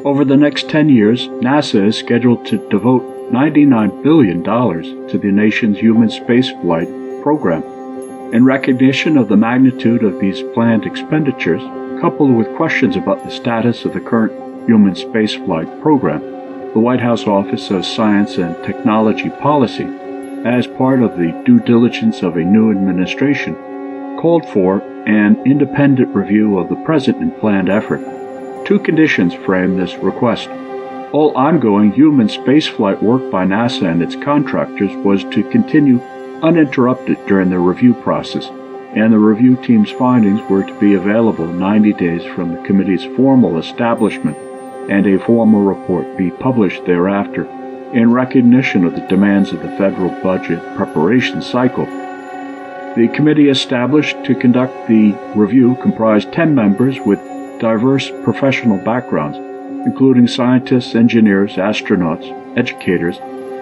Over the next 10 years, NASA is scheduled to devote $99 billion to the nation's human spaceflight program. In recognition of the magnitude of these planned expenditures, coupled with questions about the status of the current human spaceflight program, the White House Office of Science and Technology Policy, as part of the due diligence of a new administration, called for an independent review of the present and planned effort. Two conditions frame this request. All ongoing human spaceflight work by NASA and its contractors was to continue uninterrupted during the review process, and the review team's findings were to be available 90 days from the committee's formal establishment, and a formal report be published thereafter in recognition of the demands of the federal budget preparation cycle. The committee established to conduct the review comprised 10 members with diverse professional backgrounds, including scientists, engineers, astronauts, educators,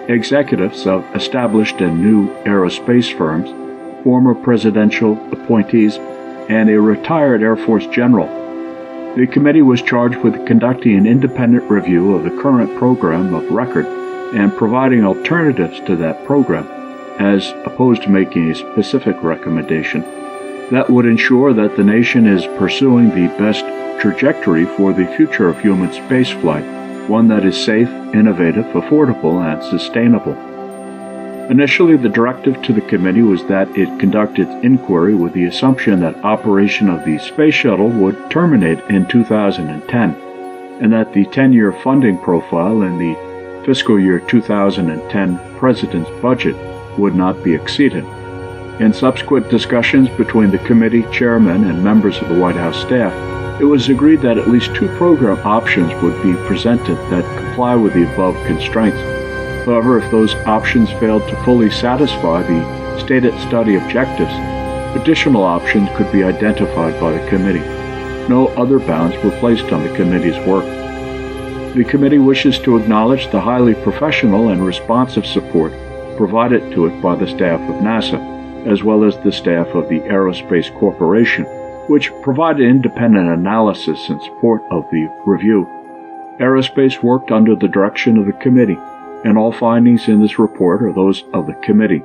executives of established and new aerospace firms, former presidential appointees, and a retired Air Force general. The committee was charged with conducting an independent review of the current program of record and providing alternatives to that program, as opposed to making a specific recommendation that would ensure that the nation is pursuing the best trajectory for the future of human spaceflight, one that is safe, innovative, affordable, and sustainable. Initially, the directive to the committee was that it conduct its inquiry with the assumption that operation of the space shuttle would terminate in 2010, and that the 10-year funding profile in the fiscal year 2010 President's budget would not be exceeded. In subsequent discussions between the committee chairman and members of the White House staff, it was agreed that at least two program options would be presented that comply with the above constraints. However, if those options failed to fully satisfy the stated study objectives, additional options could be identified by the committee. No other bounds were placed on the committee's work. The committee wishes to acknowledge the highly professional and responsive support provided to it by the staff of NASA, as well as the staff of the Aerospace Corporation, which provided independent analysis in support of the review. Aerospace worked under the direction of the committee, and all findings in this report are those of the committee.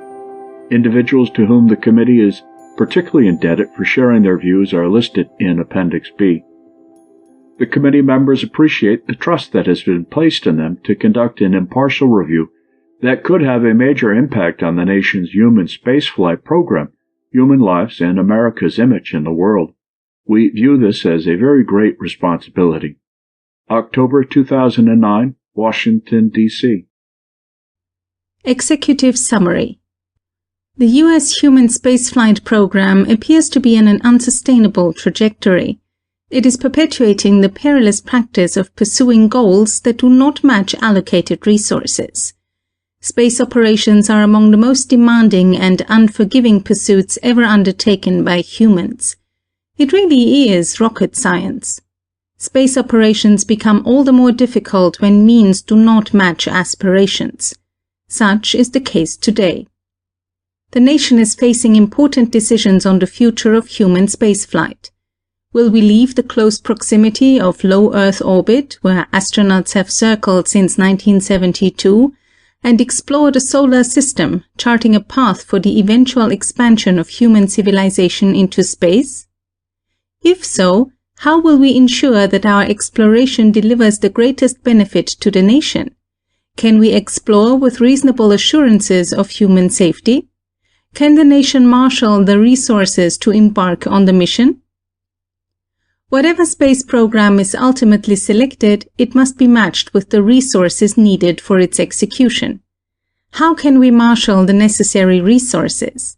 Individuals to whom the committee is particularly indebted for sharing their views are listed in Appendix B. The committee members appreciate the trust that has been placed in them to conduct an impartial review that could have a major impact on the nation's human spaceflight program, human lives, and America's image in the world. We view this as a very great responsibility. October 2009, Washington, D.C. Executive Summary. The U.S. human spaceflight program appears to be on an unsustainable trajectory. It is perpetuating the perilous practice of pursuing goals that do not match allocated resources. Space operations are among the most demanding and unforgiving pursuits ever undertaken by humans. It really is rocket science. Space operations become all the more difficult when means do not match aspirations. Such is the case today. The nation is facing important decisions on the future of human spaceflight. Will we leave the close proximity of low Earth orbit, where astronauts have circled since 1972, and explore the solar system, charting a path for the eventual expansion of human civilization into space? If so, how will we ensure that our exploration delivers the greatest benefit to the nation? Can we explore with reasonable assurances of human safety? Can the nation marshal the resources to embark on the mission? Whatever space program is ultimately selected, it must be matched with the resources needed for its execution. How can we marshal the necessary resources?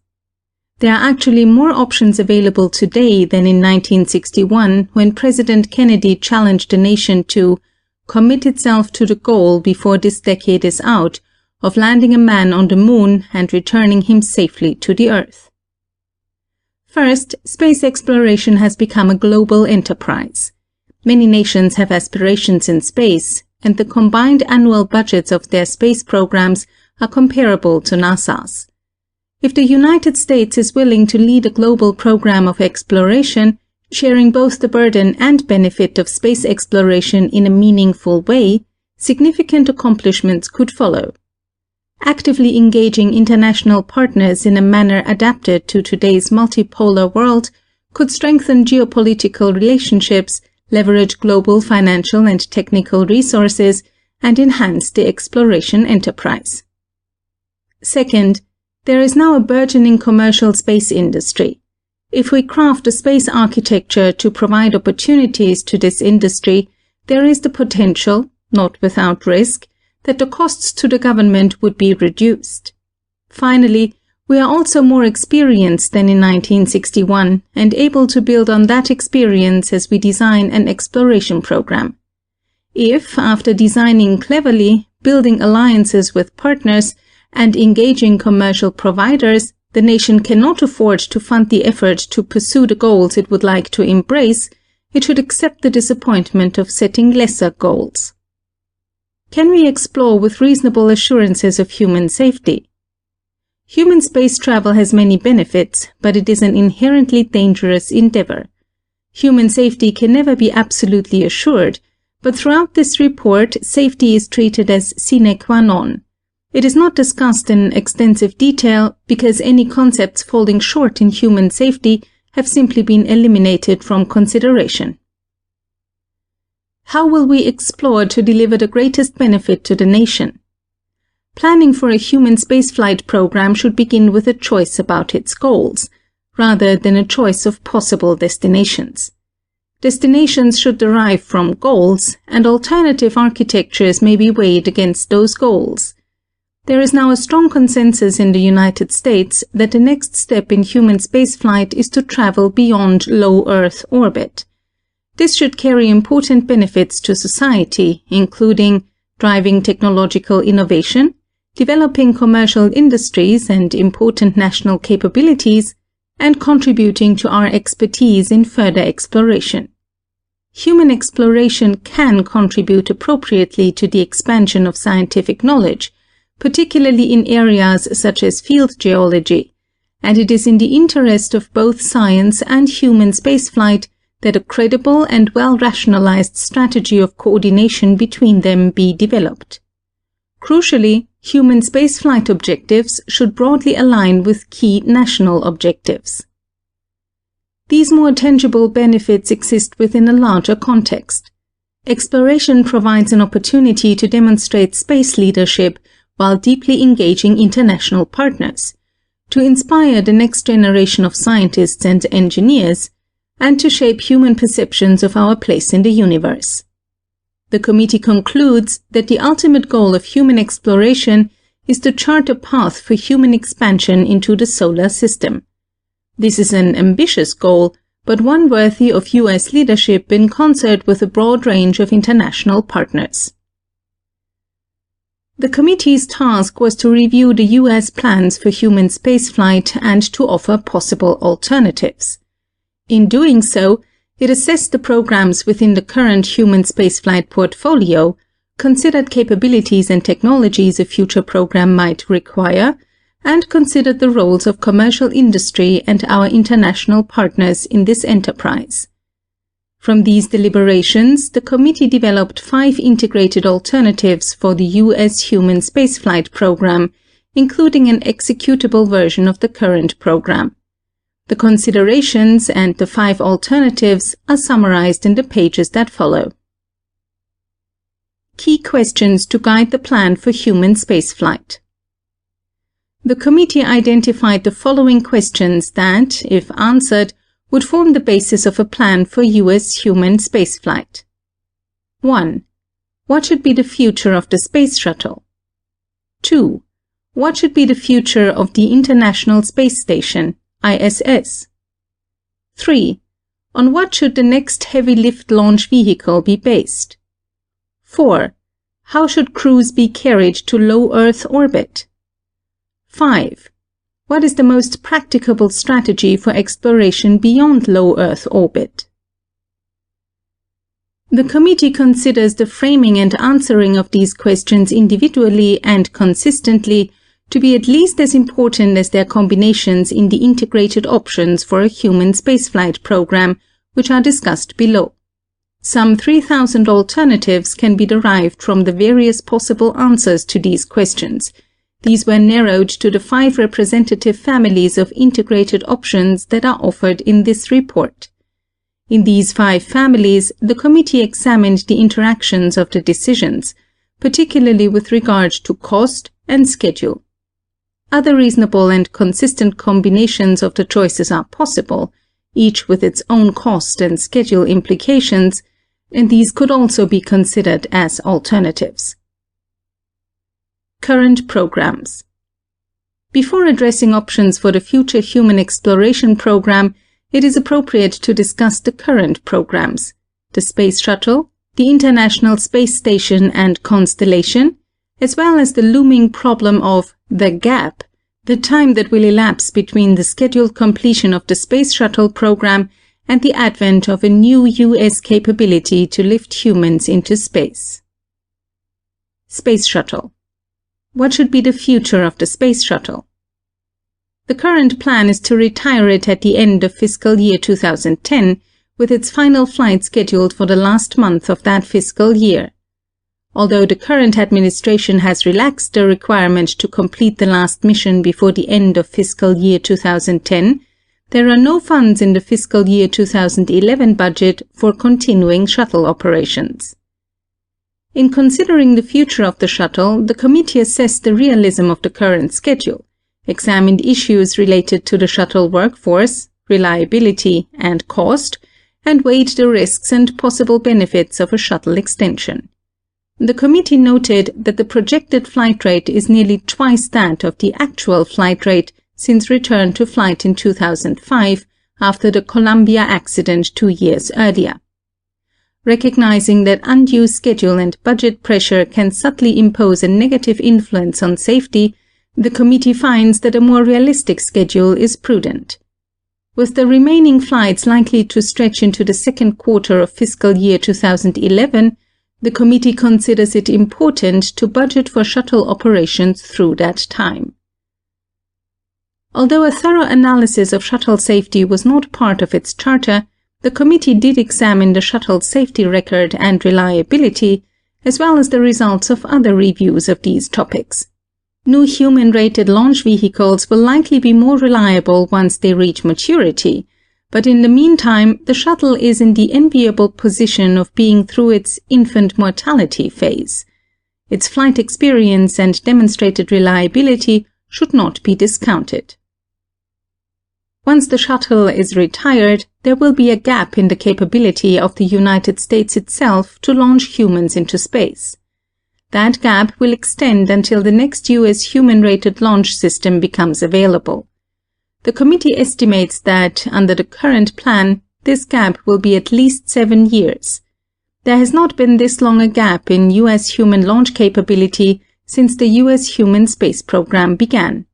There are actually more options available today than in 1961, when President Kennedy challenged the nation to commit itself to the goal before this decade is out of landing a man on the moon and returning him safely to the Earth. First, space exploration has become a global enterprise. Many nations have aspirations in space, and the combined annual budgets of their space programs are comparable to NASA's. If the United States is willing to lead a global program of exploration, Sharing both the burden and benefit of space exploration in a meaningful way, significant accomplishments could follow. Actively engaging international partners in a manner adapted to today's multipolar world could strengthen geopolitical relationships, leverage global financial and technical resources, and enhance the exploration enterprise. Second, there is now a burgeoning commercial space industry. If we craft a space architecture to provide opportunities to this industry, there is the potential, not without risk, that the costs to the government would be reduced. Finally, we are also more experienced than in 1961 and able to build on that experience as we design an exploration program. If, after designing cleverly, building alliances with partners, and engaging commercial providers, the nation cannot afford to fund the effort to pursue the goals it would like to embrace, it should accept the disappointment of setting lesser goals. Can we explore with reasonable assurances of human safety? Human space travel has many benefits, but it is an inherently dangerous endeavor. Human safety can never be absolutely assured, but throughout this report, safety is treated as sine qua non. It is not discussed in extensive detail because any concepts falling short in human safety have simply been eliminated from consideration. How will we explore to deliver the greatest benefit to the nation? Planning for a human spaceflight program should begin with a choice about its goals, rather than a choice of possible destinations. Destinations should derive from goals, and alternative architectures may be weighed against those goals. There is now a strong consensus in the United States that the next step in human spaceflight is to travel beyond low Earth orbit. This should carry important benefits to society, including driving technological innovation, developing commercial industries and important national capabilities, and contributing to our expertise in further exploration. Human exploration can contribute appropriately to the expansion of scientific knowledge, particularly in areas such as field geology, and it is in the interest of both science and human spaceflight that a credible and well-rationalized strategy of coordination between them be developed. Crucially, human spaceflight objectives should broadly align with key national objectives. These more tangible benefits exist within a larger context. Exploration provides an opportunity to demonstrate space leadership while deeply engaging international partners, to inspire the next generation of scientists and engineers, and to shape human perceptions of our place in the universe. The committee concludes that the ultimate goal of human exploration is to chart a path for human expansion into the solar system. This is an ambitious goal, but one worthy of U.S. leadership in concert with a broad range of international partners. The committee's task was to review the U.S. plans for human spaceflight and to offer possible alternatives. In doing so, it assessed the programs within the current human spaceflight portfolio, considered capabilities and technologies a future program might require, and considered the roles of commercial industry and our international partners in this enterprise. From these deliberations, the committee developed 5 integrated alternatives for the U.S. human spaceflight program, including an executable version of the current program. The considerations and the 5 alternatives are summarized in the pages that follow. Key questions to guide the plan for human spaceflight. The committee identified the following questions that, if answered, would form the basis of a plan for U.S. human spaceflight. 1. What should be the future of the space shuttle? 2. What should be the future of the International Space Station, ISS? 3. On what should the next heavy lift launch vehicle be based? 4. How should crews be carried to low Earth orbit? 5. What is the most practicable strategy for exploration beyond low Earth orbit? The committee considers the framing and answering of these questions individually and consistently to be at least as important as their combinations in the integrated options for a human spaceflight program, which are discussed below. Some 3,000 alternatives can be derived from the various possible answers to these questions. These were narrowed to the 5 representative families of integrated options that are offered in this report. In these 5 families, the committee examined the interactions of the decisions, particularly with regard to cost and schedule. Other reasonable and consistent combinations of the choices are possible, each with its own cost and schedule implications, and these could also be considered as alternatives. Current programs. Before addressing options for the future human exploration program, it is appropriate to discuss the current programs: the Space Shuttle, the International Space Station and Constellation, as well as the looming problem of the gap, the time that will elapse between the scheduled completion of the Space Shuttle program and the advent of a new U.S. capability to lift humans into space. Space Shuttle. What should be the future of the Space Shuttle? The current plan is to retire it at the end of fiscal year 2010, with its final flight scheduled for the last month of that fiscal year. Although the current administration has relaxed the requirement to complete the last mission before the end of fiscal year 2010, there are no funds in the fiscal year 2011 budget for continuing shuttle operations. In considering the future of the shuttle, the committee assessed the realism of the current schedule, examined issues related to the shuttle workforce, reliability, and cost, and weighed the risks and possible benefits of a shuttle extension. The committee noted that the projected flight rate is nearly twice that of the actual flight rate since return to flight in 2005 after the Columbia accident 2 years earlier. Recognizing that undue schedule and budget pressure can subtly impose a negative influence on safety, the committee finds that a more realistic schedule is prudent. With the remaining flights likely to stretch into the second quarter of fiscal year 2011, the committee considers it important to budget for shuttle operations through that time. Although a thorough analysis of shuttle safety was not part of its charter, the committee did examine the shuttle safety record and reliability, as well as the results of other reviews of these topics. New human-rated launch vehicles will likely be more reliable once they reach maturity, but in the meantime, the shuttle is in the enviable position of being through its infant mortality phase. Its flight experience and demonstrated reliability should not be discounted. Once the shuttle is retired, there will be a gap in the capability of the United States itself to launch humans into space. That gap will extend until the next U.S. human-rated launch system becomes available. The committee estimates that, under the current plan, this gap will be at least 7 years. There has not been this long a gap in U.S. human launch capability since the U.S. human space program began.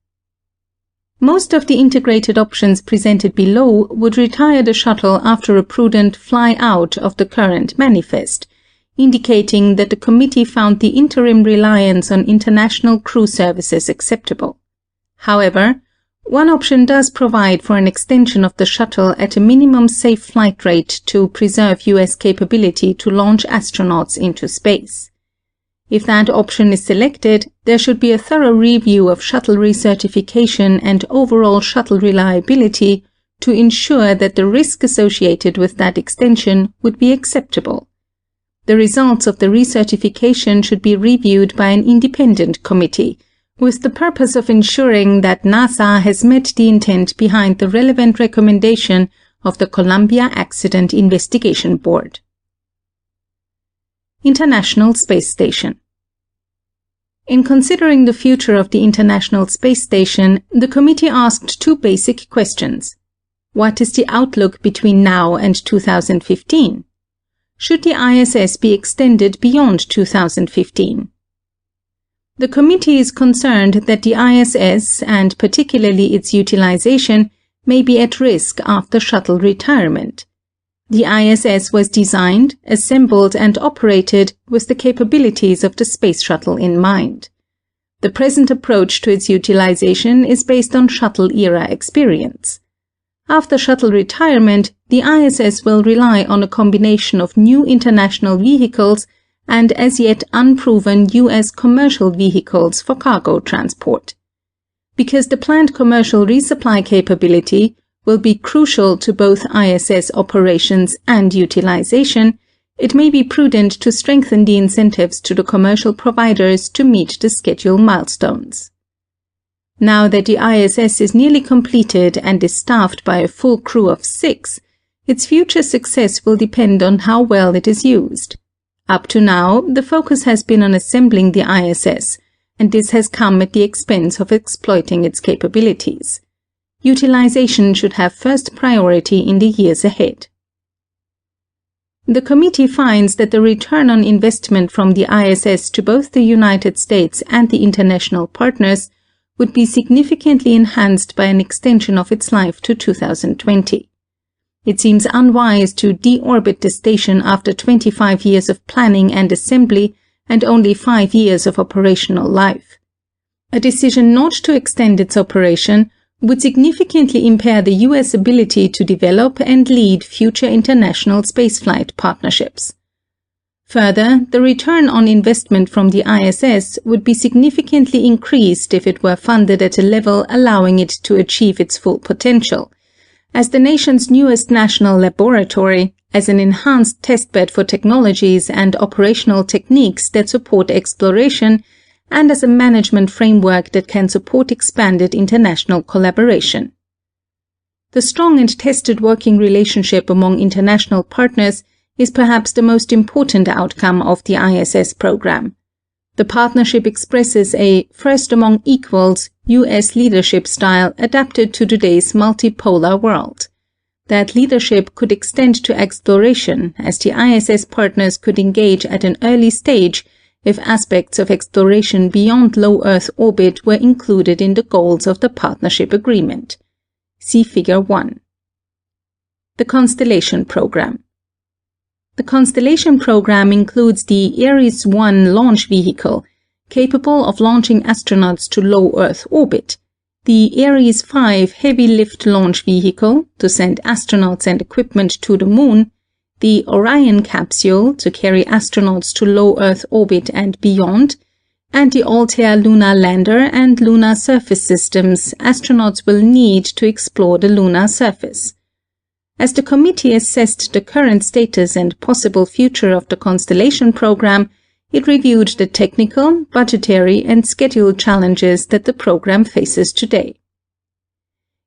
Most of the integrated options presented below would retire the shuttle after a prudent fly-out of the current manifest, indicating that the committee found the interim reliance on international crew services acceptable. However, one option does provide for an extension of the shuttle at a minimum safe flight rate to preserve U.S. capability to launch astronauts into space. If that option is selected, there should be a thorough review of shuttle recertification and overall shuttle reliability to ensure that the risk associated with that extension would be acceptable. The results of the recertification should be reviewed by an independent committee, with the purpose of ensuring that NASA has met the intent behind the relevant recommendation of the Columbia Accident Investigation Board. International Space Station. In considering the future of the International Space Station, the committee asked 2 basic questions. What is the outlook between now and 2015? Should the ISS be extended beyond 2015? The committee is concerned that the ISS, and particularly its utilization, may be at risk after shuttle retirement. The ISS was designed, assembled and operated with the capabilities of the Space Shuttle in mind. The present approach to its utilization is based on shuttle-era experience. After shuttle retirement, the ISS will rely on a combination of new international vehicles and as yet unproven U.S. commercial vehicles for cargo transport. Because the planned commercial resupply capability will be crucial to both ISS operations and utilization, it may be prudent to strengthen the incentives to the commercial providers to meet the schedule milestones. Now that the ISS is nearly completed and is staffed by a full crew of 6, its future success will depend on how well it is used. Up to now, the focus has been on assembling the ISS, and this has come at the expense of exploiting its capabilities. Utilization should have first priority in the years ahead. The committee finds that the return on investment from the ISS to both the United States and the international partners would be significantly enhanced by an extension of its life to 2020. It seems unwise to deorbit the station after 25 years of planning and assembly and only 5 years of operational life. A decision not to extend its operation would significantly impair the U.S. ability to develop and lead future international spaceflight partnerships. Further, the return on investment from the ISS would be significantly increased if it were funded at a level allowing it to achieve its full potential, as the nation's newest national laboratory, as an enhanced testbed for technologies and operational techniques that support exploration, and as a management framework that can support expanded international collaboration. The strong and tested working relationship among international partners is perhaps the most important outcome of the ISS program. The partnership expresses a first among equals U.S. leadership style adapted to today's multipolar world. That leadership could extend to exploration, as the ISS partners could engage at an early stage if aspects of exploration beyond low Earth orbit were included in the goals of the partnership agreement. See Figure 1. The Constellation Program. The Constellation Program includes the Ares 1 launch vehicle, capable of launching astronauts to low Earth orbit, the Ares 5 heavy lift launch vehicle to send astronauts and equipment to the Moon, the Orion capsule to carry astronauts to low Earth orbit and beyond, and the Altair lunar lander and lunar surface systems astronauts will need to explore the lunar surface. As the committee assessed the current status and possible future of the Constellation program, it reviewed the technical, budgetary, and schedule challenges that the program faces today.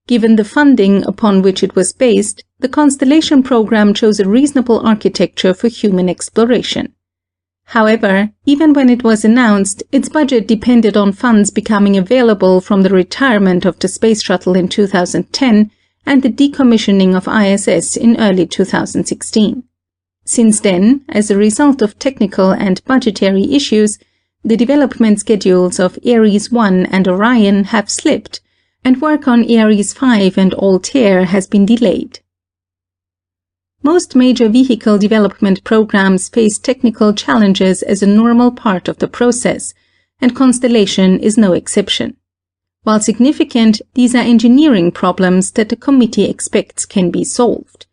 Given the funding upon which it was based, the Constellation program chose a reasonable architecture for human exploration. However, even when it was announced, its budget depended on funds becoming available from the retirement of the Space Shuttle in 2010 and the decommissioning of ISS in early 2016. Since then, as a result of technical and budgetary issues, the development schedules of Ares 1 and Orion have slipped, and work on Ares 5 and Altair has been delayed. Most major vehicle development programs face technical challenges as a normal part of the process, and Constellation is no exception. While significant, these are engineering problems that the committee expects can be solved.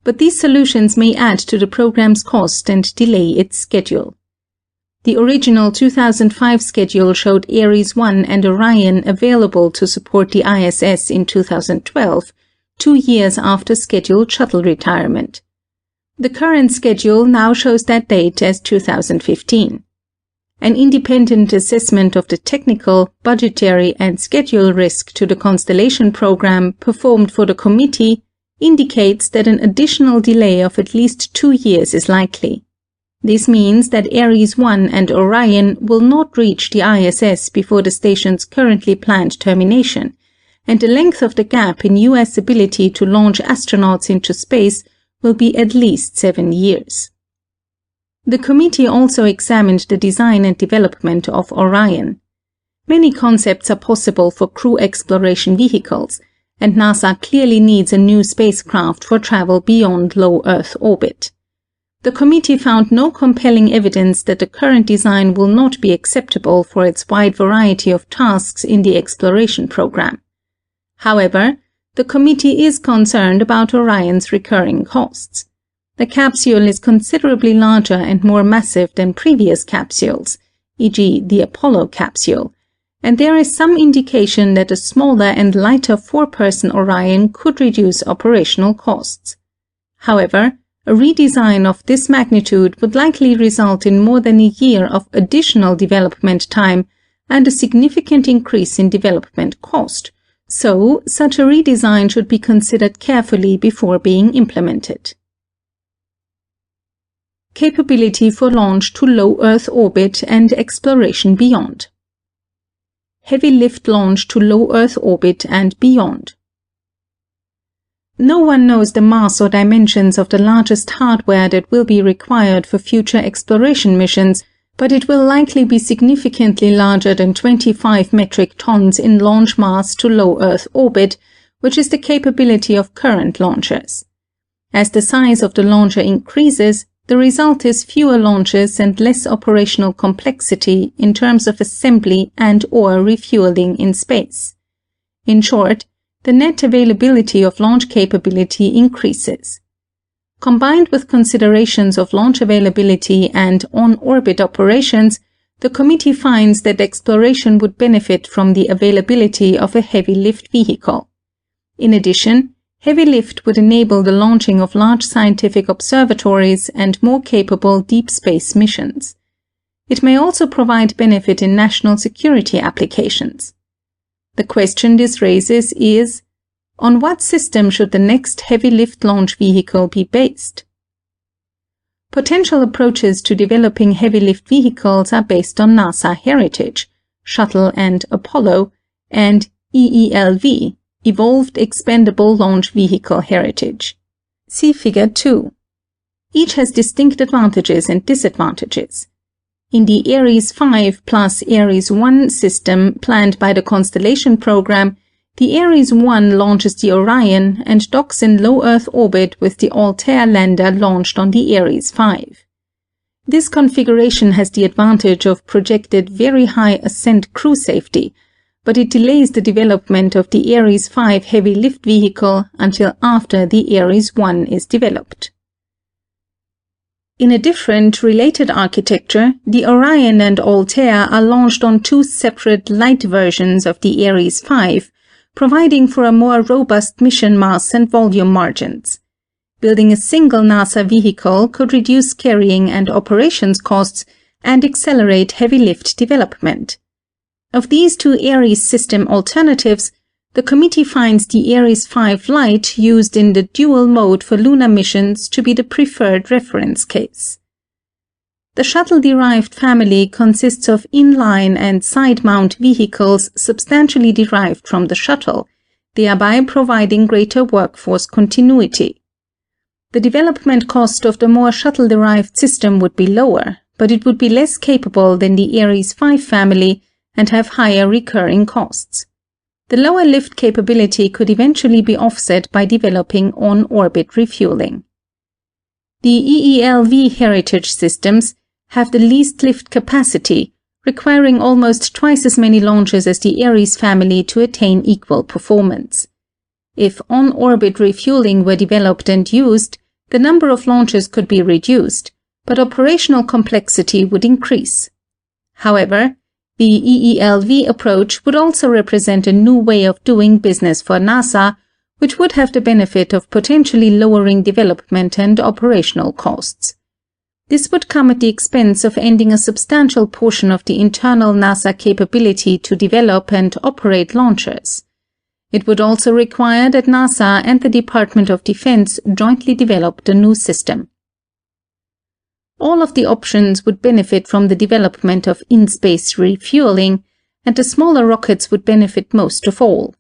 But these solutions may add to the program's cost and delay its schedule. The original 2005 schedule showed Ares 1 and Orion available to support the ISS in 2012, 2 years after scheduled shuttle retirement. The current schedule now shows that date as 2015. An independent assessment of the technical, budgetary, and schedule risk to the Constellation program performed for the committee indicates that an additional delay of at least 2 years is likely. This means that Ares 1 and Orion will not reach the ISS before the station's currently planned termination, and the length of the gap in U.S. ability to launch astronauts into space will be at least 7 years. The committee also examined the design and development of Orion. Many concepts are possible for crew exploration vehicles, and NASA clearly needs a new spacecraft for travel beyond low Earth orbit. The committee found no compelling evidence that the current design will not be acceptable for its wide variety of tasks in the exploration program. However, the committee is concerned about Orion's recurring costs. The capsule is considerably larger and more massive than previous capsules, e.g. the Apollo capsule, and there is some indication that a smaller and lighter 4-person Orion could reduce operational costs. However, a redesign of this magnitude would likely result in more than a year of additional development time and a significant increase in development cost, so such a redesign should be considered carefully before being implemented. Capability for launch to low Earth orbit and exploration beyond. Heavy lift launch to low Earth orbit and beyond. No one knows the mass or dimensions of the largest hardware that will be required for future exploration missions, but it will likely be significantly larger than 25 metric tons in launch mass to low Earth orbit, which is the capability of current launchers. As the size of the launcher increases, the result is fewer launches and less operational complexity in terms of assembly and/or refueling in space. In short, the net availability of launch capability increases. Combined with considerations of launch availability and on-orbit operations, the committee finds that exploration would benefit from the availability of a heavy lift vehicle. In addition, heavy lift would enable the launching of large scientific observatories and more capable deep space missions. It may also provide benefit in national security applications. The question this raises is, on what system should the next heavy lift launch vehicle be based? Potential approaches to developing heavy lift vehicles are based on NASA heritage, Shuttle and Apollo, and EELV, Evolved Expendable Launch Vehicle heritage. See Figure 2. Each has distinct advantages and disadvantages. In the Ares 5 plus Ares 1 system planned by the Constellation program, the Ares 1 launches the Orion and docks in low Earth orbit with the Altair lander launched on the Ares 5. This configuration has the advantage of projected very high ascent crew safety, but it delays the development of the Ares 5 heavy lift vehicle until after the Ares 1 is developed. In a different, related architecture, the Orion and Altair are launched on 2 separate light versions of the Ares 5, providing for a more robust mission mass and volume margins. Building a single NASA vehicle could reduce carrying and operations costs and accelerate heavy lift development. Of these 2 Ares system alternatives, the committee finds the Ares 5 Lite used in the dual mode for lunar missions to be the preferred reference case. The shuttle-derived family consists of inline and side-mount vehicles substantially derived from the shuttle, thereby providing greater workforce continuity. The development cost of the more shuttle-derived system would be lower, but it would be less capable than the Ares 5 family and have higher recurring costs. The lower lift capability could eventually be offset by developing on-orbit refueling. The EELV heritage systems have the least lift capacity, requiring almost twice as many launches as the Ares family to attain equal performance. If on-orbit refueling were developed and used, the number of launches could be reduced, but operational complexity would increase. However, the EELV approach would also represent a new way of doing business for NASA, which would have the benefit of potentially lowering development and operational costs. This would come at the expense of ending a substantial portion of the internal NASA capability to develop and operate launchers. It would also require that NASA and the Department of Defense jointly develop the new system. All of the options would benefit from the development of in-space refueling, and the smaller rockets would benefit most of all.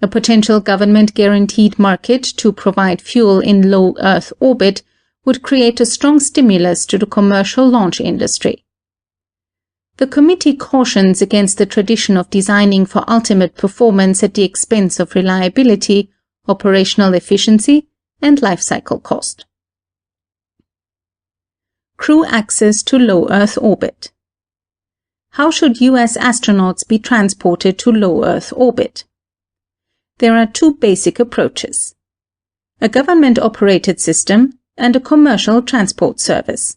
A potential government-guaranteed market to provide fuel in low Earth orbit would create a strong stimulus to the commercial launch industry. The committee cautions against the tradition of designing for ultimate performance at the expense of reliability, operational efficiency, and life cycle cost. Crew access to low Earth orbit. How should U.S. astronauts be transported to low Earth orbit? there are two basic approaches: a government-operated system and a commercial transport service.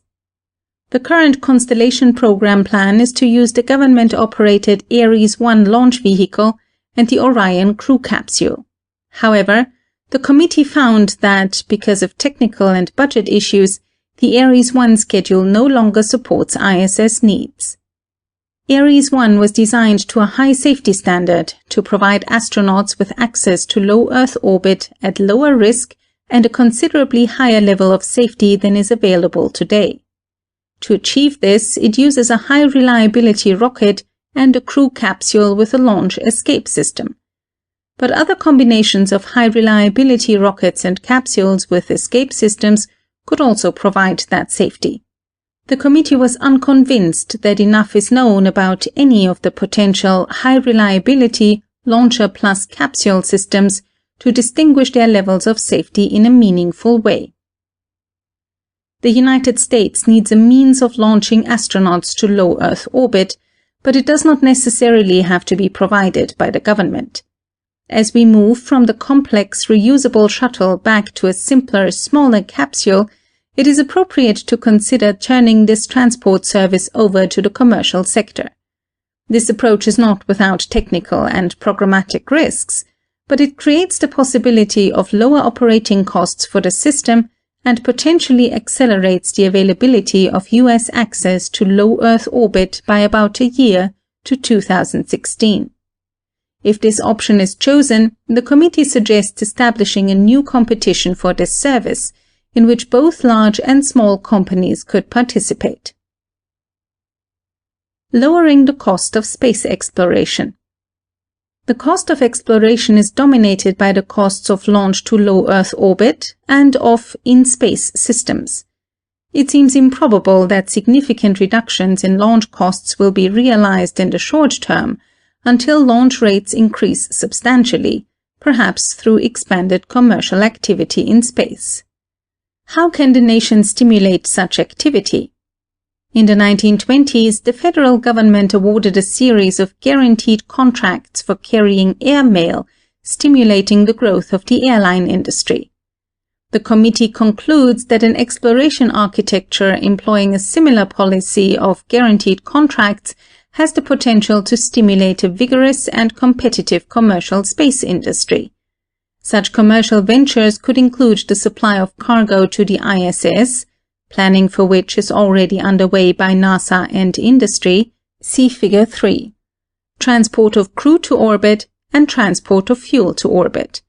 The current Constellation program plan is to use the government-operated Ares-1 launch vehicle and the Orion crew capsule. However, the committee found that, because of technical and budget issues, the Ares-1 schedule no longer supports ISS needs. Ares-1 was designed to a high safety standard to provide astronauts with access to low Earth orbit at lower risk and a considerably higher level of safety than is available today. To achieve this, it uses a high-reliability rocket and a crew capsule with a launch escape system. But other combinations of high-reliability rockets and capsules with escape systems could also provide that safety. The committee was unconvinced that enough is known about any of the potential high-reliability launcher plus capsule systems to distinguish their levels of safety in a meaningful way. The United States needs a means of launching astronauts to low Earth orbit, but it does not necessarily have to be provided by the government. As we move from the complex reusable shuttle back to a simpler, smaller capsule, it is appropriate to consider turning this transport service over to the commercial sector. This approach is not without technical and programmatic risks, but it creates the possibility of lower operating costs for the system and potentially accelerates the availability of U.S. access to low Earth orbit by about a year to 2016. If this option is chosen, the committee suggests establishing a new competition for this service, in which both large and small companies could participate. Lowering the cost of space exploration. The cost of exploration is dominated by the costs of launch to low Earth orbit and of in-space systems. It seems improbable that significant reductions in launch costs will be realized in the short term until launch rates increase substantially, perhaps through expanded commercial activity in space. How can the nation stimulate such activity? In the 1920s, the federal government awarded a series of guaranteed contracts for carrying airmail, stimulating the growth of the airline industry. The committee concludes that an exploration architecture employing a similar policy of guaranteed contracts has the potential to stimulate a vigorous and competitive commercial space industry. Such commercial ventures could include the supply of cargo to the ISS, planning for which is already underway by NASA and industry, see Figure 3, transport of crew to orbit, and transport of fuel to orbit.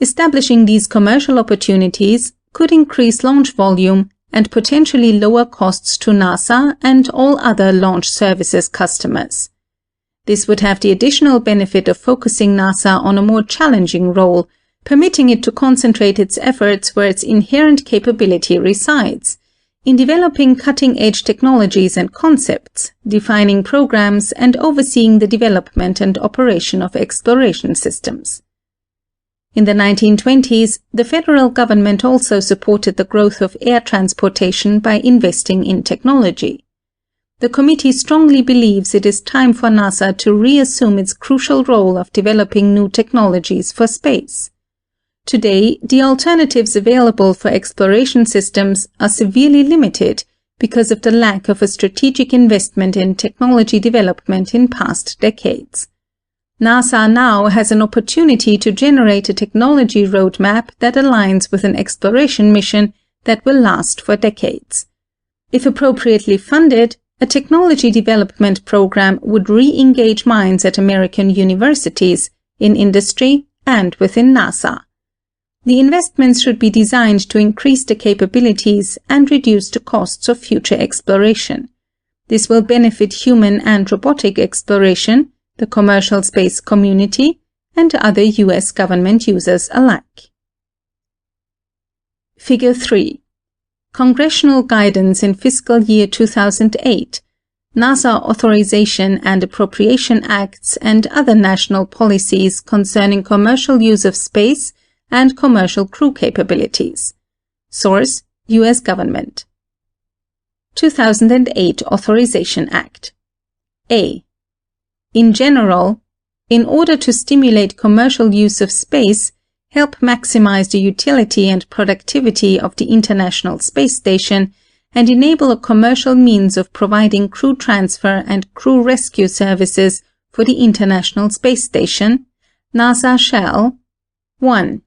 Establishing these commercial opportunities could increase launch volume and potentially lower costs to NASA and all other launch services customers. This would have the additional benefit of focusing NASA on a more challenging role, permitting it to concentrate its efforts where its inherent capability resides, in developing cutting-edge technologies and concepts, defining programs, and overseeing the development and operation of exploration systems. In the 1920s, the federal government also supported the growth of air transportation by investing in technology. The committee strongly believes it is time for NASA to reassume its crucial role of developing new technologies for space. Today, the alternatives available for exploration systems are severely limited because of the lack of a strategic investment in technology development in past decades. NASA now has an opportunity to generate a technology roadmap that aligns with an exploration mission that will last for decades. If appropriately funded, a technology development program would re-engage minds at American universities, in industry, and within NASA. The investments should be designed to increase the capabilities and reduce the costs of future exploration. This will benefit human and robotic exploration, the commercial space community, and other U.S. government users alike. Figure 3. Congressional Guidance in Fiscal Year 2008, NASA Authorization and Appropriation Acts and other national policies concerning commercial use of space and commercial crew capabilities. Source: U.S. Government. 2008 Authorization Act. A. In general, in order to stimulate commercial use of space, help maximize the utility and productivity of the International Space Station, and enable a commercial means of providing crew transfer and crew rescue services for the International Space Station, NASA shall 1.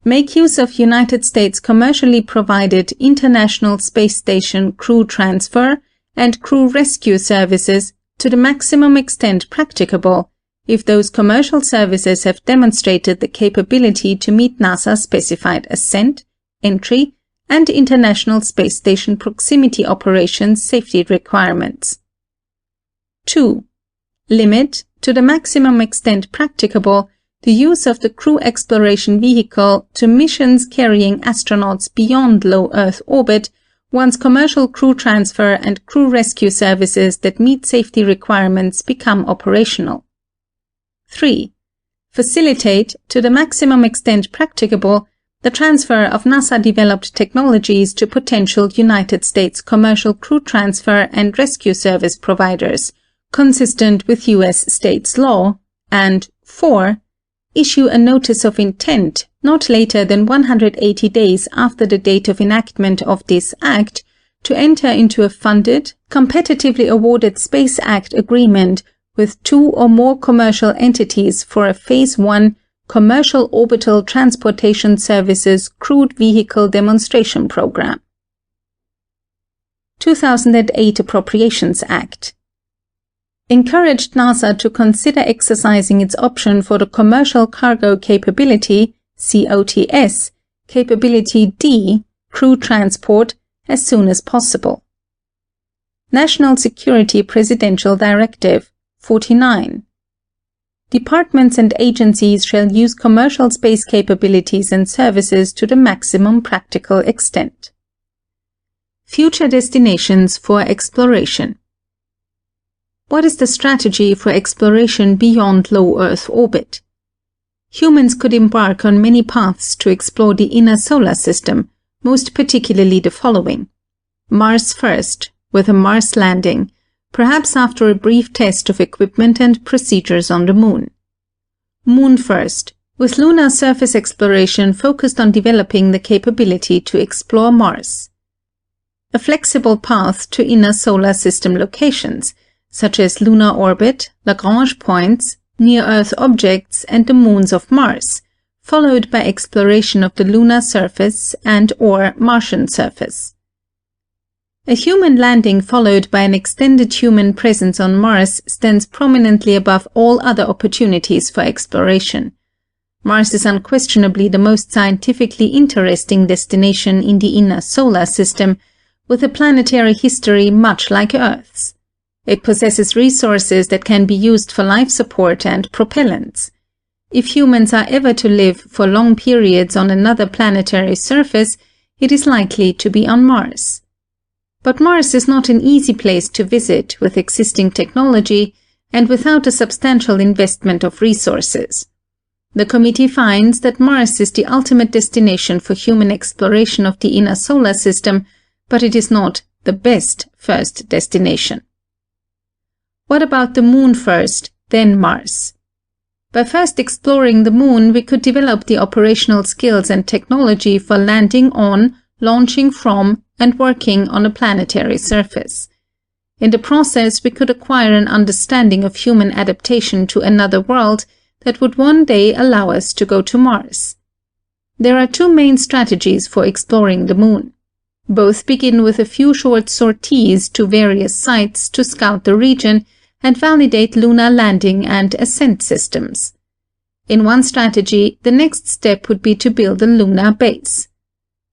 Make use of United States commercially provided International Space Station crew transfer and crew rescue services to the maximum extent practicable, if those commercial services have demonstrated the capability to meet NASA-specified ascent, entry, and International Space Station proximity operations safety requirements. 2. Limit, to the maximum extent practicable, the use of the Crew Exploration Vehicle to missions carrying astronauts beyond low Earth orbit once commercial crew transfer and crew rescue services that meet safety requirements become operational. 3. Facilitate, to the maximum extent practicable, the transfer of NASA-developed technologies to potential United States commercial crew transfer and rescue service providers, consistent with U.S. states law, and 4. Issue a notice of intent not later than 180 days after the date of enactment of this Act to enter into a funded, competitively awarded Space Act agreement with 2 or more commercial entities for a Phase 1 Commercial Orbital Transportation Services Crewed Vehicle Demonstration Program. 2008 Appropriations Act encouraged NASA to consider exercising its option for the Commercial Cargo Capability (COTS) Capability D crew transport as soon as possible. National Security Presidential Directive 49. Departments and agencies shall use commercial space capabilities and services to the maximum practical extent. Future destinations for exploration. What is the strategy for exploration beyond low Earth orbit? Humans could embark on many paths to explore the inner solar system, most particularly the following. Mars first, with a Mars landing, perhaps after a brief test of equipment and procedures on the Moon. Moon first, with lunar surface exploration focused on developing the capability to explore Mars. A flexible path to inner solar system locations, such as lunar orbit, Lagrange points, near-Earth objects, and the moons of Mars, followed by exploration of the lunar surface and/or Martian surface. A human landing followed by an extended human presence on Mars stands prominently above all other opportunities for exploration. Mars is unquestionably the most scientifically interesting destination in the inner solar system, with a planetary history much like Earth's. It possesses resources that can be used for life support and propellants. If humans are ever to live for long periods on another planetary surface, it is likely to be on Mars. But Mars is not an easy place to visit with existing technology and without a substantial investment of resources. The committee finds that Mars is the ultimate destination for human exploration of the inner solar system, but it is not the best first destination. What about the Moon first, then Mars? By first exploring the Moon, we could develop the operational skills and technology for landing on, launching from, and working on a planetary surface. In the process, we could acquire an understanding of human adaptation to another world that would one day allow us to go to Mars. There are 2 main strategies for exploring the Moon. Both begin with a few short sorties to various sites to scout the region and validate lunar landing and ascent systems. In one strategy, the next step would be to build a lunar base.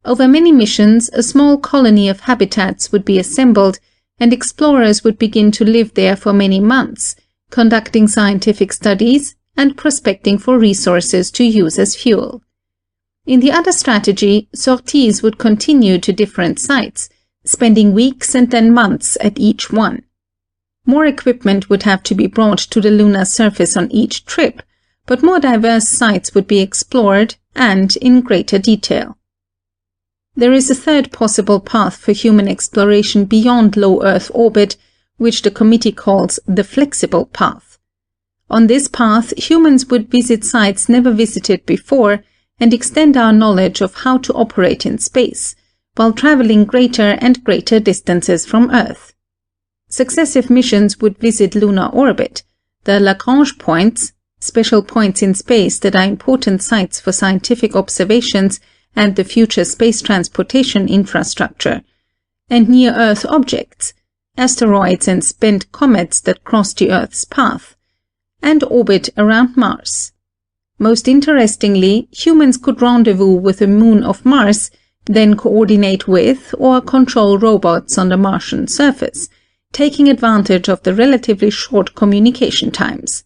Over many missions, a small colony of habitats would be assembled, and explorers would begin to live there for many months, conducting scientific studies and prospecting for resources to use as fuel. In the other strategy, sorties would continue to different sites, spending weeks and then months at each one. More equipment would have to be brought to the lunar surface on each trip, but more diverse sites would be explored and in greater detail. There is a third possible path for human exploration beyond low Earth orbit, which the committee calls the flexible path. On this path, humans would visit sites never visited before and extend our knowledge of how to operate in space, while traveling greater and greater distances from Earth. Successive missions would visit lunar orbit, the Lagrange points, special points in space that are important sites for scientific observations and the future space transportation infrastructure, and near-Earth objects, asteroids and spent comets that cross the Earth's path, and orbit around Mars. Most interestingly, humans could rendezvous with the moon of Mars, then coordinate with or control robots on the Martian surface, taking advantage of the relatively short communication times.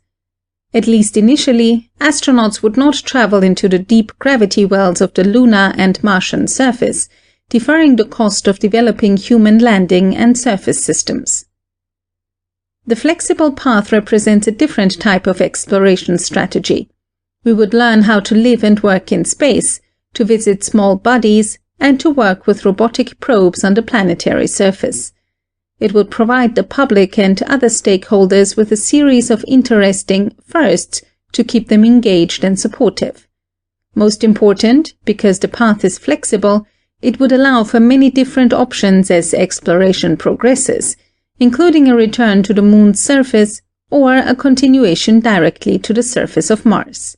At least initially, astronauts would not travel into the deep gravity wells of the lunar and Martian surface, deferring the cost of developing human landing and surface systems. The flexible path represents a different type of exploration strategy. We would learn how to live and work in space, to visit small bodies, and to work with robotic probes on the planetary surface. It would provide the public and other stakeholders with a series of interesting firsts to keep them engaged and supportive. Most important, because the path is flexible, it would allow for many different options as exploration progresses, including a return to the Moon's surface or a continuation directly to the surface of Mars.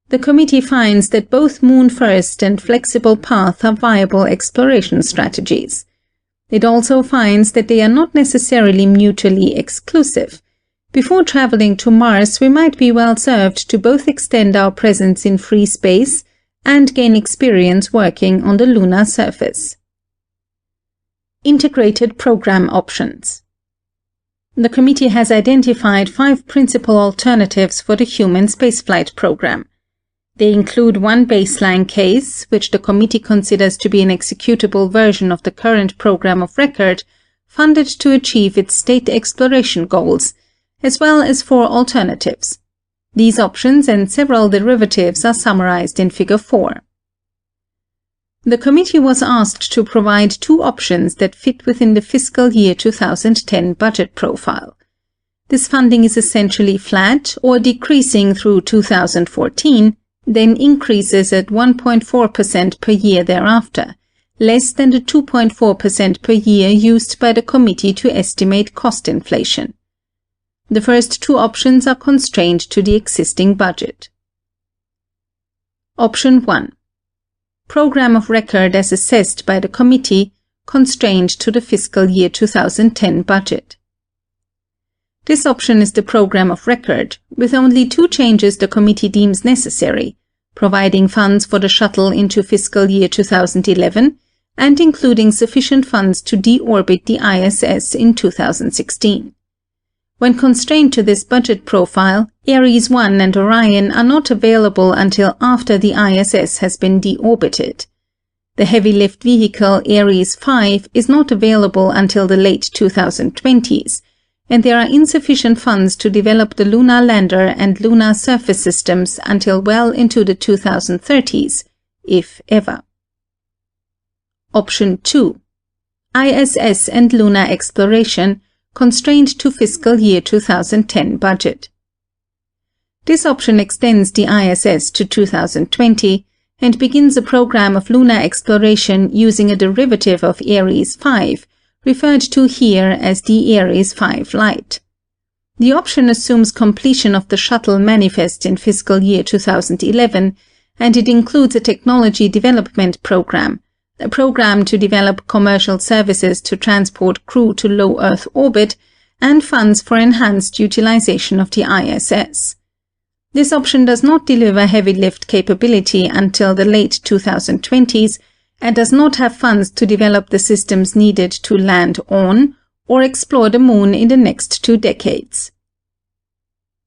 The committee finds that both Moon-first and flexible path are viable exploration strategies. It also finds that they are not necessarily mutually exclusive. Before traveling to Mars, we might be well served to both extend our presence in free space and gain experience working on the lunar surface. Integrated program options. The committee has identified 5 principal alternatives for the human spaceflight program. They include one baseline case, which the committee considers to be an executable version of the current program of record, funded to achieve its state exploration goals, as well as 4 alternatives. These options and several derivatives are summarized in Figure 4. The committee was asked to provide 2 options that fit within the fiscal year 2010 budget profile. This funding is essentially flat or decreasing through 2014, then increases at 1.4% per year thereafter, less than the 2.4% per year used by the committee to estimate cost inflation. The first 2 options are constrained to the existing budget. Option 1. Program of record as assessed by the committee, constrained to the fiscal year 2010 budget. This option is the program of record, with only 2 changes the committee deems necessary, providing funds for the shuttle into fiscal year 2011 and including sufficient funds to deorbit the ISS in 2016. When constrained to this budget profile, Ares 1 and Orion are not available until after the ISS has been deorbited. The heavy-lift vehicle Ares 5 is not available until the late 2020s, and there are insufficient funds to develop the lunar lander and lunar surface systems until well into the 2030s, if ever. Option 2. ISS and lunar exploration, constrained to fiscal year 2010 budget. This option extends the ISS to 2020 and begins a program of lunar exploration using a derivative of Ares 5, referred to here as the Ares 5 Lite. The option assumes completion of the shuttle manifest in fiscal year 2011, and it includes a technology development program, a program to develop commercial services to transport crew to low Earth orbit, and funds for enhanced utilization of the ISS. This option does not deliver heavy lift capability until the late 2020s and does not have funds to develop the systems needed to land on or explore the Moon in the next 2 decades.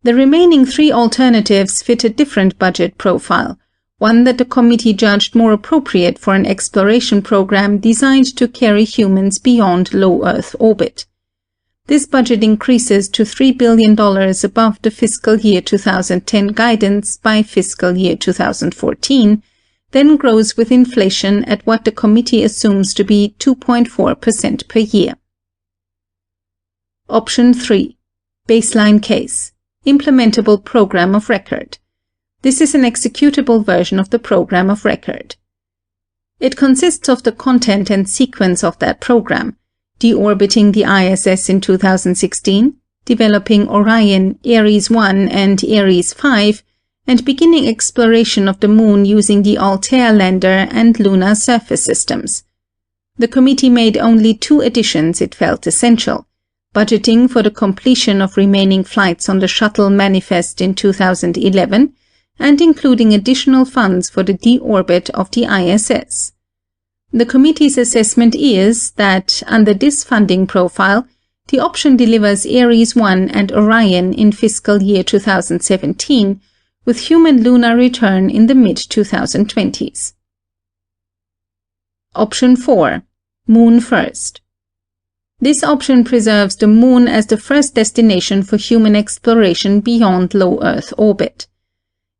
The remaining 3 alternatives fit a different budget profile, one that the committee judged more appropriate for an exploration program designed to carry humans beyond low Earth orbit. This budget increases to $3 billion above the fiscal year 2010 guidance by fiscal year 2014, then grows with inflation at what the committee assumes to be 2.4% per year. Option 3. Baseline case. Implementable Program of Record. This is an executable version of the program of record. It consists of the content and sequence of that program: deorbiting the ISS in 2016, developing Orion, Ares 1 and Ares 5, and beginning exploration of the Moon using the Altair lander and lunar surface systems. The committee made only 2 additions it felt essential: budgeting for the completion of remaining flights on the shuttle Manifest in 2011, and including additional funds for the deorbit of the ISS. The committee's assessment is that, under this funding profile, the option delivers Ares 1 and Orion in fiscal year 2017, with human lunar return in the mid-2020s. Option 4. Moon First. This option preserves the Moon as the first destination for human exploration beyond low Earth orbit.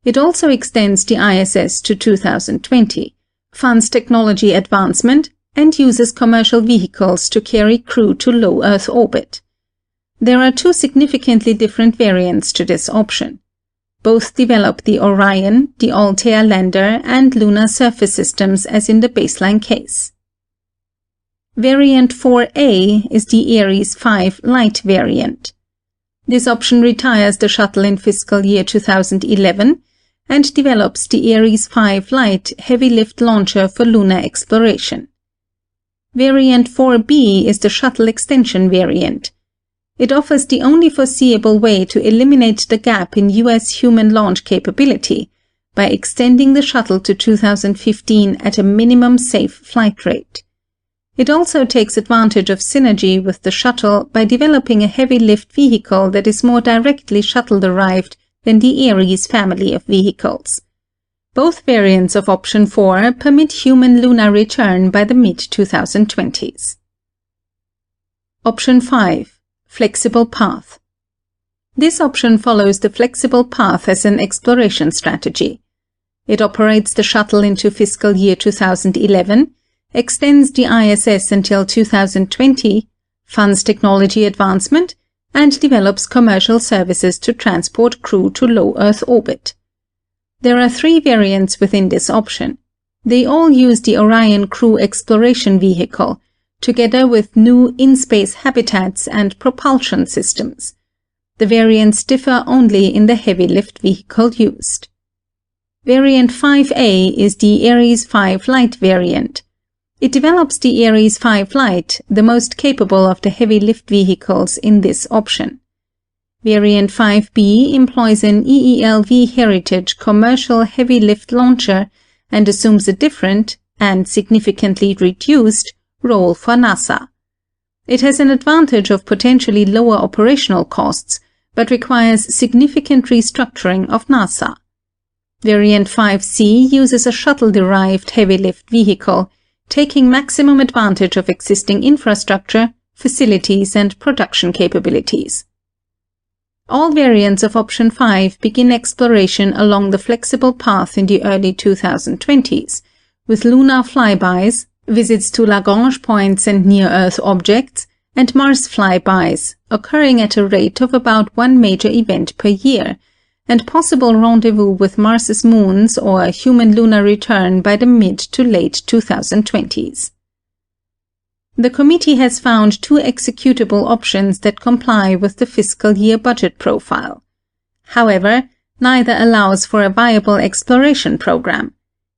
It also extends the ISS to 2020, funds technology advancement, and uses commercial vehicles to carry crew to low Earth orbit. There are 2 significantly different variants to this option. Both develop the Orion, the Altair lander, and lunar surface systems as in the baseline case. Variant 4A is the Ares 5 Light variant. This option retires the shuttle in fiscal year 2011 and develops the Ares 5 Light heavy-lift launcher for lunar exploration. Variant 4B is the shuttle extension variant. It offers the only foreseeable way to eliminate the gap in U.S. human launch capability by extending the shuttle to 2015 at a minimum safe flight rate. It also takes advantage of synergy with the shuttle by developing a heavy-lift vehicle that is more directly shuttle-derived than the Ares family of vehicles. Both variants of Option 4 permit human lunar return by the mid-2020s. Option 5. Flexible Path. This option follows the flexible path as an exploration strategy. It operates the shuttle into fiscal year 2011, extends the ISS until 2020, funds technology advancement, and develops commercial services to transport crew to low Earth orbit. There are 3 variants within this option. They all use the Orion Crew Exploration Vehicle, together with new in-space habitats and propulsion systems. The variants differ only in the heavy-lift vehicle used. Variant 5A is the Ares 5 Light variant. It develops the Ares 5 Light, the most capable of the heavy-lift vehicles in this option. Variant 5B employs an EELV Heritage commercial heavy-lift launcher and assumes a different, and significantly reduced, role for NASA. It has an advantage of potentially lower operational costs, but requires significant restructuring of NASA. Variant 5C uses a shuttle-derived heavy-lift vehicle, taking maximum advantage of existing infrastructure, facilities, and production capabilities. All variants of Option 5 begin exploration along the flexible path in the early 2020s, with lunar flybys, visits to Lagrange points and near-Earth objects, and Mars flybys, occurring at a rate of about 1 major event per year, and possible rendezvous with Mars's moons or human lunar return by the mid to late 2020s. The committee has found 2 executable options that comply with the fiscal year budget profile. However, neither allows for a viable exploration program.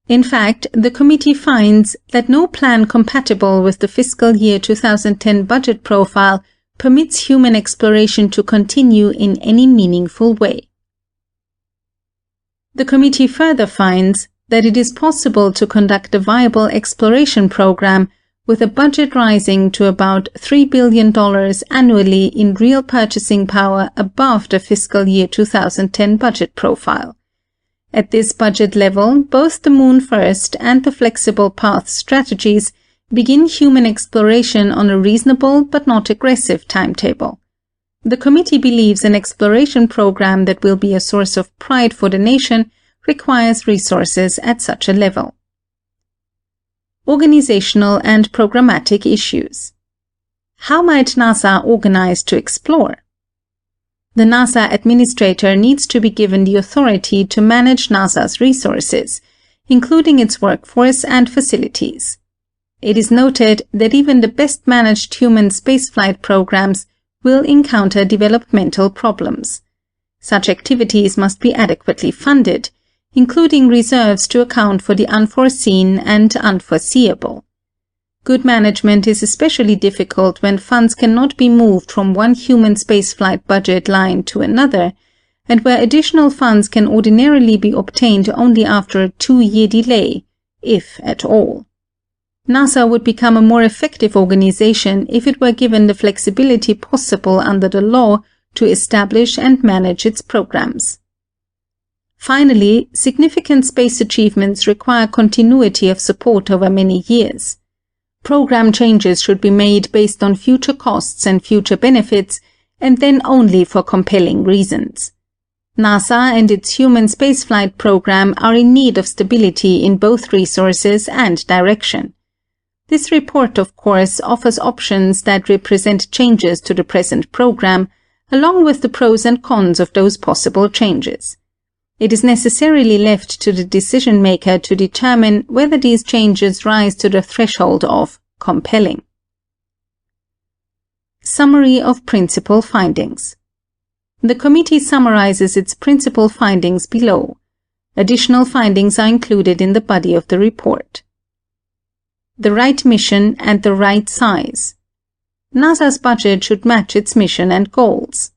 In fact, the committee finds that no plan compatible with the fiscal year 2010 budget profile permits human exploration to continue in any meaningful way. The committee further finds that it is possible to conduct a viable exploration program with a budget rising to about $3 billion annually in real purchasing power above the fiscal year 2010 budget profile. At this budget level, both the Moon First and the Flexible Path strategies begin human exploration on a reasonable but not aggressive timetable. The committee believes an exploration program that will be a source of pride for the nation requires resources at such a level. Organizational and programmatic issues. How might NASA organize to explore? The NASA administrator needs to be given the authority to manage NASA's resources, including its workforce and facilities. It is noted that even the best-managed human spaceflight programs will encounter developmental problems. Such activities must be adequately funded, including reserves to account for the unforeseen and unforeseeable. Good management is especially difficult when funds cannot be moved from one human spaceflight budget line to another, and where additional funds can ordinarily be obtained only after a 2-year delay, if at all. NASA would become a more effective organization if it were given the flexibility possible under the law to establish and manage its programs. Finally, significant space achievements require continuity of support over many years. Program changes should be made based on future costs and future benefits, and then only for compelling reasons. NASA and its human spaceflight program are in need of stability in both resources and direction. This report, of course, offers options that represent changes to the present program, along with the pros and cons of those possible changes. It is necessarily left to the decision-maker to determine whether these changes rise to the threshold of compelling. Summary of principal findings. The committee summarizes its principal findings below. Additional findings are included in the body of the report. The right mission and the right size. NASA's budget should match its mission and goals.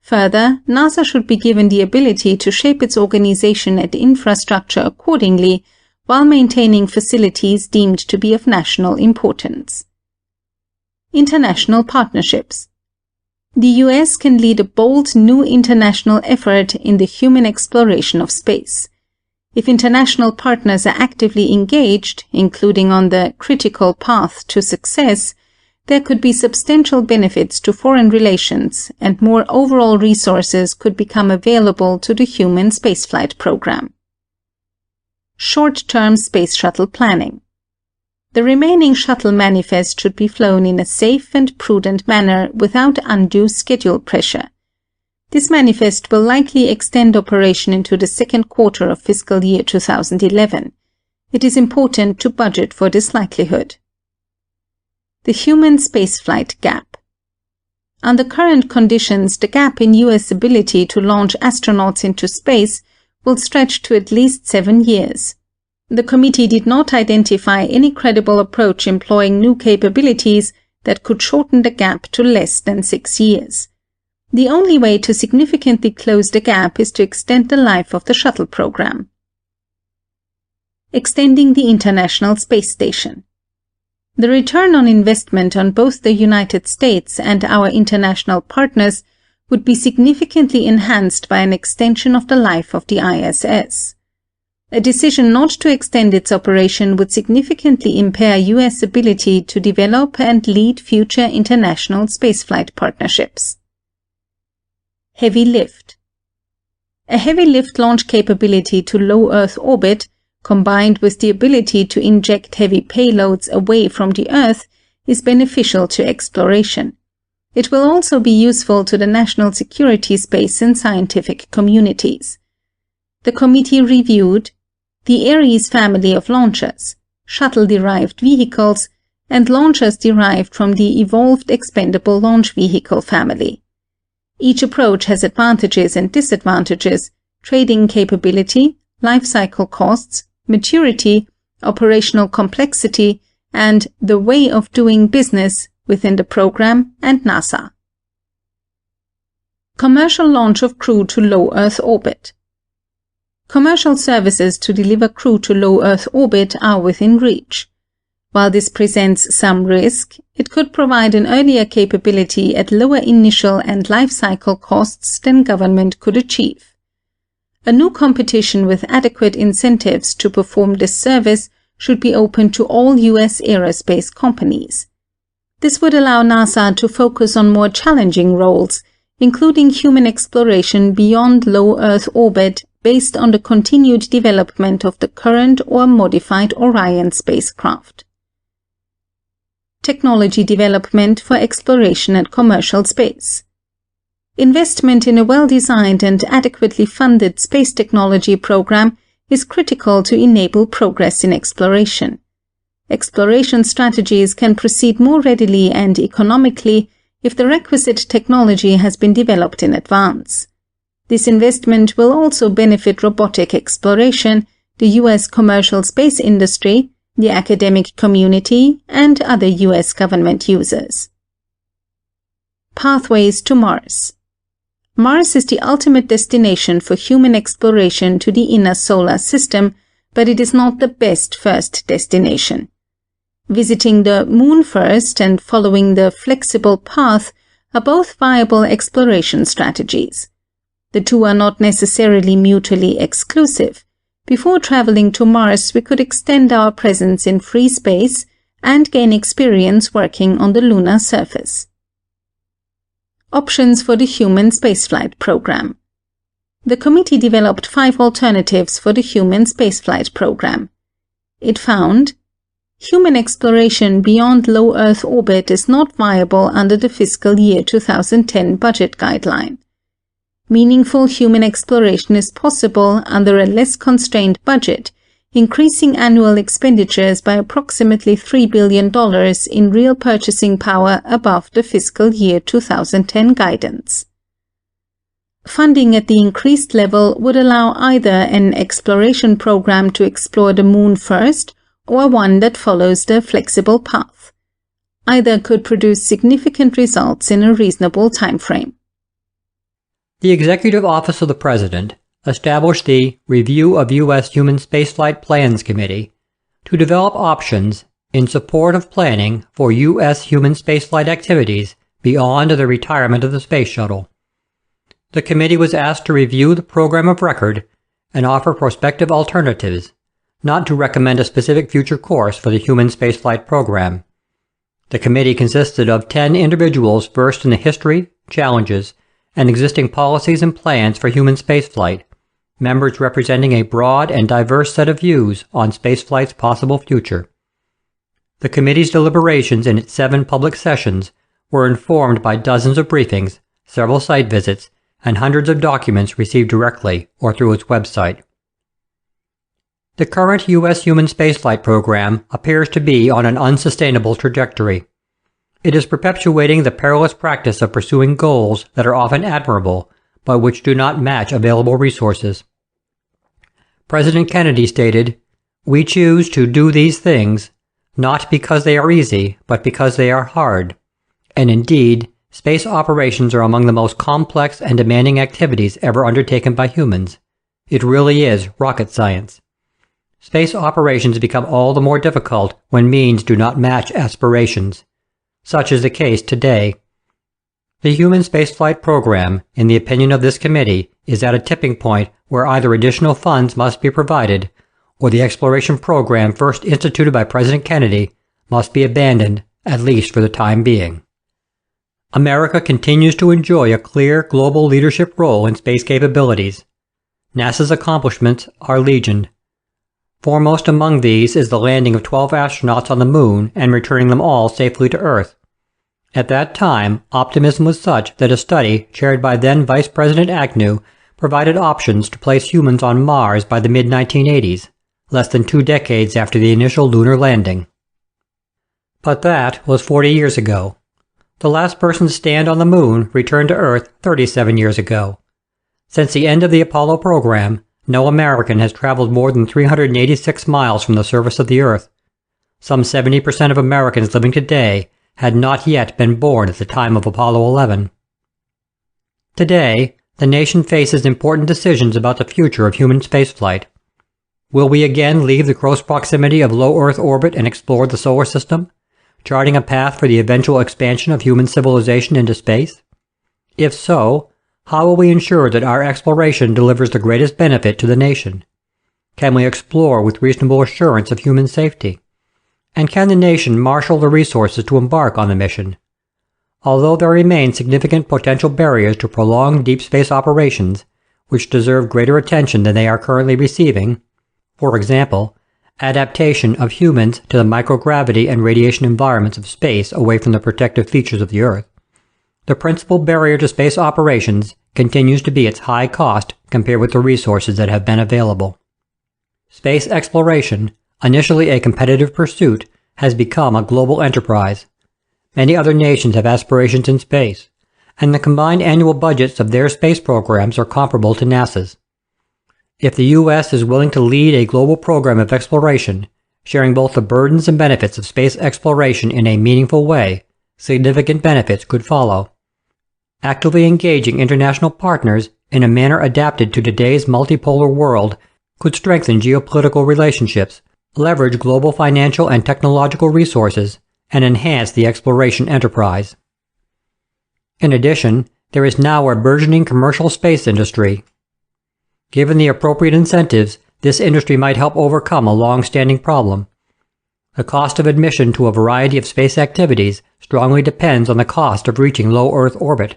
Further, NASA should be given the ability to shape its organization and infrastructure accordingly, while maintaining facilities deemed to be of national importance. International partnerships. The US can lead a bold new international effort in the human exploration of space. If international partners are actively engaged, including on the critical path to success, there could be substantial benefits to foreign relations, and more overall resources could become available to the human spaceflight program. Short-term space shuttle planning. The remaining shuttle manifest should be flown in a safe and prudent manner without undue schedule pressure. This manifest will likely extend operation into the second quarter of fiscal year 2011. It is important to budget for this likelihood. The human spaceflight gap. Under current conditions, the gap in US ability to launch astronauts into space will stretch to at least 7 years. The committee did not identify any credible approach employing new capabilities that could shorten the gap to less than 6 years. The only way to significantly close the gap is to extend the life of the shuttle program. Extending the International Space Station. The return on investment on both the United States and our international partners would be significantly enhanced by an extension of the life of the ISS. A decision not to extend its operation would significantly impair US ability to develop and lead future international spaceflight partnerships. Heavy lift. A heavy lift launch capability to low Earth orbit, combined with the ability to inject heavy payloads away from the Earth, is beneficial to exploration. It will also be useful to the national security space and scientific communities. The committee reviewed the Ares family of launchers, shuttle-derived vehicles, and launchers derived from the Evolved Expendable Launch Vehicle family. Each approach has advantages and disadvantages, trading capability, life cycle costs, maturity, operational complexity, and the way of doing business within the program and NASA. Commercial launch of crew to low Earth orbit. Commercial services to deliver crew to low Earth orbit are within reach. While this presents some risk, it could provide an earlier capability at lower initial and life cycle costs than government could achieve. A new competition with adequate incentives to perform this service should be open to all US aerospace companies. This would allow NASA to focus on more challenging roles, including human exploration beyond low Earth orbit based on the continued development of the current or modified Orion spacecraft. Technology development for exploration and commercial space. Investment in a well-designed and adequately funded space technology program is critical to enable progress in exploration. Exploration strategies can proceed more readily and economically if the requisite technology has been developed in advance. This investment will also benefit robotic exploration, the U.S. commercial space industry, the academic community, and other U.S. government users. Pathways to Mars. Mars is the ultimate destination for human exploration to the inner solar system, but it is not the best first destination. Visiting the Moon first and following the flexible path are both viable exploration strategies. The two are not necessarily mutually exclusive. Before traveling to Mars, we could extend our presence in free space and gain experience working on the lunar surface. Options for the human spaceflight program. The committee developed 5 alternatives for the human spaceflight program. It found human exploration beyond low Earth orbit is not viable under the fiscal year 2010 budget guideline. Meaningful human exploration is possible under a less constrained budget, increasing annual expenditures by approximately $3 billion in real purchasing power above the fiscal year 2010 guidance. Funding at the increased level would allow either an exploration program to explore the Moon first or one that follows the flexible path. Either could produce significant results in a reasonable timeframe. The Executive Office of the President established the Review of U.S. Human Spaceflight Plans Committee to develop options in support of planning for U.S. human spaceflight activities beyond the retirement of the Space Shuttle. The committee was asked to review the program of record and offer prospective alternatives, not to recommend a specific future course for the human spaceflight program. The committee consisted of 10 individuals versed in the history, challenges, and existing policies and plans for human spaceflight, members representing a broad and diverse set of views on spaceflight's possible future. The committee's deliberations in its 7 public sessions were informed by dozens of briefings, several site visits, and hundreds of documents received directly or through its website. The current U.S. human spaceflight program appears to be on an unsustainable trajectory. It is perpetuating the perilous practice of pursuing goals that are often admirable, but which do not match available resources. President Kennedy stated, "We choose to do these things, not because they are easy, but because they are hard." And indeed, space operations are among the most complex and demanding activities ever undertaken by humans. It really is rocket science. Space operations become all the more difficult when means do not match aspirations. Such is the case today. The human spaceflight program, in the opinion of this committee, is at a tipping point where either additional funds must be provided, or the exploration program first instituted by President Kennedy must be abandoned, at least for the time being. America continues to enjoy a clear global leadership role in space capabilities. NASA's accomplishments are legion. Foremost among these is the landing of 12 astronauts on the Moon and returning them all safely to Earth. At that time, optimism was such that a study chaired by then Vice President Agnew provided options to place humans on Mars by the mid-1980s, less than 2 decades after the initial lunar landing. But that was 40 years ago. The last person to stand on the Moon returned to Earth 37 years ago. Since the end of the Apollo program, no American has traveled more than 386 miles from the surface of the Earth. Some 70% of Americans living today had not yet been born at the time of Apollo 11. Today, the nation faces important decisions about the future of human spaceflight. Will we again leave the close proximity of low Earth orbit and explore the solar system, charting a path for the eventual expansion of human civilization into space? If so, how will we ensure that our exploration delivers the greatest benefit to the nation? Can we explore with reasonable assurance of human safety? And can the nation marshal the resources to embark on the mission? Although there remain significant potential barriers to prolonged deep space operations, which deserve greater attention than they are currently receiving, for example, adaptation of humans to the microgravity and radiation environments of space away from the protective features of the Earth, The principal barrier to space operations continues to be its high cost compared with the resources that have been available. Space exploration, initially a competitive pursuit, has become a global enterprise. Many other nations have aspirations in space, and the combined annual budgets of their space programs are comparable to NASA's. If the U.S. is willing to lead a global program of exploration, sharing both the burdens and benefits of space exploration in a meaningful way, significant benefits could follow. Actively engaging international partners in a manner adapted to today's multipolar world could strengthen geopolitical relationships, leverage global financial and technological resources, and enhance the exploration enterprise. In addition, there is now a burgeoning commercial space industry. Given the appropriate incentives, this industry might help overcome a long-standing problem. The cost of admission to a variety of space activities strongly depends on the cost of reaching low Earth orbit.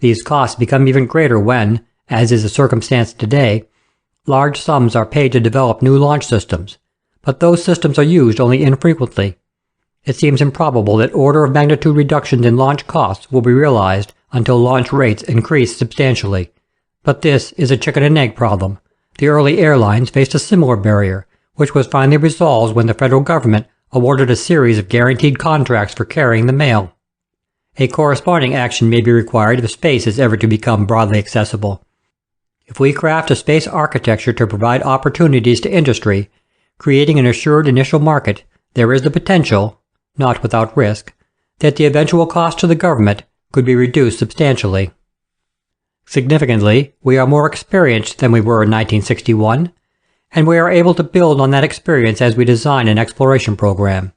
These costs become even greater when, as is the circumstance today, large sums are paid to develop new launch systems, but those systems are used only infrequently. It seems improbable that order of magnitude reductions in launch costs will be realized until launch rates increase substantially. But this is a chicken and egg problem. The early airlines faced a similar barrier, which was finally resolved when the federal government awarded a series of guaranteed contracts for carrying the mail. A corresponding action may be required if space is ever to become broadly accessible. If we craft a space architecture to provide opportunities to industry, creating an assured initial market, there is the potential, not without risk, that the eventual cost to the government could be reduced substantially. Significantly, we are more experienced than we were in 1961, and we are able to build on that experience as we design an exploration program.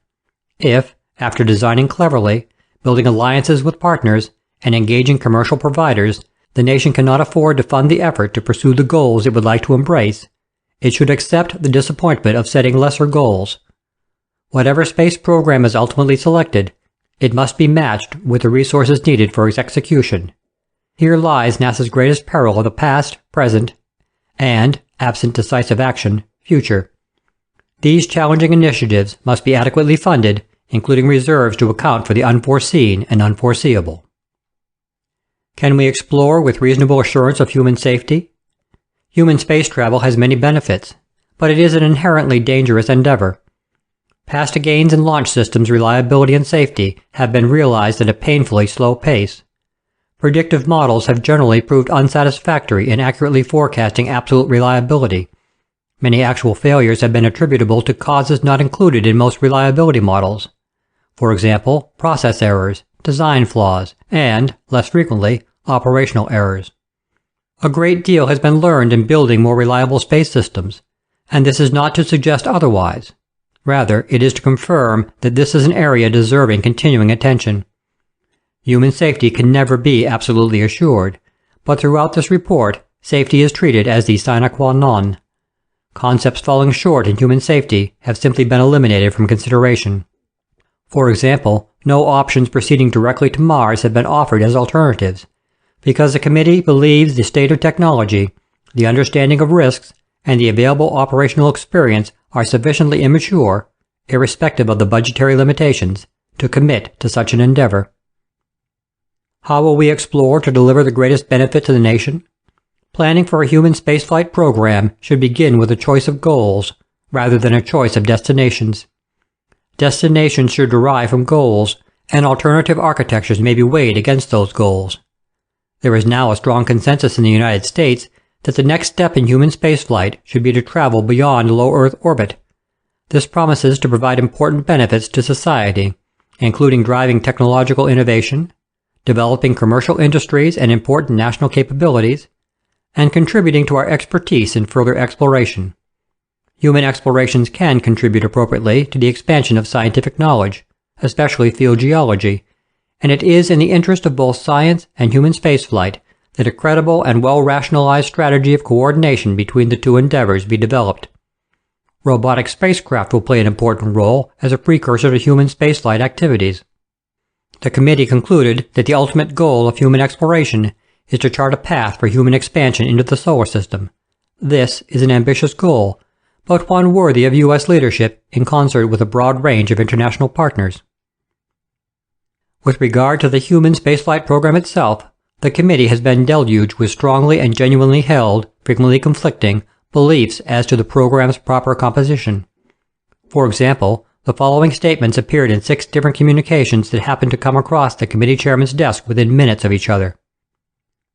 If, after designing cleverly, building alliances with partners, and engaging commercial providers, the nation cannot afford to fund the effort to pursue the goals it would like to embrace, it should accept the disappointment of setting lesser goals. Whatever space program is ultimately selected, it must be matched with the resources needed for its execution. Here lies NASA's greatest peril of the past, present, and, absent decisive action, future. These challenging initiatives must be adequately funded, including reserves to account for the unforeseen and unforeseeable. Can we explore with reasonable assurance of human safety? Human space travel has many benefits, but it is an inherently dangerous endeavor. Past gains in launch systems' reliability and safety have been realized at a painfully slow pace. Predictive models have generally proved unsatisfactory in accurately forecasting absolute reliability. Many actual failures have been attributable to causes not included in most reliability models. For example, process errors, design flaws, and, less frequently, operational errors. A great deal has been learned in building more reliable space systems, and this is not to suggest otherwise. Rather, it is to confirm that this is an area deserving continuing attention. Human safety can never be absolutely assured, but throughout this report, safety is treated as the sine qua non. Concepts falling short in human safety have simply been eliminated from consideration. For example, no options proceeding directly to Mars have been offered as alternatives, because the committee believes the state of technology, the understanding of risks, and the available operational experience are sufficiently immature, irrespective of the budgetary limitations, to commit to such an endeavor. How will we explore to deliver the greatest benefit to the nation? Planning for a human spaceflight program should begin with a choice of goals, rather than a choice of destinations. Destinations should derive from goals, and alternative architectures may be weighed against those goals. There is now a strong consensus in the United States that the next step in human spaceflight should be to travel beyond low Earth orbit. This promises to provide important benefits to society, including driving technological innovation, developing commercial industries and important national capabilities, and contributing to our expertise in further exploration. Human explorations can contribute appropriately to the expansion of scientific knowledge, especially field geology, and it is in the interest of both science and human spaceflight that a credible and well-rationalized strategy of coordination between the two endeavors be developed. Robotic spacecraft will play an important role as a precursor to human spaceflight activities. The committee concluded that the ultimate goal of human exploration is to chart a path for human expansion into the solar system. This is an ambitious goal, but one worthy of U.S. leadership in concert with a broad range of international partners. With regard to the human spaceflight program itself, the committee has been deluged with strongly and genuinely held, frequently conflicting, beliefs as to the program's proper composition. For example, the following statements appeared in 6 different communications that happened to come across the committee chairman's desk within minutes of each other.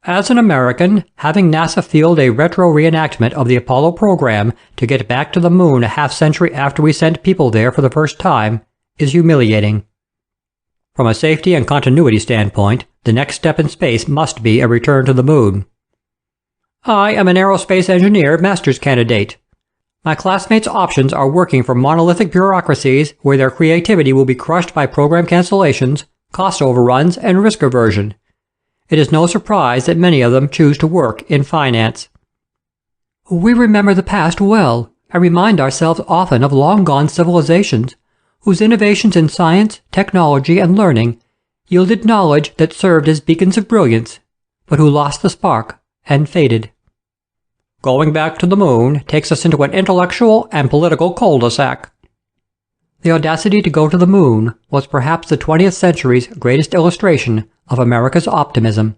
As an American, having NASA field a retro reenactment of the Apollo program to get back to the moon a half-century after we sent people there for the first time is humiliating. From a safety and continuity standpoint, the next step in space must be a return to the moon. I am an aerospace engineer master's candidate. My classmates' options are working for monolithic bureaucracies where their creativity will be crushed by program cancellations, cost overruns, and risk aversion. It is no surprise that many of them choose to work in finance. We remember the past well and remind ourselves often of long-gone civilizations whose innovations in science, technology, and learning yielded knowledge that served as beacons of brilliance, but who lost the spark and faded. Going back to the moon takes us into an intellectual and political cul-de-sac. The audacity to go to the moon was perhaps the 20th century's greatest illustration of America's optimism.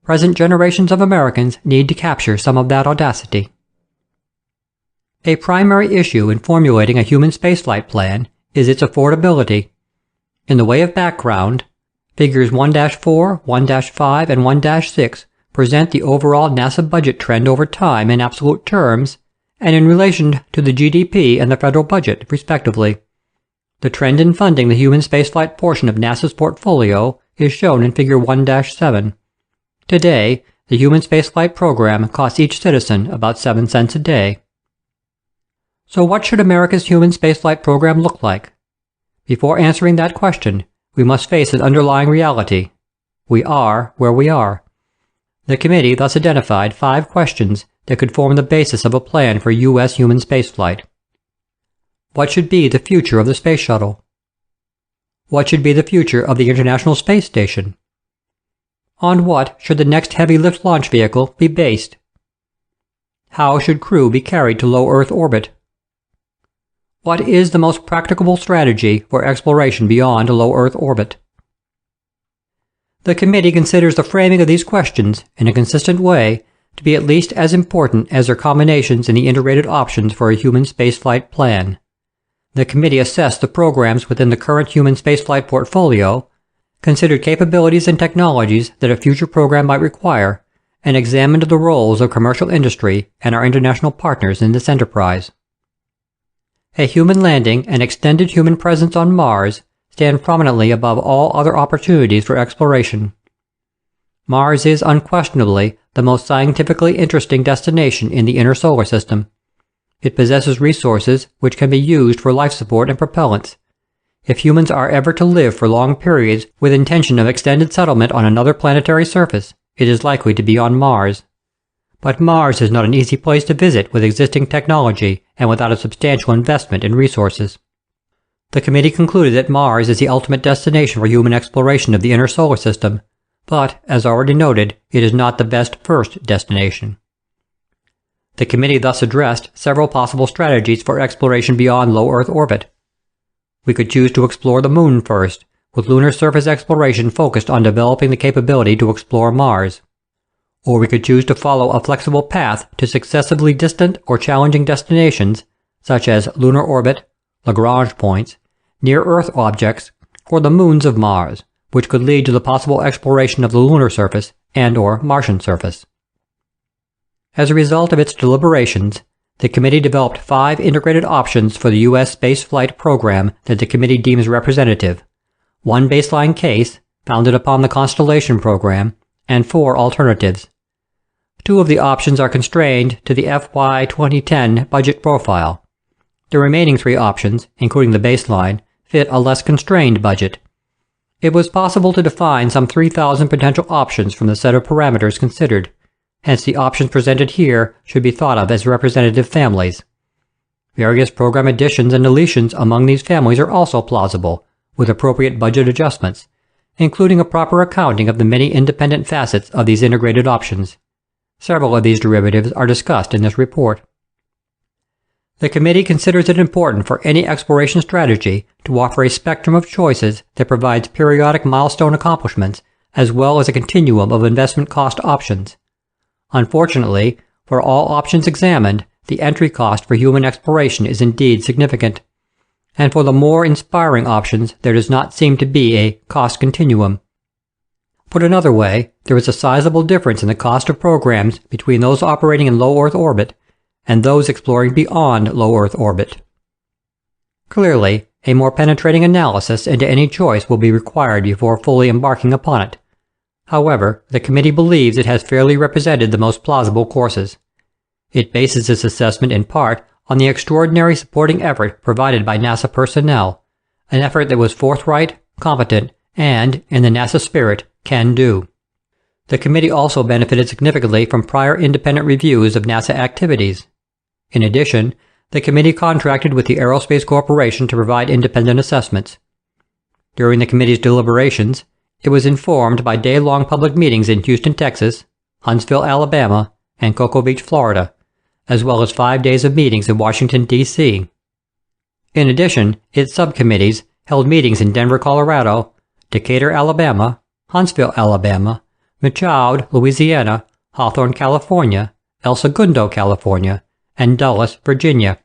Present generations of Americans need to capture some of that audacity. A primary issue in formulating a human spaceflight plan is its affordability. In the way of background, figures 1-4, 1-5, and 1-6 present the overall NASA budget trend over time in absolute terms and in relation to the GDP and the federal budget, respectively. The trend in funding the human spaceflight portion of NASA's portfolio is shown in figure 1-7. Today, the human spaceflight program costs each citizen about 7 cents a day. So what should America's human spaceflight program look like? Before answering that question, we must face an underlying reality. We are where we are. The committee thus identified 5 questions that could form the basis of a plan for U.S. human spaceflight. What should be the future of the space shuttle? What should be the future of the International Space Station? On what should the next heavy lift launch vehicle be based? How should crew be carried to low Earth orbit? What is the most practicable strategy for exploration beyond low Earth orbit? The committee considers the framing of these questions in a consistent way to be at least as important as their combinations in the integrated options for a human spaceflight plan. The committee assessed the programs within the current human spaceflight portfolio, considered capabilities and technologies that a future program might require, and examined the roles of commercial industry and our international partners in this enterprise. A human landing and extended human presence on Mars stand prominently above all other opportunities for exploration. Mars is unquestionably the most scientifically interesting destination in the inner solar system. It possesses resources which can be used for life support and propellants. If humans are ever to live for long periods with intention of extended settlement on another planetary surface, it is likely to be on Mars. But Mars is not an easy place to visit with existing technology and without a substantial investment in resources. The committee concluded that Mars is the ultimate destination for human exploration of the inner solar system, but, as already noted, it is not the best first destination. The committee thus addressed several possible strategies for exploration beyond low Earth orbit. We could choose to explore the Moon first, with lunar surface exploration focused on developing the capability to explore Mars. Or we could choose to follow a flexible path to successively distant or challenging destinations, such as lunar orbit, Lagrange points, near-Earth objects, or the moons of Mars, which could lead to the possible exploration of the lunar surface and/or Martian surface. As a result of its deliberations, the committee developed 5 integrated options for the U.S. space flight program that the committee deems representative, 1 baseline case, founded upon the Constellation program, and 4 alternatives. 2 of the options are constrained to the FY 2010 budget profile. The remaining 3 options, including the baseline, fit a less constrained budget. It was possible to define some 3,000 potential options from the set of parameters considered. Hence the options presented here should be thought of as representative families. Various program additions and deletions among these families are also plausible, with appropriate budget adjustments, including a proper accounting of the many independent facets of these integrated options. Several of these derivatives are discussed in this report. The committee considers it important for any exploration strategy to offer a spectrum of choices that provides periodic milestone accomplishments as well as a continuum of investment cost options. Unfortunately, for all options examined, the entry cost for human exploration is indeed significant, and for the more inspiring options there does not seem to be a cost continuum. Put another way, there is a sizable difference in the cost of programs between those operating in low Earth orbit and those exploring beyond low Earth orbit. Clearly, a more penetrating analysis into any choice will be required before fully embarking upon it. However, the committee believes it has fairly represented the most plausible courses. It bases its assessment in part on the extraordinary supporting effort provided by NASA personnel, an effort that was forthright, competent, and, in the NASA spirit, can-do. The committee also benefited significantly from prior independent reviews of NASA activities. In addition, the committee contracted with the Aerospace Corporation to provide independent assessments. During the committee's deliberations, it was informed by day-long public meetings in Houston, Texas, Huntsville, Alabama, and Cocoa Beach, Florida, as well as 5 days of meetings in Washington, D.C. In addition, its subcommittees held meetings in Denver, Colorado, Decatur, Alabama, Huntsville, Alabama, Michoud, Louisiana, Hawthorne, California, El Segundo, California, and Dulles, Virginia.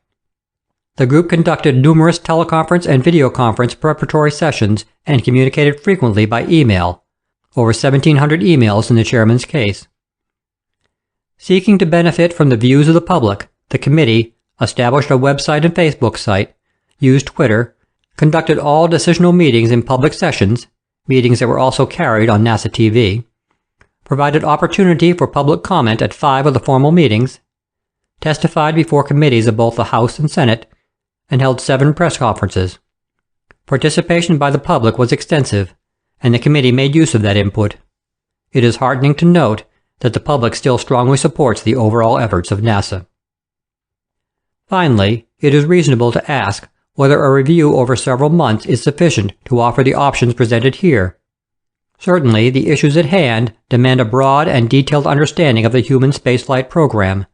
The group conducted numerous teleconference and videoconference preparatory sessions and communicated frequently by email, over 1,700 emails in the chairman's case. Seeking to benefit from the views of the public, the committee established a website and Facebook site, used Twitter, conducted all decisional meetings in public sessions, meetings that were also carried on NASA TV, provided opportunity for public comment at 5 of the formal meetings, testified before committees of both the House and Senate, and held 7 press conferences. Participation by the public was extensive, and the committee made use of that input. It is heartening to note that the public still strongly supports the overall efforts of NASA. Finally, it is reasonable to ask whether a review over several months is sufficient to offer the options presented here. Certainly, the issues at hand demand a broad and detailed understanding of the human spaceflight program,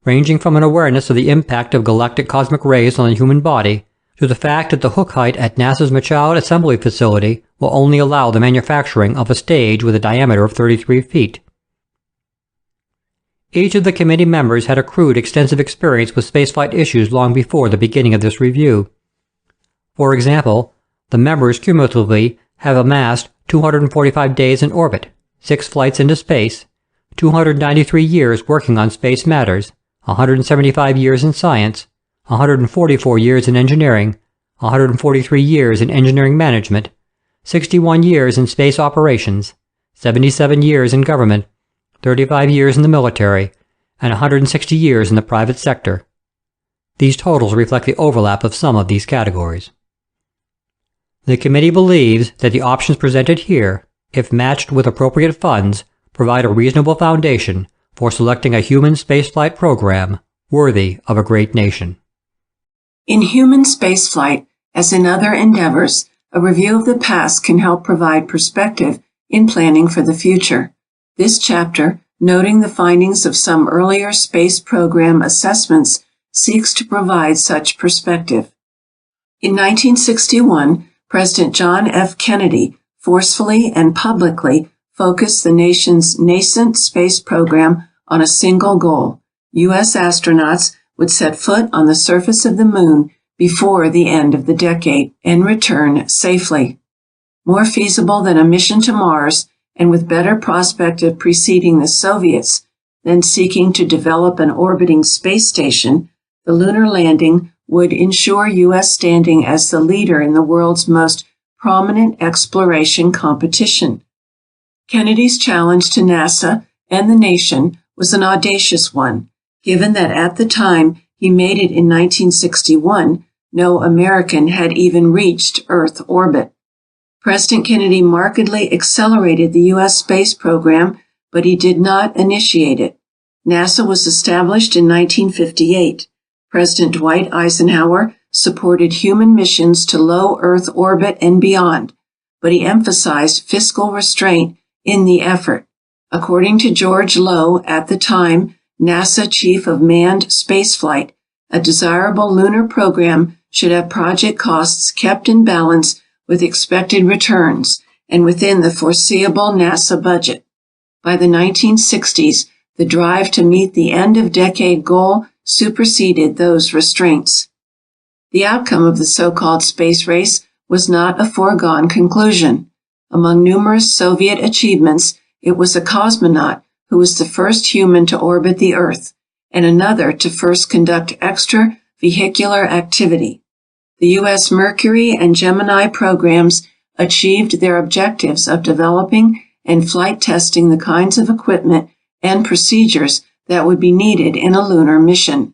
ranging from an awareness of the impact of galactic cosmic rays on the human body to the fact that the hook height at NASA's Michoud Assembly Facility will only allow the manufacturing of a stage with a diameter of 33 feet. Each of the committee members had accrued extensive experience with spaceflight issues long before the beginning of this review. For example, the members cumulatively have amassed 245 days in orbit, 6 flights into space, 293 years working on space matters, 175 years in science, 144 years in engineering, 143 years in engineering management, 61 years in space operations, 77 years in government, 35 years in the military, and 160 years in the private sector. These totals reflect the overlap of some of these categories. The committee believes that the options presented here, if matched with appropriate funds, provide a reasonable foundation for selecting a human spaceflight program worthy of a great nation. In human spaceflight, as in other endeavors, a review of the past can help provide perspective in planning for the future. This chapter, noting the findings of some earlier space program assessments, seeks to provide such perspective. In 1961, President John F. Kennedy forcefully and publicly focused the nation's nascent space program on a single goal: U.S. astronauts would set foot on the surface of the moon before the end of the decade and return safely. More feasible than a mission to Mars, and with better prospect of preceding the Soviets than seeking to develop an orbiting space station, the lunar landing would ensure U.S. standing as the leader in the world's most prominent exploration competition. Kennedy's challenge to NASA and the nation was an audacious one, given that at the time he made it in 1961, no American had even reached Earth orbit. President Kennedy markedly accelerated the U.S. space program, but he did not initiate it. NASA was established in 1958. President Dwight Eisenhower supported human missions to low Earth orbit and beyond, but he emphasized fiscal restraint in the effort. According to George Low, at the time NASA Chief of Manned Spaceflight, A desirable lunar program should have project costs kept in balance with expected returns and within the foreseeable NASA budget. By the 1960s, the drive to meet the end-of-decade goal superseded those restraints. The outcome of the so-called space race was not a foregone conclusion. Among numerous Soviet achievements, it was a cosmonaut who was the first human to orbit the Earth, and another to first conduct extravehicular activity. The U.S. Mercury and Gemini programs achieved their objectives of developing and flight testing the kinds of equipment and procedures that would be needed in a lunar mission.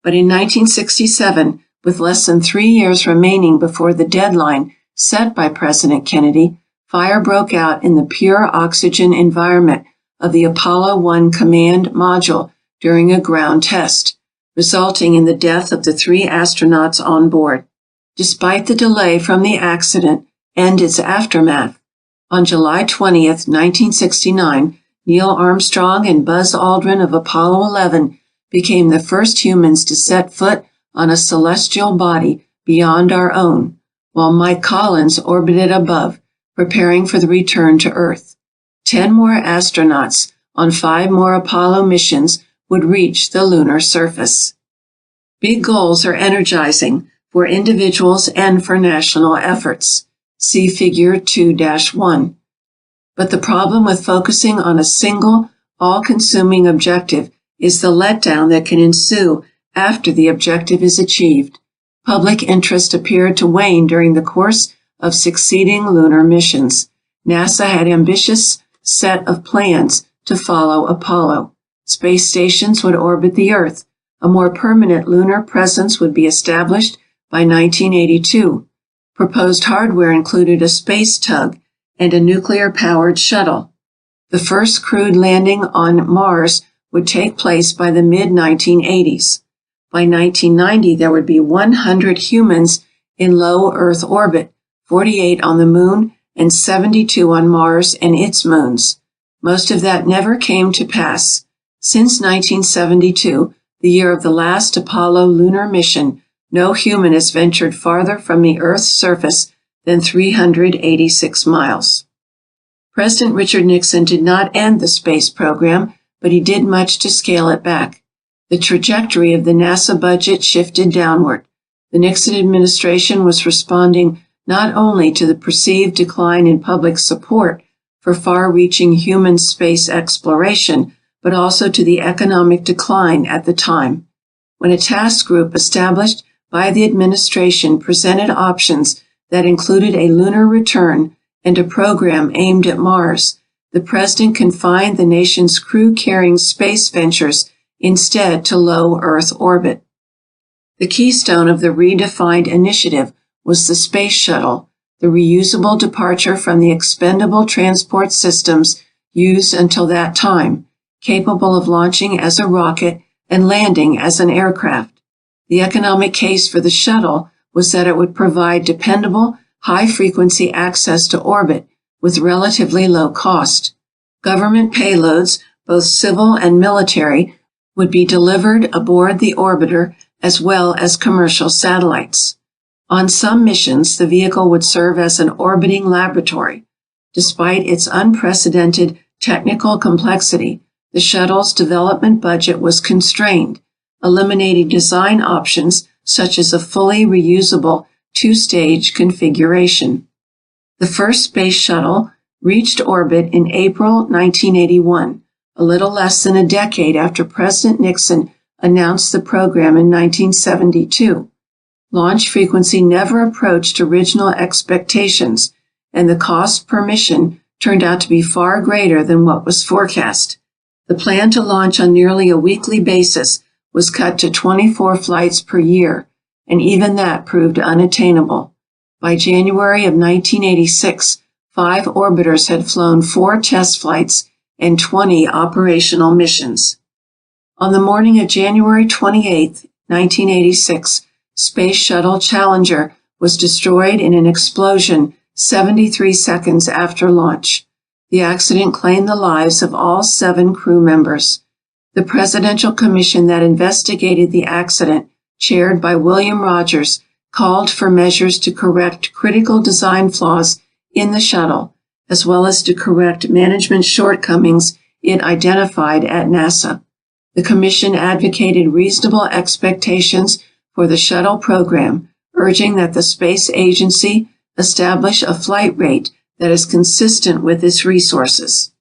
But in 1967, with less than 3 years remaining before the deadline set by President Kennedy, fire broke out in the pure oxygen environment of the Apollo 1 command module during a ground test, resulting in the death of the 3 astronauts on board. Despite the delay from the accident and its aftermath, on July 20, 1969, Neil Armstrong and Buzz Aldrin of Apollo 11 became the first humans to set foot on a celestial body beyond our own, while Mike Collins orbited above, preparing for the return to Earth. 10 more astronauts on 5 more Apollo missions would reach the lunar surface. Big goals are energizing for individuals and for national efforts. See Figure 2-1. But the problem with focusing on a single, all-consuming objective is the letdown that can ensue after the objective is achieved. Public interest appeared to wane during the course of succeeding lunar missions. NASA had ambitious set of plans to follow Apollo. Space stations would orbit the Earth. A more permanent lunar presence would be established by 1982. Proposed hardware included a space tug and a nuclear-powered shuttle. The first crewed landing on Mars would take place by the mid-1980s. By 1990, there would be 100 humans in low Earth orbit, 48 on the Moon, and 72 on Mars and its moons. Most of that never came to pass. Since 1972, the year of the last Apollo lunar mission, no human has ventured farther from the Earth's surface than 386 miles. President Richard Nixon did not end the space program, but he did much to scale it back. The trajectory of the NASA budget shifted downward. The Nixon administration was responding not only to the perceived decline in public support for far-reaching human space exploration, but also to the economic decline at the time. When a task group established by the administration presented options that included a lunar return and a program aimed at Mars, the president confined the nation's crew-carrying space ventures instead to low Earth orbit. The keystone of the redefined initiative was the Space Shuttle, the reusable departure from the expendable transport systems used until that time, capable of launching as a rocket and landing as an aircraft. The economic case for the shuttle was that it would provide dependable, high-frequency access to orbit with relatively low cost. Government payloads, both civil and military, would be delivered aboard the orbiter as well as commercial satellites. On some missions, the vehicle would serve as an orbiting laboratory. Despite its unprecedented technical complexity, the shuttle's development budget was constrained, eliminating design options such as a fully reusable 2-stage configuration. The first space shuttle reached orbit in April 1981, a little less than a decade after President Nixon announced the program in 1972. Launch frequency never approached original expectations, and the cost per mission turned out to be far greater than what was forecast. The plan to launch on nearly a weekly basis was cut to 24 flights per year, and even that proved unattainable. By January of 1986, 5 orbiters had flown 4 test flights and 20 operational missions. On the morning of January 28, 1986, Space Shuttle Challenger was destroyed in an explosion 73 seconds after launch. The accident claimed the lives of all 7 crew members. The presidential commission that investigated the accident chaired by William Rogers, called for measures to correct critical design flaws in the shuttle, as well as to correct management shortcomings it identified at NASA. The Commission advocated reasonable expectations for the shuttle program, urging that the space agency establish a flight rate that is consistent with its resources.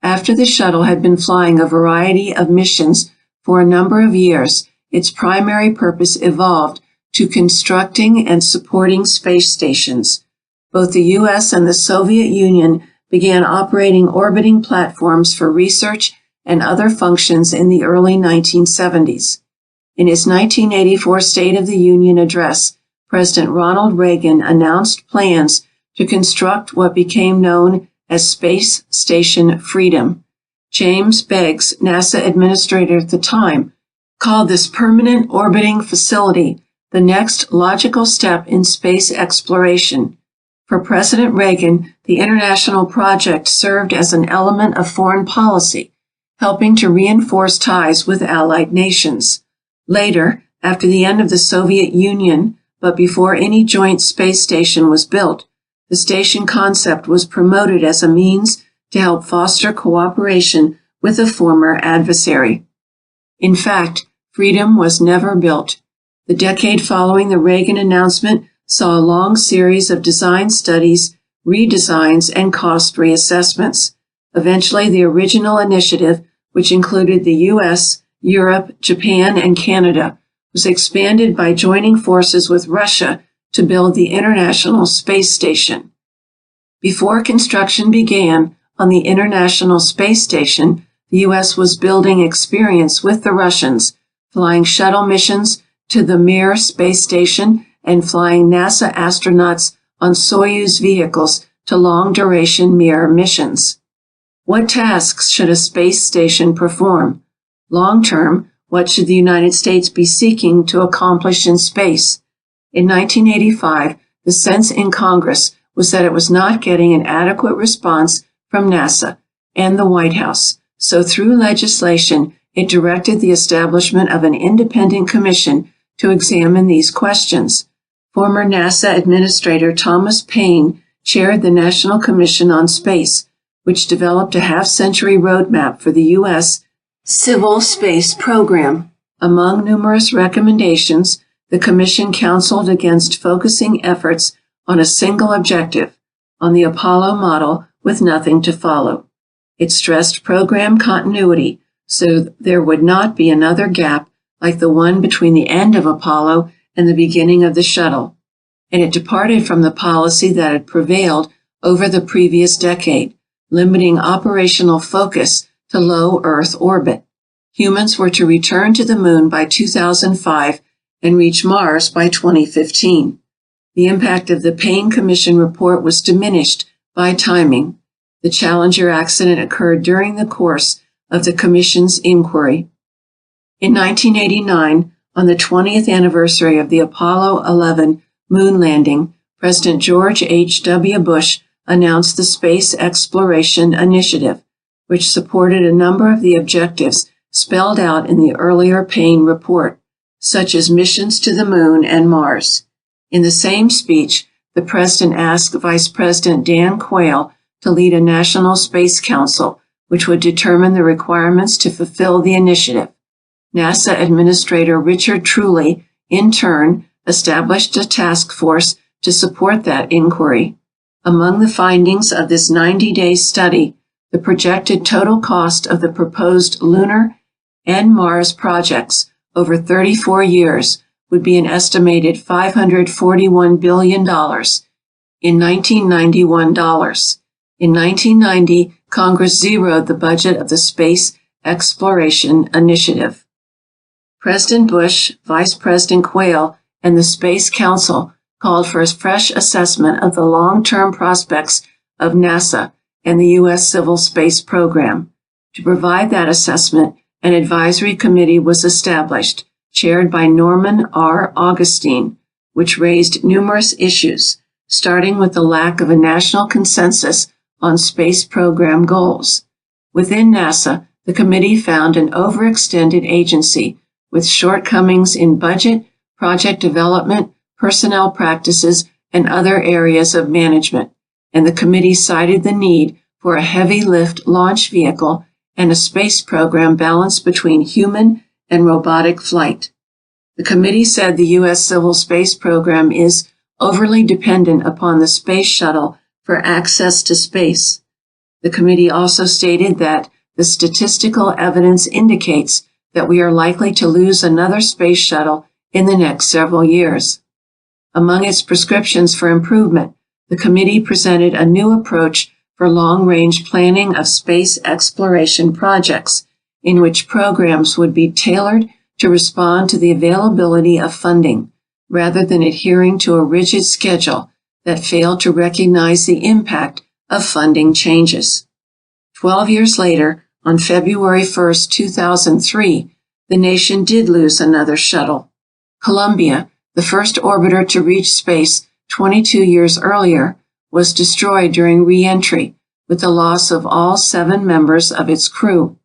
After the shuttle had been flying a variety of missions for a number of years, its primary purpose evolved to constructing and supporting space stations. Both the U.S. and the Soviet Union began operating orbiting platforms for research and other functions in the early 1970s. In his 1984 State of the Union address, President Ronald Reagan announced plans to construct what became known as Space Station Freedom. James Beggs, NASA administrator at the time, called this permanent orbiting facility the next logical step in space exploration. For President Reagan, the international project served as an element of foreign policy, helping to reinforce ties with allied nations. Later, after the end of the Soviet Union, but before any joint space station was built, the station concept was promoted as a means to help foster cooperation with a former adversary. In fact, Freedom was never built. The decade following the Reagan announcement saw a long series of design studies, redesigns, and cost reassessments. Eventually, the original initiative, which included the U.S., Europe, Japan, and Canada, was expanded by joining forces with Russia to build the International Space Station. Before construction began on the International Space Station, the U.S. was building experience with the Russians, flying shuttle missions to the Mir space station and flying NASA astronauts on Soyuz vehicles to long-duration Mir missions. What tasks should a space station perform? Long-term, what should the United States be seeking to accomplish in space? In 1985, the sense in Congress was that it was not getting an adequate response from NASA and the White House, so through legislation, it directed the establishment of an independent commission to examine these questions. Former NASA Administrator Thomas Paine chaired the National Commission on Space, which developed a half-century roadmap for the U.S. Civil Space Program. Among numerous recommendations, the Commission counseled against focusing efforts on a single objective, on the Apollo model with nothing to follow. It stressed program continuity so there would not be another gap like the one between the end of Apollo and the beginning of the shuttle. And it departed from the policy that had prevailed over the previous decade, limiting operational focus to low Earth orbit. Humans were to return to the Moon by 2005 and reach Mars by 2015. The impact of the Paine Commission report was diminished by timing. The Challenger accident occurred during the course of the Commission's inquiry. In 1989, on the 20th anniversary of the Apollo 11 moon landing, President George H.W. Bush announced the Space Exploration Initiative, which supported a number of the objectives spelled out in the earlier Paine report, such as missions to the Moon and Mars. In the same speech, the President asked Vice President Dan Quayle to lead a National Space Council, which would determine the requirements to fulfill the initiative. NASA Administrator Richard Truly, in turn, established a task force to support that inquiry. Among the findings of this 90-day study, the projected total cost of the proposed lunar and Mars projects over 34 years would be an estimated $541 billion in 1991 dollars. In 1990, Congress zeroed the budget of the Space Exploration Initiative. President Bush, Vice President Quayle, and the Space Council called for a fresh assessment of the long-term prospects of NASA and the U.S. Civil Space Program. To provide that assessment, an advisory committee was established, chaired by Norman R. Augustine, which raised numerous issues, starting with the lack of a national consensus on space program goals. Within NASA, the committee found an overextended agency with shortcomings in budget, project development, personnel practices, and other areas of management, and the committee cited the need for a heavy-lift launch vehicle and a space program balanced between human and robotic flight. The committee said the U.S. civil space program is overly dependent upon the space shuttle for access to space. The committee also stated that the statistical evidence indicates that we are likely to lose another space shuttle in the next several years. Among its prescriptions for improvement, the committee presented a new approach for long-range planning of space exploration projects, in which programs would be tailored to respond to the availability of funding, rather than adhering to a rigid schedule that failed to recognize the impact of funding changes. 12 years later, on February 1, 2003, the nation did lose another shuttle. Columbia, the first orbiter to reach space 22 years earlier, was destroyed during re-entry, with the loss of all 7 members of its crew.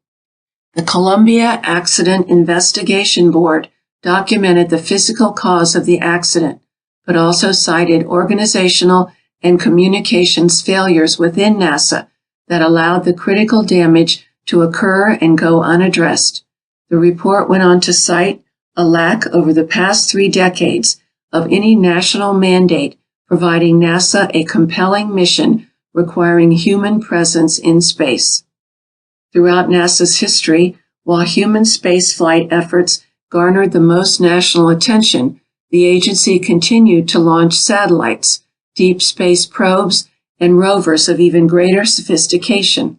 The Columbia Accident Investigation Board documented the physical cause of the accident, but also cited organizational and communications failures within NASA that allowed the critical damage to occur and go unaddressed. The report went on to cite a lack over the past 3 decades of any national mandate providing NASA a compelling mission requiring human presence in space. Throughout NASA's history, while human spaceflight efforts garnered the most national attention, the agency continued to launch satellites, deep space probes, and rovers of even greater sophistication.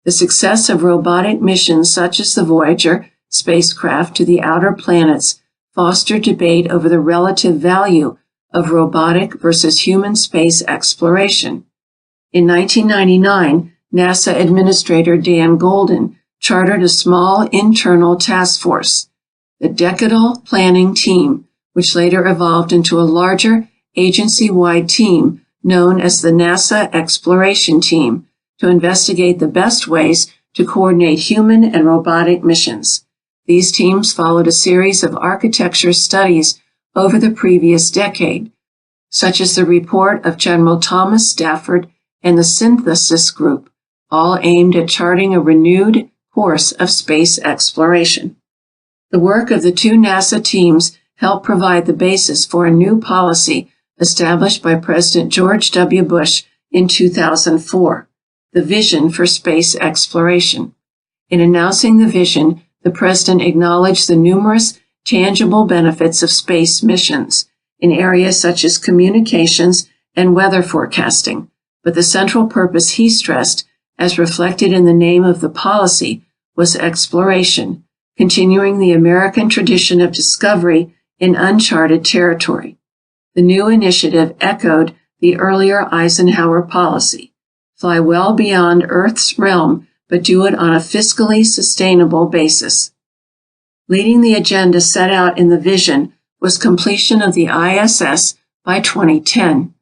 The success of robotic missions such as the Voyager spacecraft to the outer planets fostered debate over the relative value of robotic versus human space exploration. In 1999, NASA Administrator Dan Golden chartered a small internal task force, the Decadal Planning Team, which later evolved into a larger agency-wide team known as the NASA Exploration Team, to investigate the best ways to coordinate human and robotic missions. These teams followed a series of architecture studies over the previous decade, such as the report of General Thomas Stafford and the Synthesis Group, all aimed at charting a renewed course of space exploration. The work of the 2 NASA teams helped provide the basis for a new policy established by President George W. Bush in 2004, the Vision for Space Exploration. In announcing the vision, the President acknowledged the numerous tangible benefits of space missions in areas such as communications and weather forecasting, but the central purpose he stressed, as reflected in the name of the policy, was exploration, continuing the American tradition of discovery in uncharted territory. The new initiative echoed the earlier Eisenhower policy: fly well beyond Earth's realm, but do it on a fiscally sustainable basis. Leading the agenda set out in the vision was completion of the ISS by 2010.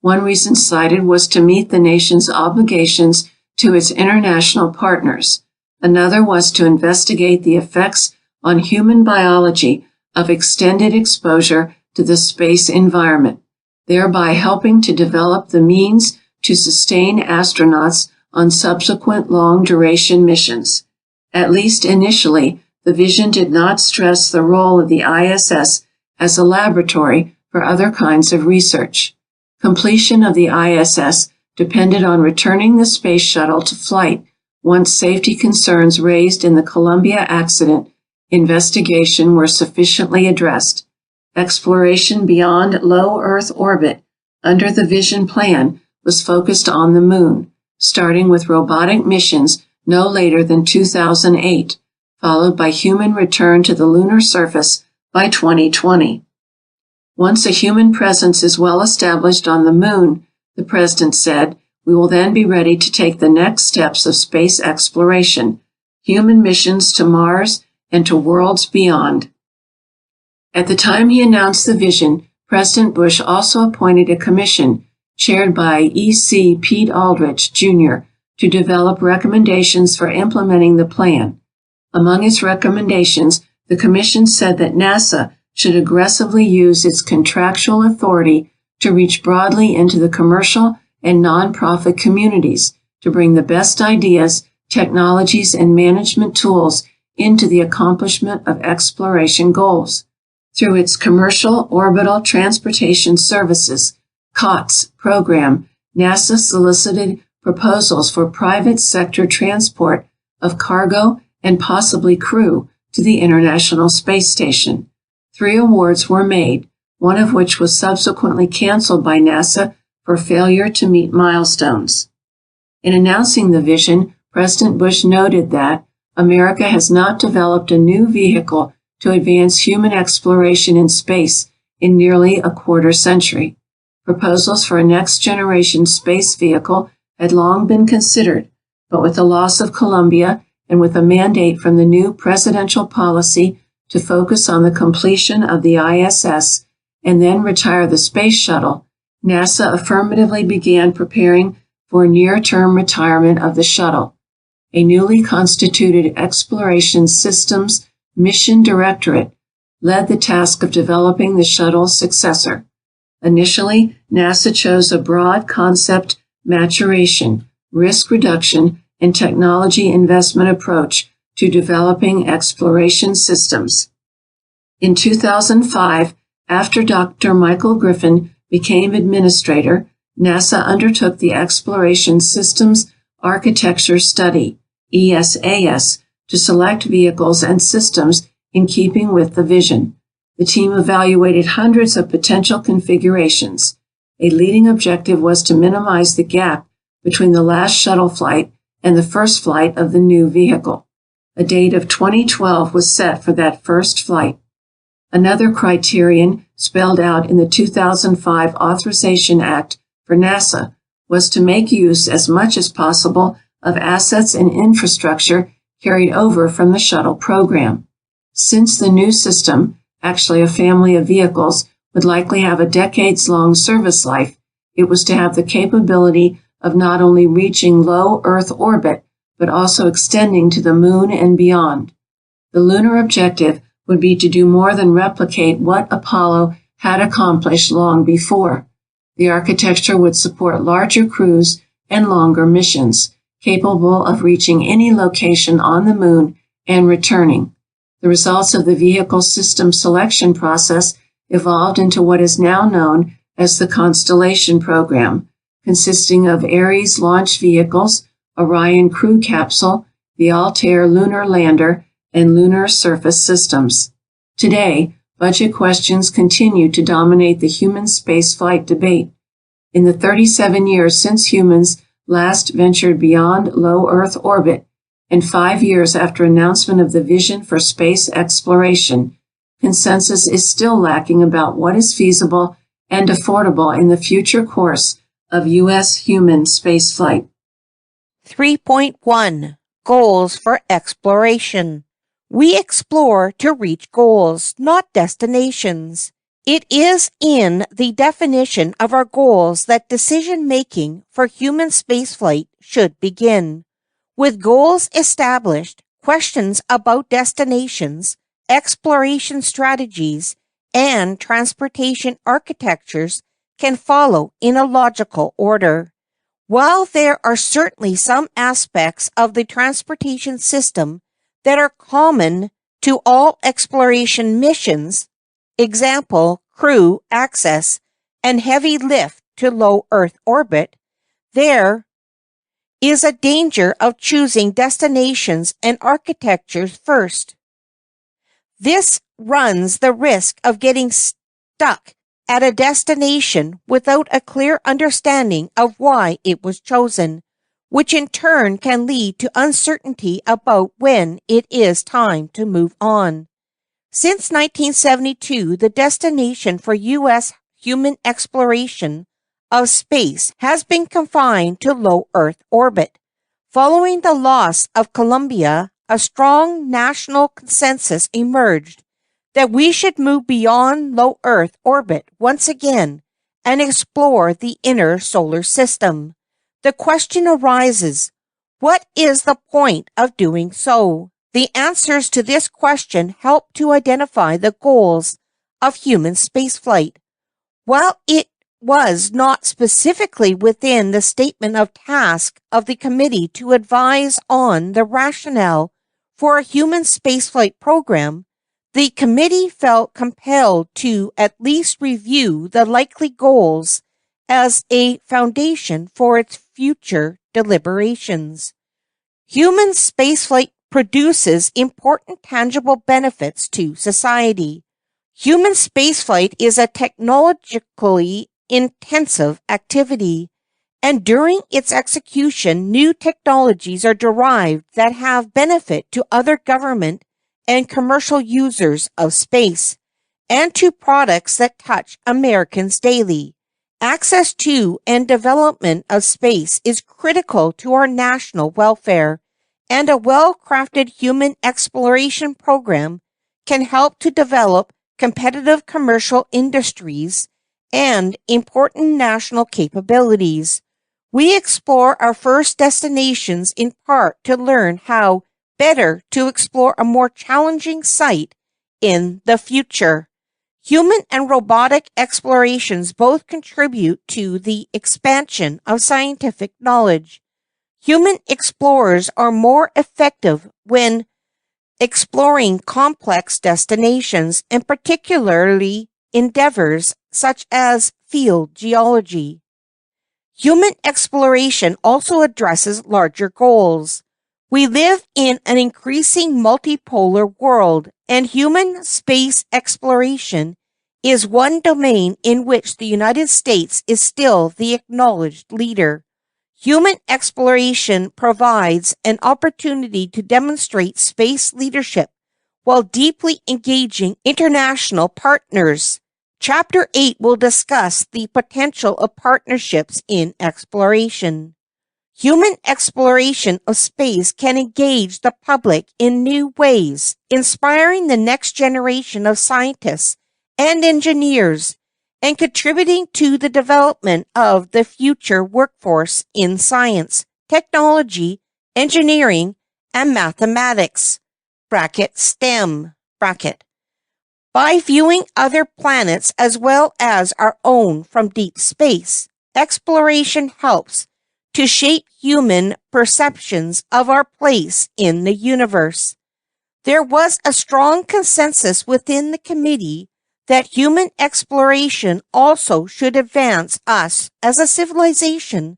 One reason cited was to meet the nation's obligations to its international partners. Another was to investigate the effects on human biology of extended exposure to the space environment, thereby helping to develop the means to sustain astronauts on subsequent long-duration missions. At least initially, the vision did not stress the role of the ISS as a laboratory for other kinds of research. Completion of the ISS depended on returning the space shuttle to flight once safety concerns raised in the Columbia accident investigation were sufficiently addressed. Exploration beyond low Earth orbit under the Vision Plan was focused on the Moon, starting with robotic missions no later than 2008, followed by human return to the lunar surface by 2020. Once a human presence is well established on the Moon, the President said, we will then be ready to take the next steps of space exploration, human missions to Mars and to worlds beyond. At the time he announced the vision, President Bush also appointed a commission chaired by E.C. Pete Aldrich, Jr., to develop recommendations for implementing the plan. Among its recommendations, The Commission said that NASA should aggressively use its contractual authority to reach broadly into the commercial and nonprofit communities to bring the best ideas, technologies, and management tools into the accomplishment of exploration goals. Through its Commercial Orbital Transportation Services (COTS) program, NASA solicited proposals for private sector transport of cargo and possibly crew to the International Space Station. 3 awards were made, one of which was subsequently canceled by NASA for failure to meet milestones. In announcing the vision, President Bush noted that America has not developed a new vehicle to advance human exploration in space in nearly a quarter century. Proposals for a next-generation space vehicle had long been considered, but with the loss of Columbia and with a mandate from the new presidential policy to focus on the completion of the ISS and then retire the space shuttle, NASA affirmatively began preparing for near-term retirement of the shuttle. A newly constituted Exploration Systems Mission Directorate led the task of developing the shuttle's successor. Initially, NASA chose a broad concept maturation, risk reduction, and technology investment approach to developing exploration systems. In 2005, after Dr. Michael Griffin became administrator, NASA undertook the Exploration Systems Architecture Study, ESAS, to select vehicles and systems in keeping with the vision. The team evaluated hundreds of potential configurations. A leading objective was to minimize the gap between the last shuttle flight and the first flight of the new vehicle. A date of 2012 was set for that first flight. Another criterion spelled out in the 2005 Authorization Act for NASA was to make use as much as possible of assets and infrastructure carried over from the shuttle program. Since the new system, actually a family of vehicles, would likely have a decades-long service life, it was to have the capability of not only reaching low Earth orbit, but also extending to the Moon and beyond. The lunar objective would be to do more than replicate what Apollo had accomplished long before. The architecture would support larger crews and longer missions, capable of reaching any location on the Moon and returning. The results of the vehicle system selection process evolved into what is now known as the Constellation program, consisting of Ares launch vehicles, Orion crew capsule, the Altair lunar lander, and lunar surface systems. Today, budget questions continue to dominate the human spaceflight debate. In the 37 years since humans last ventured beyond low Earth orbit, and 5 years after announcement of the vision for space exploration, consensus is still lacking about what is feasible and affordable in the future course of U.S. human spaceflight. 3.1 Goals for Exploration. We explore to reach goals, not destinations. It is in the definition of our goals that decision-making for human spaceflight should begin. With goals established, questions about destinations, exploration strategies, and transportation architectures can follow in a logical order. While there are certainly some aspects of the transportation system that are common to all exploration missions, example, crew access and heavy lift to low Earth orbit, there is a danger of choosing destinations and architectures first. This runs the risk of getting stuck at a destination without a clear understanding of why it was chosen, which in turn can lead to uncertainty about when it is time to move on. Since 1972, the destination for U.S. human exploration of space has been confined to low Earth orbit. Following the loss of Columbia, a strong national consensus emerged that we should move beyond low Earth orbit once again and explore the inner solar system. The question arises, what is the point of doing so? The answers to this question help to identify the goals of human spaceflight. While it was not specifically within the statement of task of the committee to advise on the rationale for a human spaceflight program, the committee felt compelled to at least review the likely goals as a foundation for its future deliberations. Human spaceflight produces important tangible benefits to society. Human spaceflight is a technologically intensive activity, and during its execution, new technologies are derived that have benefit to other government and commercial users of space, and to products that touch Americans daily. Access to and development of space is critical to our national welfare, and a well-crafted human exploration program can help to develop competitive commercial industries and important national capabilities. We explore our first destinations in part to learn how better to explore a more challenging site in the future. Human and robotic explorations both contribute to the expansion of scientific knowledge. Human explorers are more effective when exploring complex destinations, and particularly endeavors such as field geology. Human exploration also addresses larger goals. We live in an increasing multipolar world, and human space exploration is one domain in which the United States is still the acknowledged leader. Human exploration provides an opportunity to demonstrate space leadership while deeply engaging international partners. Chapter 8 will discuss the potential of partnerships in exploration. Human exploration of space can engage the public in new ways, inspiring the next generation of scientists and engineers, and contributing to the development of the future workforce in science, technology, engineering, and mathematics. (STEM). By viewing other planets as well as our own from deep space, exploration helps to shape human perceptions of our place in the universe. There was a strong consensus within the committee that human exploration also should advance us as a civilization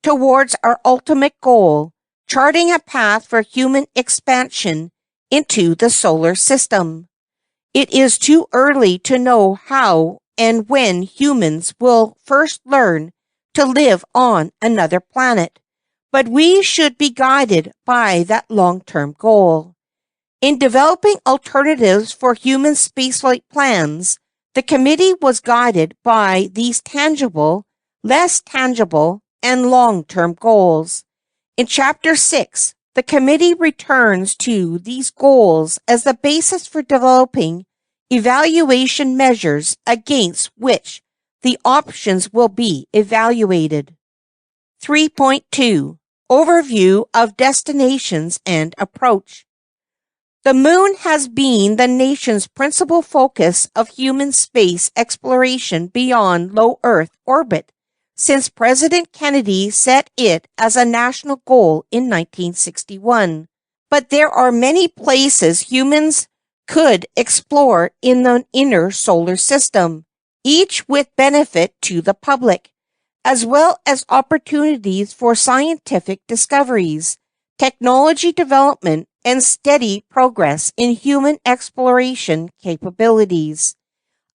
towards our ultimate goal, charting a path for human expansion into the solar system. It is too early to know how and when humans will first learn to live on another planet, but we should be guided by that long-term goal. In developing alternatives for human spaceflight plans, the committee was guided by these tangible, less tangible, and long-term goals. In Chapter 6, the committee returns to these goals as the basis for developing evaluation measures against which the options will be evaluated. 3.2 Overview of Destinations and Approach. The moon has been the nation's principal focus of human space exploration beyond low Earth orbit since President Kennedy set it as a national goal in 1961. But there are many places humans could explore in the inner solar system, each with benefit to the public, as well as opportunities for scientific discoveries, technology development, and steady progress in human exploration capabilities.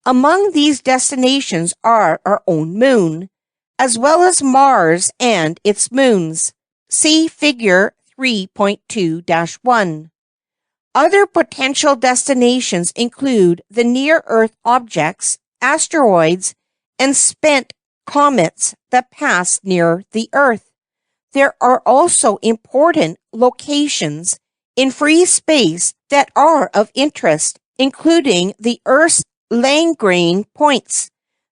Among these destinations are our own moon, as well as Mars and its moons. See Figure 3.2-1. Other potential destinations include the near-Earth objects, asteroids, and spent comets that pass near the Earth. There are also important locations in free space that are of interest, including the Earth's Lagrange points.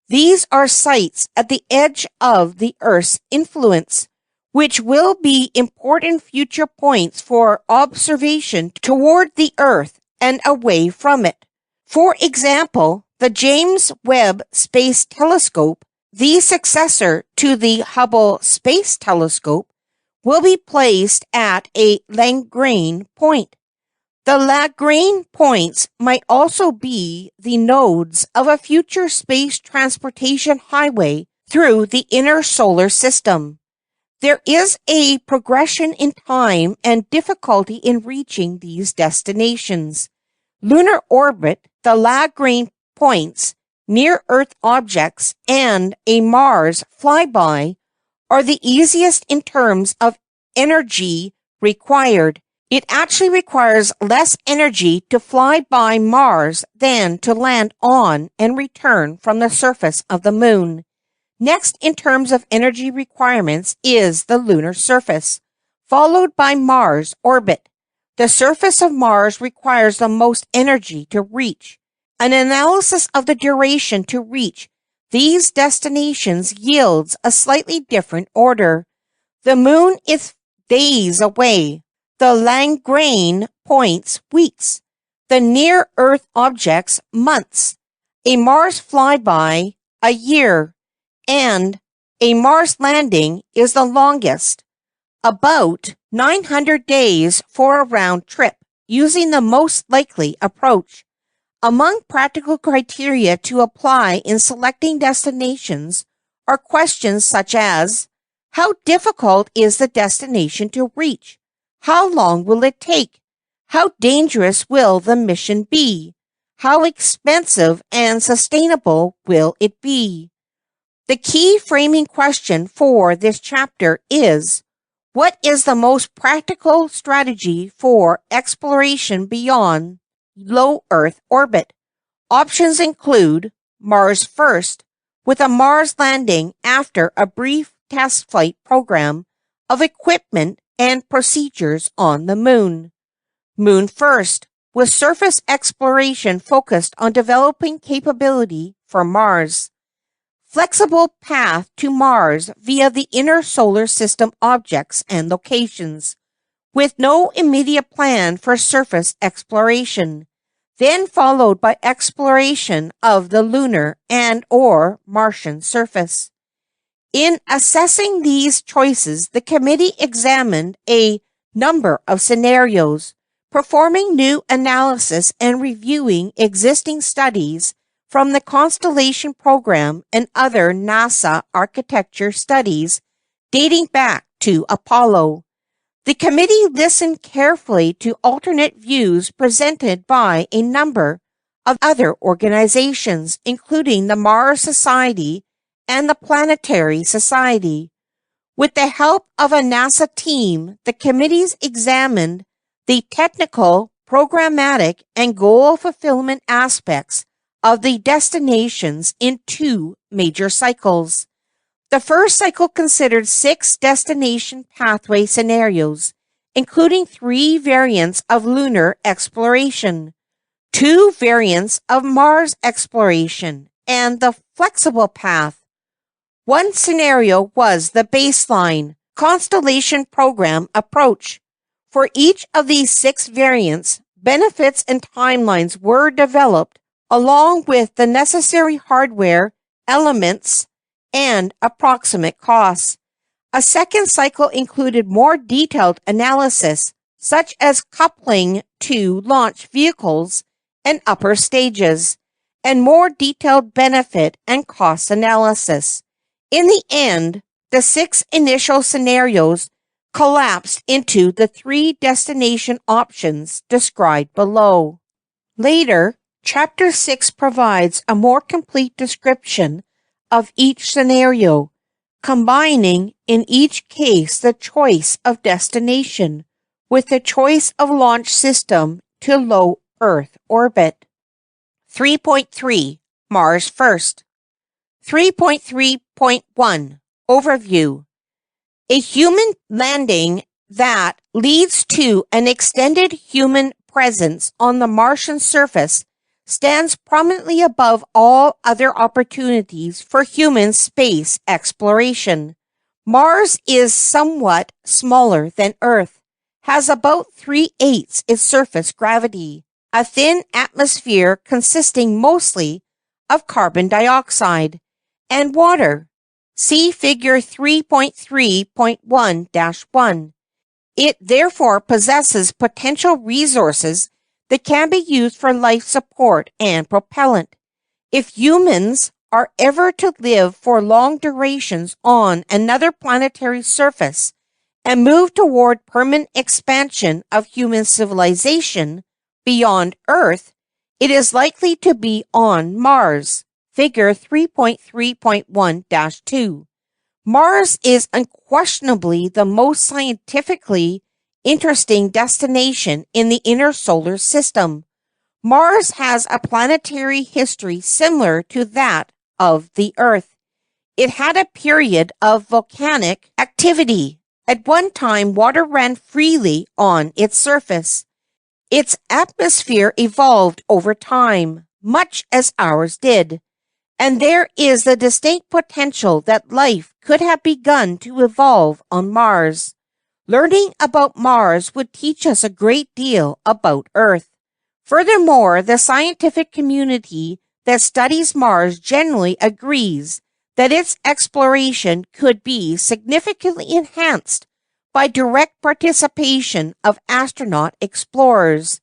These are sites at the edge of the Earth's influence, which will be important future points for observation toward the Earth and away from it. For example, the James Webb Space Telescope, the successor to the Hubble Space Telescope, will be placed at a Lagrange point. The Lagrange points might also be the nodes of a future space transportation highway through the inner solar system. There is a progression in time and difficulty in reaching these destinations. Lunar orbit, the Lagrange points, near-Earth objects, and a Mars flyby are the easiest in terms of energy required. It actually requires less energy to fly by Mars than to land on and return from the surface of the Moon. Next in terms of energy requirements is the lunar surface, followed by Mars orbit. The surface of Mars requires the most energy to reach. An analysis of the duration to reach these destinations yields a slightly different order. The Moon is days away, the Lagrange points weeks, the near-Earth objects months, a Mars flyby a year, and a Mars landing is the longest, about 900 days for a round trip, using the most likely approach. Among practical criteria to apply in selecting destinations are questions such as, how difficult is the destination to reach? How long will it take? How dangerous will the mission be? How expensive and sustainable will it be? The key framing question for this chapter is, what is the most practical strategy for exploration beyond low Earth orbit? Options include Mars first, with a Mars landing after a brief test flight program of equipment and procedures on the Moon. Moon first, with surface exploration focused on developing capability for Mars. Flexible path to Mars via the inner solar system objects and locations, with no immediate plan for surface exploration, then followed by exploration of the lunar and/or Martian surface. In assessing these choices, the committee examined a number of scenarios, performing new analysis and reviewing existing studies from the Constellation Program and other NASA architecture studies dating back to Apollo. The committee listened carefully to alternate views presented by a number of other organizations, including the Mars Society and the Planetary Society. With the help of a NASA team, the committees examined the technical, programmatic, and goal fulfillment aspects of the destinations in two major cycles. The first cycle considered 6 destination pathway scenarios, including 3 variants of lunar exploration, 2 variants of Mars exploration, and the flexible path. One scenario was the baseline Constellation Program approach. For each of these 6 variants, benefits and timelines were developed along with the necessary hardware, elements, and approximate costs. A second cycle included more detailed analysis, such as coupling to launch vehicles and upper stages, and more detailed benefit and cost analysis. In the end, the 6 initial scenarios collapsed into the 3 destination options described below. Later, Chapter 6 provides a more complete description of each scenario, combining in each case the choice of destination with the choice of launch system to low Earth orbit. 3.3 Mars First. 3.3.1 Overview. A human landing that leads to an extended human presence on the Martian surface stands prominently above all other opportunities for human space exploration. Mars is somewhat smaller than Earth, has about 3/8 its surface gravity, a thin atmosphere consisting mostly of carbon dioxide and water. See figure 3.3.1-1. It therefore possesses potential resources that can be used for life support and propellant. If humans are ever to live for long durations on another planetary surface and move toward permanent expansion of human civilization beyond Earth, it is likely to be on Mars. Figure 3.3.1-2. Mars is unquestionably the most scientifically interesting destination in the inner solar system. Mars has a planetary history similar to that of the Earth. It had a period of volcanic activity. At one time, water ran freely on its surface. Its atmosphere evolved over time, much as ours did. And there is the distinct potential that life could have begun to evolve on Mars. Learning about Mars would teach us a great deal about Earth. Furthermore, the scientific community that studies Mars generally agrees that its exploration could be significantly enhanced by direct participation of astronaut explorers.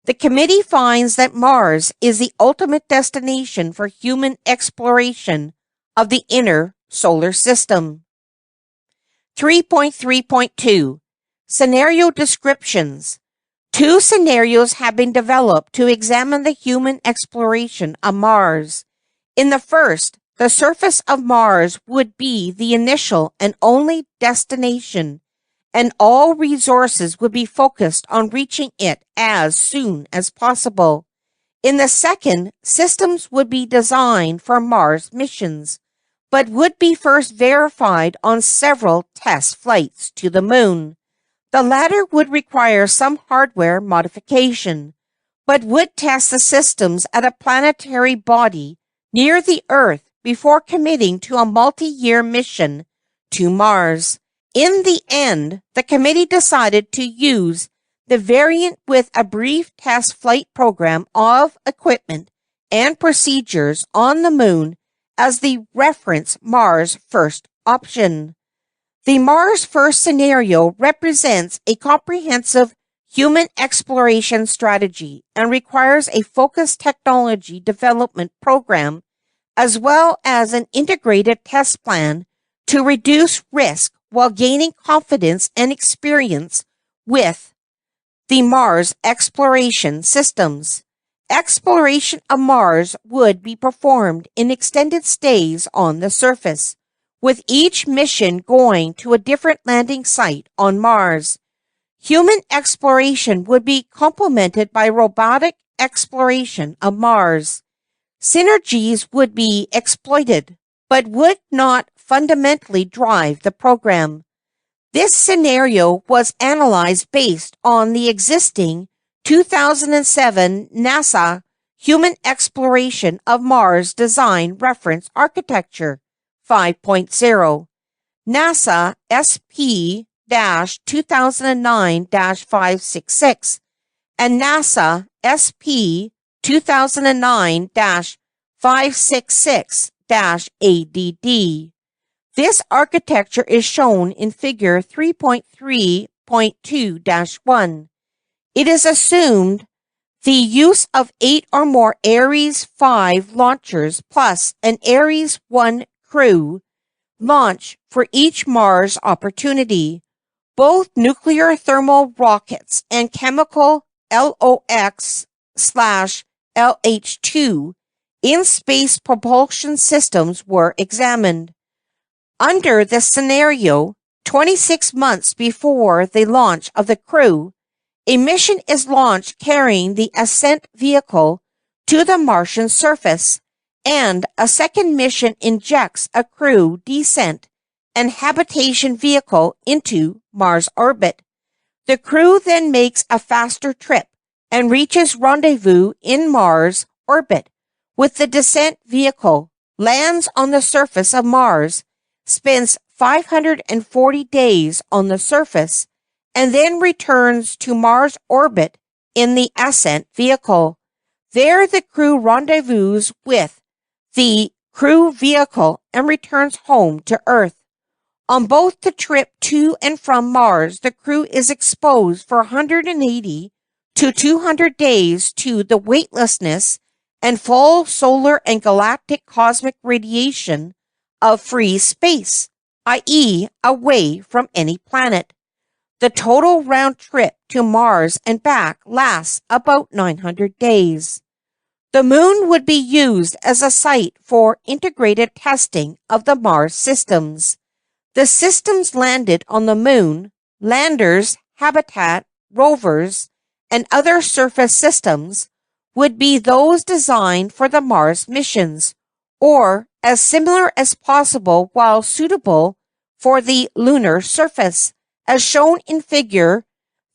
The committee finds that Mars is the ultimate destination for human exploration of the inner solar system. 3.3.2 Scenario Descriptions. 2 scenarios have been developed to examine the human exploration of Mars. In the first, the surface of Mars would be the initial and only destination, and all resources would be focused on reaching it as soon as possible. In the second, systems would be designed for Mars missions, but would be first verified on several test flights to the Moon. The latter would require some hardware modification, but would test the systems at a planetary body near the Earth before committing to a multi-year mission to Mars. In the end, the committee decided to use the variant with a brief test flight program of equipment and procedures on the Moon as the reference Mars first option. The Mars first scenario represents a comprehensive human exploration strategy and requires a focused technology development program as well as an integrated test plan to reduce risk while gaining confidence and experience with the Mars exploration systems. Exploration of Mars would be performed in extended stays on the surface, with each mission going to a different landing site on Mars. Human exploration would be complemented by robotic exploration of Mars. Synergies would be exploited, but would not fundamentally drive the program. This scenario was analyzed based on the existing 2007 NASA Human Exploration of Mars Design Reference Architecture 5.0, NASA SP-2009-566, and NASA SP 2009-566-ADD. This architecture is shown in figure 3.3.2-1. It is assumed the use of 8 or more Ares 5 launchers plus an Ares 1 crew launch for each Mars opportunity. Both nuclear thermal rockets and chemical LOX/LH2 in-space propulsion systems were examined. Under this scenario, 26 months before the launch of the crew, a mission is launched carrying the ascent vehicle to the Martian surface, and a second mission injects a crew descent and habitation vehicle into Mars orbit. The crew then makes a faster trip and reaches rendezvous in Mars orbit with the descent vehicle, lands on the surface of Mars, spends 540 days on the surface and then returns to Mars orbit in the ascent vehicle. There the crew rendezvous with the crew vehicle and returns home to Earth. On both the trip to and from Mars, the crew is exposed for 180 to 200 days to the weightlessness and full solar and galactic cosmic radiation of free space, i.e., away from any planet. The total round trip to Mars and back lasts about 900 days. The Moon would be used as a site for integrated testing of the Mars systems. The systems landed on the Moon, landers, habitat, rovers, and other surface systems would be those designed for the Mars missions, or as similar as possible while suitable for the lunar surface, as shown in Figure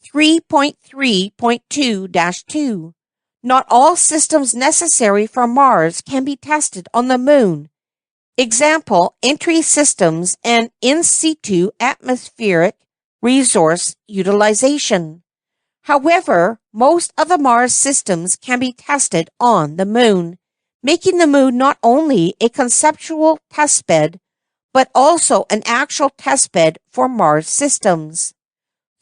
3.3.2-2. Not all systems necessary for Mars can be tested on the Moon. Example, entry systems and in situ atmospheric resource utilization. However, most of the Mars systems can be tested on the Moon, making the Moon not only a conceptual testbed, but also an actual testbed for Mars systems.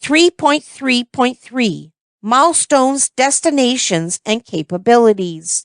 3.3.3 Milestones, Destinations, and Capabilities.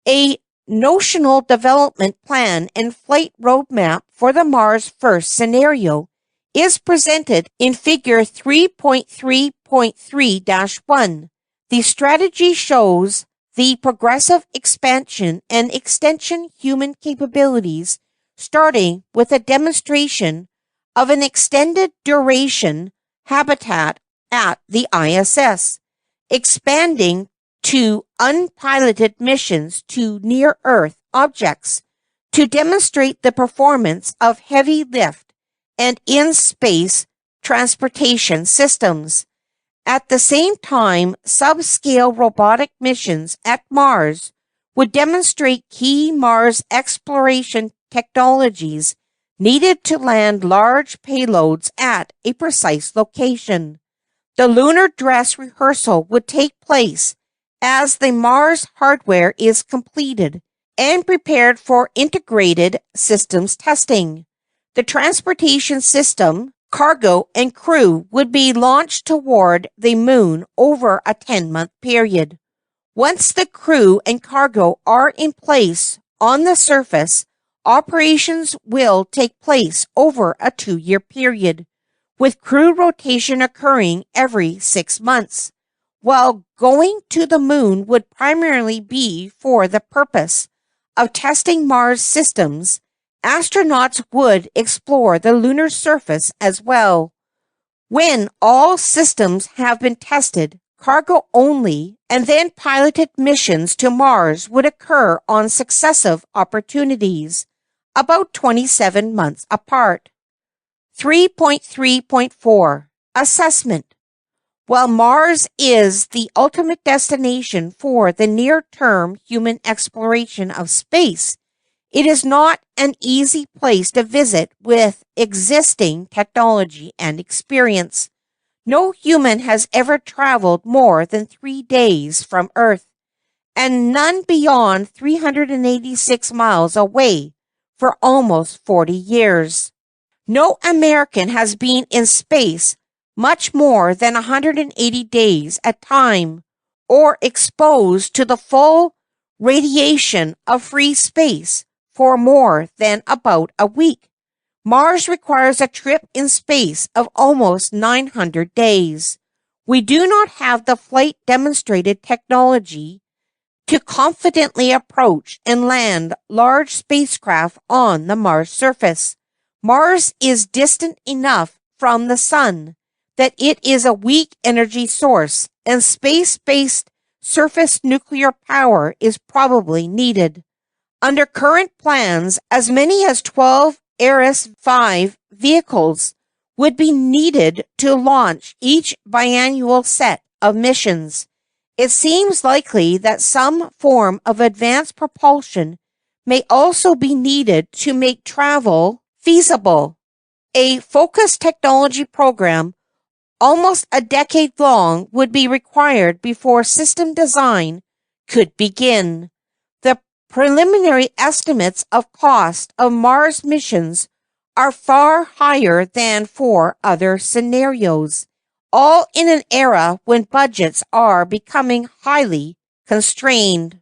A notional development plan and flight roadmap for the Mars first scenario is presented in Figure 3.3.3-1. The strategy shows the progressive expansion and extension human capabilities, starting with a demonstration of an extended duration habitat at the ISS, expanding to unpiloted missions to near-Earth objects to demonstrate the performance of heavy lift and in-space transportation systems. At the same time, subscale robotic missions at Mars would demonstrate key Mars exploration technologies needed to land large payloads at a precise location. The lunar dress rehearsal would take place as the Mars hardware is completed and prepared for integrated systems testing. The transportation system, cargo, and crew would be launched toward the Moon over a 10-month period. Once the crew and cargo are in place on the surface, operations will take place over a 2-year period, with crew rotation occurring every 6 months. While going to the Moon would primarily be for the purpose of testing Mars systems, astronauts would explore the lunar surface as well. When all systems have been tested, cargo only and then piloted missions to Mars would occur on successive opportunities, about 27 months apart. 3.3.4 Assessment. While Mars is the ultimate destination for the near-term human exploration of space, it is not an easy place to visit with existing technology and experience. No human has ever traveled more than 3 days from Earth, and none beyond 386 miles away for almost 40 years. No American has been in space much more than 180 days at time, or exposed to the full radiation of free space for more than about a week. Mars requires a trip in space of almost 900 days. We do not have the flight demonstrated technology to confidently approach and land large spacecraft on the Mars surface. Mars is distant enough from the Sun that it is a weak energy source, and space-based surface nuclear power is probably needed. Under current plans, as many as 12 Ares-5 vehicles would be needed to launch each biannual set of missions. It seems likely that some form of advanced propulsion may also be needed to make travel feasible. A focused technology program almost a decade long would be required before system design could begin. The preliminary estimates of cost of Mars missions are far higher than for other scenarios, all in an era when budgets are becoming highly constrained.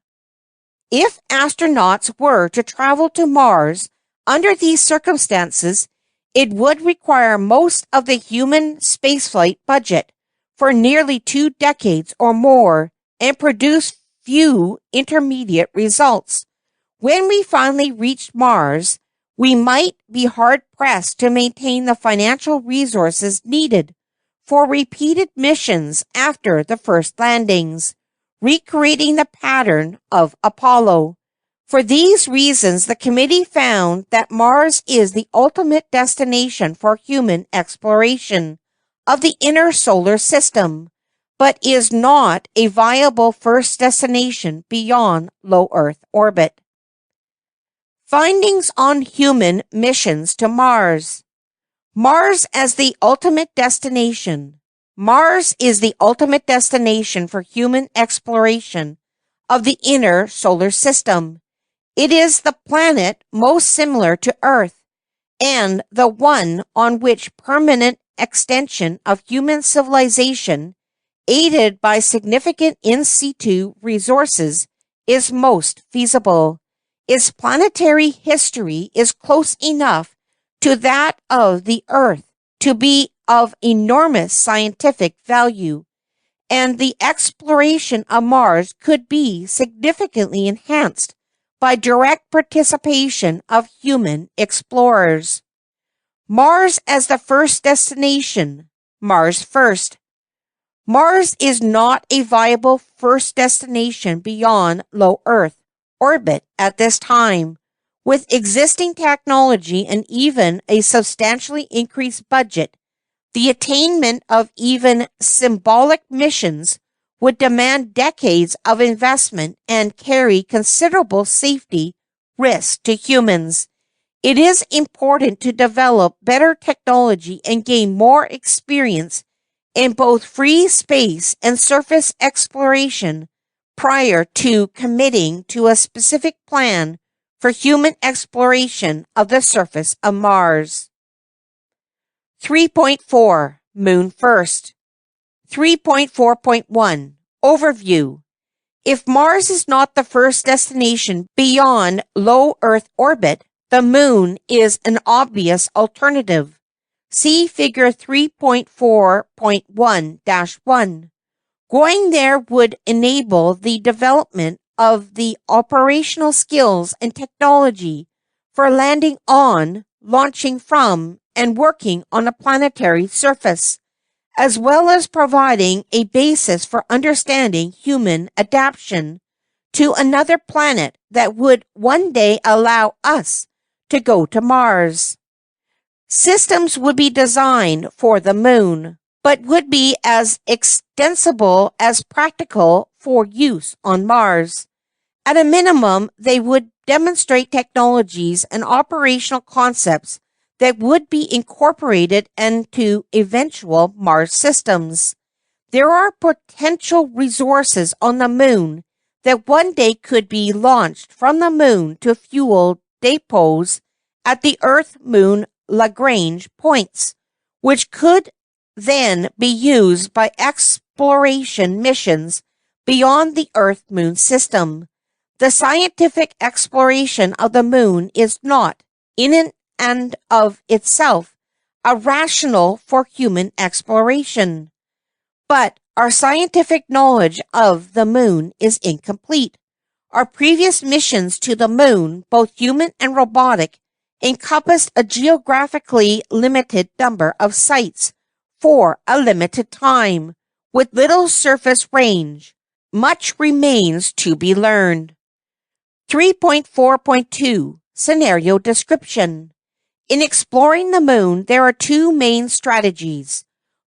If astronauts were to travel to Mars under these circumstances, it would require most of the human spaceflight budget for nearly 2 decades or more and produce few intermediate results. When we finally reached Mars, we might be hard-pressed to maintain the financial resources needed for repeated missions after the first landings, recreating the pattern of Apollo. For these reasons, the committee found that Mars is the ultimate destination for human exploration of the inner solar system, but is not a viable first destination beyond low Earth orbit. Findings on human missions to Mars. Mars as the ultimate destination. Mars is the ultimate destination for human exploration of the inner solar system. It is the planet most similar to Earth and the one on which permanent extension of human civilization, aided by significant in situ resources, is most feasible. Its planetary history is close enough to that of the Earth to be of enormous scientific value, and the exploration of Mars could be significantly enhanced by direct participation of human explorers. Mars as the first destination. Mars first. Mars is not a viable first destination beyond low Earth orbit at this time. With existing technology and even a substantially increased budget, the attainment of even symbolic missions would demand decades of investment and carry considerable safety risk to humans. It is important to develop better technology and gain more experience in both free space and surface exploration prior to committing to a specific plan for human exploration of the surface of Mars. 3.4 Moon First. 3.4.1 Overview. If Mars is not the first destination beyond low Earth orbit, the Moon is an obvious alternative. See Figure 3.4.1-1. Going there would enable the development of the operational skills and technology for landing on, launching from, and working on a planetary surface, as well as providing a basis for understanding human adaptation to another planet that would one day allow us to go to Mars. Systems would be designed for the Moon, but would be as extensible as practical for use on Mars. At a minimum, they would demonstrate technologies and operational concepts that would be incorporated into eventual Mars systems. There are potential resources on the Moon that one day could be launched from the Moon to fuel depots at the Earth-Moon Lagrange points, which could then be used by exploration missions beyond the Earth-Moon system. The scientific exploration of the Moon is not, in and of itself, a rationale for human exploration. But our scientific knowledge of the Moon is incomplete. Our previous missions to the Moon, both human and robotic, encompassed a geographically limited number of sites for a limited time, with little surface range. Much remains to be learned. 3.4.2 Scenario Description. In exploring the Moon, there are two main strategies.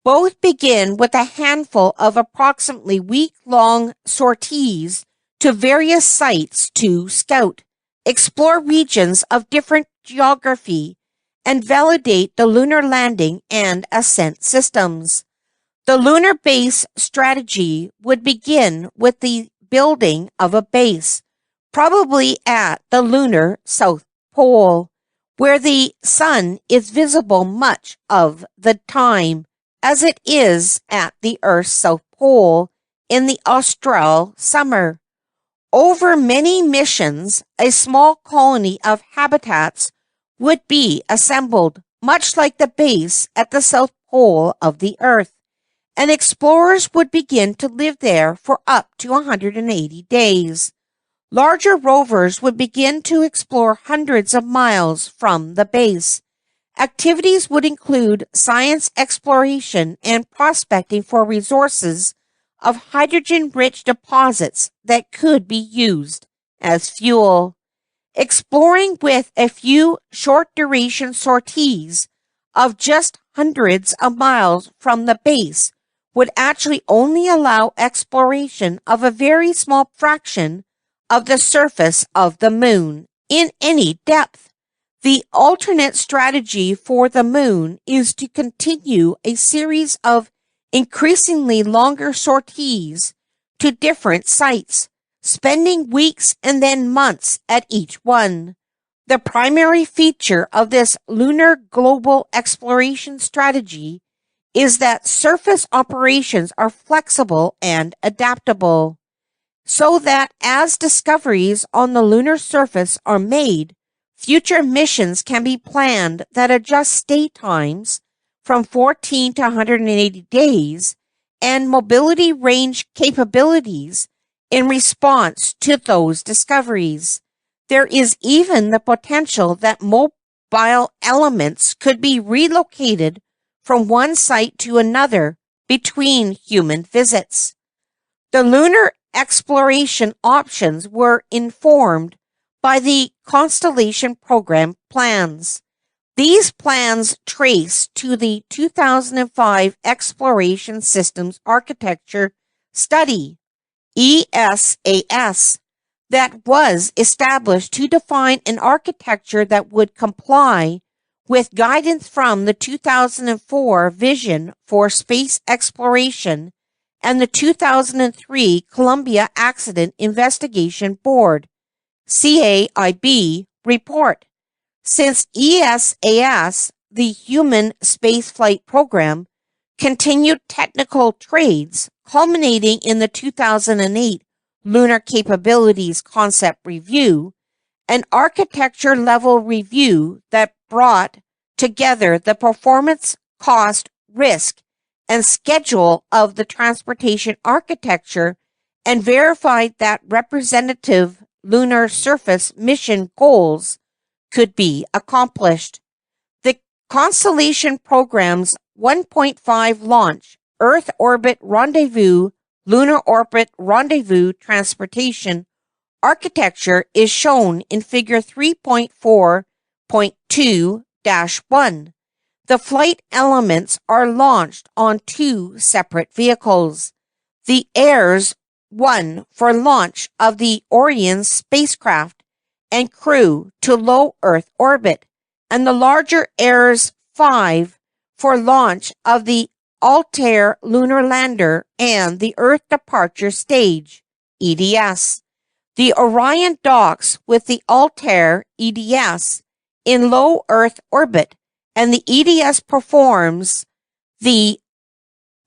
Both begin with a handful of approximately week-long sorties to various sites to scout, explore regions of different geography, and validate the lunar landing and ascent systems. The lunar base strategy would begin with the building of a base, probably at the lunar South Pole, where the sun is visible much of the time, as it is at the Earth's South Pole in the austral summer. Over many missions, a small colony of habitats would be assembled, much like the base at the South Pole of the Earth, and explorers would begin to live there for up to 180 days. Larger rovers would begin to explore hundreds of miles from the base. Activities would include science exploration and prospecting for resources of hydrogen-rich deposits that could be used as fuel. Exploring with a few short-duration sorties of just hundreds of miles from the base would actually only allow exploration of a very small fraction of the surface of the moon in any depth. The alternate strategy for the moon is to continue a series of increasingly longer sorties to different sites, spending weeks and then months at each one. The primary feature of this lunar global exploration strategy is that surface operations are flexible and adaptable, so that as discoveries on the lunar surface are made, future missions can be planned that adjust stay times from 14 to 180 days and mobility range capabilities in response to those discoveries. There is even the potential that mobile elements could be relocated from one site to another between human visits. The lunar exploration options were informed by the Constellation Program plans. These plans trace to the 2005 Exploration Systems Architecture Study, ESAS, that was established to define an architecture that would comply with guidance from the 2004 Vision for Space Exploration and the 2003 Columbia Accident Investigation Board, CAIB, report. Since ESAS, the Human Spaceflight Program, continued technical trades, culminating in the 2008 Lunar Capabilities Concept Review, an architecture-level review that brought together the performance, cost, risk, and schedule of the transportation architecture and verified that representative lunar surface mission goals could be accomplished. The Constellation Program's 1.5 launch Earth Orbit Rendezvous Lunar Orbit Rendezvous Transportation architecture is shown in Figure 3.4.2-1. The flight elements are launched on two separate vehicles. The Ayres 1 for launch of the Orion spacecraft and crew to low Earth orbit, and the larger Ayres 5 for launch of the Altair lunar lander and the Earth departure stage, EDS. The Orion docks with the Altair EDS in low Earth orbit, and the EDS performs the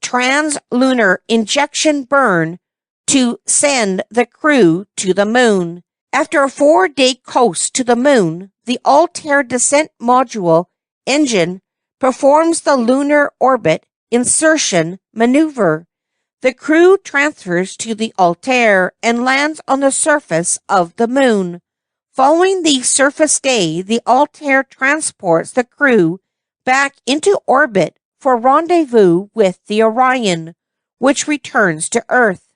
trans-lunar injection burn to send the crew to the moon. After a 4-day coast to the moon, the Altair descent module engine performs the lunar orbit insertion maneuver. The crew transfers to the Altair and lands on the surface of the moon. Following the surface day, the Altair transports the crew back into orbit for rendezvous with the Orion, which returns to Earth.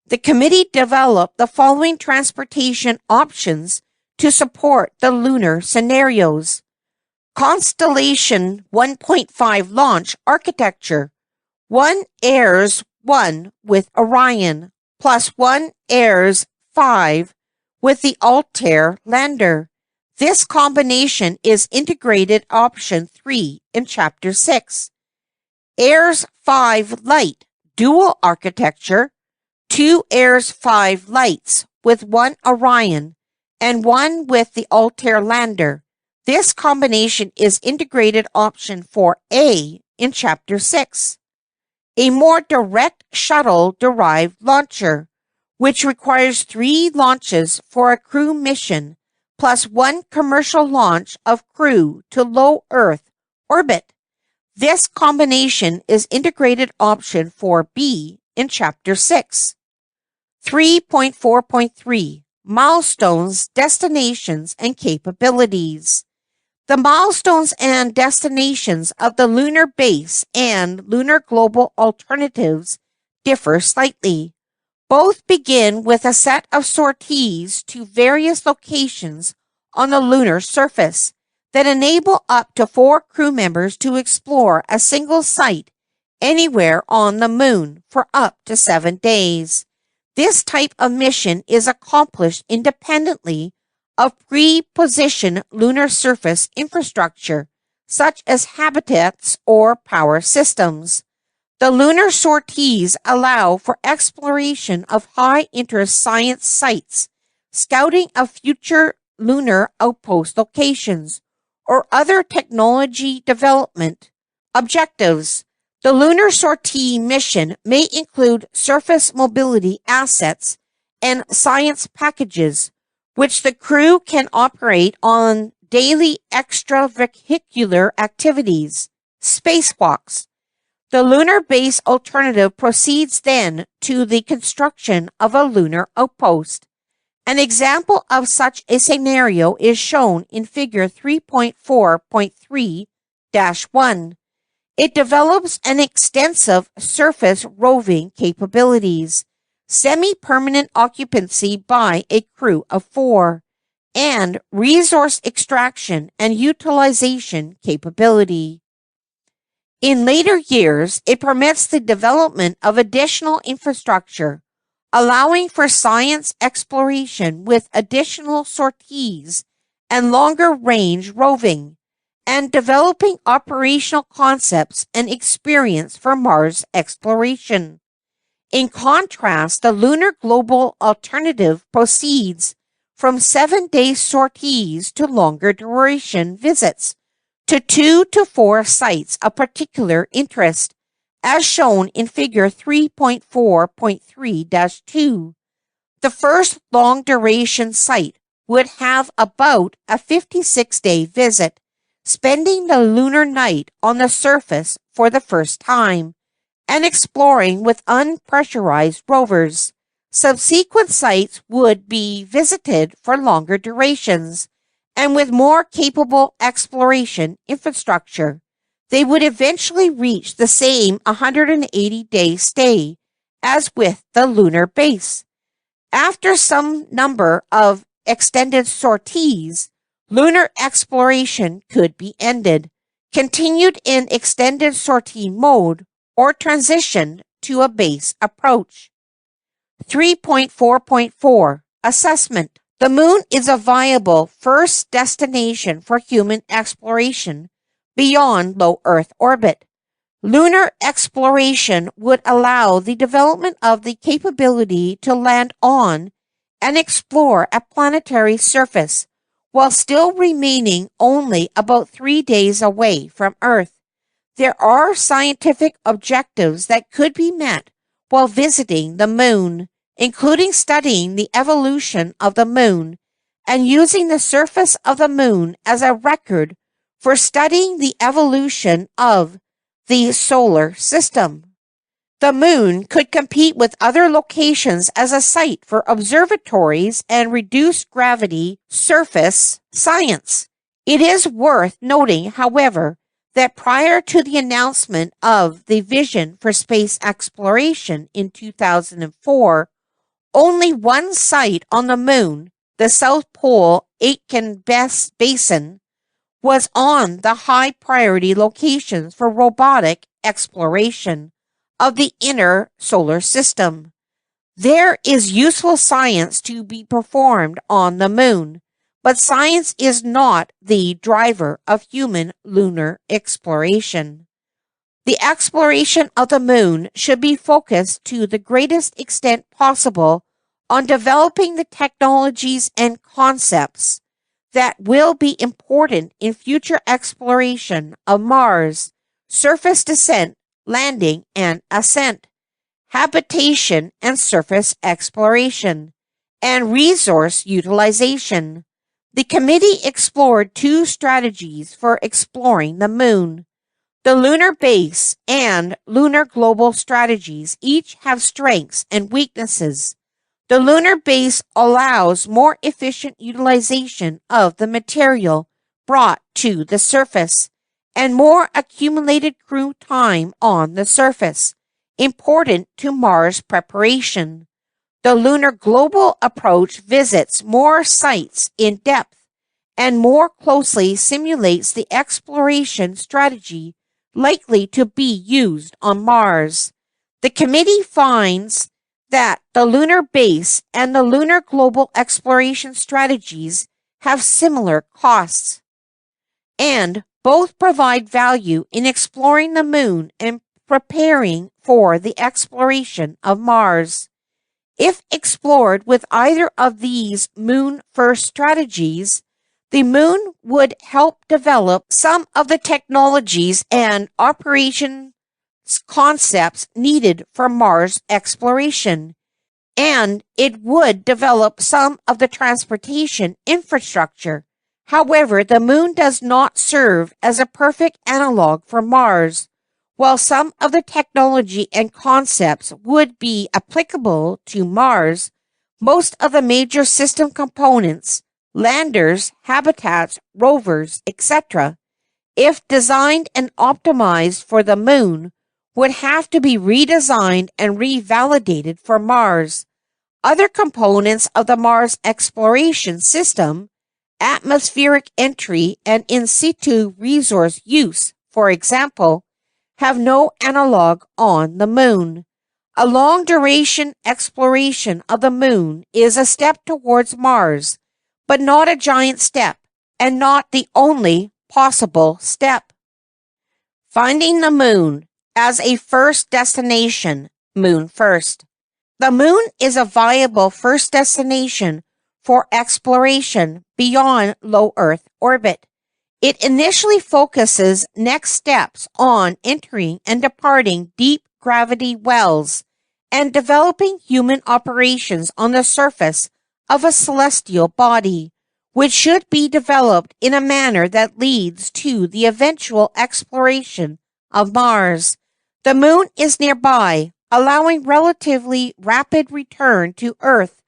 The committee developed the following transportation options to support the lunar scenarios. Constellation 1.5 launch architecture. 1 Ayres 1 with Orion, plus 1 Ayres 5 with the Altair lander. This combination is integrated option 3 in Chapter 6. Ayres 5 Light dual architecture, 2 Ayres 5 lights with 1 Orion and 1 with the Altair lander. This combination is integrated option 4A in Chapter 6. A more direct shuttle-derived launcher, which requires 3 launches for a crew mission, plus 1 commercial launch of crew to low Earth orbit. This combination is integrated option 4B in Chapter 6. 3.4.3 Milestones, Destinations, and Capabilities. The milestones and destinations of the lunar base and lunar global alternatives differ slightly. Both begin with a set of sorties to various locations on the lunar surface that enable up to 4 crew members to explore a single site anywhere on the moon for up to 7 days. This type of mission is accomplished independently of pre-positioned lunar surface infrastructure, such as habitats or power systems. The lunar sorties allow for exploration of high-interest science sites, scouting of future lunar outpost locations, or other technology development objectives. The lunar sortie mission may include surface mobility assets and science packages, which the crew can operate on daily extravehicular activities, spacewalks. The lunar base alternative proceeds then to the construction of a lunar outpost. An example of such a scenario is shown in Figure 3.4.3-1. It develops an extensive surface roving capabilities, semi-permanent occupancy by a crew of 4, and resource extraction and utilization capability. In later years, it permits the development of additional infrastructure, allowing for science exploration with additional sorties and longer-range roving, and developing operational concepts and experience for Mars exploration. In contrast, the lunar global alternative proceeds from 7-day sorties to longer duration visits to 2 to 4 sites of particular interest, as shown in Figure 3.4.3-2. The first long-duration site would have about a 56-day visit, spending the lunar night on the surface for the first time, and exploring with unpressurized rovers. Subsequent sites would be visited for longer durations, and with more capable exploration infrastructure. They would eventually reach the same 180-day stay as with the lunar base. After some number of extended sorties, lunar exploration could be ended, continued in extended sortie mode, or transitioned to a base approach. 3.4.4 Assessment. The moon is a viable first destination for human exploration beyond low Earth orbit. Lunar exploration would allow the development of the capability to land on and explore a planetary surface while still remaining only about 3 days away from Earth. There are scientific objectives that could be met while visiting the moon, including studying the evolution of the moon and using the surface of the moon as a record for studying the evolution of the solar system. The moon could compete with other locations as a site for observatories and reduced gravity surface science. It is worth noting, however, that prior to the announcement of the vision for space exploration in 2004, only one site on the moon, the South Pole Aitken Basin, was on the high priority locations for robotic exploration of the inner solar system. There is useful science to be performed on the moon, but science is not the driver of human lunar exploration. The exploration of the moon should be focused to the greatest extent possible on developing the technologies and concepts that will be important in future exploration of Mars, surface descent, landing and ascent, habitation and surface exploration, and resource utilization. The committee explored two strategies for exploring the moon. The lunar base and lunar global strategies each have strengths and weaknesses. The lunar base allows more efficient utilization of the material brought to the surface and more accumulated crew time on the surface, important to Mars preparation. The lunar global approach visits more sites in depth and more closely simulates the exploration strategy likely to be used on Mars. The committee finds that the lunar base and the lunar global exploration strategies have similar costs, and both provide value in exploring the moon and preparing for the exploration of Mars. If explored with either of these moon-first strategies, the moon would help develop some of the technologies and operation concepts needed for Mars exploration, and it would develop some of the transportation infrastructure. However, the moon does not serve as a perfect analog for Mars. While some of the technology and concepts would be applicable to Mars, most of the major system components, landers, habitats, rovers, etc., if designed and optimized for the moon, would have to be redesigned and revalidated for Mars. Other components of the Mars exploration system, atmospheric entry and in situ resource use, for example, have no analog on the moon. A long-duration exploration of the moon is a step towards Mars, but not a giant step, and not the only possible step. Finding the moon as a first destination, moon first. The moon is a viable first destination for exploration beyond low Earth orbit. It initially focuses next steps on entering and departing deep gravity wells and developing human operations on the surface of a celestial body, which should be developed in a manner that leads to the eventual exploration of Mars. The moon is nearby, allowing relatively rapid return to Earth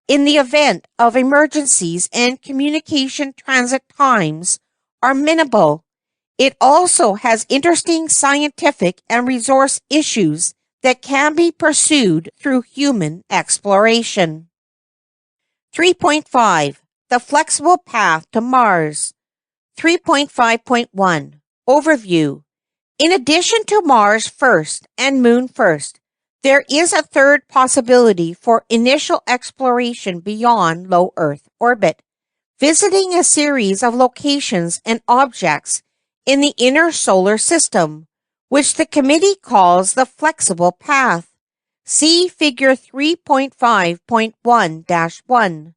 in the event of emergencies, and communication transit times are minimal. It also has interesting scientific and resource issues that can be pursued through human exploration. 3.5. The flexible path to Mars. 3.5.1. Overview. In addition to Mars first and Moon first, there is a third possibility for initial exploration beyond low Earth orbit, visiting a series of locations and objects in the inner solar system, which the committee calls the flexible path. See Figure 3.5.1-1.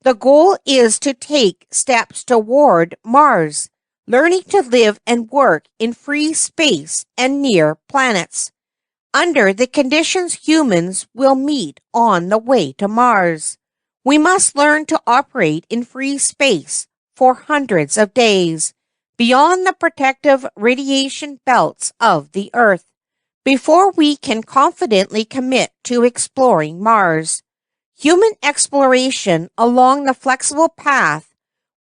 The goal is to take steps toward Mars, learning to live and work in free space and near planets, under the conditions humans will meet on the way to Mars. We must learn to operate in free space for hundreds of days, beyond the protective radiation belts of the Earth, before we can confidently commit to exploring Mars. Human exploration along the flexible path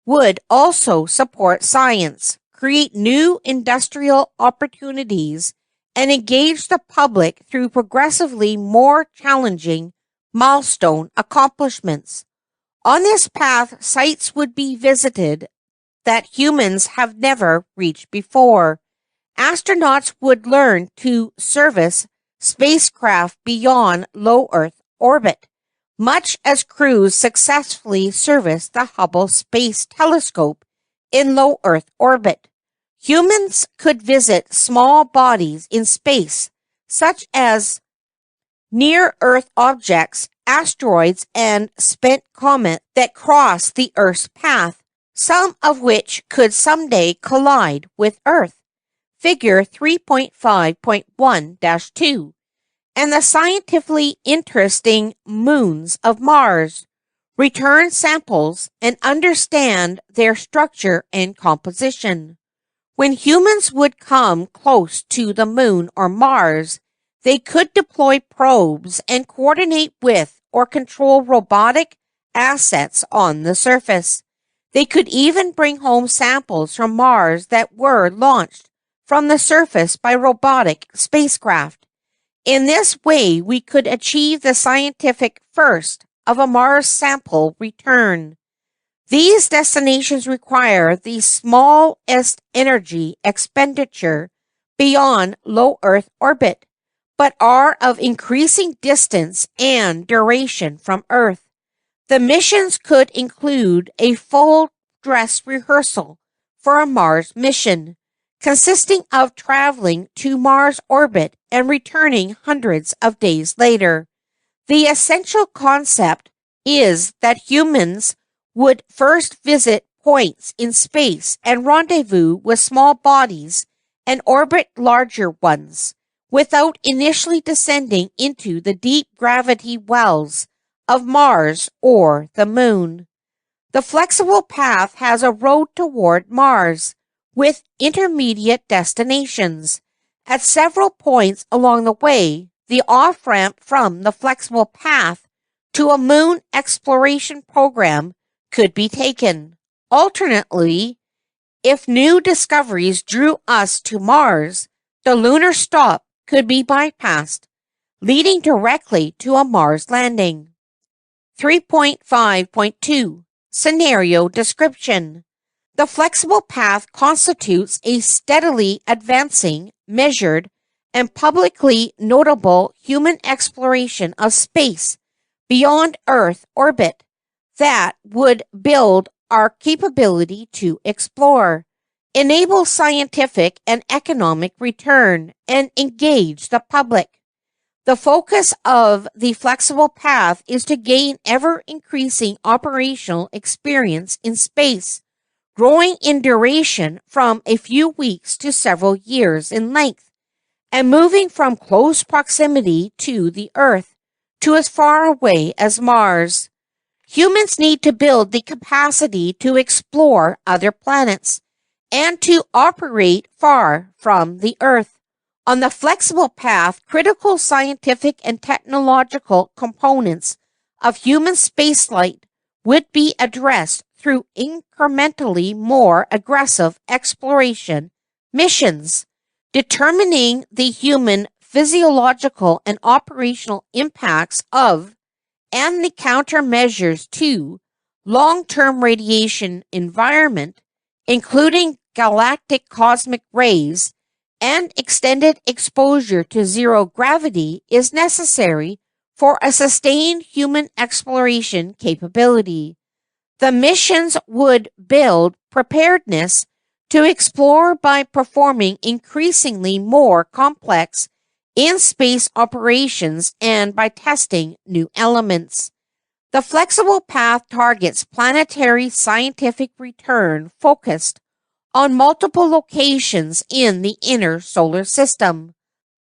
would also support science, create new industrial opportunities, and engage the public through progressively more challenging milestone accomplishments. On this path, sites would be visited that humans have never reached before. Astronauts would learn to service spacecraft beyond low Earth orbit, much as crews successfully service the Hubble Space Telescope in low Earth orbit. Humans could visit small bodies in space, such as near-Earth objects, asteroids, and spent comets that cross the Earth's path, some of which could someday collide with Earth. Figure 3.5.1-2, and the scientifically interesting moons of Mars. Return samples and understand their structure and composition. When humans would come close to the moon or Mars, they could deploy probes and coordinate with or control robotic assets on the surface. They could even bring home samples from Mars that were launched from the surface by robotic spacecraft. In this way, we could achieve the scientific first of a Mars sample return. These destinations require the smallest energy expenditure beyond low Earth orbit, but are of increasing distance and duration from Earth. The missions could include a full dress rehearsal for a Mars mission, consisting of traveling to Mars orbit and returning hundreds of days later. The essential concept is that humans would first visit points in space and rendezvous with small bodies and orbit larger ones, without initially descending into the deep gravity wells of Mars or the Moon. The flexible path has a road toward Mars, with intermediate destinations. At several points along the way, the off-ramp from the flexible path to a moon exploration program could be taken. Alternately, if new discoveries drew us to Mars, the lunar stop could be bypassed, leading directly to a Mars landing. 3.5.2 Scenario Description. The flexible path constitutes a steadily advancing, measured, and publicly notable human exploration of space beyond Earth orbit that would build our capability to explore, enable scientific and economic return, and engage the public. The focus of the flexible path is to gain ever-increasing operational experience in space, growing in duration from a few weeks to several years in length, and moving from close proximity to the Earth to as far away as Mars. Humans need to build the capacity to explore other planets and to operate far from the Earth. On the flexible path, critical scientific and technological components of human spaceflight would be addressed through incrementally more aggressive exploration missions, determining the human physiological and operational impacts of and the countermeasures to long-term radiation environment, including galactic cosmic rays, and extended exposure to zero gravity is necessary for a sustained human exploration capability. The missions would build preparedness to explore by performing increasingly more complex in-space operations and by testing new elements. The flexible path targets planetary scientific return focused on multiple locations in the inner solar system.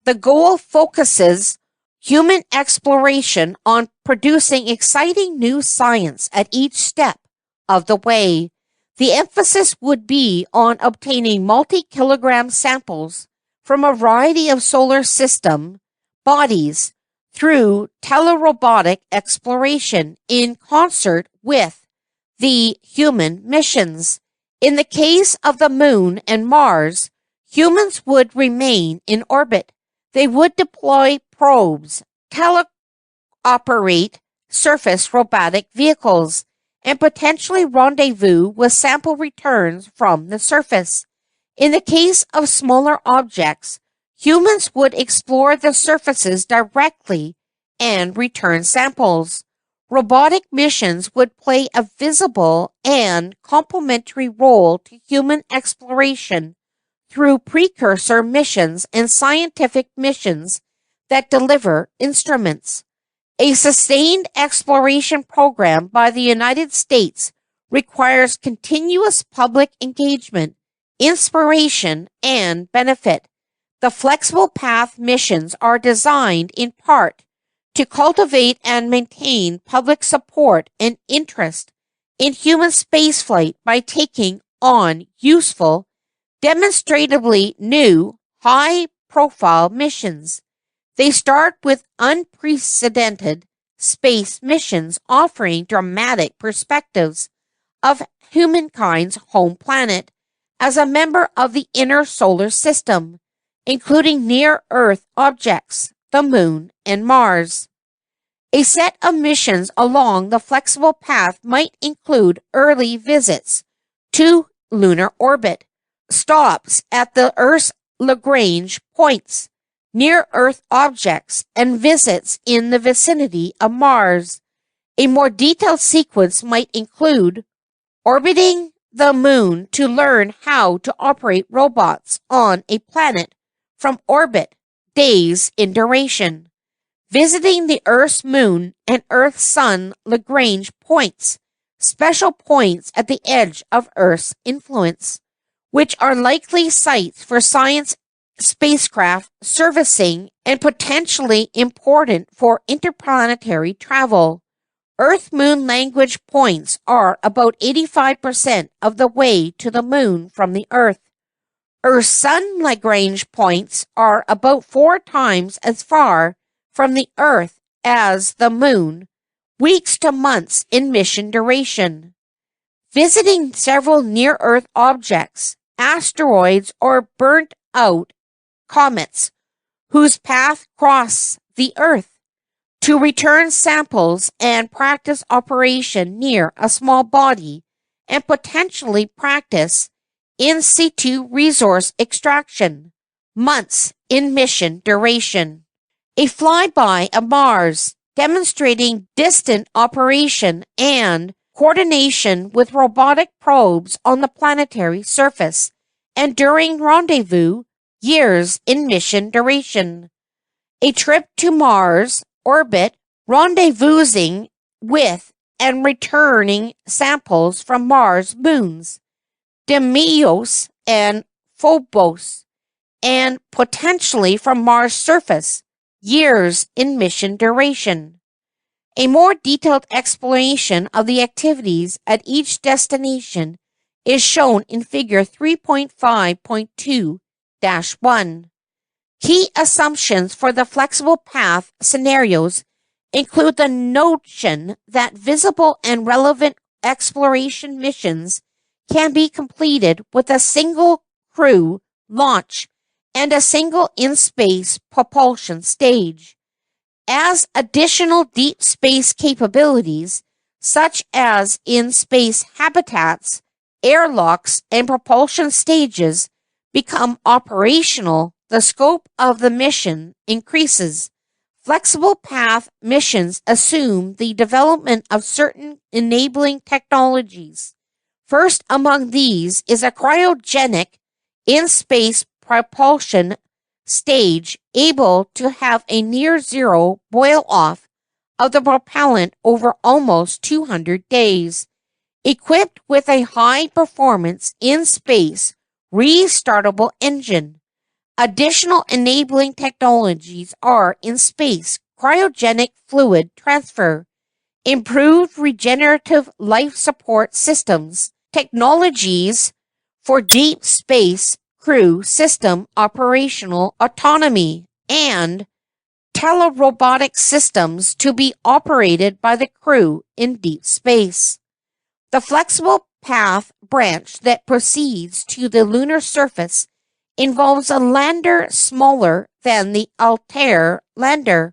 The goal focuses human exploration on producing exciting new science at each step of the way. The emphasis would be on obtaining multi-kilogram samples from a variety of solar system bodies through telerobotic exploration in concert with the human missions. In the case of the Moon and Mars, humans would remain in orbit. They would deploy probes, teleoperate surface robotic vehicles, and potentially rendezvous with sample returns from the surface. In the case of smaller objects, humans would explore the surfaces directly and return samples. robotic missions would play a visible and complementary role to human exploration through precursor missions and scientific missions that deliver instruments. A sustained exploration program by the United States requires continuous public engagement, inspiration, and benefit. The Flexible Path missions are designed in part to cultivate and maintain public support and interest in human spaceflight by taking on useful, demonstratively new, high-profile missions. They start with unprecedented space missions offering dramatic perspectives of humankind's home planet as a member of the inner solar system, including near-Earth objects, the Moon, and Mars. A set of missions along the flexible path might include early visits to lunar orbit, stops at the Earth's Lagrange points, near-Earth objects, and visits in the vicinity of Mars. A more detailed sequence might include orbiting the Moon to learn how to operate robots on a planet from orbit, days in duration, visiting the Earth's Moon and Earth-Sun Lagrange points, special points at the edge of Earth's influence, which are likely sites for science spacecraft servicing and potentially important for interplanetary travel. Earth-Moon language points are about 85% of the way to the Moon from the Earth. Earth-Sun Lagrange points are about 4 times as far from the Earth as the Moon, weeks to months in mission duration. Visiting several near-Earth objects, asteroids, or burnt-out comets whose path cross the Earth, to return samples and practice operation near a small body and potentially practice in situ resource extraction, months in mission duration. A flyby of Mars demonstrating distant operation and coordination with robotic probes on the planetary surface and during rendezvous, years in mission duration. A trip to Mars orbit, rendezvousing with and returning samples from Mars moons, Deimos and Phobos, and potentially from Mars surface, years in mission duration. A more detailed explanation of the activities at each destination is shown in Figure 3.5.2-1. Key assumptions for the flexible path scenarios include the notion that visible and relevant exploration missions can be completed with a single crew launch and a single in-space propulsion stage. As additional deep space capabilities, such as in-space habitats, airlocks, and propulsion stages, become operational, the scope of the mission increases. Flexible path missions assume the development of certain enabling technologies. First among these is a cryogenic in-space propulsion stage able to have a near-zero boil-off of the propellant over almost 200 days. Equipped with a high-performance in-space restartable engine. Additional enabling technologies are in-space cryogenic fluid transfer, improved regenerative life support systems, technologies for deep space crew system operational autonomy, and telerobotic systems to be operated by the crew in deep space. The flexible path branch that proceeds to the lunar surface involves a lander smaller than the Altair lander.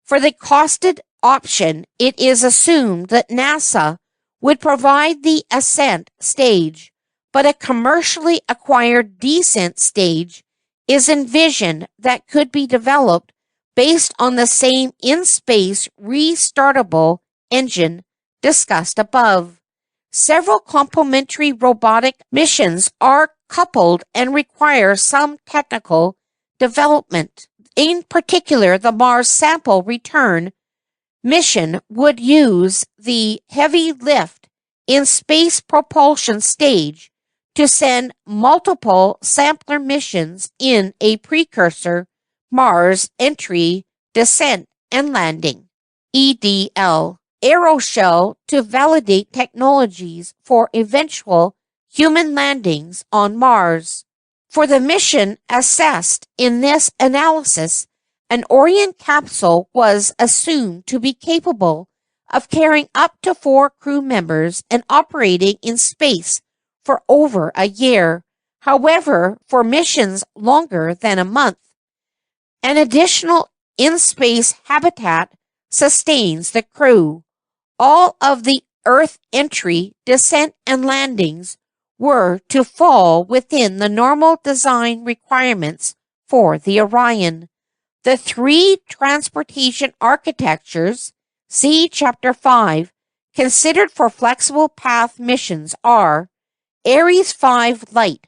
For the costed option, it is assumed that NASA would provide the ascent stage, but a commercially acquired descent stage is envisioned that could be developed based on the same in-space restartable engine discussed above. Several complementary robotic missions are coupled and require some technical development. In particular, the Mars sample return mission would use the heavy lift in space propulsion stage to send multiple sampler missions in a precursor Mars entry, descent, and landing (EDL) aeroshell to validate technologies for eventual human landings on Mars. For the mission assessed in this analysis, an Orion capsule was assumed to be capable of carrying up to 4 crew members and operating in space for over a year. However, for missions longer than a month, an additional in-space habitat sustains the crew. All of the Earth entry, descent, and landings were to fall within the normal design requirements for the Orion. The 3 transportation architectures, see Chapter 5, considered for flexible path missions are Ares 5 Light.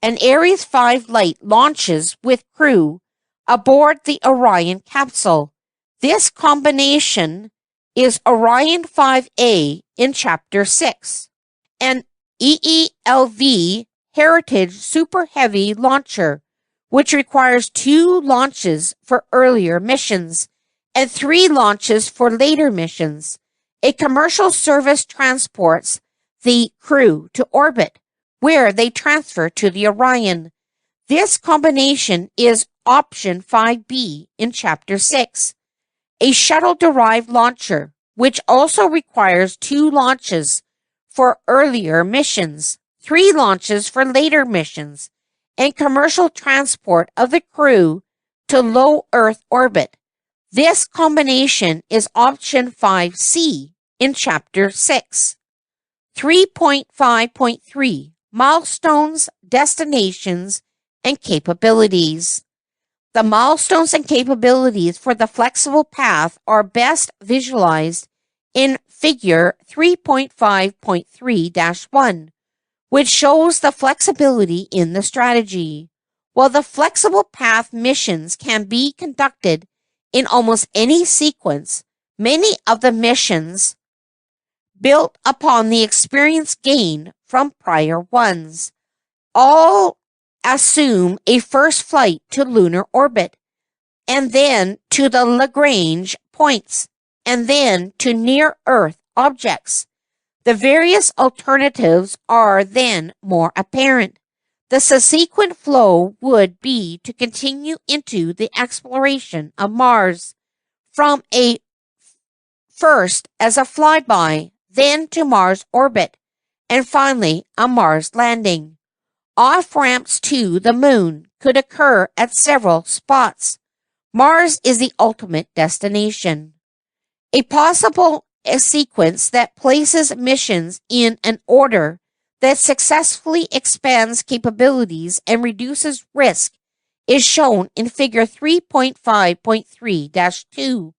An Ares 5 Light launches with crew aboard the Orion capsule. This combination is Orion 5A in Chapter 6. An EELV Heritage Super Heavy launcher, which requires 2 launches for earlier missions and 3 launches for later missions. A commercial service transports the crew to orbit, where they transfer to the Orion. This combination is option 5B in Chapter 6. A shuttle-derived launcher, which also requires 2 launches for earlier missions, 3 launches for later missions, and commercial transport of the crew to low Earth orbit. This combination is option 5C in Chapter 6. 3.5.3 Milestones, Destinations, and Capabilities. The milestones and capabilities for the flexible path are best visualized in Figure 3.5.3-1, which shows the flexibility in the strategy. While the flexible path missions can be conducted in almost any sequence, many of the missions built upon the experience gained from prior ones. All assume a first flight to lunar orbit, and then to the Lagrange points, and then to near-Earth objects. The various alternatives are then more apparent. The subsequent flow would be to continue into the exploration of Mars, from a first as a flyby, then to Mars orbit, and finally a Mars landing. Off-ramps to the Moon could occur at several spots. Mars is the ultimate destination. A possible sequence that places missions in an order that successfully expands capabilities and reduces risk is shown in Figure 3.5.3-2.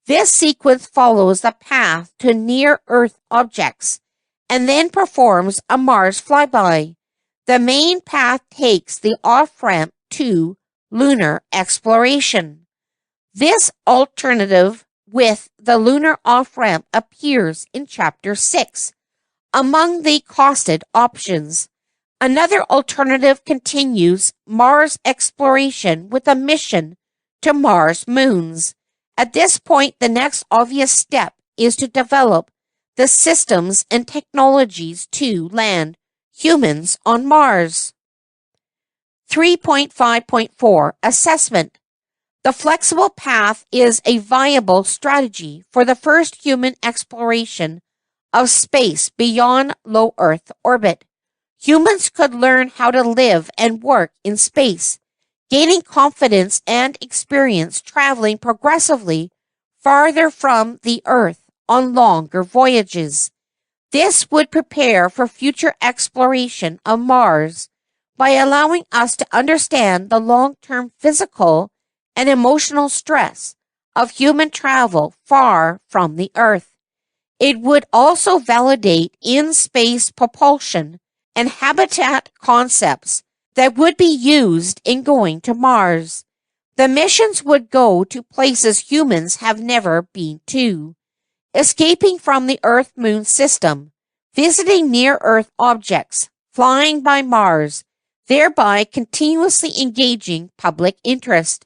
This sequence follows the path to near-Earth objects and then performs a Mars flyby. The main path takes the off-ramp to lunar exploration. This alternative with the lunar off-ramp appears in Chapter 6 among the costed options. Another alternative continues Mars exploration with a mission to Mars moons. At this point, the next obvious step is to develop the systems and technologies to land humans on Mars. 3.5.4 Assessment. The flexible path is a viable strategy for the first human exploration of space beyond low Earth orbit. Humans could learn how to live and work in space, gaining confidence and experience traveling progressively farther from the Earth on longer voyages. This would prepare for future exploration of Mars by allowing us to understand the long-term physical and emotional stress of human travel far from the Earth. It would also validate in-space propulsion and habitat concepts that would be used in going to Mars. The missions would go to places humans have never been to, escaping from the Earth-Moon system, visiting near-Earth objects, flying by Mars, thereby continuously engaging public interest.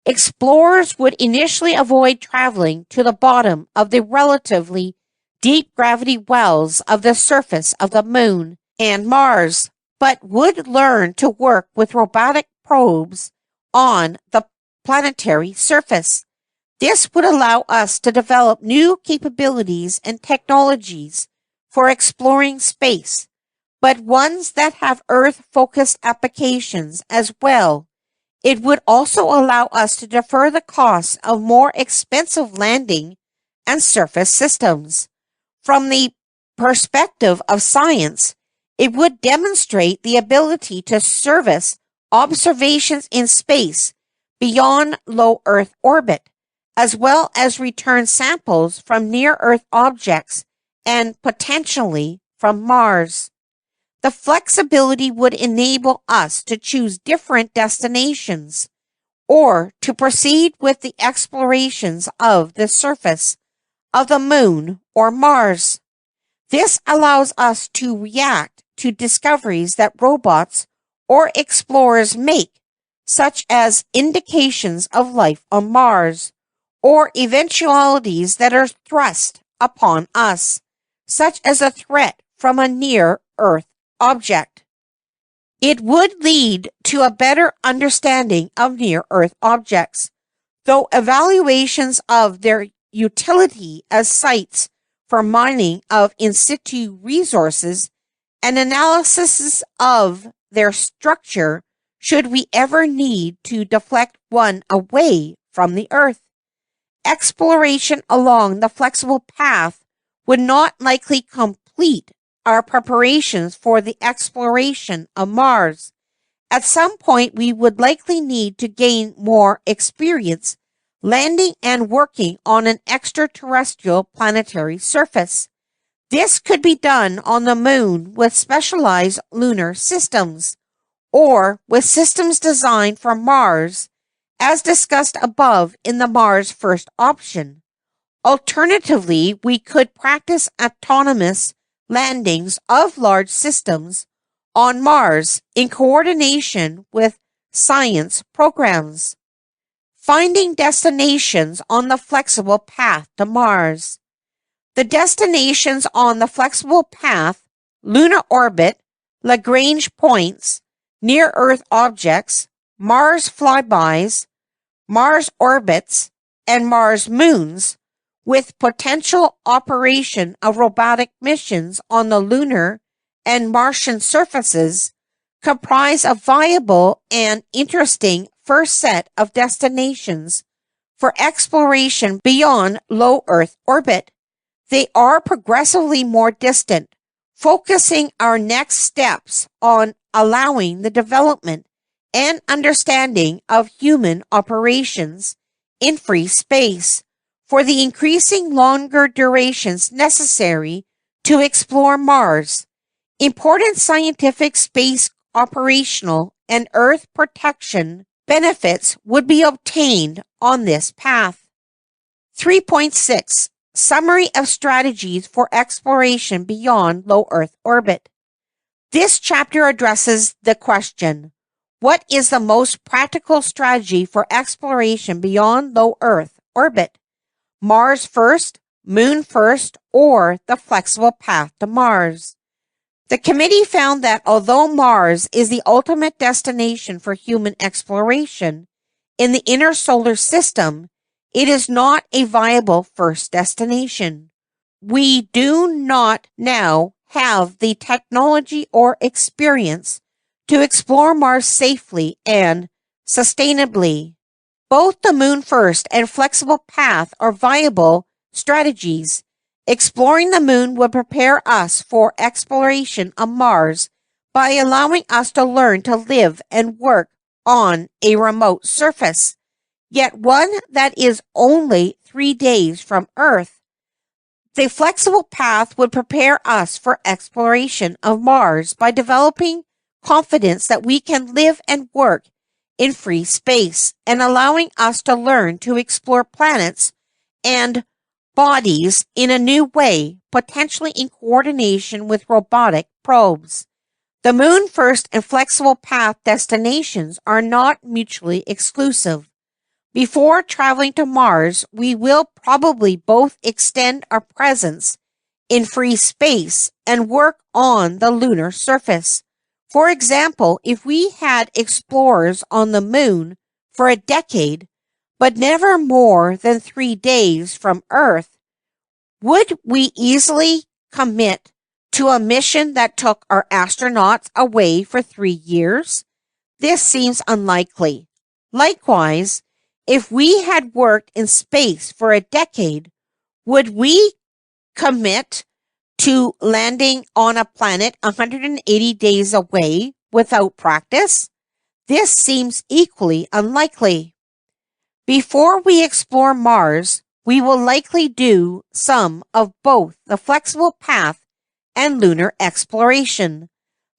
Explorers would initially avoid traveling to the bottom of the relatively deep gravity wells of the surface of the Moon and Mars, but would learn to work with robotic probes on the planetary surface. This would allow us to develop new capabilities and technologies for exploring space, but ones that have Earth-focused applications as well. It would also allow us to defer the costs of more expensive landing and surface systems. From the perspective of science, it would demonstrate the ability to service observations in space beyond low Earth orbit, as well as return samples from near-Earth objects and potentially from Mars. The flexibility would enable us to choose different destinations or to proceed with the explorations of the surface of the Moon or Mars. This allows us to react to discoveries that robots or explorers make, such as indications of life on Mars, or eventualities that are thrust upon us, such as a threat from a near-Earth object. It would lead to a better understanding of near-Earth objects, though evaluations of their utility as sites for mining of in situ resources and analysis of their structure should we ever need to deflect one away from the Earth. Exploration along the flexible path would not likely complete our preparations for the exploration of Mars. At some point, we would likely need to gain more experience landing and working on an extraterrestrial planetary surface. This could be done on the Moon with specialized lunar systems, or with systems designed for Mars, as discussed above in the Mars first option. Alternatively, we could practice autonomous landings of large systems on Mars in coordination with science programs. Finding destinations on the flexible path to Mars. The destinations on the flexible path, lunar orbit, Lagrange points, near-Earth objects, Mars flybys, Mars orbits, and Mars moons, with potential operation of robotic missions on the lunar and Martian surfaces, comprise a viable and interesting first set of destinations for exploration beyond low Earth orbit. They are progressively more distant, focusing our next steps on allowing the development and understanding of human operations in free space for the increasing longer durations necessary to explore Mars. Important scientific space operational and Earth protection benefits would be obtained on this path. 3.6 Summary of strategies for exploration beyond low Earth orbit. This chapter addresses the question, what is the most practical strategy for exploration beyond low Earth orbit? Mars first, Moon first, or the flexible path to Mars? The committee found that although Mars is the ultimate destination for human exploration in the inner solar system, it is not a viable first destination. We do not now have the technology or experience to explore Mars safely and sustainably. Both the Moon first and flexible path are viable strategies. Exploring the Moon would prepare us for exploration of Mars by allowing us to learn to live and work on a remote surface, yet one that is only 3 days from Earth. The flexible path would prepare us for exploration of Mars by developing confidence that we can live and work in free space and allowing us to learn to explore planets and bodies in a new way, potentially in coordination with robotic probes. The Moon First and Flexible Path destinations are not mutually exclusive. Before traveling to Mars, we will probably both extend our presence in free space and work on the lunar surface. For example, if we had explorers on the Moon for a decade, but never more than 3 days from Earth, would we easily commit to a mission that took our astronauts away for 3 years? This seems unlikely. Likewise, if we had worked in space for a decade, would we commit to landing on a planet 180 days away without practice? This seems equally unlikely. Before we explore Mars, we will likely do some of both the flexible path and lunar exploration.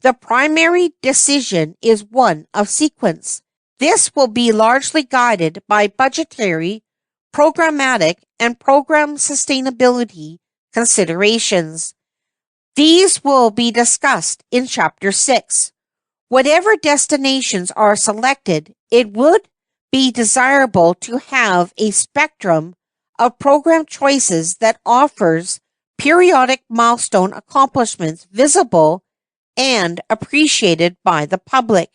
The primary decision is one of sequence. This will be largely guided by budgetary, programmatic, and program sustainability considerations. These will be discussed in Chapter 6. Whatever destinations are selected, it would be desirable to have a spectrum of program choices that offers periodic milestone accomplishments visible and appreciated by the public.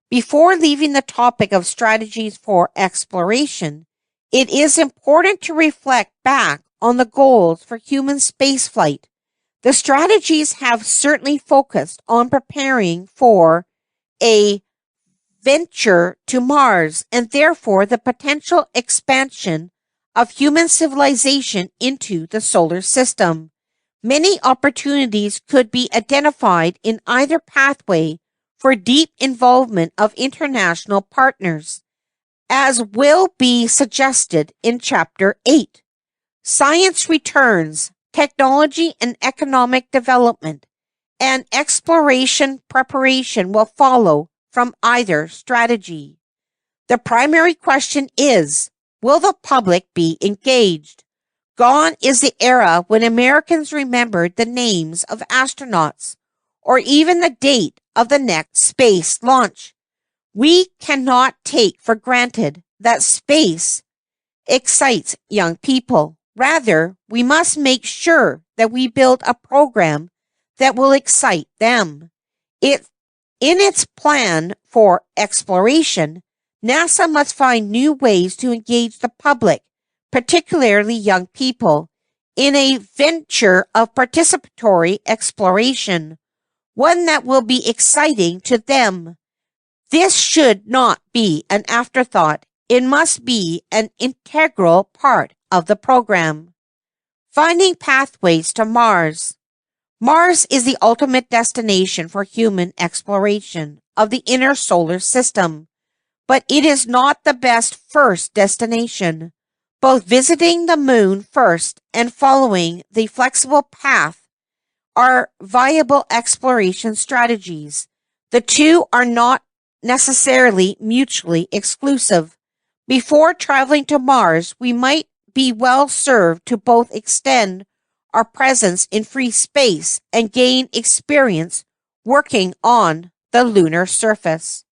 Before leaving the topic of strategies for exploration, it is important to reflect back on the goals for human spaceflight. The strategies have certainly focused on preparing for a venture to Mars and therefore the potential expansion of human civilization into the solar system. Many opportunities could be identified in either pathway for deep involvement of international partners, as will be suggested in Chapter 8. Science returns, technology and economic development, and exploration preparation will follow from either strategy. The primary question is, will the public be engaged? Gone is the era when Americans remembered the names of astronauts or even the date of the next space launch. We cannot take for granted that space excites young people. Rather, we must make sure that we build a program that will excite them. In its plan for exploration, NASA must find new ways to engage the public, particularly young people, in a venture of participatory exploration, one that will be exciting to them. This should not be an afterthought. It must be an integral part of the program. Finding pathways to Mars. Mars is the ultimate destination for human exploration of the inner solar system, but it is not the best first destination. Both visiting the Moon first and following the flexible path are viable exploration strategies. The two are not necessarily mutually exclusive. Before traveling to Mars, we might be well served to both extend our presence in free space and gain experience working on the lunar surface.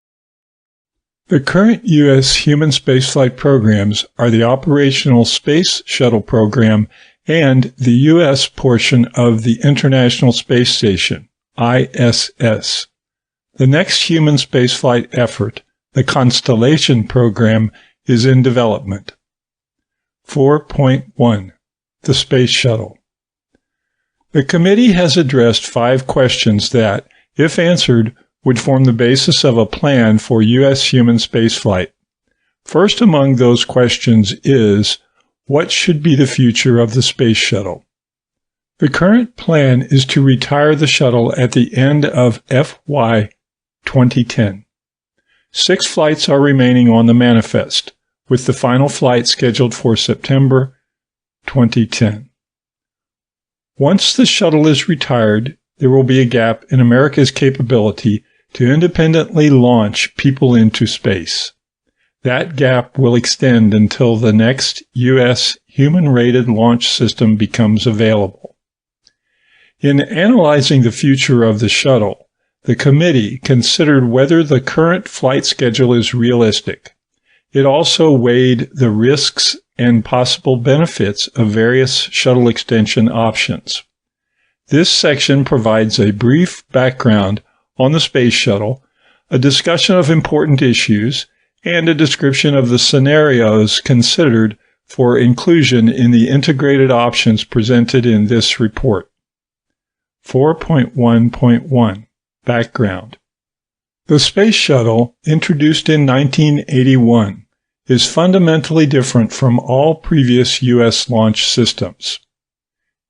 The current U.S. human spaceflight programs are the Operational Space Shuttle Program and the U.S. portion of the International Space Station, ISS. The next human spaceflight effort, the Constellation Program, is in development. 4.1. The Space Shuttle. The committee has addressed 5 questions that, if answered, would form the basis of a plan for U.S. human spaceflight. First among those questions is, what should be the future of the Space Shuttle? The current plan is to retire the shuttle at the end of FY 2010. 6 flights are remaining on the manifest, with the final flight scheduled for September 2010. Once the shuttle is retired, there will be a gap in America's capability to independently launch people into space. That gap will extend until the next U.S. human-rated launch system becomes available. In analyzing the future of the shuttle, the committee considered whether the current flight schedule is realistic. It also weighed the risks and possible benefits of various shuttle extension options. This section provides a brief background on the space shuttle, a discussion of important issues, and a description of the scenarios considered for inclusion in the integrated options presented in this report. 4.1.1 Background. The Space Shuttle, introduced in 1981, is fundamentally different from all previous U.S. launch systems.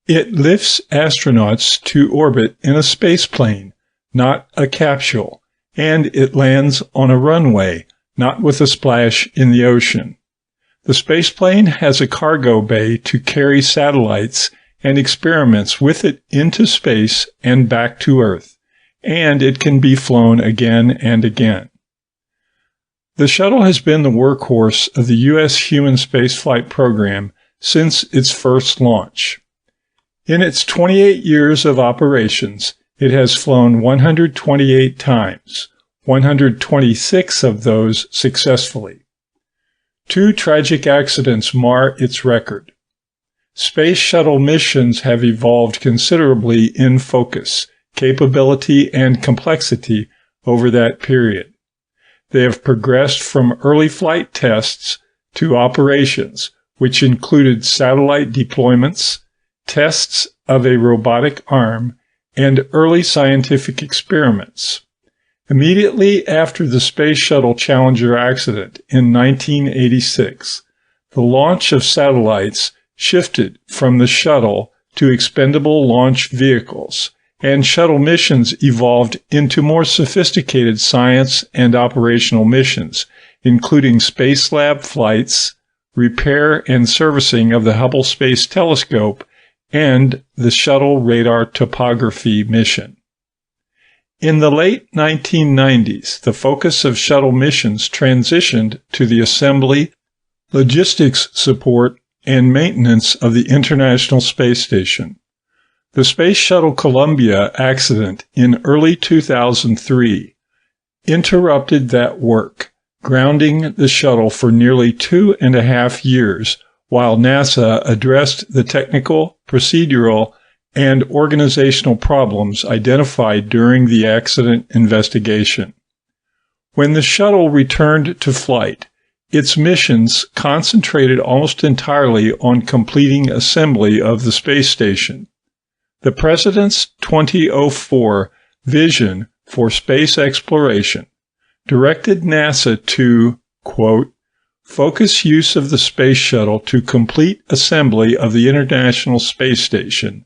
It lifts astronauts to orbit in a spaceplane, not a capsule, and it lands on a runway, not with a splash in the ocean. The spaceplane has a cargo bay to carry satellites and experiments with it into space and back to Earth, and it can be flown again and again. The shuttle has been the workhorse of the U.S. human spaceflight program since its first launch. In its 28 years of operations, it has flown 128 times, 126 of those successfully. 2 tragic accidents mar its record. Space shuttle missions have evolved considerably in focus, capability, and complexity over that period. They have progressed from early flight tests to operations, which included satellite deployments, tests of a robotic arm, and early scientific experiments. Immediately after the Space Shuttle Challenger accident in 1986, the launch of satellites shifted from the shuttle to expendable launch vehicles, and shuttle missions evolved into more sophisticated science and operational missions, including Space Lab flights, repair and servicing of the Hubble Space Telescope, and the Shuttle Radar Topography mission. In the late 1990s, the focus of shuttle missions transitioned to the assembly, logistics support, and maintenance of the International Space Station. The Space Shuttle Columbia accident in early 2003 interrupted that work, grounding the shuttle for nearly 2.5 years while NASA addressed the technical, procedural, and organizational problems identified during the accident investigation. When the shuttle returned to flight, its missions concentrated almost entirely on completing assembly of the space station. The President's 2004 vision for space exploration directed NASA to, quote, focus use of the space shuttle to complete assembly of the International Space Station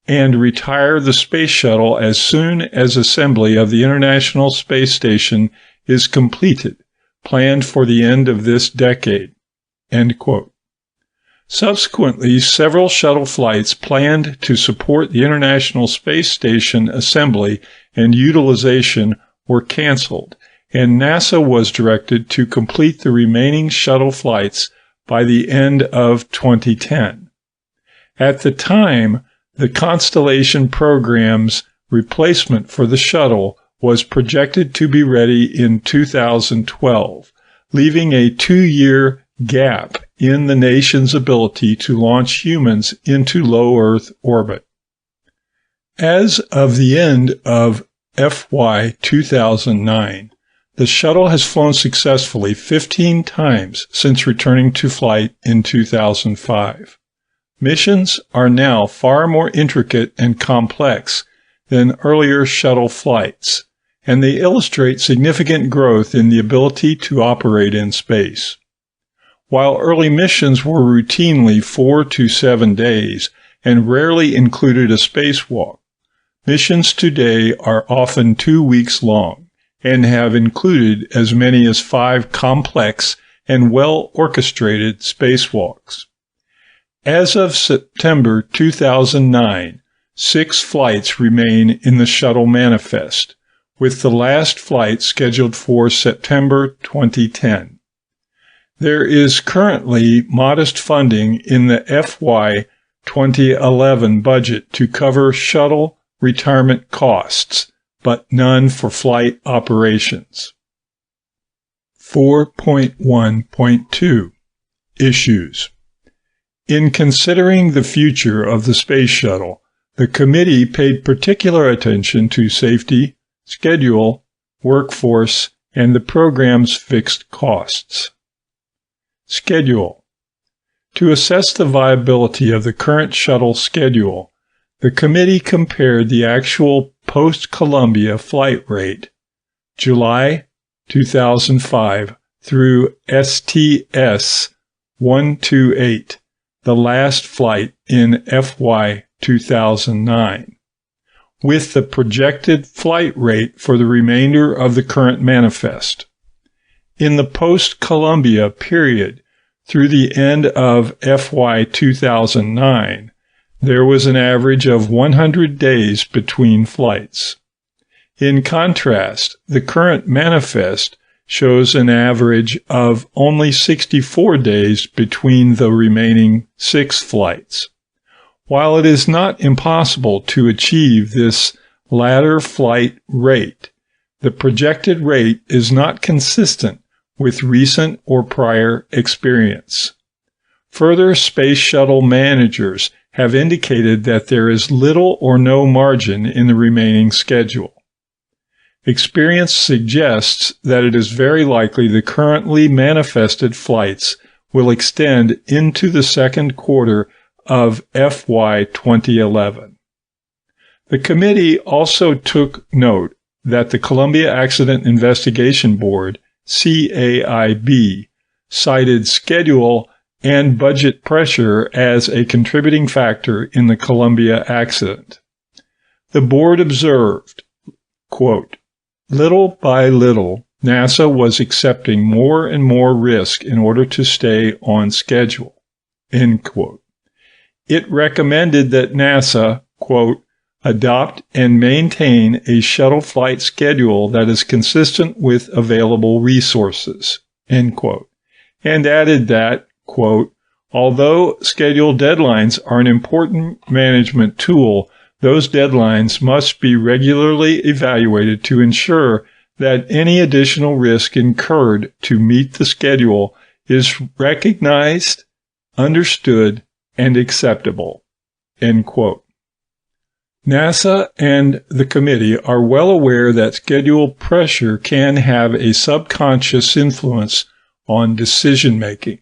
and retire the space shuttle as soon as assembly of the International Space Station is completed, planned for the end of this decade, end quote. Subsequently, several shuttle flights planned to support the International Space Station assembly and utilization were canceled, and NASA was directed to complete the remaining shuttle flights by the end of 2010. At the time, the Constellation program's replacement for the shuttle was projected to be ready in 2012, leaving a 2-year gap in the nation's ability to launch humans into low Earth orbit. As of the end of FY 2009, the shuttle has flown successfully 15 times since returning to flight in 2005. Missions are now far more intricate and complex than earlier shuttle flights, and they illustrate significant growth in the ability to operate in space. While early missions were routinely 4 to 7 days and rarely included a spacewalk, missions today are often 2 weeks long and have included as many as 5 complex and well-orchestrated spacewalks. As of September 2009, 6 flights remain in the shuttle manifest, with the last flight scheduled for September 2010. There is currently modest funding in the FY 2011 budget to cover shuttle retirement costs, but none for flight operations. 4.1.2 Issues. In considering the future of the Space Shuttle, the committee paid particular attention to safety, schedule, workforce, and the program's fixed costs. Schedule. To assess the viability of the current shuttle schedule, the committee compared the actual post-Columbia flight rate, July 2005 through STS-128, the last flight in FY 2009, with the projected flight rate for the remainder of the current manifest. In the post-Columbia period, through the end of FY 2009, there was an average of 100 days between flights. In contrast, the current manifest shows an average of only 64 days between the remaining 6 flights. While it is not impossible to achieve this latter flight rate, the projected rate is not consistent with recent or prior experience. Further, Space Shuttle managers have indicated that there is little or no margin in the remaining schedule. Experience suggests that it is very likely the currently manifested flights will extend into the second quarter of FY 2011. The committee also took note that the Columbia Accident Investigation Board, CAIB, cited schedule and budget pressure as a contributing factor in the Columbia accident. The board observed, quote, "Little by little, NASA was accepting more and more risk in order to stay on schedule." End quote. It recommended that NASA, quote, "adopt and maintain a shuttle flight schedule that is consistent with available resources," end quote, and added that, quote, "although schedule deadlines are an important management tool, those deadlines must be regularly evaluated to ensure that any additional risk incurred to meet the schedule is recognized, understood, and acceptable." End quote. NASA and the committee are well aware that schedule pressure can have a subconscious influence on decision-making,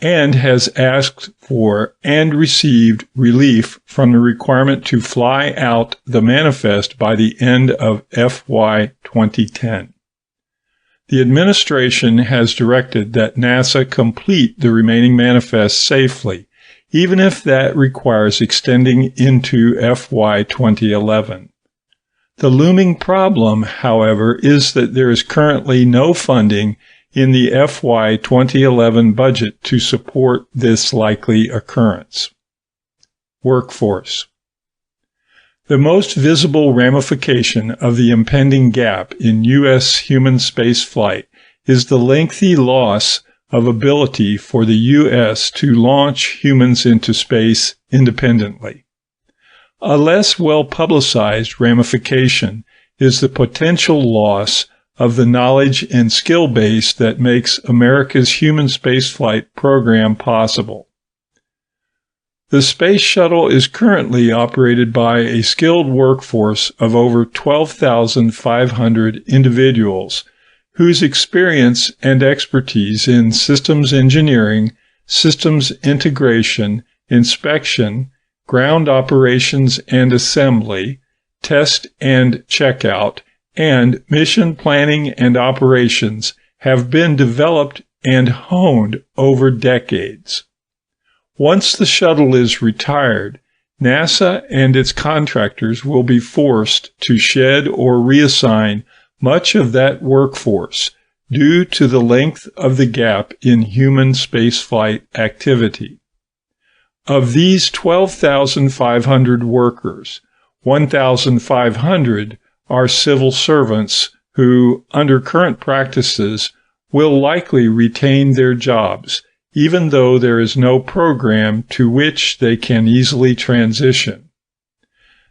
and has asked for and received relief from the requirement to fly out the manifest by the end of FY 2010. The administration has directed that NASA complete the remaining manifest safely, even if that requires extending into FY 2011. The looming problem, however, is that there is currently no funding in the FY 2011 budget to support this likely occurrence. Workforce. The most visible ramification of the impending gap in U.S. human spaceflight is the lengthy loss of ability for the U.S. to launch humans into space independently. A less well-publicized ramification is the potential loss of the knowledge and skill base that makes America's human spaceflight program possible. The Space Shuttle is currently operated by a skilled workforce of over 12,500 individuals whose experience and expertise in systems engineering, systems integration, inspection, ground operations and assembly, test and checkout, and mission planning and operations have been developed and honed over decades. Once the shuttle is retired, NASA and its contractors will be forced to shed or reassign much of that workforce due to the length of the gap in human spaceflight activity. Of these 12,500 workers, 1,500 are civil servants who, under current practices, will likely retain their jobs, even though there is no program to which they can easily transition.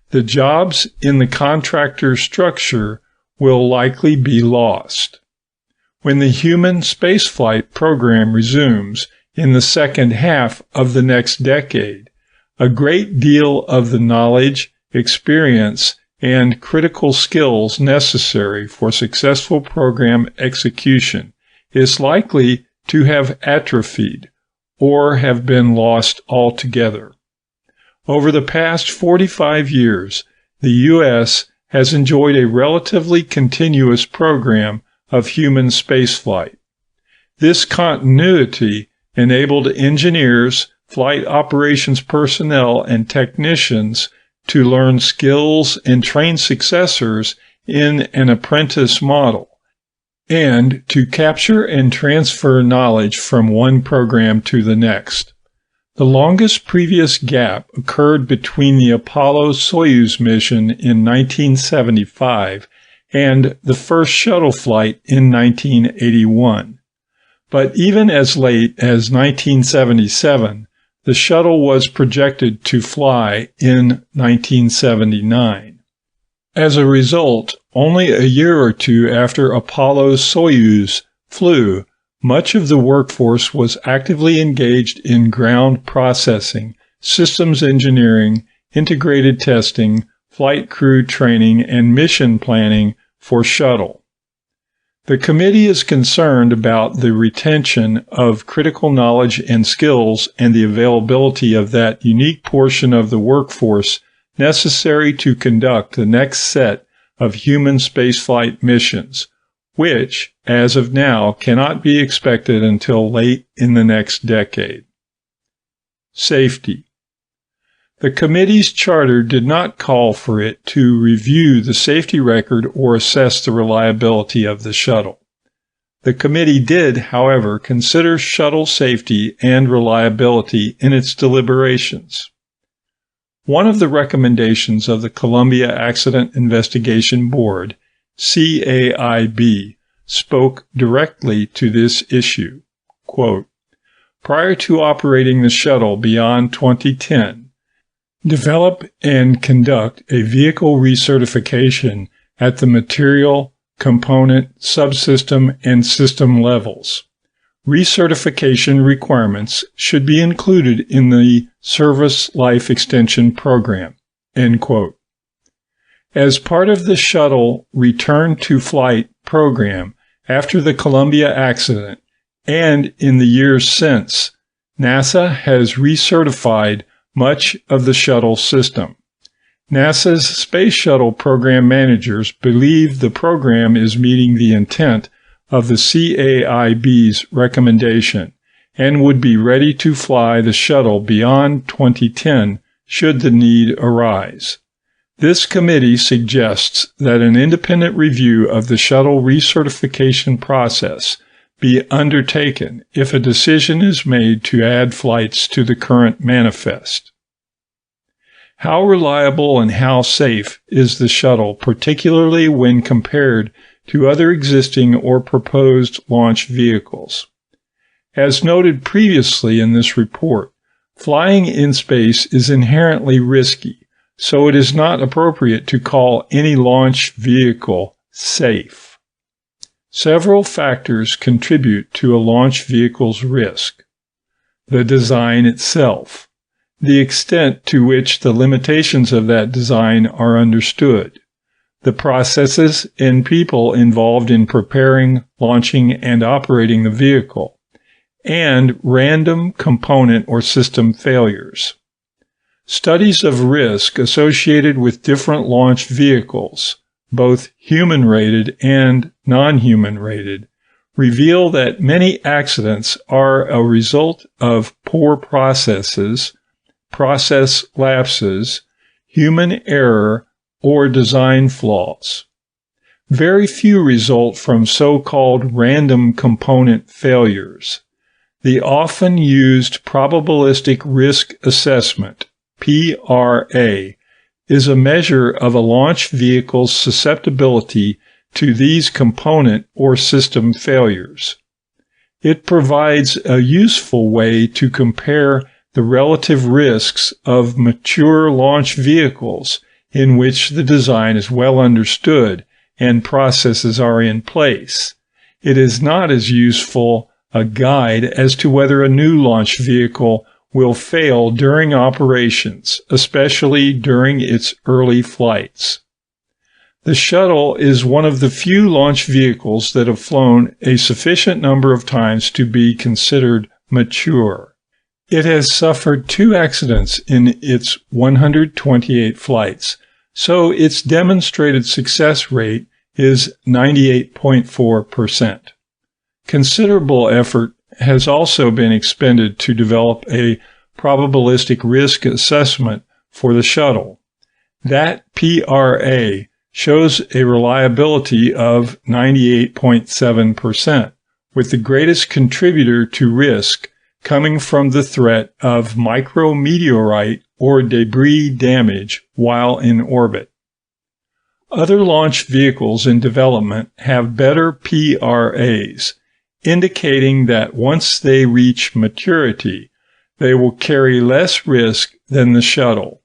The jobs in the contractor structure will likely be lost. When the human spaceflight program resumes in the second half of the next decade, a great deal of the knowledge, experience, and critical skills necessary for successful program execution is likely to have atrophied or have been lost altogether. Over the past 45 years, the U.S. has enjoyed a relatively continuous program of human spaceflight. This continuity enabled engineers, flight operations personnel, and technicians to learn skills and train successors in an apprentice model, and to capture and transfer knowledge from one program to the next. The longest previous gap occurred between the Apollo-Soyuz mission in 1975 and the first shuttle flight in 1981. But even as late as 1977, the shuttle was projected to fly in 1979. As a result, only a year or two after Apollo-Soyuz flew, much of the workforce was actively engaged in ground processing, systems engineering, integrated testing, flight crew training, and mission planning for shuttle. The committee is concerned about the retention of critical knowledge and skills and the availability of that unique portion of the workforce necessary to conduct the next set of human spaceflight missions, which, as of now, cannot be expected until late in the next decade. Safety. The committee's charter did not call for it to review the safety record or assess the reliability of the shuttle. The committee did, however, consider shuttle safety and reliability in its deliberations. One of the recommendations of the Columbia Accident Investigation Board, CAIB, spoke directly to this issue. Quote, "Prior to operating the shuttle beyond 2010, develop and conduct a vehicle recertification at the material, component, subsystem, and system levels. Recertification requirements should be included in the Service Life Extension Program." End quote. As part of the shuttle return to flight program after the Columbia accident and in the years since, NASA has recertified much of the shuttle system. NASA's Space Shuttle program managers believe the program is meeting the intent of the CAIB's recommendation and would be ready to fly the shuttle beyond 2010 should the need arise. This committee suggests that an independent review of the shuttle recertification process be undertaken if a decision is made to add flights to the current manifest. How reliable and how safe is the shuttle, particularly when compared to other existing or proposed launch vehicles? As noted previously in this report, flying in space is inherently risky, so it is not appropriate to call any launch vehicle safe. Several factors contribute to a launch vehicle's risk. The design itself, the extent to which the limitations of that design are understood, the processes and people involved in preparing, launching, and operating the vehicle, and random component or system failures. Studies of risk associated with different launch vehicles, both human-rated and non-human-rated, reveal that many accidents are a result of poor processes, process lapses, human error, or design flaws. Very few result from so-called random component failures. The often used probabilistic risk assessment, PRA, is a measure of a launch vehicle's susceptibility to these component or system failures. It provides a useful way to compare the relative risks of mature launch vehicles in which the design is well understood and processes are in place. It is not as useful a guide as to whether a new launch vehicle will fail during operations, especially during its early flights. The shuttle is one of the few launch vehicles that have flown a sufficient number of times to be considered mature. It has suffered 2 accidents in its 128 flights, so its demonstrated success rate is 98.4%. Considerable effort has also been expended to develop a probabilistic risk assessment for the shuttle. That PRA shows a reliability of 98.7%, with the greatest contributor to risk coming from the threat of micrometeorite or debris damage while in orbit. Other launch vehicles in development have better PRAs, indicating that once they reach maturity, they will carry less risk than the shuttle.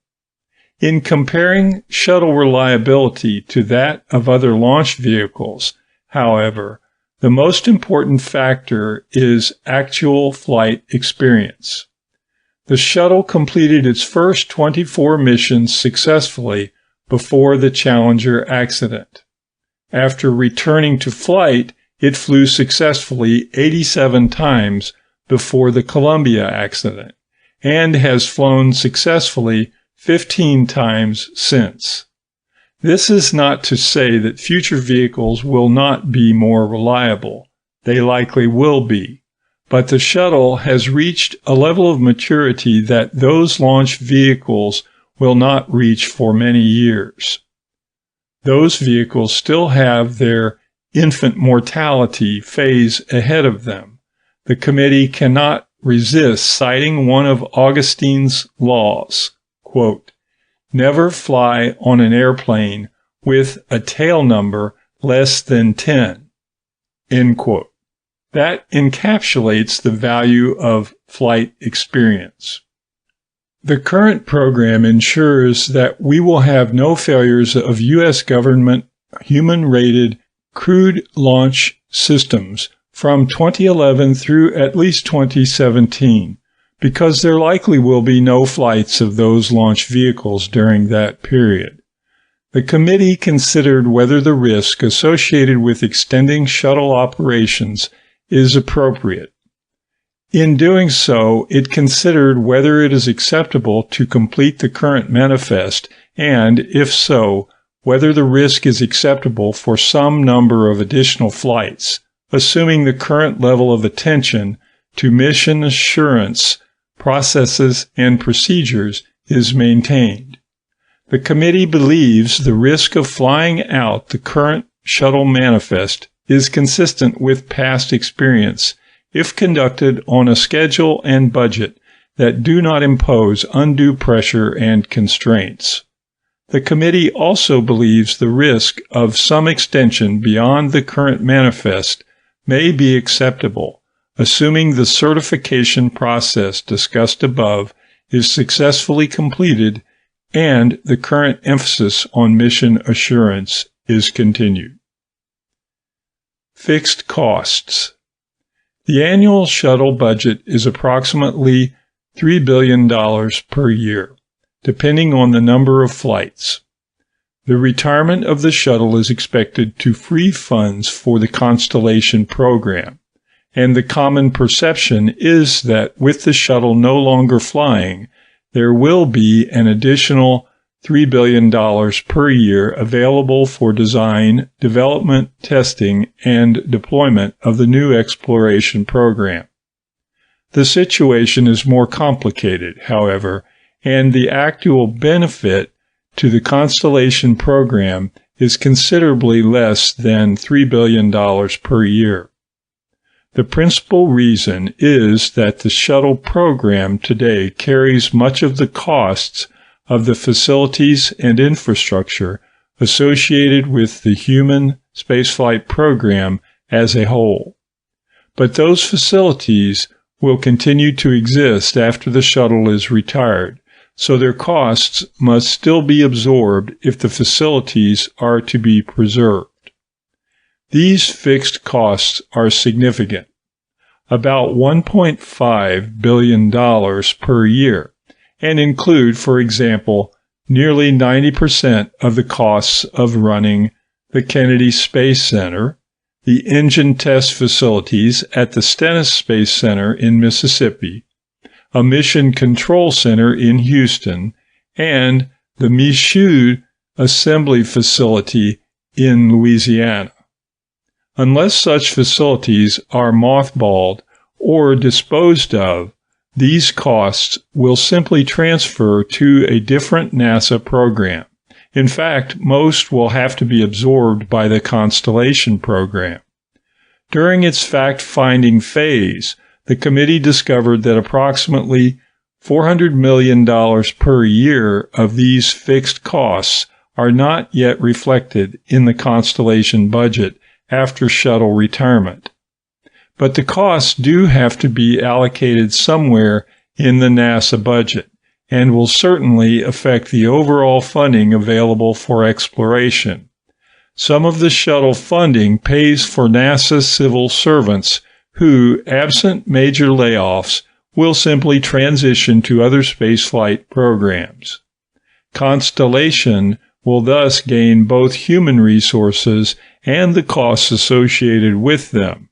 In comparing shuttle reliability to that of other launch vehicles, however, the most important factor is actual flight experience. The shuttle completed its first 24 missions successfully before the Challenger accident. After returning to flight, it flew successfully 87 times before the Columbia accident, and has flown successfully 15 times since. This is not to say that future vehicles will not be more reliable. They likely will be. But the shuttle has reached a level of maturity that those launch vehicles will not reach for many years. Those vehicles still have their infant mortality phase ahead of them. The committee cannot resist citing one of Augustine's laws, quote, "Never fly on an airplane with a tail number less than 10, end quote. That encapsulates the value of flight experience. The current program ensures that we will have no failures of U.S. government human-rated crewed launch systems from 2011 through at least 2017, because there likely will be no flights of those launch vehicles during that period. The committee considered whether the risk associated with extending shuttle operations is appropriate. In doing so, it considered whether it is acceptable to complete the current manifest and, if so, whether the risk is acceptable for some number of additional flights, assuming the current level of attention to mission assurance processes and procedures is maintained. The committee believes the risk of flying out the current shuttle manifest is consistent with past experience if conducted on a schedule and budget that do not impose undue pressure and constraints. The committee also believes the risk of some extension beyond the current manifest may be acceptable, assuming the certification process discussed above is successfully completed and the current emphasis on mission assurance is continued. Fixed costs. The annual shuttle budget is approximately $3 billion per year, depending on the number of flights. The retirement of the shuttle is expected to free funds for the Constellation program, and the common perception is that with the shuttle no longer flying, there will be an additional $3 billion per year available for design, development, testing, and deployment of the new exploration program. The situation is more complicated, however, and the actual benefit to the Constellation program is considerably less than $3 billion per year. The principal reason is that the shuttle program today carries much of the costs of the facilities and infrastructure associated with the human spaceflight program as a whole. But those facilities will continue to exist after the shuttle is retired, so their costs must still be absorbed if the facilities are to be preserved. These fixed costs are significant, about $1.5 billion per year, and include, for example, nearly 90% of the costs of running the Kennedy Space Center, the engine test facilities at the Stennis Space Center in Mississippi, a mission control center in Houston, and the Michoud Assembly Facility in Louisiana. Unless such facilities are mothballed or disposed of, these costs will simply transfer to a different NASA program. In fact, most will have to be absorbed by the Constellation program. During its fact-finding phase, the committee discovered that approximately $400 million per year of these fixed costs are not yet reflected in the Constellation budget after shuttle retirement. But the costs do have to be allocated somewhere in the NASA budget and will certainly affect the overall funding available for exploration. Some of the shuttle funding pays for NASA civil servants who, absent major layoffs, will simply transition to other spaceflight programs. Constellation will thus gain both human resources and the costs associated with them.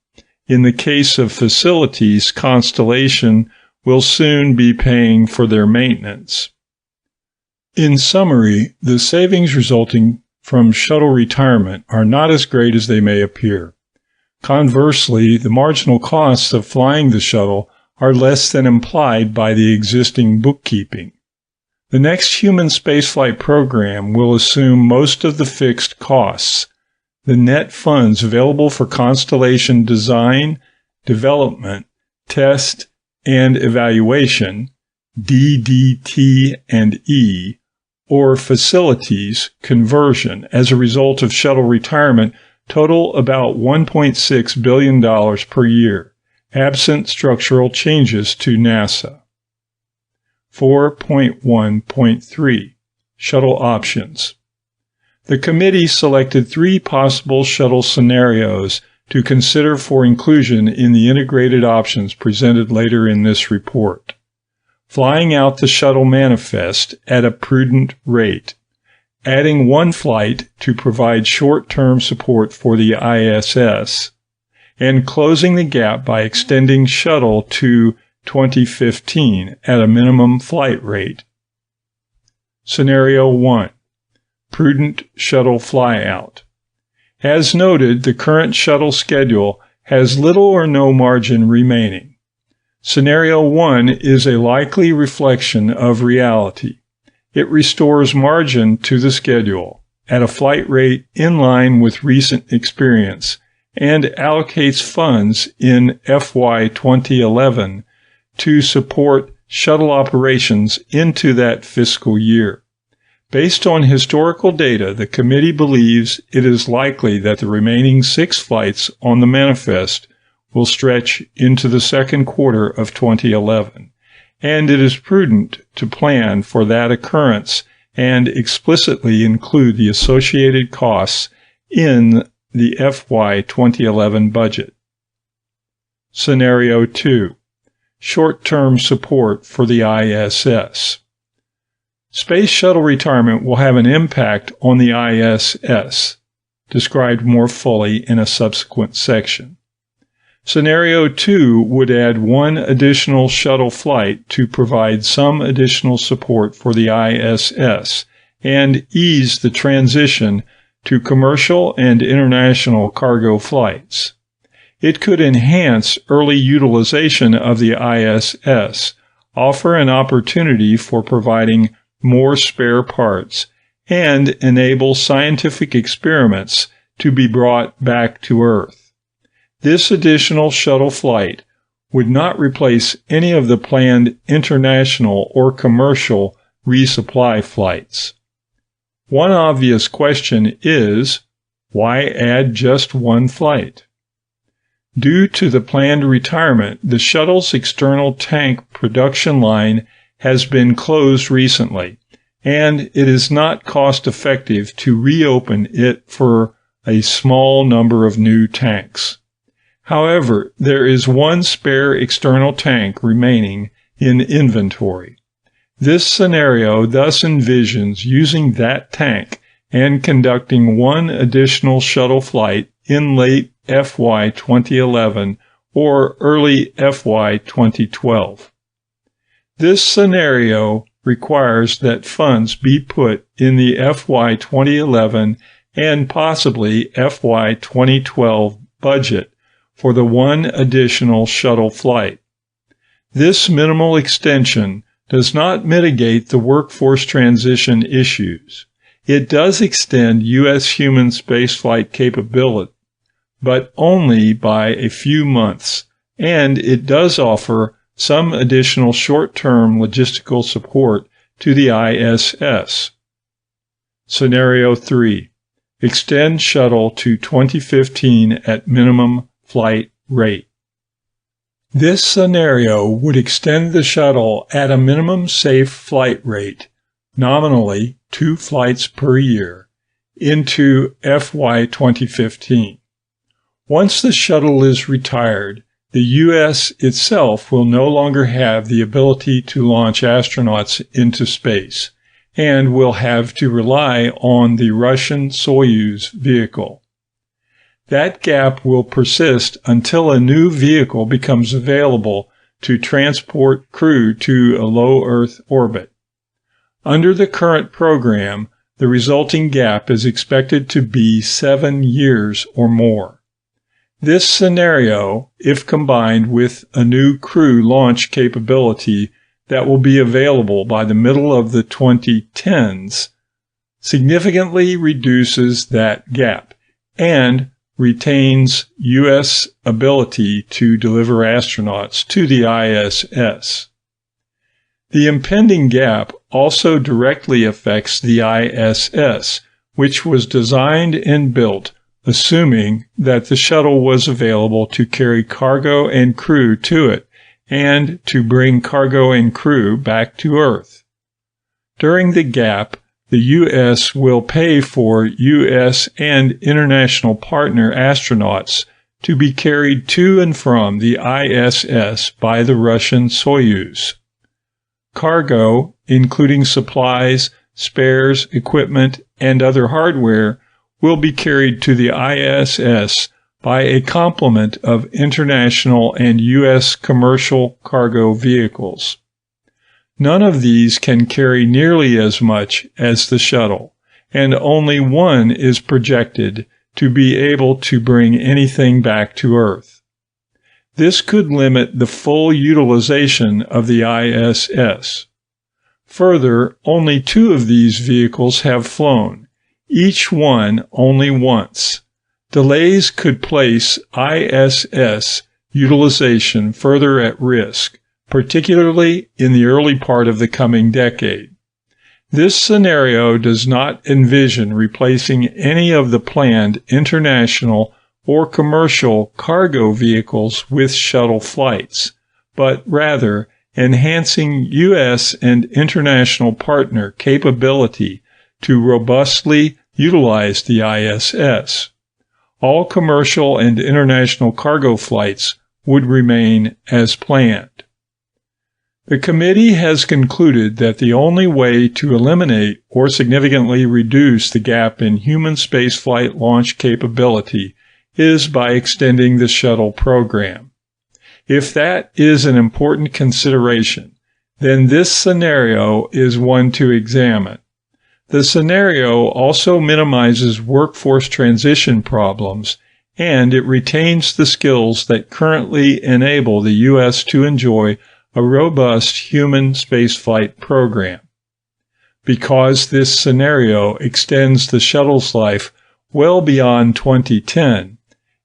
In the case of facilities, Constellation will soon be paying for their maintenance. In summary, the savings resulting from shuttle retirement are not as great as they may appear. Conversely, the marginal costs of flying the shuttle are less than implied by the existing bookkeeping. The next human spaceflight program will assume most of the fixed costs. The net funds available for Constellation design, development, test, and evaluation, DDT and E, or facilities conversion as a result of shuttle retirement total about $1.6 billion per year, absent structural changes to NASA. 4.1.3 Shuttle Options. The committee selected 3 possible shuttle scenarios to consider for inclusion in the integrated options presented later in this report. Flying out the shuttle manifest at a prudent rate, adding one flight to provide short-term support for the ISS, and closing the gap by extending shuttle to 2015 at a minimum flight rate. Scenario 1. Prudent shuttle flyout. As noted, the current shuttle schedule has little or no margin remaining. Scenario 1 is a likely reflection of reality. It restores margin to the schedule at a flight rate in line with recent experience and allocates funds in FY 2011 to support shuttle operations into that fiscal year. Based on historical data, the committee believes it is likely that the remaining 6 flights on the manifest will stretch into the second quarter of 2011, and it is prudent to plan for that occurrence and explicitly include the associated costs in the FY 2011 budget. Scenario 2. Short-term support for the ISS. Space Shuttle retirement will have an impact on the ISS, described more fully in a subsequent section. Scenario 2 would add one additional shuttle flight to provide some additional support for the ISS and ease the transition to commercial and international cargo flights. It could enhance early utilization of the ISS, offer an opportunity for providing more spare parts, and enable scientific experiments to be brought back to Earth. This additional shuttle flight would not replace any of the planned international or commercial resupply flights. One obvious question is, why add just one flight? Due to the planned retirement, the shuttle's external tank production line has been closed recently, and it is not cost-effective to reopen it for a small number of new tanks. However, there is one spare external tank remaining in inventory. This scenario thus envisions using that tank and conducting one additional shuttle flight in late FY 2011 or early FY 2012. This scenario requires that funds be put in the FY 2011 and possibly FY 2012 budget for the one additional shuttle flight. This minimal extension does not mitigate the workforce transition issues. It does extend U.S. human spaceflight capability, but only by a few months, and it does offer some additional short-term logistical support to the ISS. Scenario 3. Extend shuttle to 2015 at minimum flight rate. This scenario would extend the shuttle at a minimum safe flight rate, nominally 2 flights per year, into FY 2015. Once the shuttle is retired, the U.S. itself will no longer have the ability to launch astronauts into space, and will have to rely on the Russian Soyuz vehicle. That gap will persist until a new vehicle becomes available to transport crew to a low Earth orbit. Under the current program, the resulting gap is expected to be 7 years or more. This scenario, if combined with a new crew launch capability that will be available by the middle of the 2010s, significantly reduces that gap and retains U.S. ability to deliver astronauts to the ISS. The impending gap also directly affects the ISS, which was designed and built assuming that the shuttle was available to carry cargo and crew to it and to bring cargo and crew back to Earth. During the gap, the U.S. will pay for U.S. and international partner astronauts to be carried to and from the ISS by the Russian Soyuz. Cargo, including supplies, spares, equipment, and other hardware, will be carried to the ISS by a complement of international and U.S. commercial cargo vehicles. None of these can carry nearly as much as the shuttle, and only one is projected to be able to bring anything back to Earth. This could limit the full utilization of the ISS. Further, only 2 of these vehicles have flown, each one only once. Delays could place ISS utilization further at risk, particularly in the early part of the coming decade. This scenario does not envision replacing any of the planned international or commercial cargo vehicles with shuttle flights, but rather enhancing U.S. and international partner capability to robustly utilize the ISS. All commercial and international cargo flights would remain as planned. The committee has concluded that the only way to eliminate or significantly reduce the gap in human spaceflight launch capability is by extending the shuttle program. If that is an important consideration, then this scenario is one to examine. The scenario also minimizes workforce transition problems, and it retains the skills that currently enable the U.S. to enjoy a robust human spaceflight program. Because this scenario extends the shuttle's life well beyond 2010,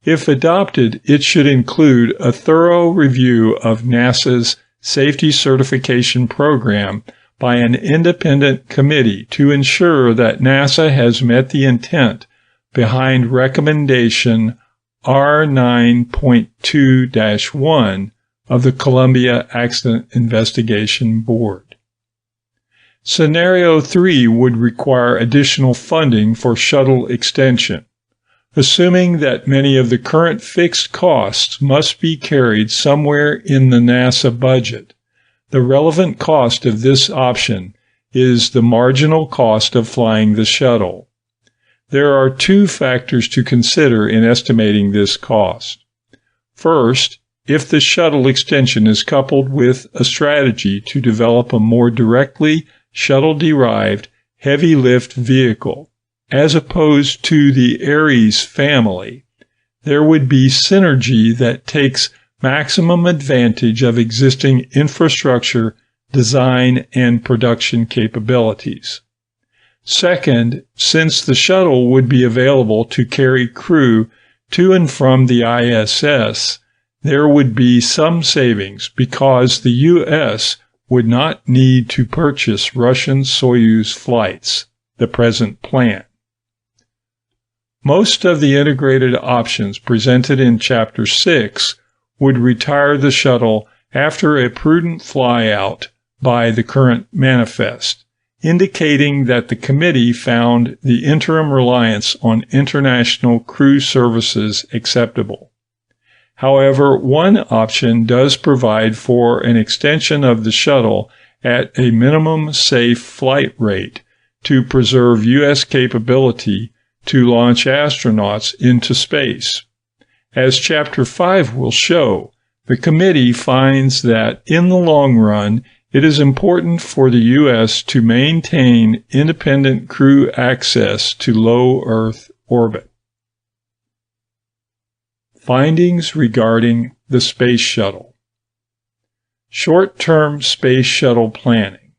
If adopted, it should include a thorough review of NASA's safety certification program by an independent committee to ensure that NASA has met the intent behind recommendation R9.2-1 of the Columbia Accident Investigation Board. Scenario 3 would require additional funding for shuttle extension. Assuming that many of the current fixed costs must be carried somewhere in the NASA budget, the relevant cost of this option is the marginal cost of flying the shuttle. There are two factors to consider in estimating this cost. First, if the shuttle extension is coupled with a strategy to develop a more directly shuttle-derived heavy-lift vehicle, as opposed to the Ares family, there would be synergy that takes maximum advantage of existing infrastructure, design, and production capabilities. Second, since the shuttle would be available to carry crew to and from the ISS, there would be some savings because the U.S. would not need to purchase Russian Soyuz flights, the present plan. Most of the integrated options presented in Chapter 6 would retire the shuttle after a prudent flyout by the current manifest, indicating that the committee found the interim reliance on international crew services acceptable. However, one option does provide for an extension of the shuttle at a minimum safe flight rate to preserve U.S. capability to launch astronauts into space. As Chapter 5 will show, the committee finds that in the long run, it is important for the U.S. to maintain independent crew access to low Earth orbit. Findings regarding the Space Shuttle. Short-term Space Shuttle planning.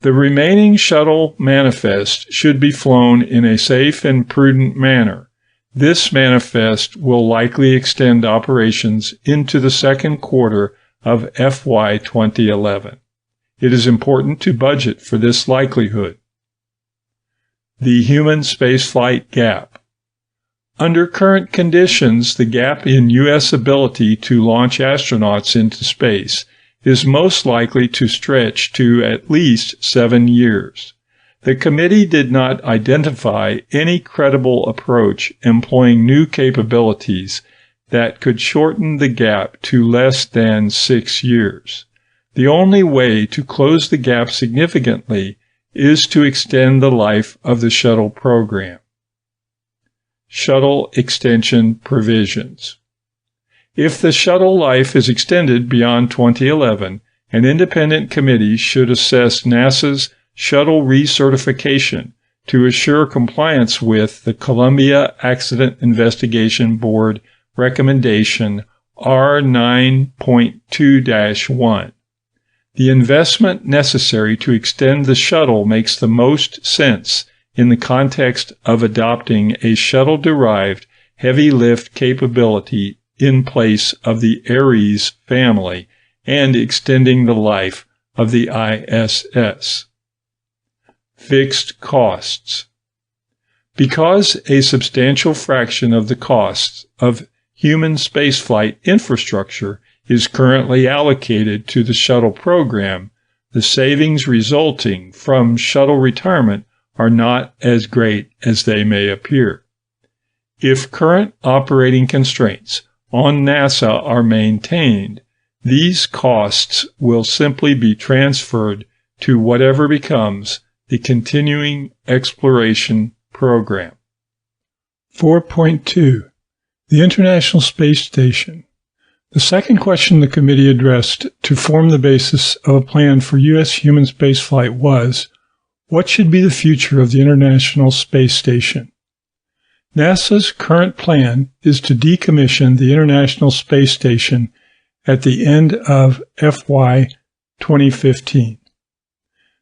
The remaining shuttle manifest should be flown in a safe and prudent manner. This manifest will likely extend operations into the second quarter of FY 2011. It is important to budget for this likelihood. The human spaceflight gap. Under current conditions, the gap in U.S. ability to launch astronauts into space is most likely to stretch to at least 7 years. The committee did not identify any credible approach employing new capabilities that could shorten the gap to less than 6 years. The only way to close the gap significantly is to extend the life of the shuttle program. Shuttle extension provisions. If the shuttle life is extended beyond 2011, an independent committee should assess NASA's shuttle recertification to assure compliance with the Columbia Accident Investigation Board recommendation R9.2-1. The investment necessary to extend the shuttle makes the most sense in the context of adopting a shuttle-derived heavy-lift capability in place of the Ares family and extending the life of the ISS. Fixed costs. Because a substantial fraction of the costs of human spaceflight infrastructure is currently allocated to the shuttle program, the savings resulting from shuttle retirement are not as great as they may appear. If current operating constraints on NASA are maintained, these costs will simply be transferred to whatever becomes the continuing exploration program. 4.2. The International Space Station. The second question the committee addressed to form the basis of a plan for U.S. human spaceflight was, what should be the future of the International Space Station? NASA's current plan is to decommission the International Space Station at the end of FY 2015.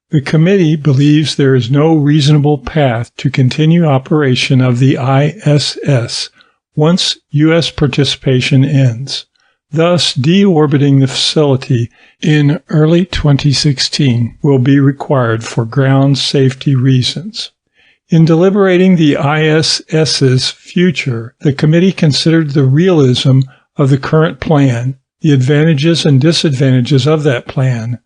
The committee believes there is no reasonable path to continue operation of the ISS once U.S. participation ends, thus deorbiting the facility in early 2016 will be required for ground safety reasons. In deliberating the ISS's future, the committee considered the realism of the current plan, the advantages and disadvantages of that plan,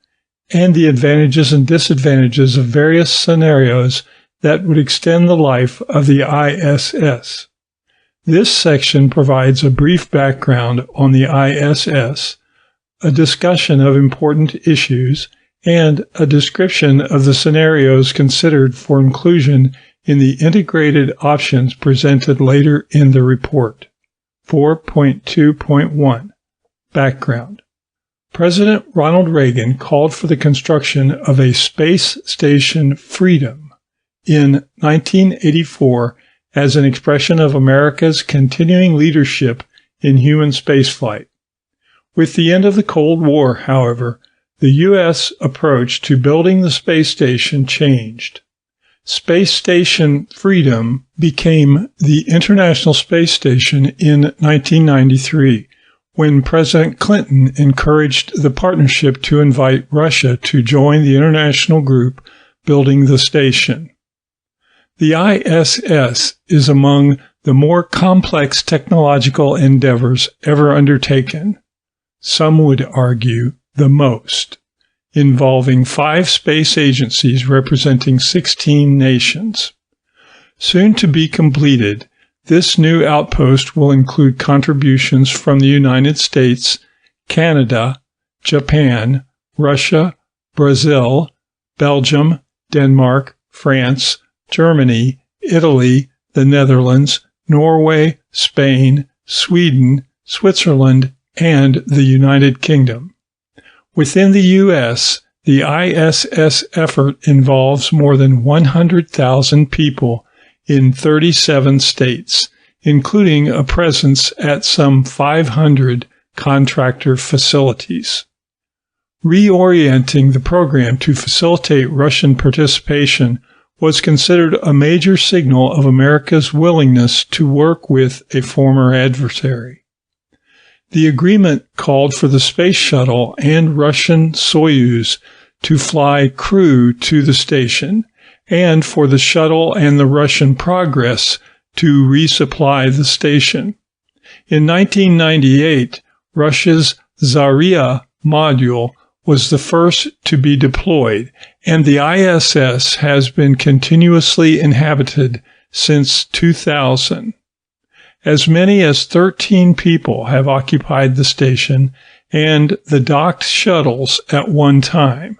and the advantages and disadvantages of various scenarios that would extend the life of the ISS. This section provides a brief background on the ISS, a discussion of important issues, and a description of the scenarios considered for inclusion in the integrated options presented later in the report. 4.2.1 Background. President Ronald Reagan called for the construction of a space station Freedom in 1984 as an expression of America's continuing leadership in human spaceflight. With the end of the Cold War, however, the U.S. approach to building the space station changed. Space Station Freedom became the International Space Station in 1993, when President Clinton encouraged the partnership to invite Russia to join the international group building the station. The ISS is among the more complex technological endeavors ever undertaken. Some would argue the most, involving 5 space agencies representing 16 nations. Soon to be completed, this new outpost will include contributions from the United States, Canada, Japan, Russia, Brazil, Belgium, Denmark, France, Germany, Italy, the Netherlands, Norway, Spain, Sweden, Switzerland, and the United Kingdom. Within the U.S., the ISS effort involves more than 100,000 people in 37 states, including a presence at some 500 contractor facilities. Reorienting the program to facilitate Russian participation was considered a major signal of America's willingness to work with a former adversary. The agreement called for the Space Shuttle and Russian Soyuz to fly crew to the station, and for the shuttle and the Russian Progress to resupply the station. In 1998, Russia's Zarya module was the first to be deployed, and the ISS has been continuously inhabited since 2000. As many as 13 people have occupied the station and the docked shuttles at one time.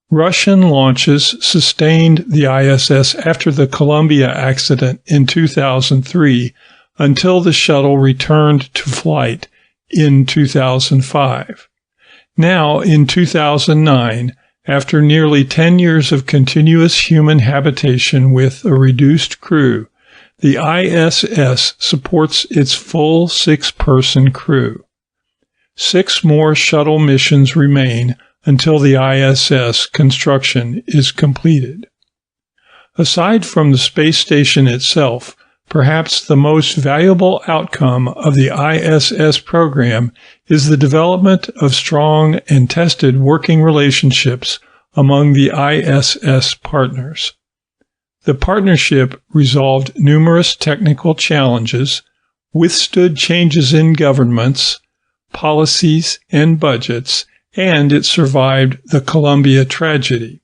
Russian launches sustained the ISS after the Columbia accident in 2003 until the shuttle returned to flight in 2005. Now, in 2009, after nearly 10 years of continuous human habitation with a reduced crew, the ISS supports its full 6-person crew. 6 more shuttle missions remain until the ISS construction is completed. Aside from the space station itself, perhaps the most valuable outcome of the ISS program is the development of strong and tested working relationships among the ISS partners. The partnership resolved numerous technical challenges, withstood changes in governments, policies, and budgets, and it survived the Columbia tragedy.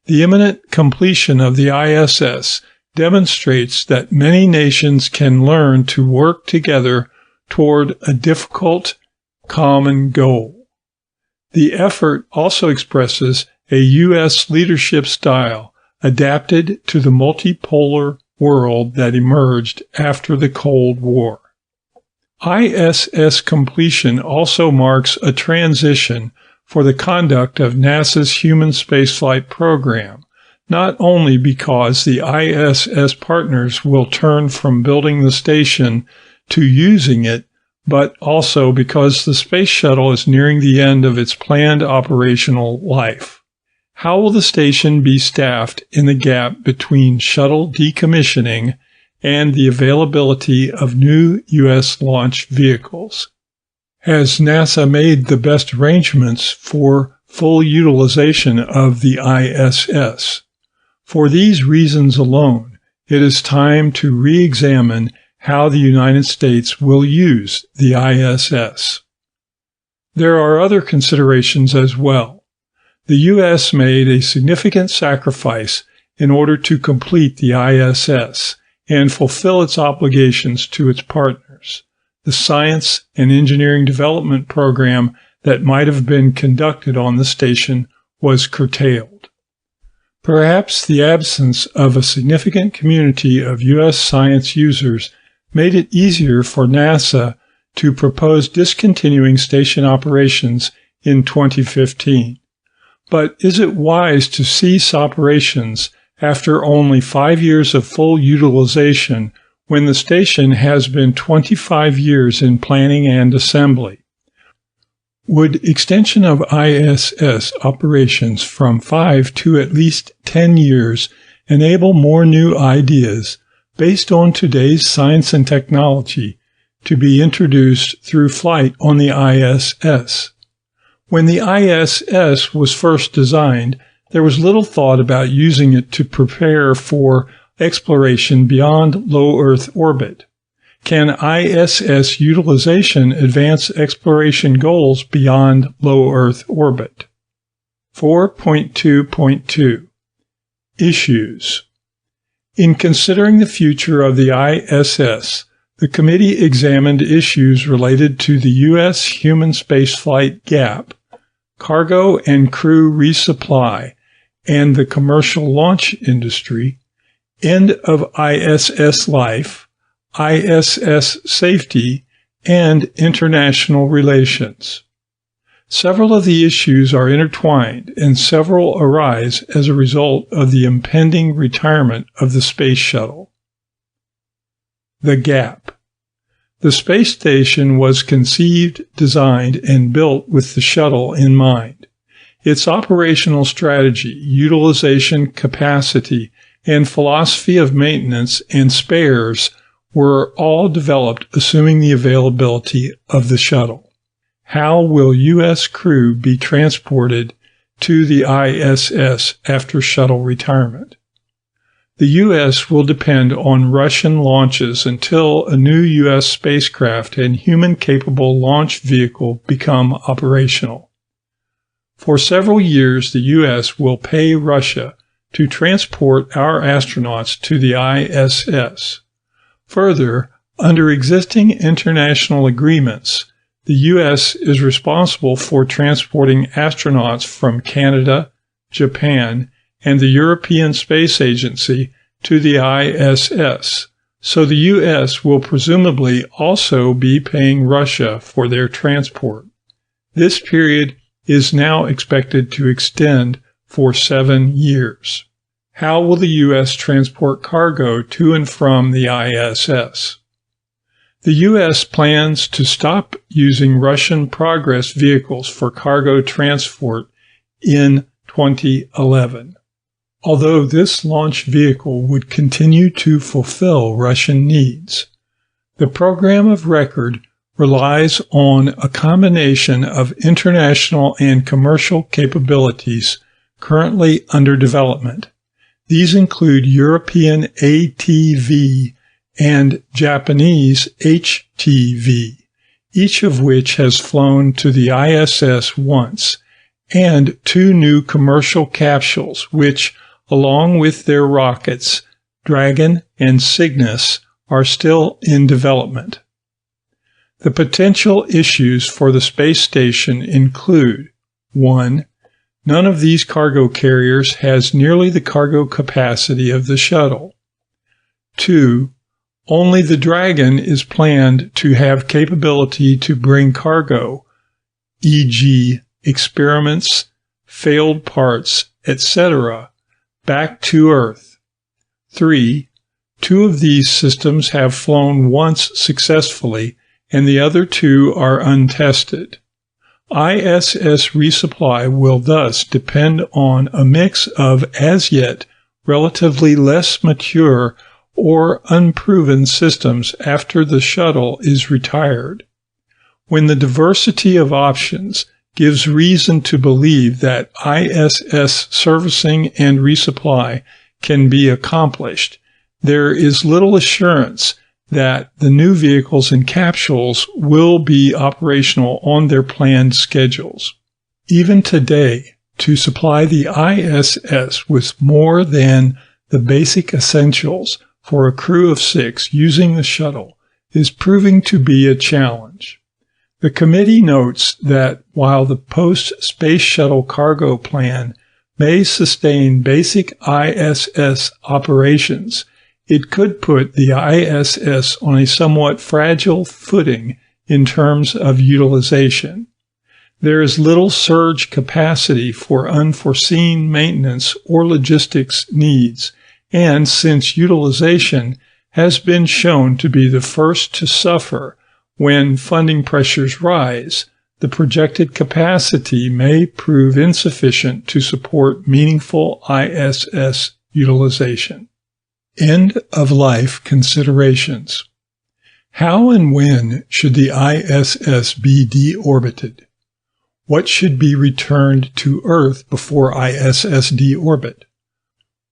The imminent completion of the ISS demonstrates that many nations can learn to work together toward a difficult, common goal. The effort also expresses a U.S. leadership style adapted to the multipolar world that emerged after the Cold War. ISS completion also marks a transition for the conduct of NASA's human spaceflight program, not only because the ISS partners will turn from building the station to using it, but also because the Space Shuttle is nearing the end of its planned operational life. How will the station be staffed in the gap between shuttle decommissioning and the availability of new U.S. launch vehicles. Has NASA made the best arrangements for full utilization of the ISS? For these reasons alone, it is time to re-examine how the United States will use the ISS. There are other considerations as well. The U.S. made a significant sacrifice in order to complete the ISS and fulfill its obligations to its partners. The science and engineering development program that might have been conducted on the station was curtailed. Perhaps the absence of a significant community of U.S. science users made it easier for NASA to propose discontinuing station operations in 2015. But is it wise to cease operations after only 5 years of full utilization when the station has been 25 years in planning and assembly? Would extension of ISS operations from 5 to at least 10 years enable more new ideas based on today's science and technology to be introduced through flight on the ISS? When the ISS was first designed, there was little thought about using it to prepare for exploration beyond low Earth orbit. Can ISS utilization advance exploration goals beyond low Earth orbit? 4.2.2 Issues. In considering the future of the ISS, the committee examined issues related to the U.S. human spaceflight gap, cargo and crew resupply, and the commercial launch industry, end of ISS life, ISS safety, and international relations. Several of the issues are intertwined, and several arise as a result of the impending retirement of the Space Shuttle. The gap. The space station was conceived, designed, and built with the shuttle in mind. Its operational strategy, utilization capacity, and philosophy of maintenance and spares were all developed assuming the availability of the shuttle. How will U.S. crew be transported to the ISS after shuttle retirement? The U.S. will depend on Russian launches until a new U.S. spacecraft and human-capable launch vehicle become operational. For several years, the U.S. will pay Russia to transport our astronauts to the ISS. Further, under existing international agreements, the U.S. is responsible for transporting astronauts from Canada, Japan, and the European Space Agency to the ISS, so the U.S. will presumably also be paying Russia for their transport. This period is now expected to extend for 7 years. How will the U.S. transport cargo to and from the ISS? The U.S. plans to stop using Russian Progress vehicles for cargo transport in 2011. Although this launch vehicle would continue to fulfill Russian needs, the program of record relies on a combination of international and commercial capabilities currently under development. These include European ATV and Japanese HTV, each of which has flown to the ISS once, and 2 new commercial capsules, which, along with their rockets, Dragon and Cygnus, are still in development. The potential issues for the space station include: 1. None of these cargo carriers has nearly the cargo capacity of the shuttle. 2. Only the Dragon is planned to have capability to bring cargo, e.g., experiments, failed parts, etc., back to Earth. 3. 2 of these systems have flown once successfully, and the other 2 are untested. ISS resupply will thus depend on a mix of as yet relatively less mature or unproven systems after the shuttle is retired. When the diversity of options gives reason to believe that ISS servicing and resupply can be accomplished, there is little assurance that the new vehicles and capsules will be operational on their planned schedules. Even today, to supply the ISS with more than the basic essentials for a crew of 6 using the shuttle is proving to be a challenge. The committee notes that while the post-Space Shuttle cargo plan may sustain basic ISS operations, it could put the ISS on a somewhat fragile footing in terms of utilization. There is little surge capacity for unforeseen maintenance or logistics needs, and since utilization has been shown to be the first to suffer when funding pressures rise, the projected capacity may prove insufficient to support meaningful ISS utilization. End-of-life considerations. How and when should the ISS be deorbited? What should be returned to Earth before ISS deorbit?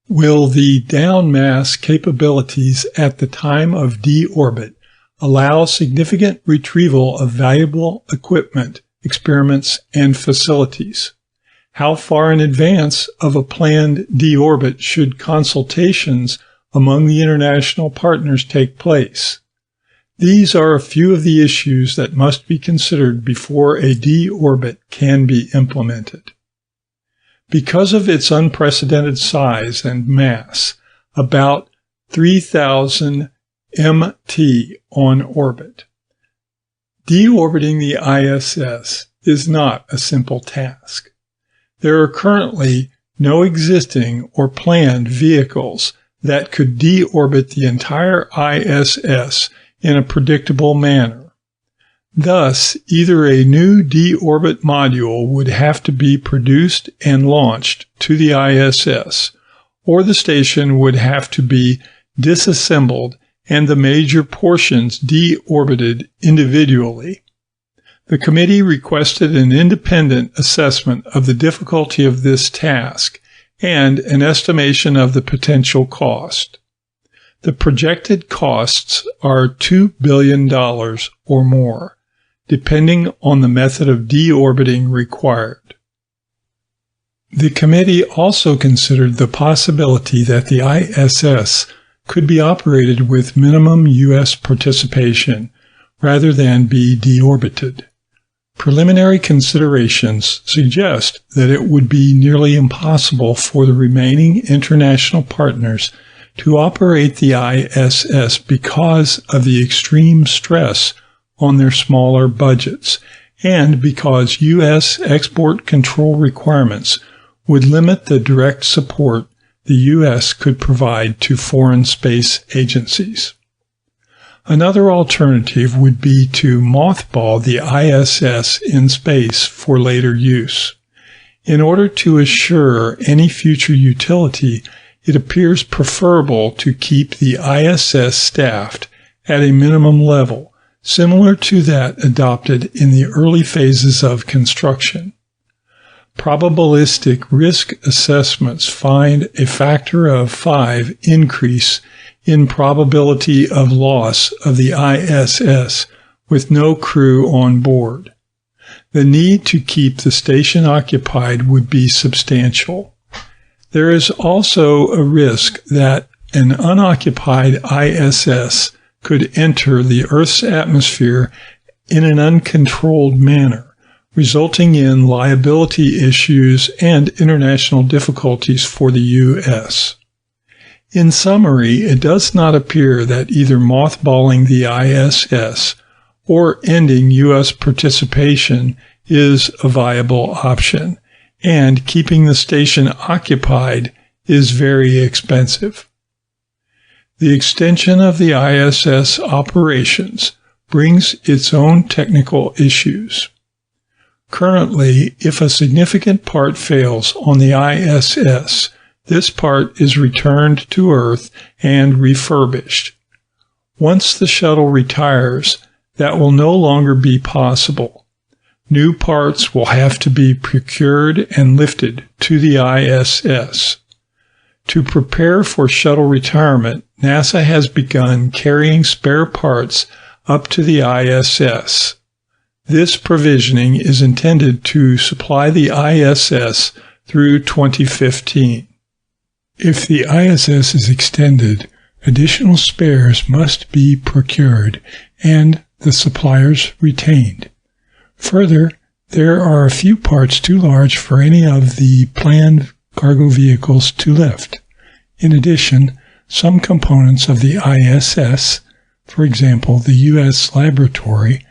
Will the down mass capabilities at the time of deorbit allow significant retrieval of valuable equipment, experiments, and facilities? How far in advance of a planned deorbit should consultations among the international partners take place? These are a few of the issues that must be considered before a deorbit can be implemented. Because of its unprecedented size and mass, about 3,000 MT on orbit, deorbiting the ISS is not a simple task. There are currently no existing or planned vehicles that could deorbit the entire ISS in a predictable manner. Thus, either a new deorbit module would have to be produced and launched to the ISS, or the station would have to be disassembled and the major portions deorbited individually. The committee requested an independent assessment of the difficulty of this task and an estimation of the potential cost. The projected costs are $2 billion or more, depending on the method of deorbiting required. The committee also considered the possibility that the ISS could be operated with minimum U.S. participation rather than be deorbited. Preliminary considerations suggest that it would be nearly impossible for the remaining international partners to operate the ISS because of the extreme stress on their smaller budgets and because U.S. export control requirements would limit the direct support the U.S. could provide to foreign space agencies. Another alternative would be to mothball the ISS in space for later use. In order to assure any future utility, it appears preferable to keep the ISS staffed at a minimum level, similar to that adopted in the early phases of construction. Probabilistic risk assessments find a factor of 5 increase in probability of loss of the ISS with no crew on board. The need to keep the station occupied would be substantial. There is also a risk that an unoccupied ISS could enter the Earth's atmosphere in an uncontrolled manner, resulting in liability issues and international difficulties for the U.S. In summary, it does not appear that either mothballing the ISS or ending U.S. participation is a viable option, and keeping the station occupied is very expensive. The extension of the ISS operations brings its own technical issues. Currently, if a significant part fails on the ISS, This part is returned to Earth and refurbished. Once the shuttle retires, that will no longer be possible. New parts will have to be procured and lifted to the ISS. To prepare for shuttle retirement, NASA has begun carrying spare parts up to the ISS. This provisioning is intended to supply the ISS through 2015. If the ISS is extended, additional spares must be procured and the suppliers retained. Further, there are a few parts too large for any of the planned cargo vehicles to lift. In addition, some components of the ISS, for example, the U.S. laboratory,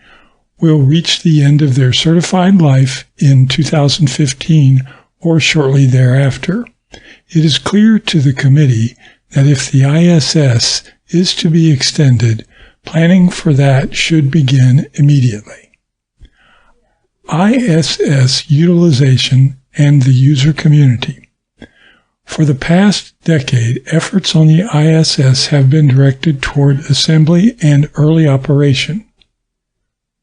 will reach the end of their certified life in 2015 or shortly thereafter. It is clear to the committee that if the ISS is to be extended, planning for that should begin immediately. ISS utilization and the user community. For the past decade, efforts on the ISS have been directed toward assembly and early operation.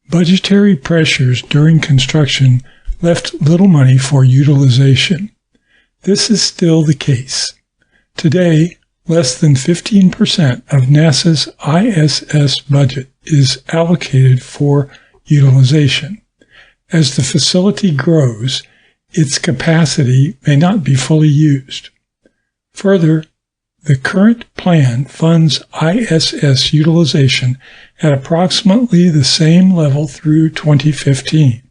Budgetary pressures during construction left little money for utilization. This is still the case. Today, less than 15% of NASA's ISS budget is allocated for utilization. As the facility grows, its capacity may not be fully used. Further, the current plan funds ISS utilization at approximately the same level through 2015.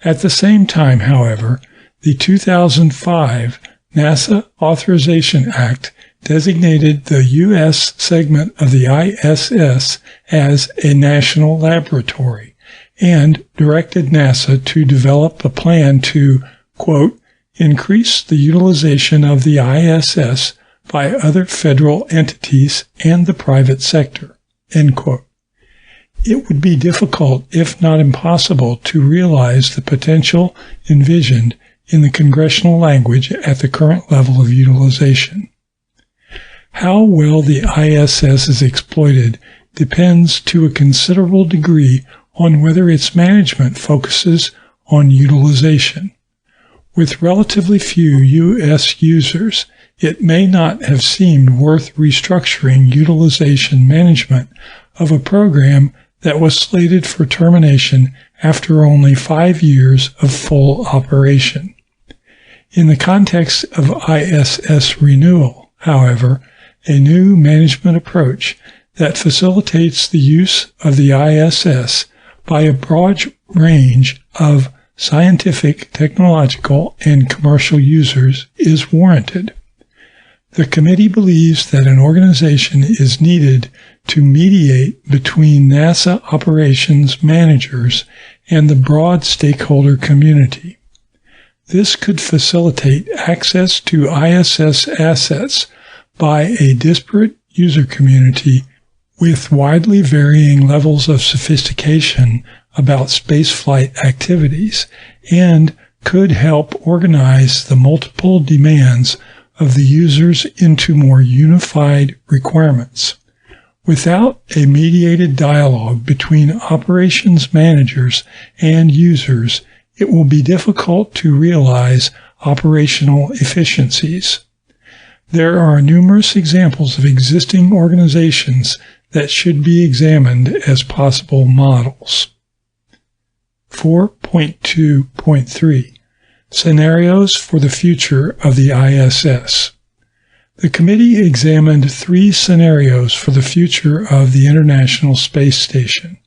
At the same time, however, the 2005 NASA Authorization Act designated the U.S. segment of the ISS as a national laboratory and directed NASA to develop a plan to, quote, increase the utilization of the ISS by other federal entities and the private sector, end quote. It would be difficult, if not impossible, to realize the potential envisioned in the congressional language at the current level of utilization. How well the ISS is exploited depends to a considerable degree on whether its management focuses on utilization. With relatively few U.S. users, it may not have seemed worth restructuring utilization management of a program that was slated for termination after only 5 years of full operation. In the context of ISS renewal, however, a new management approach that facilitates the use of the ISS by a broad range of scientific, technological, and commercial users is warranted. The committee believes that an organization is needed to mediate between NASA operations managers and the broad stakeholder community. This could facilitate access to ISS assets by a disparate user community with widely varying levels of sophistication about spaceflight activities and could help organize the multiple demands of the users into more unified requirements. Without a mediated dialogue between operations managers and users, it will be difficult to realize operational efficiencies. There are numerous examples of existing organizations that should be examined as possible models. 4.2.3 Scenarios for the future of the ISS. The committee examined 3 scenarios for the future of the International Space Station.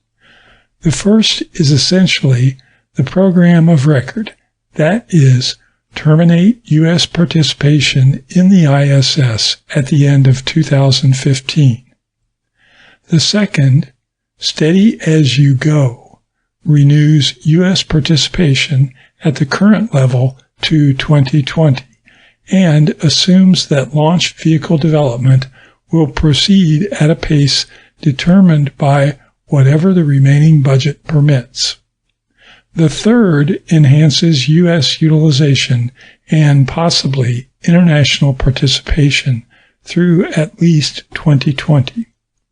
The first is essentially the program of record, that is, terminate U.S. participation in the ISS at the end of 2015. The second, steady as you go, renews U.S. participation at the current level to 2020 and assumes that launch vehicle development will proceed at a pace determined by whatever the remaining budget permits. The third enhances U.S. utilization and possibly international participation through at least 2020.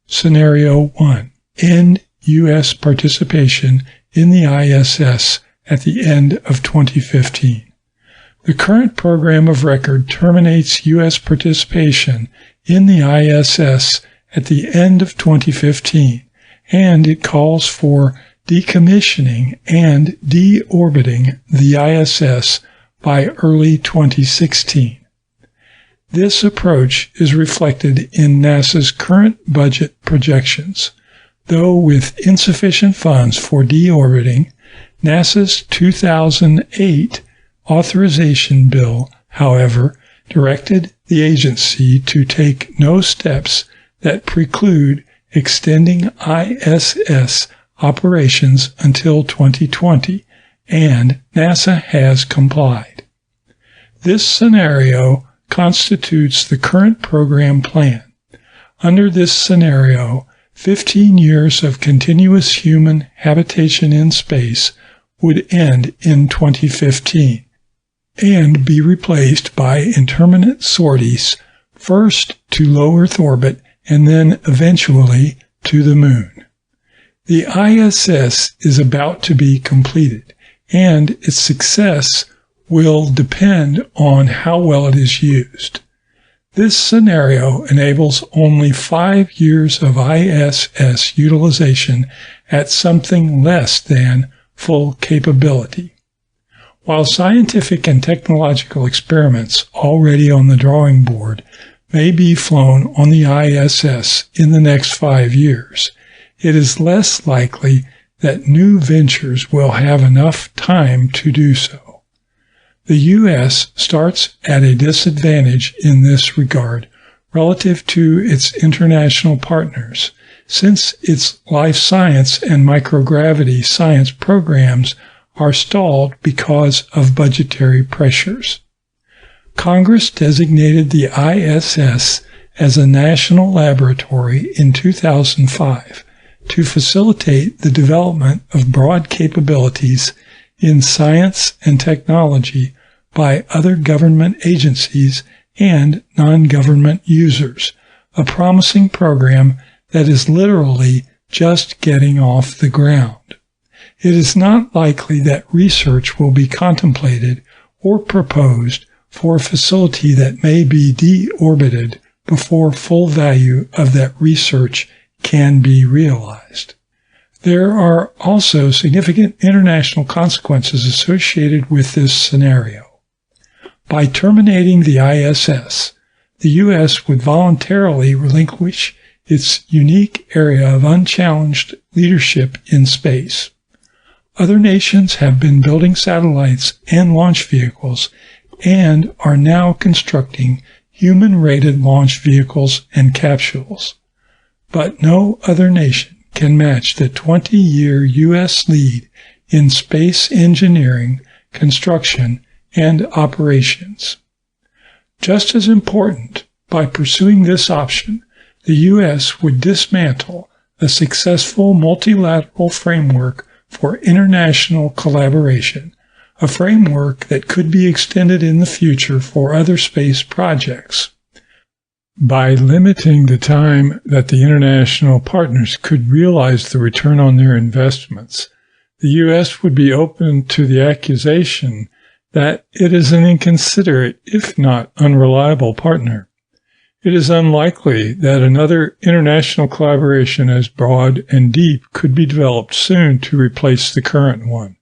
Scenario 1. End U.S. participation in the ISS at the end of 2015. The current program of record terminates U.S. participation in the ISS at the end of 2015, and it calls for decommissioning and deorbiting the ISS by early 2016. This approach is reflected in NASA's current budget projections. Though with insufficient funds for deorbiting, NASA's 2008 authorization bill, however, directed the agency to take no steps that preclude extending ISS operations until 2020, and NASA has complied. This scenario constitutes the current program plan. Under this scenario, 15 years of continuous human habitation in space would end in 2015 and be replaced by intermittent sorties, first to low Earth orbit and then eventually to the Moon. The ISS is about to be completed, and its success will depend on how well it is used. This scenario enables only 5 years of ISS utilization at something less than full capability. While scientific and technological experiments already on the drawing board may be flown on the ISS in the next 5 years, it is less likely that new ventures will have enough time to do so. The U.S. starts at a disadvantage in this regard relative to its international partners, since its life science and microgravity science programs are stalled because of budgetary pressures. Congress designated the ISS as a national laboratory in 2005 to facilitate the development of broad capabilities in science and technology by other government agencies and non-government users, a promising program that is literally just getting off the ground. It is not likely that research will be contemplated or proposed for a facility that may be deorbited before full value of that research can be realized. There are also significant international consequences associated with this scenario. By terminating the ISS, the U.S. would voluntarily relinquish its unique area of unchallenged leadership in space. Other nations have been building satellites and launch vehicles and are now constructing human-rated launch vehicles and capsules. But no other nation can match the 20-year U.S. lead in space engineering, construction, and operations. Just as important, by pursuing this option, the U.S. would dismantle a successful multilateral framework for international collaboration, a framework that could be extended in the future for other space projects. By limiting the time that the international partners could realize the return on their investments, the U.S. would be open to the accusation that it is an inconsiderate, if not unreliable, partner. It is unlikely that another international collaboration as broad and deep could be developed soon to replace the current one.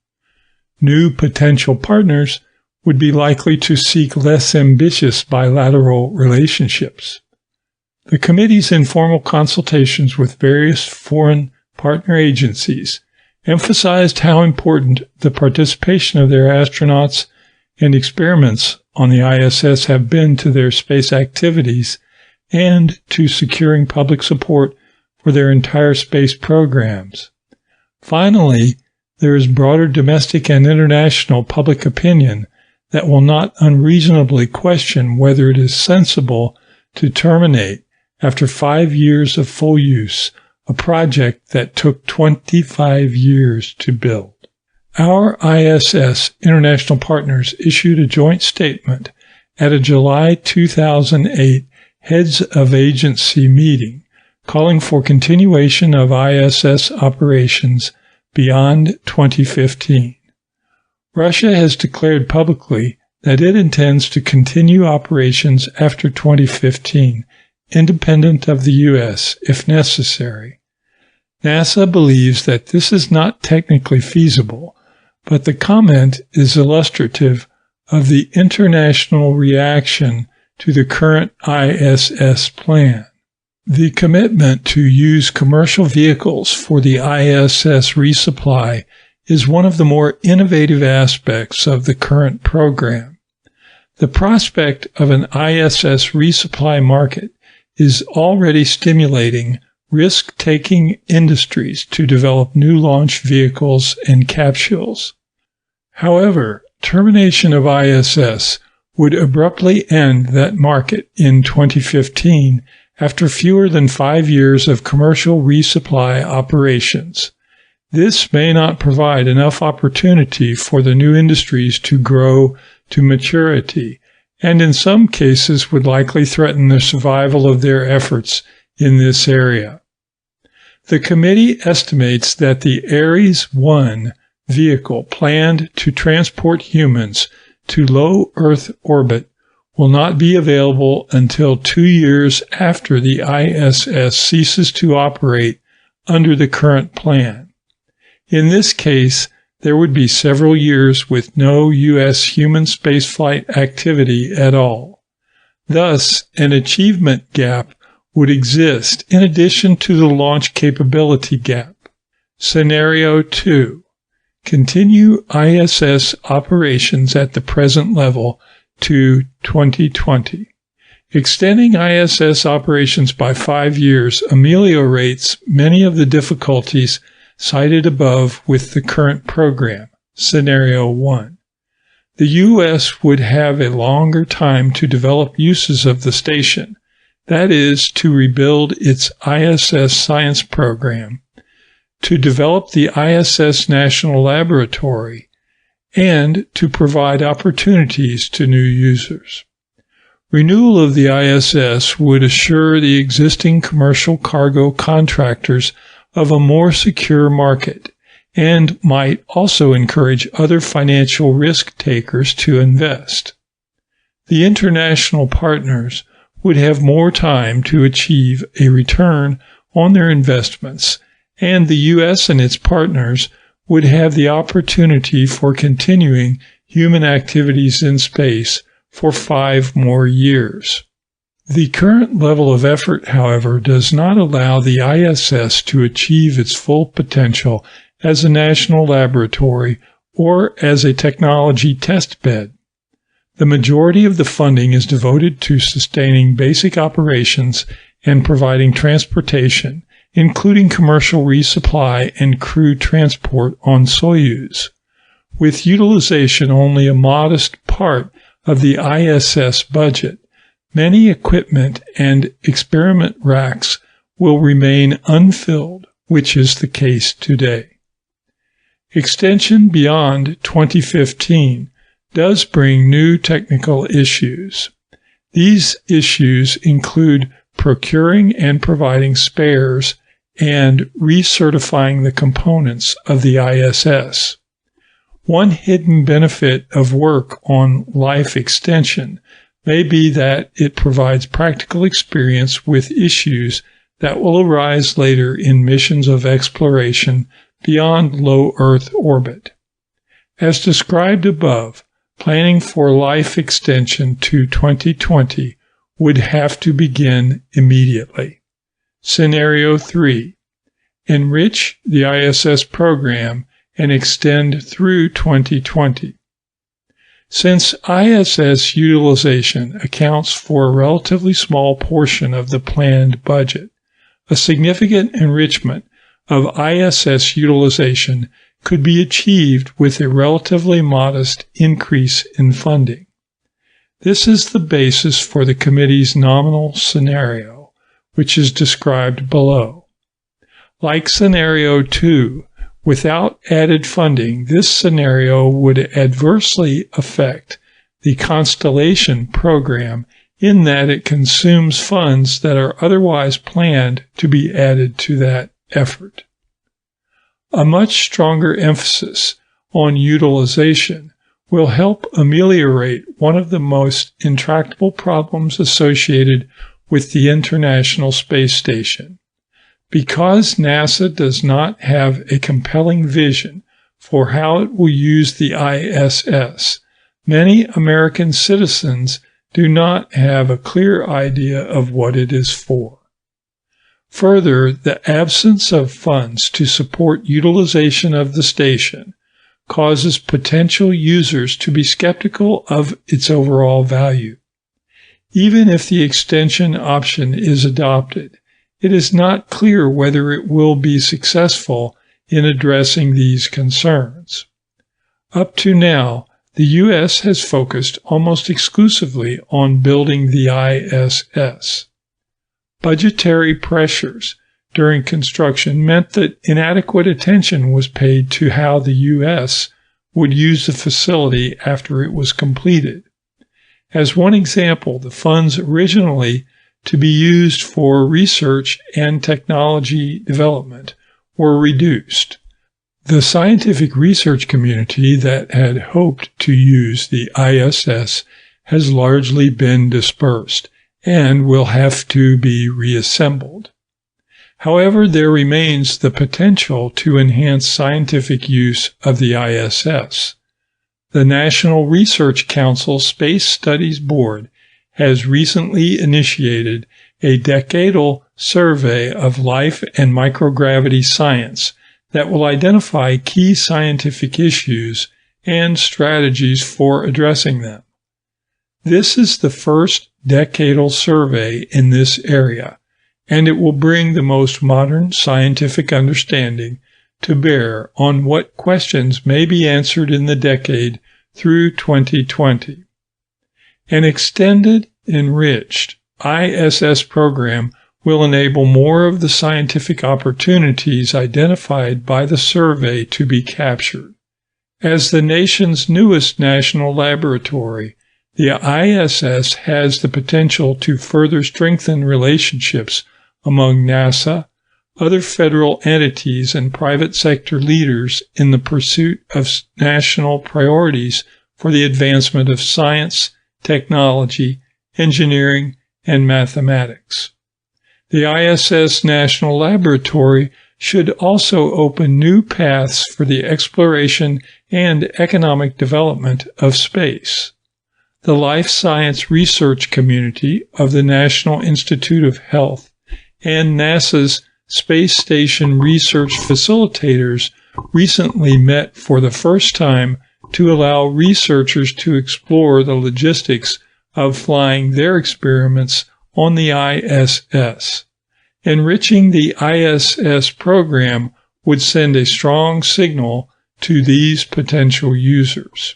New potential partners would be likely to seek less ambitious bilateral relationships. The committee's informal consultations with various foreign partner agencies emphasized how important the participation of their astronauts and experiments on the ISS have been to their space activities and to securing public support for their entire space programs. Finally, there is broader domestic and international public opinion that will not unreasonably question whether it is sensible to terminate, after 5 years of full use, a project that took 25 years to build. Our ISS international partners issued a joint statement at a July 2008 Heads of Agency meeting, calling for continuation of ISS operations beyond 2015. Russia has declared publicly that it intends to continue operations after 2015, independent of the U.S., if necessary. NASA believes that this is not technically feasible, but the comment is illustrative of the international reaction to the current ISS plan. The commitment to use commercial vehicles for the ISS resupply is one of the more innovative aspects of the current program. The prospect of an ISS resupply market is already stimulating risk-taking industries to develop new launch vehicles and capsules. However, termination of ISS would abruptly end that market in 2015 after fewer than 5 years of commercial resupply operations. This may not provide enough opportunity for the new industries to grow to maturity, and in some cases would likely threaten the survival of their efforts in this area. The committee estimates that the Ares-1 vehicle planned to transport humans to low Earth orbit will not be available until 2 years after the ISS ceases to operate under the current plan. In this case, there would be several years with no U.S. human spaceflight activity at all. Thus, an achievement gap would exist in addition to the launch capability gap. Scenario 2. Continue ISS operations at the present level to 2020. Extending ISS operations by 5 years ameliorates many of the difficulties cited above with the current program, Scenario 1. The U.S. would have a longer time to develop uses of the station, that is, to rebuild its ISS science program, to develop the ISS National Laboratory, and to provide opportunities to new users. Renewal of the ISS would assure the existing commercial cargo contractors of a more secure market and might also encourage other financial risk takers to invest. The international partners would have more time to achieve a return on their investments, and the U.S. and its partners would have the opportunity for continuing human activities in space for 5 more years. The current level of effort, however, does not allow the ISS to achieve its full potential as a national laboratory or as a technology test bed. The majority of the funding is devoted to sustaining basic operations and providing transportation, including commercial resupply and crew transport on Soyuz. With utilization only a modest part of the ISS budget, many equipment and experiment racks will remain unfilled, which is the case today. Extension beyond 2015 does bring new technical issues. These issues include procuring and providing spares and recertifying the components of the ISS. One hidden benefit of work on life extension may be that it provides practical experience with issues that will arise later in missions of exploration beyond low Earth orbit. As described above, planning for life extension to 2020 would have to begin immediately. Scenario 3. Enrich the ISS program and extend through 2020. Since ISS utilization accounts for a relatively small portion of the planned budget, a significant enrichment of ISS utilization could be achieved with a relatively modest increase in funding. This is the basis for the committee's nominal scenario, which is described below. Like Scenario 2, without added funding, this scenario would adversely affect the Constellation program in that it consumes funds that are otherwise planned to be added to that effort. A much stronger emphasis on utilization will help ameliorate one of the most intractable problems associated with the International Space Station. Because NASA does not have a compelling vision for how it will use the ISS, many American citizens do not have a clear idea of what it is for. Further, the absence of funds to support utilization of the station causes potential users to be skeptical of its overall value. Even if the extension option is adopted, it is not clear whether it will be successful in addressing these concerns. Up to now, the U.S. has focused almost exclusively on building the ISS. Budgetary pressures during construction meant that inadequate attention was paid to how the U.S. would use the facility after it was completed. As one example, the funds originally to be used for research and technology development were reduced. The scientific research community that had hoped to use the ISS has largely been dispersed and will have to be reassembled. However, there remains the potential to enhance scientific use of the ISS. The National Research Council Space Studies Board has recently initiated a decadal survey of life and microgravity science that will identify key scientific issues and strategies for addressing them. This is the first decadal survey in this area, and it will bring the most modern scientific understanding to bear on what questions may be answered in the decade through 2020. An extended, enriched ISS program will enable more of the scientific opportunities identified by the survey to be captured. As the nation's newest national laboratory, the ISS has the potential to further strengthen relationships among NASA, other federal entities, and private sector leaders in the pursuit of national priorities for the advancement of science, technology, engineering, and mathematics. The ISS National Laboratory should also open new paths for the exploration and economic development of space. The life science research community of the National Institute of Health and NASA's Space Station research facilitators recently met for the first time to allow researchers to explore the logistics of flying their experiments on the ISS. Enriching the ISS program would send a strong signal to these potential users.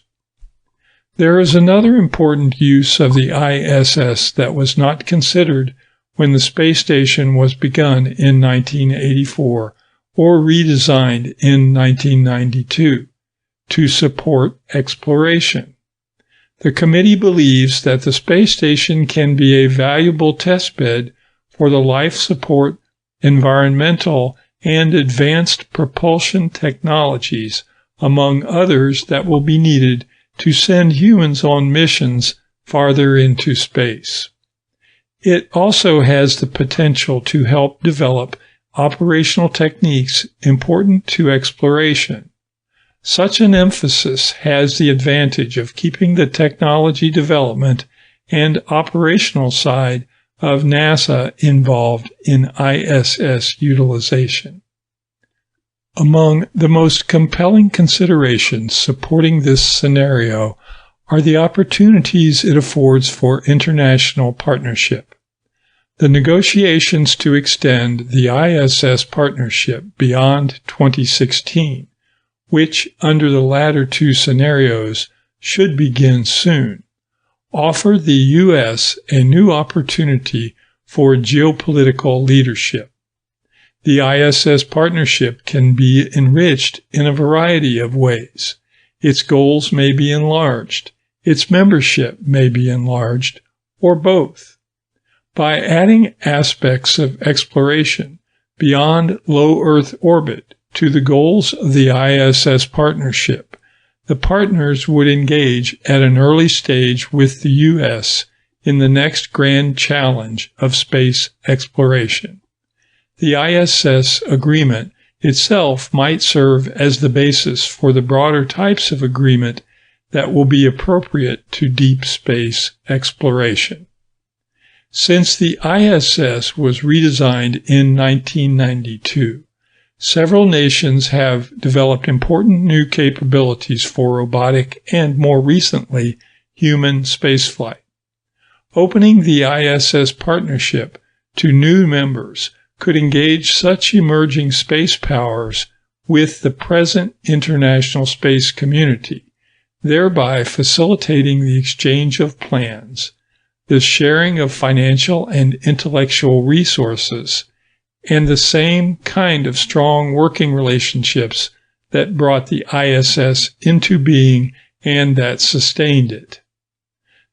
There is another important use of the ISS that was not considered when the space station was begun in 1984 or redesigned in 1992 to support exploration. The committee believes that the space station can be a valuable testbed for the life support, environmental, and advanced propulsion technologies, among others that will be needed to send humans on missions farther into space. It also has the potential to help develop operational techniques important to exploration. Such an emphasis has the advantage of keeping the technology development and operational side of NASA involved in ISS utilization. Among the most compelling considerations supporting this scenario are the opportunities it affords for international partnership. The negotiations to extend the ISS partnership beyond 2016, which under the latter two scenarios should begin soon, offer the U.S. a new opportunity for geopolitical leadership. The ISS partnership can be enriched in a variety of ways. Its goals may be enlarged, its membership may be enlarged, or both. By adding aspects of exploration beyond low Earth orbit to the goals of the ISS partnership, the partners would engage at an early stage with the U.S. in the next grand challenge of space exploration. The ISS agreement itself might serve as the basis for the broader types of agreement that will be appropriate to deep space exploration. Since the ISS was redesigned in 1992, several nations have developed important new capabilities for robotic and, more recently, human spaceflight. Opening the ISS partnership to new members could engage such emerging space powers with the present international space community, thereby facilitating the exchange of plans, the sharing of financial and intellectual resources, and the same kind of strong working relationships that brought the ISS into being and that sustained it.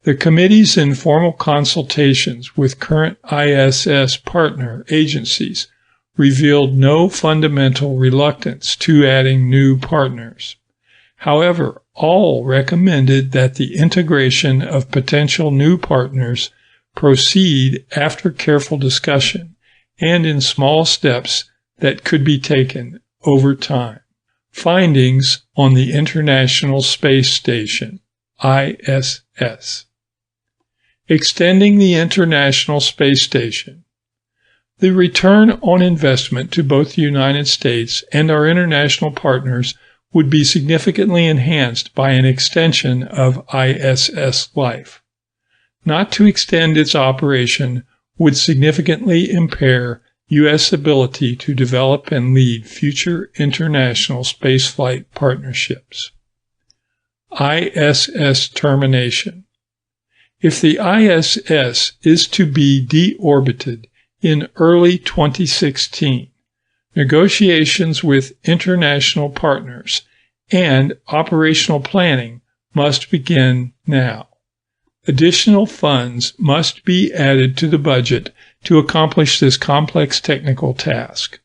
The committee's informal consultations with current ISS partner agencies revealed no fundamental reluctance to adding new partners. However, all recommended that the integration of potential new partners proceed after careful discussion and in small steps that could be taken over time. Findings on the International Space Station, ISS. Extending the International Space Station. The return on investment to both the United States and our international partners would be significantly enhanced by an extension of ISS life. Not to extend its operation would significantly impair U.S. ability to develop and lead future international spaceflight partnerships. ISS termination. If the ISS is to be deorbited in early 2016, negotiations with international partners and operational planning must begin now. Additional funds must be added to the budget to accomplish this complex technical task.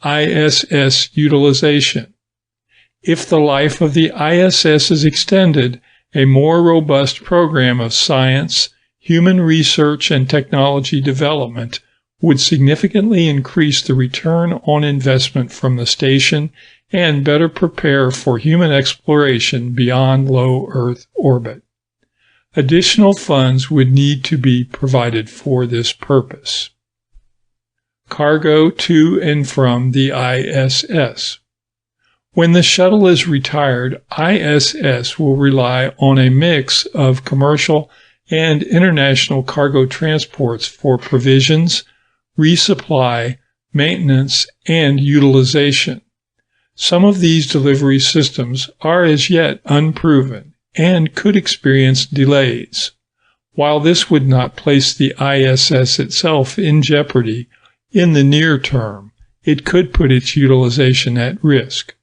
ISS utilization. If the life of the ISS is extended, a more robust program of science, human research, and technology development would significantly increase the return on investment from the station and better prepare for human exploration beyond low Earth orbit. Additional funds would need to be provided for this purpose. Cargo to and from the ISS. When the shuttle is retired, ISS will rely on a mix of commercial and international cargo transports for provisions, resupply, maintenance, and utilization. Some of these delivery systems are as yet unproven and could experience delays. While this would not place the ISS itself in jeopardy in the near term, it could put its utilization at risk.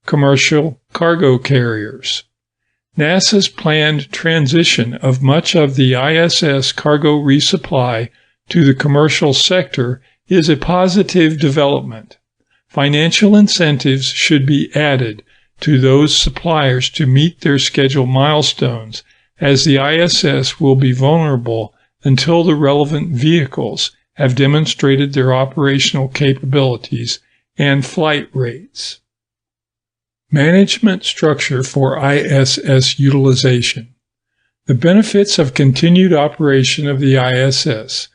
Commercial cargo carriers. NASA's planned transition of much of the ISS cargo resupply to the commercial sector is a positive development. Financial incentives should be added to those suppliers to meet their scheduled milestones, as the ISS will be vulnerable until the relevant vehicles have demonstrated their operational capabilities and flight rates. Management structure for ISS utilization. The benefits of continued operation of the ISS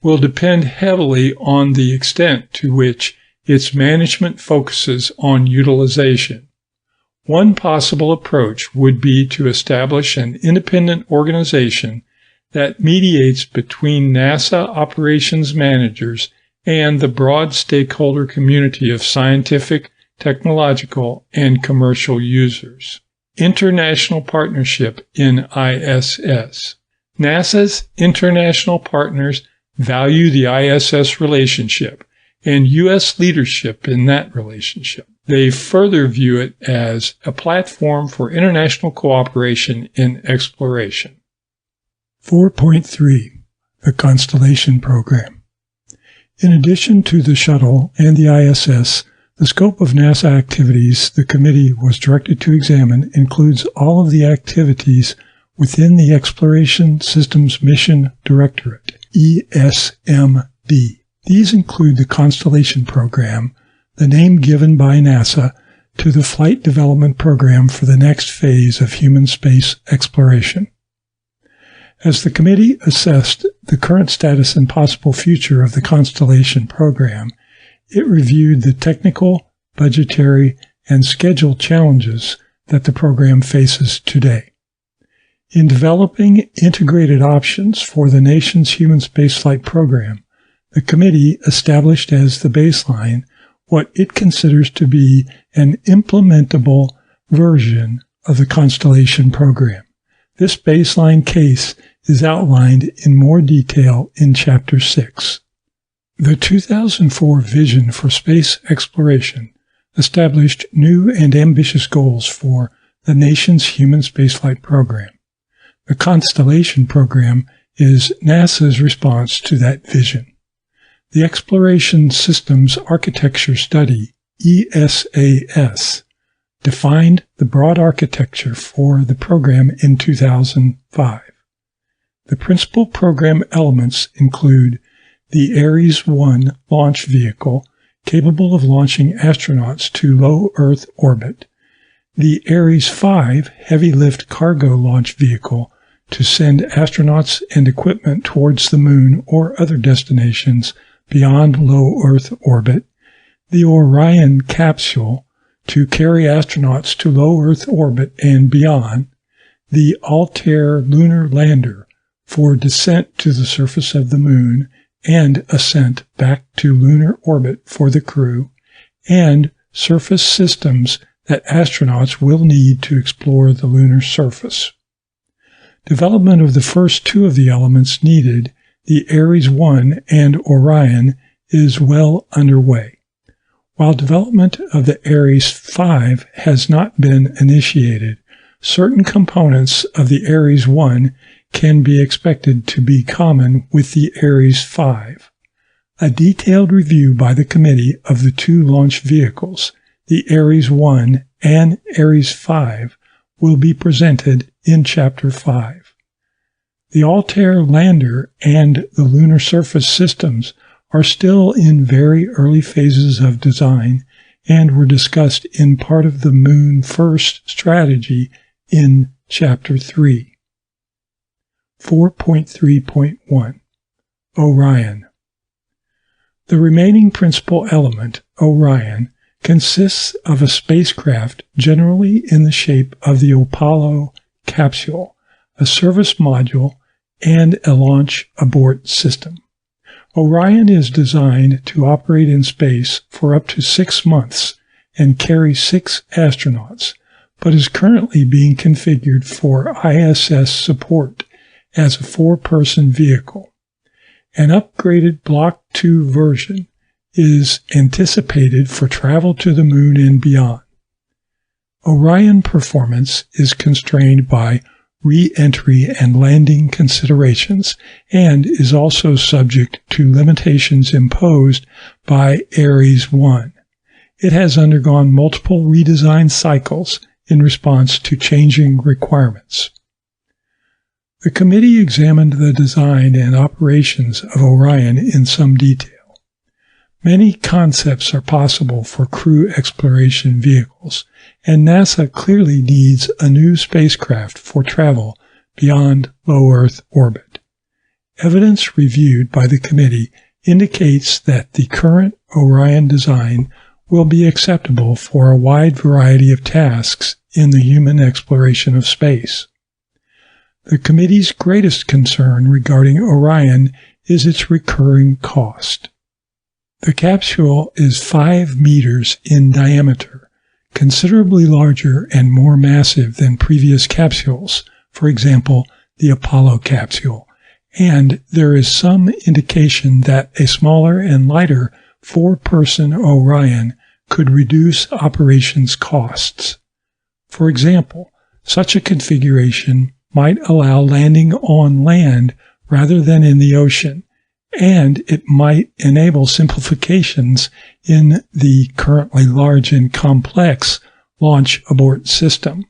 will depend heavily on the extent to which its management focuses on utilization. One possible approach would be to establish an independent organization that mediates between NASA operations managers and the broad stakeholder community of scientific, technological, and commercial users. International partnership in ISS. NASA's international partners value the ISS relationship and U.S. leadership in that relationship. They further view it as a platform for international cooperation in exploration. 4.3. The Constellation Program. In addition to the shuttle and the ISS, the scope of NASA activities the committee was directed to examine includes all of the activities within the Exploration Systems Mission Directorate, ESMD. These include the Constellation Program, the name given by NASA to the flight development program for the next phase of human space exploration. As the committee assessed the current status and possible future of the Constellation Program, it reviewed the technical, budgetary, and schedule challenges that the program faces today. In developing integrated options for the nation's human spaceflight program, the committee established as the baseline what it considers to be an implementable version of the Constellation Program. This baseline case is outlined in more detail in Chapter 6. The 2004 Vision for Space Exploration established new and ambitious goals for the nation's human spaceflight program. The Constellation Program is NASA's response to that vision. The Exploration Systems Architecture Study, ESAS, defined the broad architecture for the program in 2005. The principal program elements include the Ares 1 launch vehicle, capable of launching astronauts to low Earth orbit, the Ares 5 heavy-lift cargo launch vehicle to send astronauts and equipment towards the Moon or other destinations beyond low Earth orbit, the Orion capsule to carry astronauts to low Earth orbit and beyond, the Altair lunar lander for descent to the surface of the Moon and ascent back to lunar orbit for the crew, and surface systems that astronauts will need to explore the lunar surface. Development of the first two of the elements needed, the Ares 1 and Orion, is well underway. While development of the Ares 5 has not been initiated, certain components of the Ares 1 can be expected to be common with the Ares 5. A detailed review by the committee of the two launch vehicles, the Ares 1 and Ares 5, will be presented in Chapter 5. The Altair lander and the lunar surface systems are still in very early phases of design and were discussed in part of the Moon First strategy in Chapter 3. 4.3.1 Orion. The remaining principal element, Orion, consists of a spacecraft generally in the shape of the Apollo capsule, a service module, and a launch abort system. Orion is designed to operate in space for up to 6 months and carry 6 astronauts, but is currently being configured for ISS support as a 4-person vehicle. An upgraded Block 2 version is anticipated for travel to the Moon and beyond. Orion performance is constrained by re-entry and landing considerations and is also subject to limitations imposed by Ares 1. It has undergone multiple redesign cycles in response to changing requirements. The committee examined the design and operations of Orion in some detail. Many concepts are possible for crew exploration vehicles, and NASA clearly needs a new spacecraft for travel beyond low Earth orbit. Evidence reviewed by the committee indicates that the current Orion design will be acceptable for a wide variety of tasks in the human exploration of space. The committee's greatest concern regarding Orion is its recurring cost. The capsule is 5 meters in diameter, considerably larger and more massive than previous capsules, for example, the Apollo capsule, and there is some indication that a smaller and lighter 4-person Orion could reduce operations costs. For example, such a configuration might allow landing on land rather than in the ocean, and it might enable simplifications in the currently large and complex launch abort system.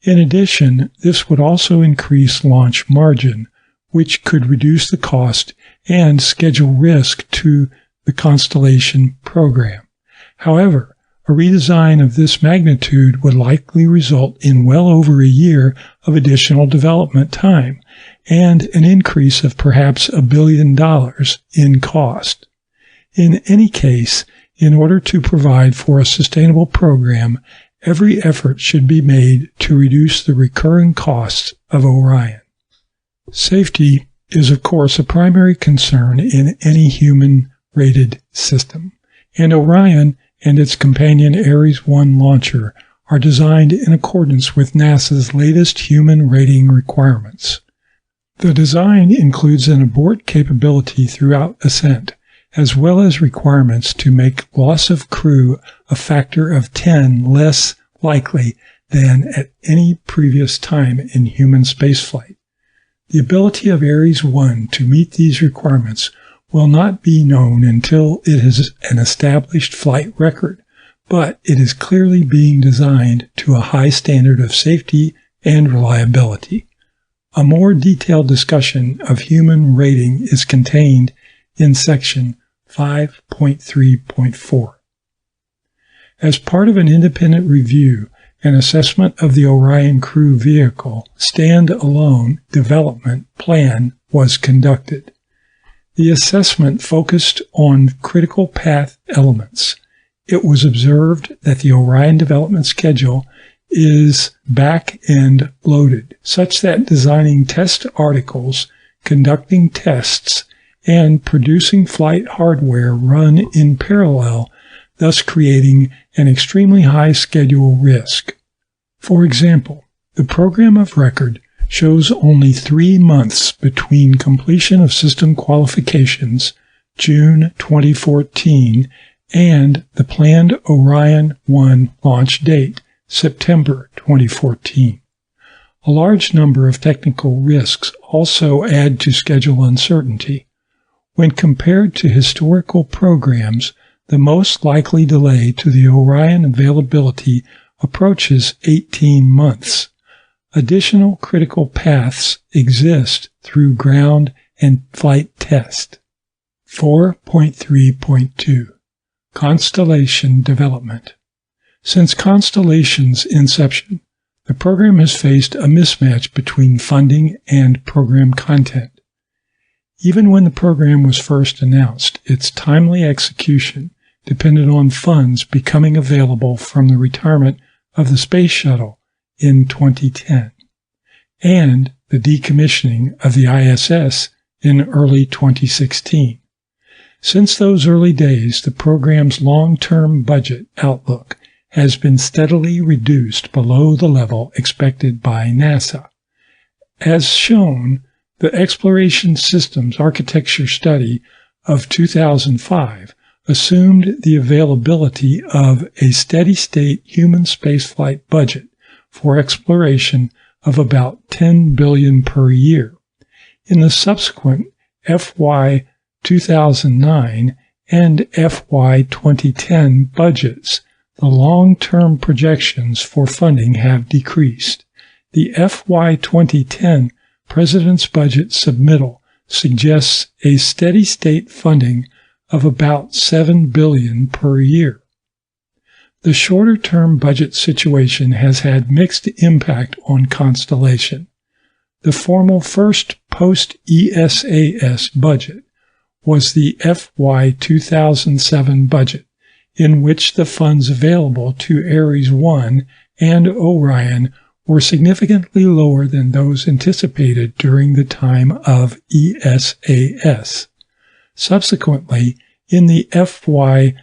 In addition, this would also increase launch margin, which could reduce the cost and schedule risk to the Constellation program. However, a redesign of this magnitude would likely result in well over a year of additional development time and an increase of perhaps $1 billion in cost. In any case, in order to provide for a sustainable program, every effort should be made to reduce the recurring costs of Orion. Safety is, of course, a primary concern in any human-rated system, and Orion and its companion Ares 1 launcher are designed in accordance with NASA's latest human rating requirements. The design includes an abort capability throughout ascent, as well as requirements to make loss of crew a factor of 10 less likely than at any previous time in human spaceflight. The ability of Ares 1 to meet these requirements will not be known until it has an established flight record, but it is clearly being designed to a high standard of safety and reliability. A more detailed discussion of human rating is contained in section 5.3.4. As part of an independent review, an assessment of the Orion crew vehicle stand-alone development plan was conducted. The assessment focused on critical path elements. It was observed that the Orion development schedule is back-end loaded, such that designing test articles, conducting tests, and producing flight hardware run in parallel, thus creating an extremely high schedule risk. For example, the program of record shows only 3 months between completion of system qualifications, June 2014, and the planned Orion 1 launch date, September 2014. A large number of technical risks also add to schedule uncertainty. When compared to historical programs, the most likely delay to the Orion availability approaches 18 months. Additional critical paths exist through ground and flight test. 4.3.2 Constellation Development. Since Constellation's inception, the program has faced a mismatch between funding and program content. Even when the program was first announced, its timely execution depended on funds becoming available from the retirement of the Space Shuttle in 2010 and the decommissioning of the ISS in early 2016. Since those early days, the program's long-term budget outlook has been steadily reduced below the level expected by NASA. As shown, the Exploration Systems Architecture Study of 2005 assumed the availability of a steady-state human spaceflight budget for exploration of about $10 billion per year. In the subsequent FY 2009 and FY 2010 budgets, the long-term projections for funding have decreased. The FY 2010 President's Budget submittal suggests a steady-state funding of about $7 billion per year. The shorter-term budget situation has had mixed impact on Constellation. The formal first post-ESAS budget was the FY 2007 budget, in which the funds available to Ares 1 and Orion were significantly lower than those anticipated during the time of ESAS. Subsequently, in the FY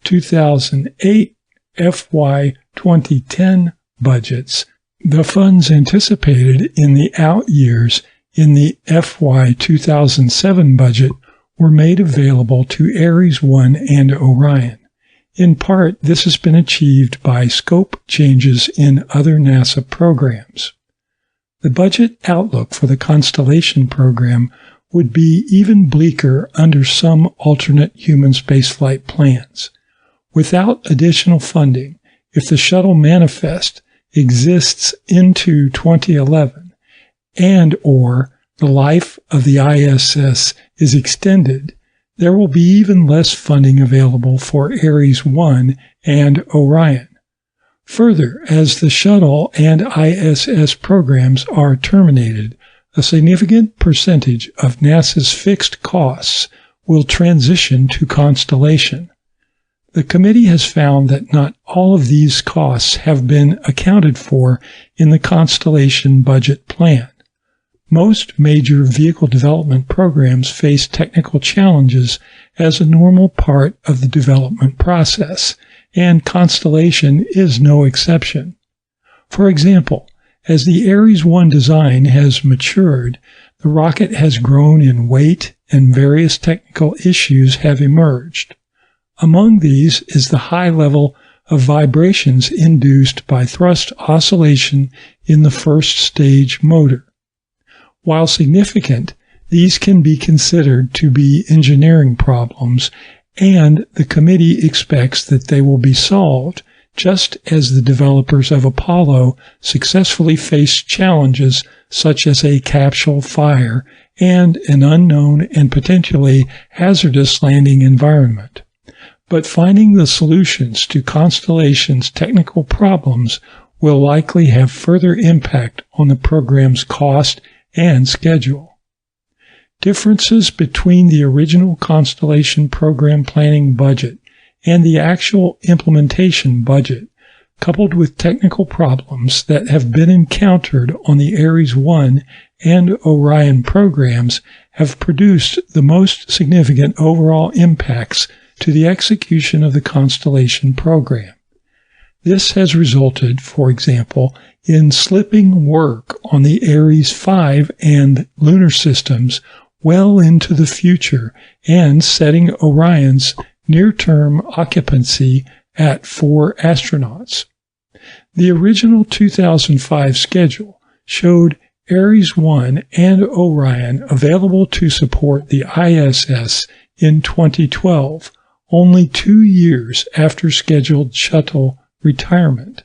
2008 FY 2010 budgets, the funds anticipated in the out years in the FY 2007 budget were made available to Ares 1 and Orion. In part, this has been achieved by scope changes in other NASA programs. The budget outlook for the Constellation program would be even bleaker under some alternate human spaceflight plans. Without additional funding, if the shuttle manifest exists into 2011 and/or the life of the ISS is extended, there will be even less funding available for Ares 1 and Orion. Further, as the shuttle and ISS programs are terminated, a significant percentage of NASA's fixed costs will transition to Constellation. The committee has found that not all of these costs have been accounted for in the Constellation budget plan. Most major vehicle development programs face technical challenges as a normal part of the development process, and Constellation is no exception. For example, as the Ares 1 design has matured, the rocket has grown in weight and various technical issues have emerged. Among these is the high level of vibrations induced by thrust oscillation in the first stage motor. While significant, these can be considered to be engineering problems, and the committee expects that they will be solved, just as the developers of Apollo successfully faced challenges such as a capsule fire and an unknown and potentially hazardous landing environment. But finding the solutions to Constellation's technical problems will likely have further impact on the program's cost and schedule. Differences between the original Constellation program planning budget and the actual implementation budget, coupled with technical problems that have been encountered on the Ares 1 and Orion programs, have produced the most significant overall impacts to the execution of the Constellation program. This has resulted, for example, in slipping work on the Ares 5 and lunar systems well into the future and setting Orion's near-term occupancy at 4 astronauts. The original 2005 schedule showed Ares 1 and Orion available to support the ISS in 2012, only 2 years after scheduled shuttle retirement.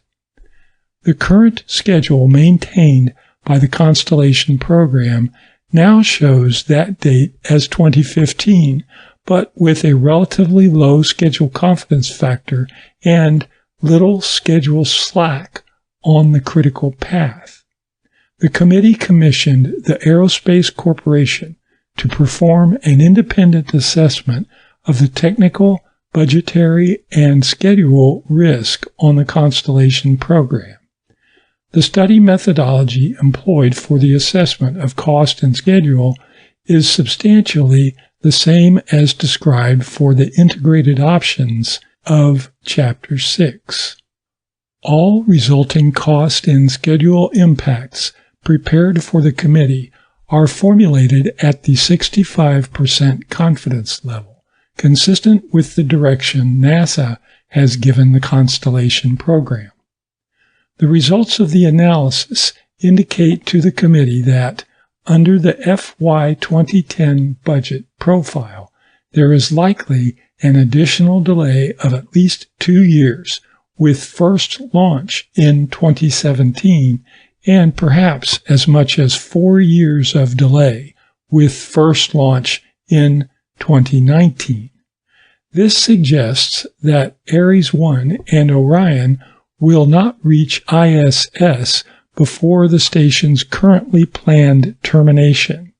The current schedule maintained by the Constellation program now shows that date as 2015, but with a relatively low schedule confidence factor and little schedule slack on the critical path. The committee commissioned the Aerospace Corporation to perform an independent assessment of the technical, budgetary, and schedule risk on the Constellation program. The study methodology employed for the assessment of cost and schedule is substantially the same as described for the integrated options of Chapter 6. All resulting cost and schedule impacts prepared for the committee are formulated at the 65% confidence level, consistent with the direction NASA has given the Constellation program. The results of the analysis indicate to the committee that, under the FY 2010 budget profile, there is likely an additional delay of at least 2 years, with first launch in 2017 and perhaps as much as 4 years of delay, with first launch in 2019. This suggests that Ares 1 and Orion will not reach ISS before the station's currently planned termination.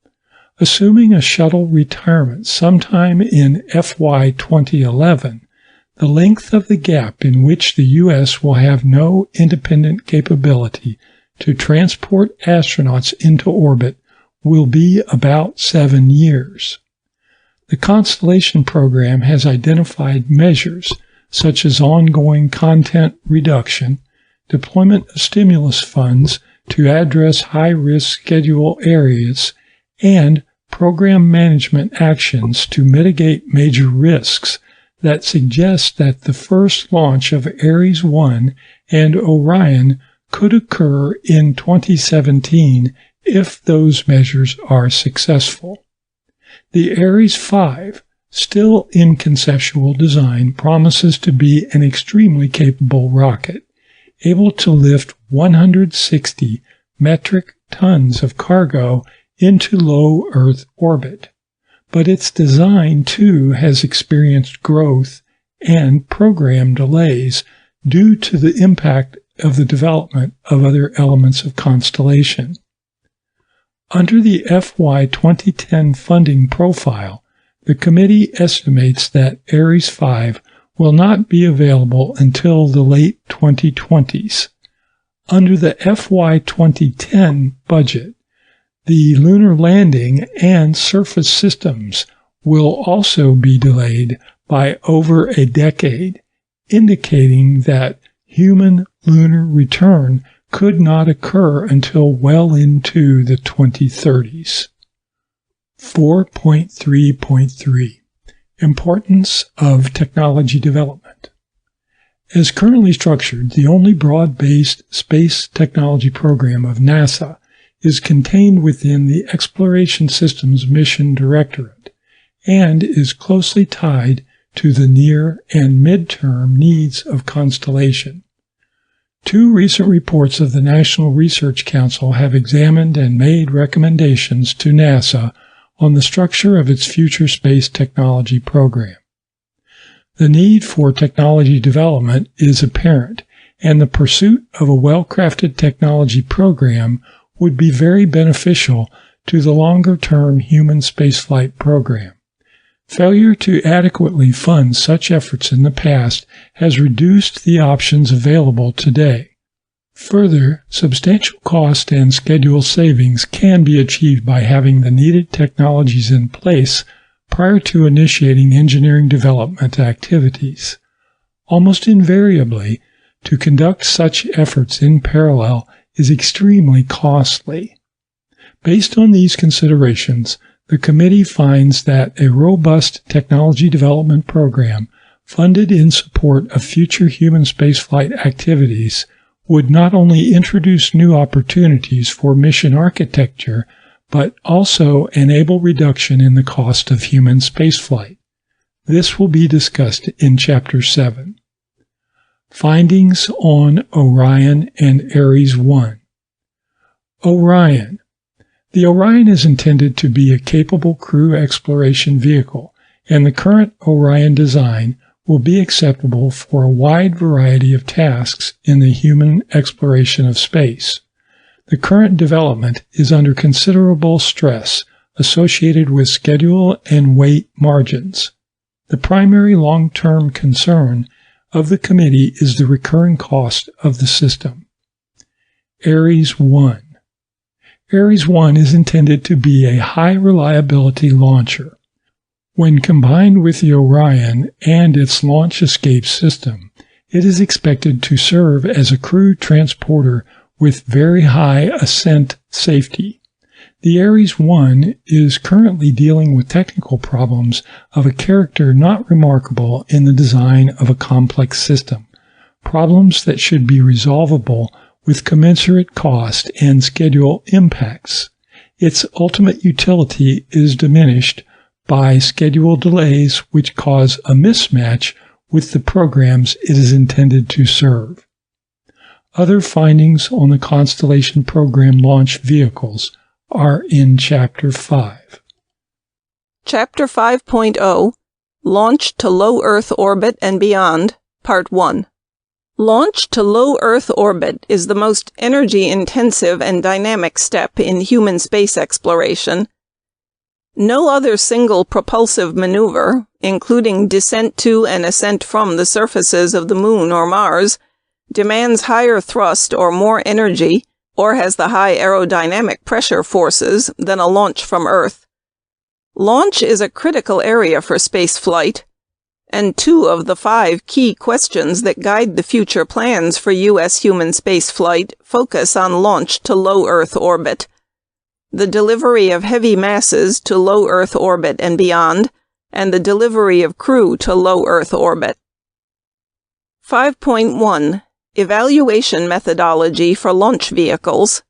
Assuming a shuttle retirement sometime in FY 2011, the length of the gap in which the U.S. will have no independent capability to transport astronauts into orbit will be about 7 years. The Constellation program has identified measures such as ongoing content reduction, deployment of stimulus funds to address high-risk schedule areas, and program management actions to mitigate major risks that suggests that the first launch of Ares 1 and Orion could occur in 2017 if those measures are successful. The Ares 5, still in conceptual design, promises to be an extremely capable rocket, able to lift 160 metric tons of cargo into low Earth orbit. But its design, too, has experienced growth and program delays due to the impact of the development of other elements of constellation. Under the FY 2010 funding profile, the committee estimates that Ares 5 will not be available until the late 2020s. Under the FY 2010 budget, the lunar landing and surface systems will also be delayed by over a decade, indicating that human lunar return could not occur until well into the 2030s. 4.3.3 Importance of Technology Development. As currently structured, the only broad-based space technology program of NASA is contained within the Exploration Systems Mission Directorate and is closely tied to the near and mid-term needs of constellation. Two recent reports of the National Research Council have examined and made recommendations to NASA on the structure of its future space technology program. The need for technology development is apparent, and the pursuit of a well-crafted technology program would be very beneficial to the longer-term human spaceflight program. Failure to adequately fund such efforts in the past has reduced the options available today. Further, substantial cost and schedule savings can be achieved by having the needed technologies in place prior to initiating engineering development activities. Almost invariably, to conduct such efforts in parallel is extremely costly. Based on these considerations, the committee finds that a robust technology development program funded in support of future human spaceflight activities would not only introduce new opportunities for mission architecture, but also enable reduction in the cost of human spaceflight. This will be discussed in Chapter 7. Findings on Orion and Ares 1. Orion. The Orion is intended to be a capable crew exploration vehicle, and the current Orion design will be acceptable for a wide variety of tasks in the human exploration of space. The current development is under considerable stress associated with schedule and weight margins. The primary long-term concern of the committee is the recurring cost of the system. Ares 1. Ares 1 is intended to be a high-reliability launcher. When combined with the Orion and its launch escape system, it is expected to serve as a crew transporter with very high ascent safety. The Ares 1 is currently dealing with technical problems of a character not remarkable in the design of a complex system, problems that should be resolvable with commensurate cost and schedule impacts. Its ultimate utility is diminished by schedule delays which cause a mismatch with the programs it is intended to serve. Other findings on the Constellation Program launch vehicles are in Chapter 5. Chapter 5.0 Launch to Low Earth Orbit and Beyond, Part 1. Launch to low Earth orbit is the most energy-intensive and dynamic step in human space exploration. No other single propulsive maneuver, including descent to and ascent from the surfaces of the Moon or Mars, demands higher thrust or more energy, or has the high aerodynamic pressure forces than a launch from Earth. Launch is a critical area for space flight, and 2 of the 5 key questions that guide the future plans for U.S. human spaceflight focus on launch to low Earth orbit. The delivery of heavy masses to low Earth orbit and beyond, and the delivery of crew to low Earth orbit. 5.1 Evaluation Methodology for Launch Vehicles.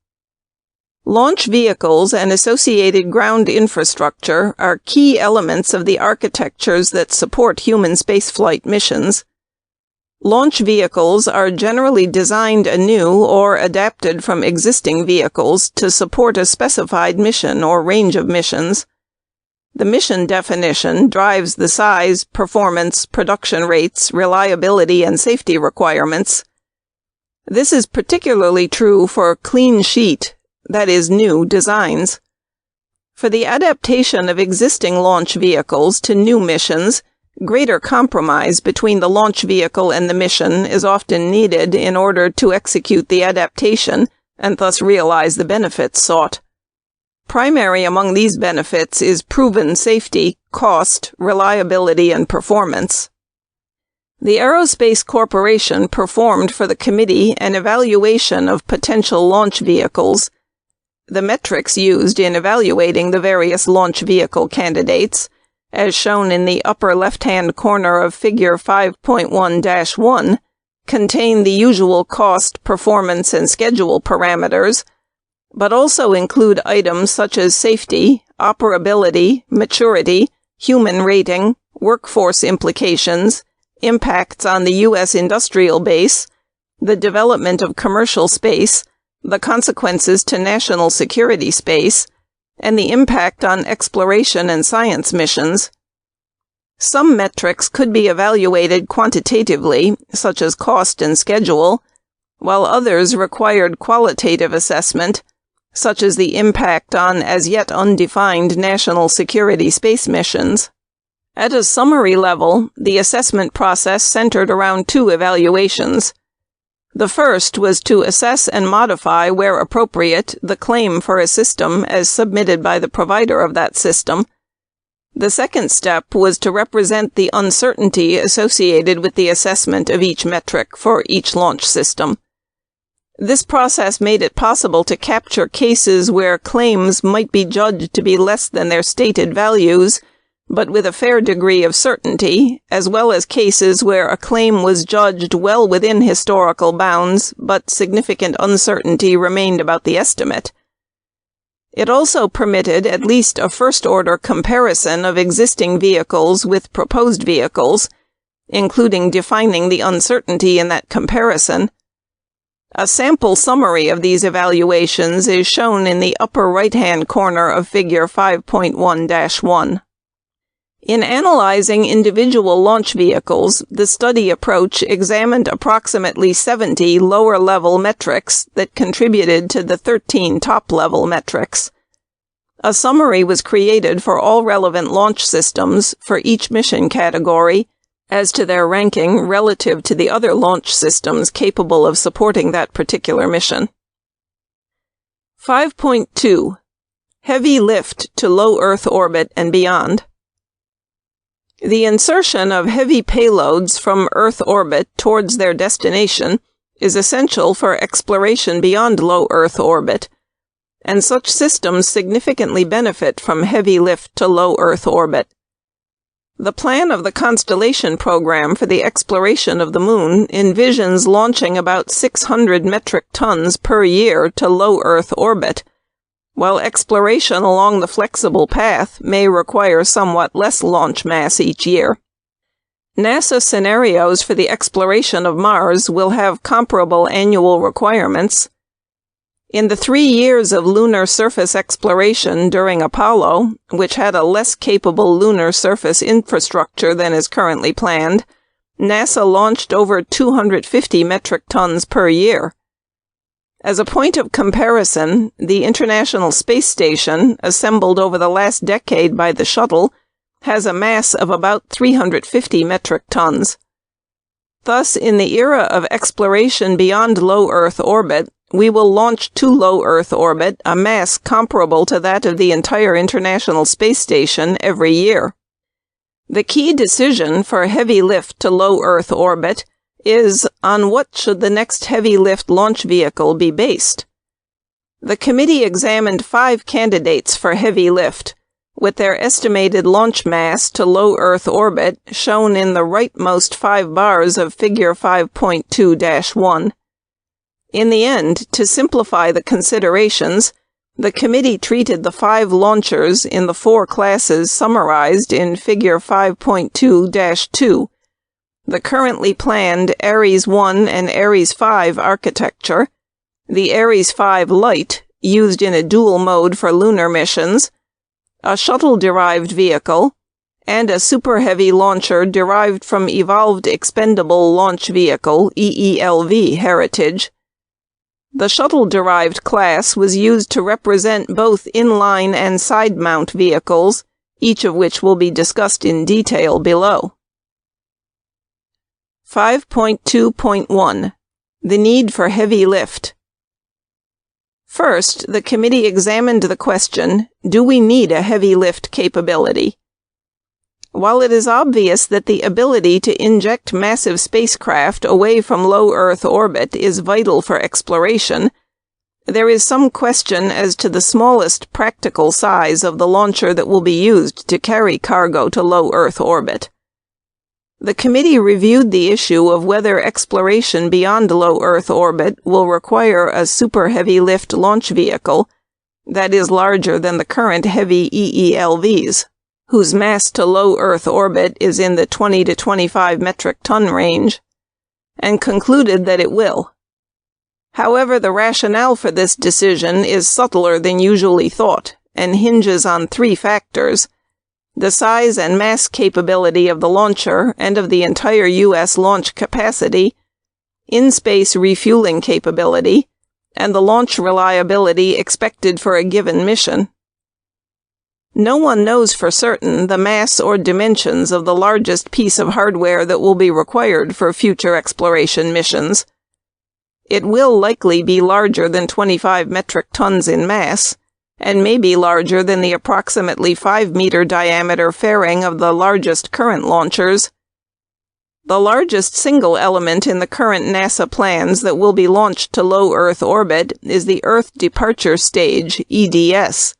Launch vehicles and associated ground infrastructure are key elements of the architectures that support human spaceflight missions. Launch vehicles are generally designed anew or adapted from existing vehicles to support a specified mission or range of missions. The mission definition drives the size, performance, production rates, reliability, and safety requirements. This is particularly true for clean sheet, that is, new designs. For the adaptation of existing launch vehicles to new missions, greater compromise between the launch vehicle and the mission is often needed in order to execute the adaptation and thus realize the benefits sought. Primary among these benefits is proven safety, cost, reliability, and performance. The Aerospace Corporation performed for the committee an evaluation of potential launch vehicles. The metrics used in evaluating the various launch vehicle candidates, as shown in the upper left-hand corner of Figure 5.1-1, contain the usual cost, performance, and schedule parameters, but also include items such as safety, operability, maturity, human rating, workforce implications, impacts on the U.S. industrial base, the development of commercial space, the consequences to national security space, and the impact on exploration and science missions. Some metrics could be evaluated quantitatively, such as cost and schedule, while others required qualitative assessment, such as the impact on as yet undefined national security space missions. At a summary level, the assessment process centered around two evaluations. The first was to assess and modify, where appropriate, the claim for a system as submitted by the provider of that system. The second step was to represent the uncertainty associated with the assessment of each metric for each launch system. This process made it possible to capture cases where claims might be judged to be less than their stated values, but with a fair degree of certainty, as well as cases where a claim was judged well within historical bounds, but significant uncertainty remained about the estimate. It also permitted at least a first-order comparison of existing vehicles with proposed vehicles, including defining the uncertainty in that comparison. A sample summary of these evaluations is shown in the upper right-hand corner of Figure 5.1-1. In analyzing individual launch vehicles, the study approach examined approximately 70 lower-level metrics that contributed to the 13 top-level metrics. A summary was created for all relevant launch systems for each mission category as to their ranking relative to the other launch systems capable of supporting that particular mission. 5.2 Heavy Lift to Low Earth Orbit and Beyond. The insertion of heavy payloads from Earth orbit towards their destination is essential for exploration beyond low Earth orbit, and such systems significantly benefit from heavy lift to low Earth orbit. The plan of the Constellation program for the exploration of the Moon envisions launching about 600 metric tons per year to low Earth orbit, while exploration along the flexible path may require somewhat less launch mass each year. NASA scenarios for the exploration of Mars will have comparable annual requirements. In the 3 years of lunar surface exploration during Apollo, which had a less capable lunar surface infrastructure than is currently planned, NASA launched over 250 metric tons per year. As a point of comparison, the International Space Station, assembled over the last decade by the shuttle, has a mass of about 350 metric tons. Thus, in the era of exploration beyond low Earth orbit, we will launch to low Earth orbit a mass comparable to that of the entire International Space Station every year. The key decision for heavy lift to low Earth orbit is on what should the next heavy lift launch vehicle be based. The committee examined 5 candidates for heavy lift, with their estimated launch mass to low Earth orbit shown in the rightmost 5 bars of Figure 5.2-1. In the end, to simplify the considerations, the committee treated the 5 launchers in the 4 classes summarized in Figure 5.2-2, the currently planned Ares 1 and Ares 5 architecture, the Ares 5 Lite, used in a dual mode for lunar missions, a shuttle-derived vehicle, and a Super Heavy launcher derived from Evolved Expendable Launch Vehicle (EELV) heritage. The shuttle-derived class was used to represent both inline and side-mount vehicles, each of which will be discussed in detail below. 5.2.1 The Need for Heavy Lift. First, the committee examined the question, do we need a heavy lift capability? While it is obvious that the ability to inject massive spacecraft away from low Earth orbit is vital for exploration, there is some question as to the smallest practical size of the launcher that will be used to carry cargo to low Earth orbit. The committee reviewed the issue of whether exploration beyond low Earth orbit will require a super heavy lift launch vehicle that is larger than the current heavy EELVs, whose mass to low Earth orbit is in the 20 to 25 metric ton range, and concluded that it will. However, the rationale for this decision is subtler than usually thought and hinges on 3 factors: the size and mass capability of the launcher and of the entire U.S. launch capacity, in-space refueling capability, and the launch reliability expected for a given mission. No one knows for certain the mass or dimensions of the largest piece of hardware that will be required for future exploration missions. It will likely be larger than 25 metric tons in mass, and may be larger than the approximately 5-meter diameter fairing of the largest current launchers. The largest single element in the current NASA plans that will be launched to low Earth orbit is the Earth Departure Stage, EDS.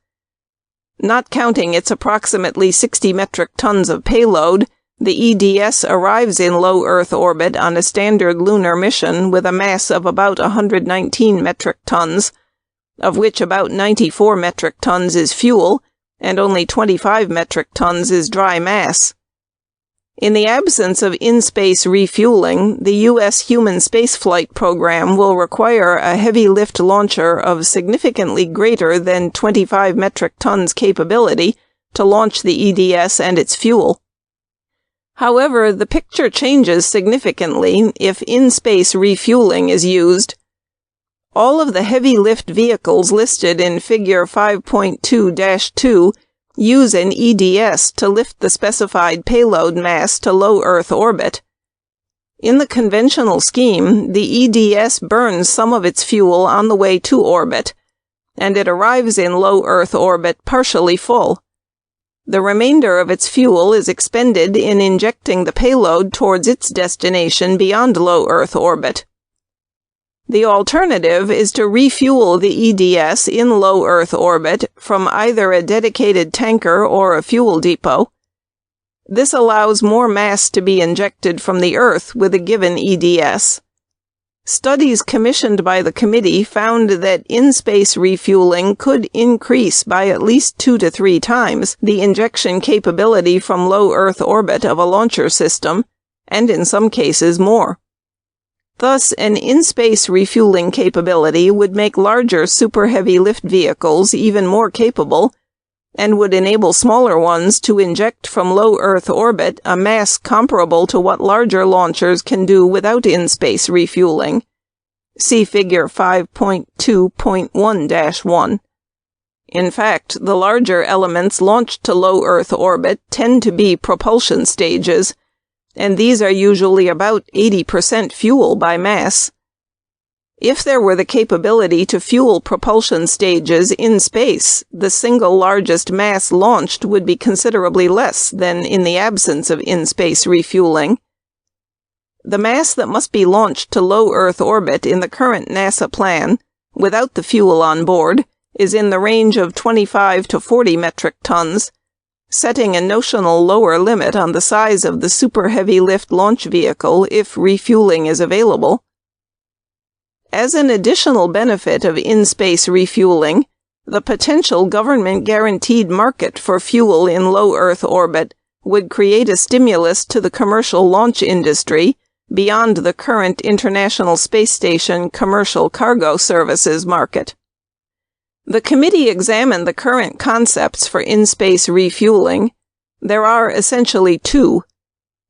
Not counting its approximately 60 metric tons of payload, the EDS arrives in low Earth orbit on a standard lunar mission with a mass of about 119 metric tons, of which about 94 metric tons is fuel, and only 25 metric tons is dry mass. In the absence of in-space refueling, the U.S. human spaceflight program will require a heavy lift launcher of significantly greater than 25 metric tons capability to launch the EDS and its fuel. However, the picture changes significantly if in-space refueling is used. All of the heavy lift vehicles listed in Figure 5.2-2 use an EDS to lift the specified payload mass to low Earth orbit. In the conventional scheme, the EDS burns some of its fuel on the way to orbit, and it arrives in low Earth orbit partially full. The remainder of its fuel is expended in injecting the payload towards its destination beyond low Earth orbit. The alternative is to refuel the EDS in low Earth orbit from either a dedicated tanker or a fuel depot. This allows more mass to be injected from the Earth with a given EDS. Studies commissioned by the committee found that in-space refueling could increase by at least 2 to 3 times the injection capability from low Earth orbit of a launcher system, and in some cases more. Thus, an in-space refueling capability would make larger super heavy lift vehicles even more capable, and would enable smaller ones to inject from low Earth orbit a mass comparable to what larger launchers can do without in-space refueling. See Figure 5.2.1-1. In fact, the larger elements launched to low Earth orbit tend to be propulsion stages, and these are usually about 80% fuel by mass. If there were the capability to fuel propulsion stages in space, the single largest mass launched would be considerably less than in the absence of in-space refueling. The mass that must be launched to low Earth orbit in the current NASA plan, without the fuel on board, is in the range of 25 to 40 metric tons, setting a notional lower limit on the size of the super heavy lift launch vehicle if refueling is available. As an additional benefit of in-space refueling, the potential government-guaranteed market for fuel in low Earth orbit would create a stimulus to the commercial launch industry beyond the current International Space Station commercial cargo services market. The committee examined the current concepts for in-space refueling. There are essentially two.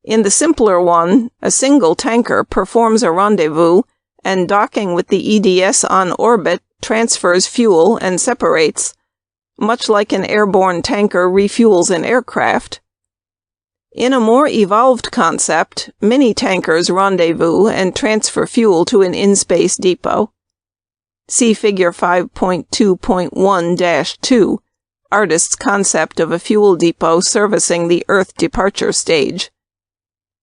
In the simpler one, a single tanker performs a rendezvous and docking with the EDS on orbit transfers fuel and separates, much like an airborne tanker refuels an aircraft. In a more evolved concept, many tankers rendezvous and transfer fuel to an in-space depot. See Figure 5.2.1-2, Artist's concept of a fuel depot servicing the Earth departure stage.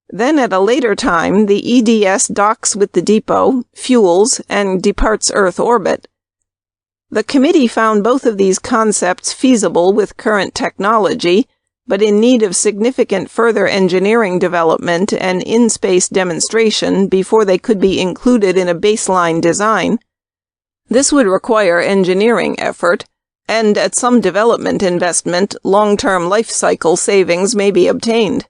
Then at a later time, the EDS docks with the depot, fuels, and departs Earth orbit. The committee found both of these concepts feasible with current technology, but in need of significant further engineering development and in-space demonstration before they could be included in a baseline design. This would require engineering effort, and at some development investment, long-term life cycle savings may be obtained.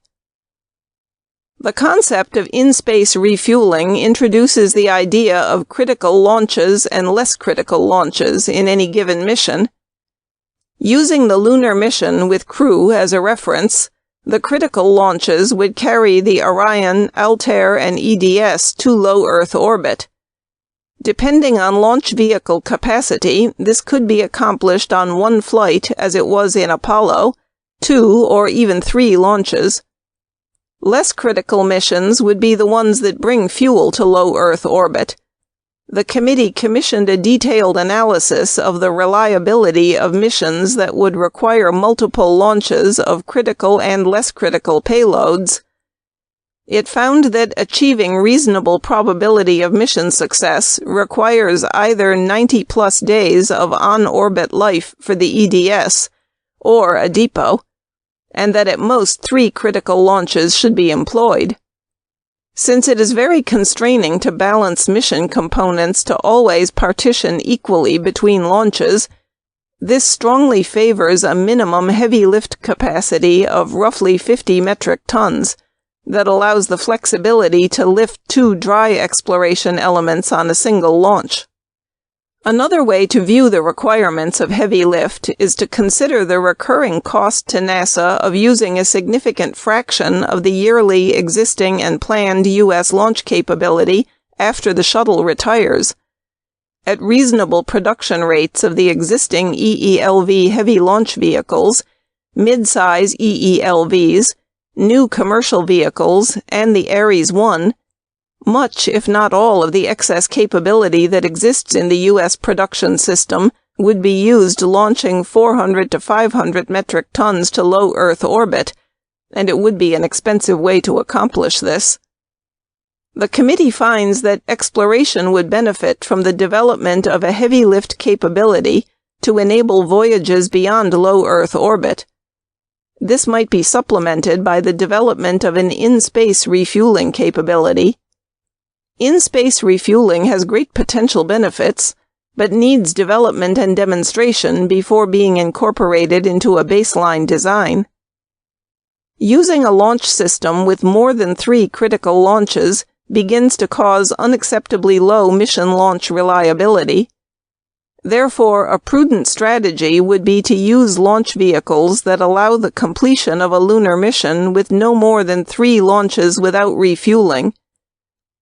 The concept of in-space refueling introduces the idea of critical launches and less critical launches in any given mission. Using the lunar mission with crew as a reference, the critical launches would carry the Orion, Altair, and EDS to low Earth orbit. Depending on launch vehicle capacity, this could be accomplished on one flight as it was in Apollo, 2 or even 3 launches. Less critical missions would be the ones that bring fuel to low Earth orbit. The committee commissioned a detailed analysis of the reliability of missions that would require multiple launches of critical and less critical payloads. It found that achieving reasonable probability of mission success requires either 90-plus days of on-orbit life for the EDS or a depot, and that at most 3 critical launches should be employed. Since it is very constraining to balance mission components to always partition equally between launches, this strongly favors a minimum heavy lift capacity of roughly 50 metric tons that allows the flexibility to lift 2 dry exploration elements on a single launch. Another way to view the requirements of heavy lift is to consider the recurring cost to NASA of using a significant fraction of the yearly existing and planned U.S. launch capability after the shuttle retires. At reasonable production rates of the existing EELV heavy launch vehicles, mid-size EELVs, new commercial vehicles, and the Ares 1, much, if not all, of the excess capability that exists in the U.S. production system would be used launching 400 to 500 metric tons to low Earth orbit, and it would be an expensive way to accomplish this. The committee finds that exploration would benefit from the development of a heavy lift capability to enable voyages beyond low Earth orbit. This might be supplemented by the development of an in-space refueling capability. In-space refueling has great potential benefits, but needs development and demonstration before being incorporated into a baseline design. Using a launch system with more than 3 critical launches begins to cause unacceptably low mission launch reliability. Therefore, a prudent strategy would be to use launch vehicles that allow the completion of a lunar mission with no more than 3 launches without refueling.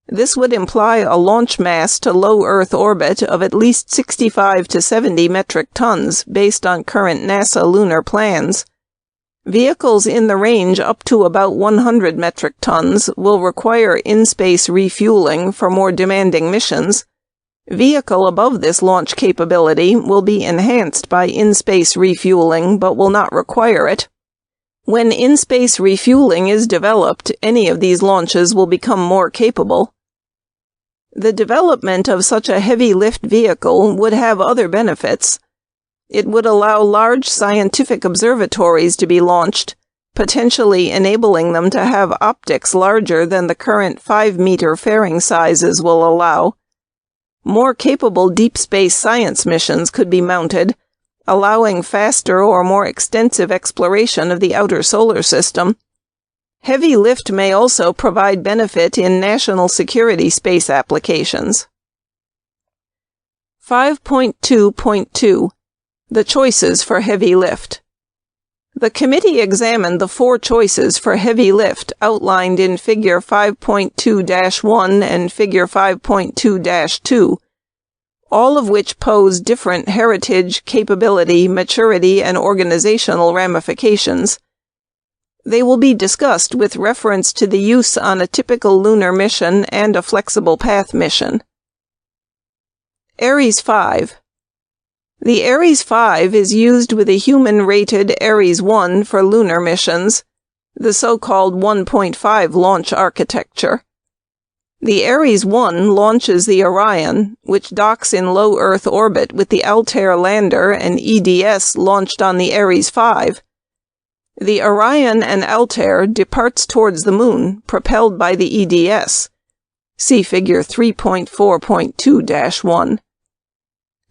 This would imply a launch mass to low Earth orbit of at least 65 to 70 metric tons based on current NASA lunar plans. Vehicles in the range up to about 100 metric tons will require in-space refueling for more demanding missions. Vehicle above this launch capability will be enhanced by in-space refueling but will not require it. When in-space refueling is developed, any of these launches will become more capable. The development of such a heavy lift vehicle would have other benefits. It would allow large scientific observatories to be launched, potentially enabling them to have optics larger than the current 5-meter fairing sizes will allow. More capable deep space science missions could be mounted, allowing faster or more extensive exploration of the outer solar system. Heavy lift may also provide benefit in national security space applications. 5.2.2 The choices for heavy lift. The committee examined the 4 choices for heavy lift outlined in Figure 5.2-1 and Figure 5.2-2, all of which pose different heritage, capability, maturity, and organizational ramifications. They will be discussed with reference to the use on a typical lunar mission and a flexible path mission. Ares 5. The Ares 5 is used with a human-rated Ares 1 for lunar missions, the so-called 1.5 launch architecture. The Ares 1 launches the Orion, which docks in low Earth orbit with the Altair lander and EDS launched on the Ares 5. The Orion and Altair departs towards the Moon, propelled by the EDS. See Figure 3.4.2-1.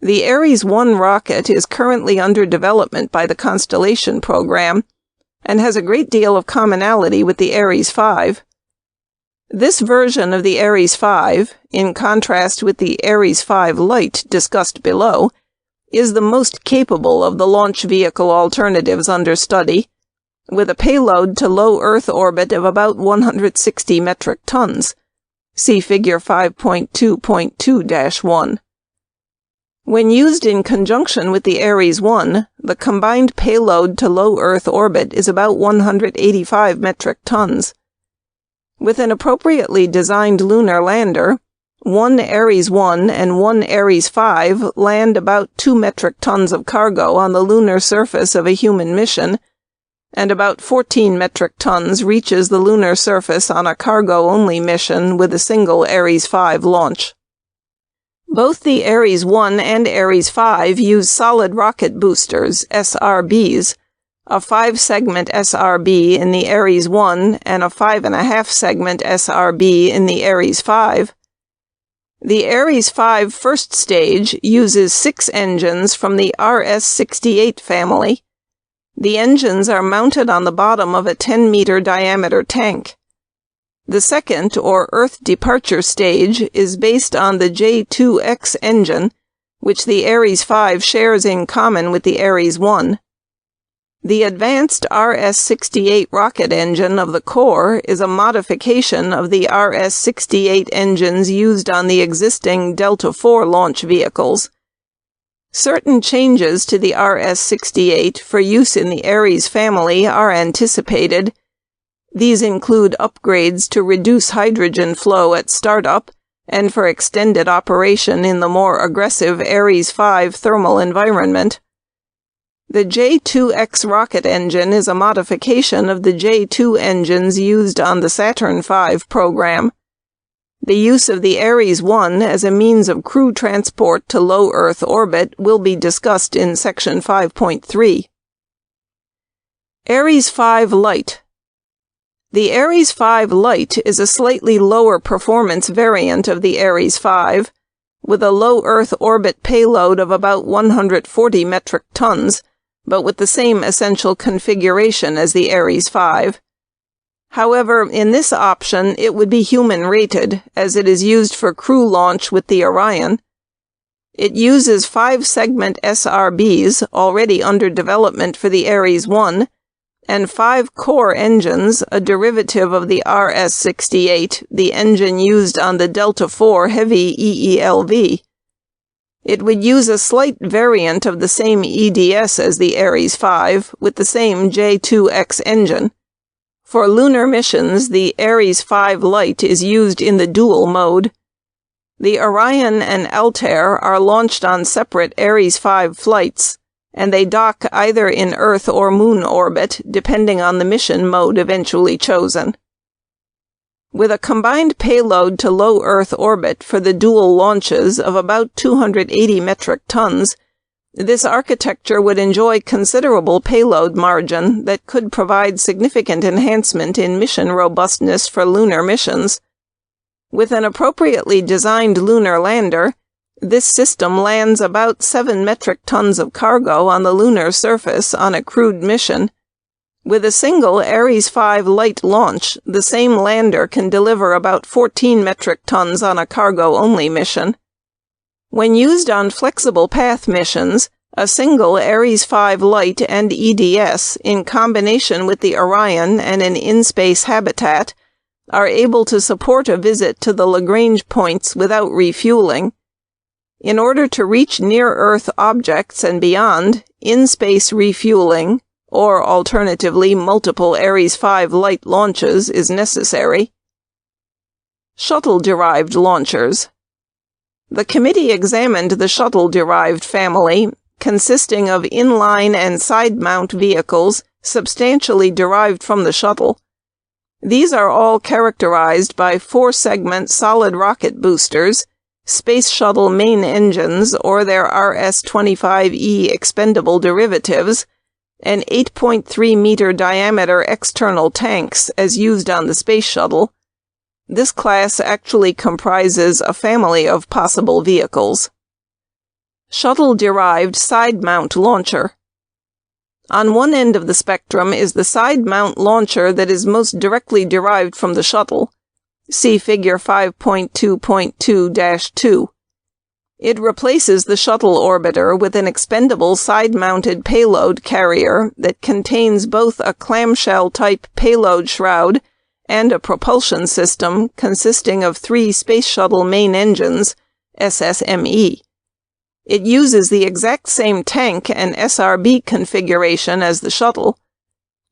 The Ares 1 rocket is currently under development by the Constellation program and has a great deal of commonality with the Ares 5. This version of the Ares 5, in contrast with the Ares 5 Lite discussed below, is the most capable of the launch vehicle alternatives under study, with a payload to low Earth orbit of about 160 metric tons. See Figure 5.2.2-1. When used in conjunction with the Ares 1, the combined payload to low Earth orbit is about 185 metric tons. With an appropriately designed lunar lander, one Ares 1 and one Ares 5 land about 2 metric tons of cargo on the lunar surface of a human mission, and about 14 metric tons reaches the lunar surface on a cargo-only mission with a single Ares 5 launch. Both the Ares 1 and Ares 5 use solid rocket boosters, SRBs, a 5-segment SRB in the Ares 1 and a 5.5-segment SRB in the Ares 5. The Ares 5 first stage uses 6 engines from the RS-68 family. The engines are mounted on the bottom of a 10-meter diameter tank. The second, or Earth departure stage, is based on the J2X engine, which the Ares 5 shares in common with the Ares 1. The advanced RS-68 rocket engine of the core is a modification of the RS-68 engines used on the existing Delta IV launch vehicles. Certain changes to the RS-68 for use in the Ares family are anticipated. These include upgrades to reduce hydrogen flow at startup and for extended operation in the more aggressive Ares 5 thermal environment. The J2X rocket engine is a modification of the J2 engines used on the Saturn V program. The use of the Ares 1 as a means of crew transport to low Earth orbit will be discussed in Section 5.3. Ares 5 Lite. The Ares 5 Lite is a slightly lower performance variant of the Ares 5, with a low Earth orbit payload of about 140 metric tons, but with the same essential configuration as the Ares 5. However, in this option, it would be human-rated, as it is used for crew launch with the Orion. It uses 5-segment SRBs, already under development for the Ares 1, and 5 core engines, a derivative of the RS-68, the engine used on the Delta IV Heavy EELV. It would use a slight variant of the same EDS as the Ares 5, with the same J2X engine. For lunar missions, the Ares 5 Lite is used in the dual mode. The Orion and Altair are launched on separate Ares 5 flights, and they dock either in Earth or Moon orbit, depending on the mission mode eventually chosen. With a combined payload to low Earth orbit for the dual launches of about 280 metric tons, This architecture would enjoy considerable payload margin that could provide significant enhancement in mission robustness for lunar missions. With an appropriately designed lunar lander, this system lands about 7 metric tons of cargo on the lunar surface on a crewed mission. With a single Ares 5 light launch, the same lander can deliver about 14 metric tons on a cargo-only mission. When used on flexible path missions, a single Ares 5 light and EDS, in combination with the Orion and an in-space habitat, are able to support a visit to the Lagrange points without refueling. In order to reach near-Earth objects and beyond, in-space refueling, or alternatively multiple Ares 5 light launches, is necessary. Shuttle-derived launchers. The committee examined the shuttle-derived family, consisting of inline and side-mount vehicles substantially derived from the shuttle. These are all characterized by 4-segment solid rocket boosters, Space Shuttle main engines or their RS-25E expendable derivatives, and 8.3-meter diameter external tanks as used on the Space Shuttle. This class actually comprises a family of possible vehicles. Shuttle-derived side-mount launcher. On one end of the spectrum is the side-mount launcher that is most directly derived from the shuttle. See Figure 5.2.2-2. It replaces the shuttle orbiter with an expendable side-mounted payload carrier that contains both a clamshell-type payload shroud and a propulsion system consisting of 3 Space Shuttle main engines, SSME. It uses the exact same tank and SRB configuration as the shuttle.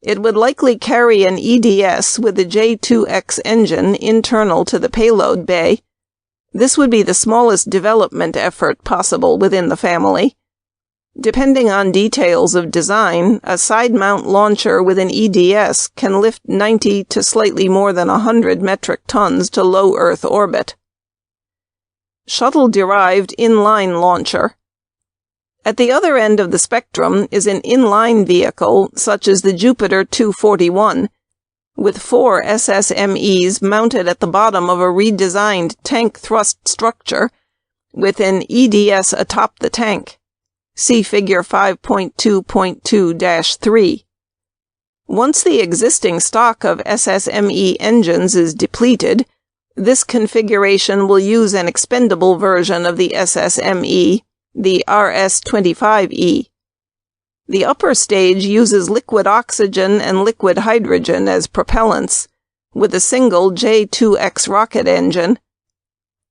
It would likely carry an EDS with a J2X engine internal to the payload bay. This would be the smallest development effort possible within the family. Depending on details of design, a side-mount launcher with an EDS can lift 90 to slightly more than 100 metric tons to low Earth orbit. Shuttle-derived inline launcher. At the other end of the spectrum is an inline vehicle such as the Jupiter 241, with 4 SSMEs mounted at the bottom of a redesigned tank thrust structure with an EDS atop the tank. See Figure 5.2.2-3. Once the existing stock of SSME engines is depleted, this configuration will use an expendable version of the SSME, the RS-25E. The upper stage uses liquid oxygen and liquid hydrogen as propellants, with a single J2X rocket engine.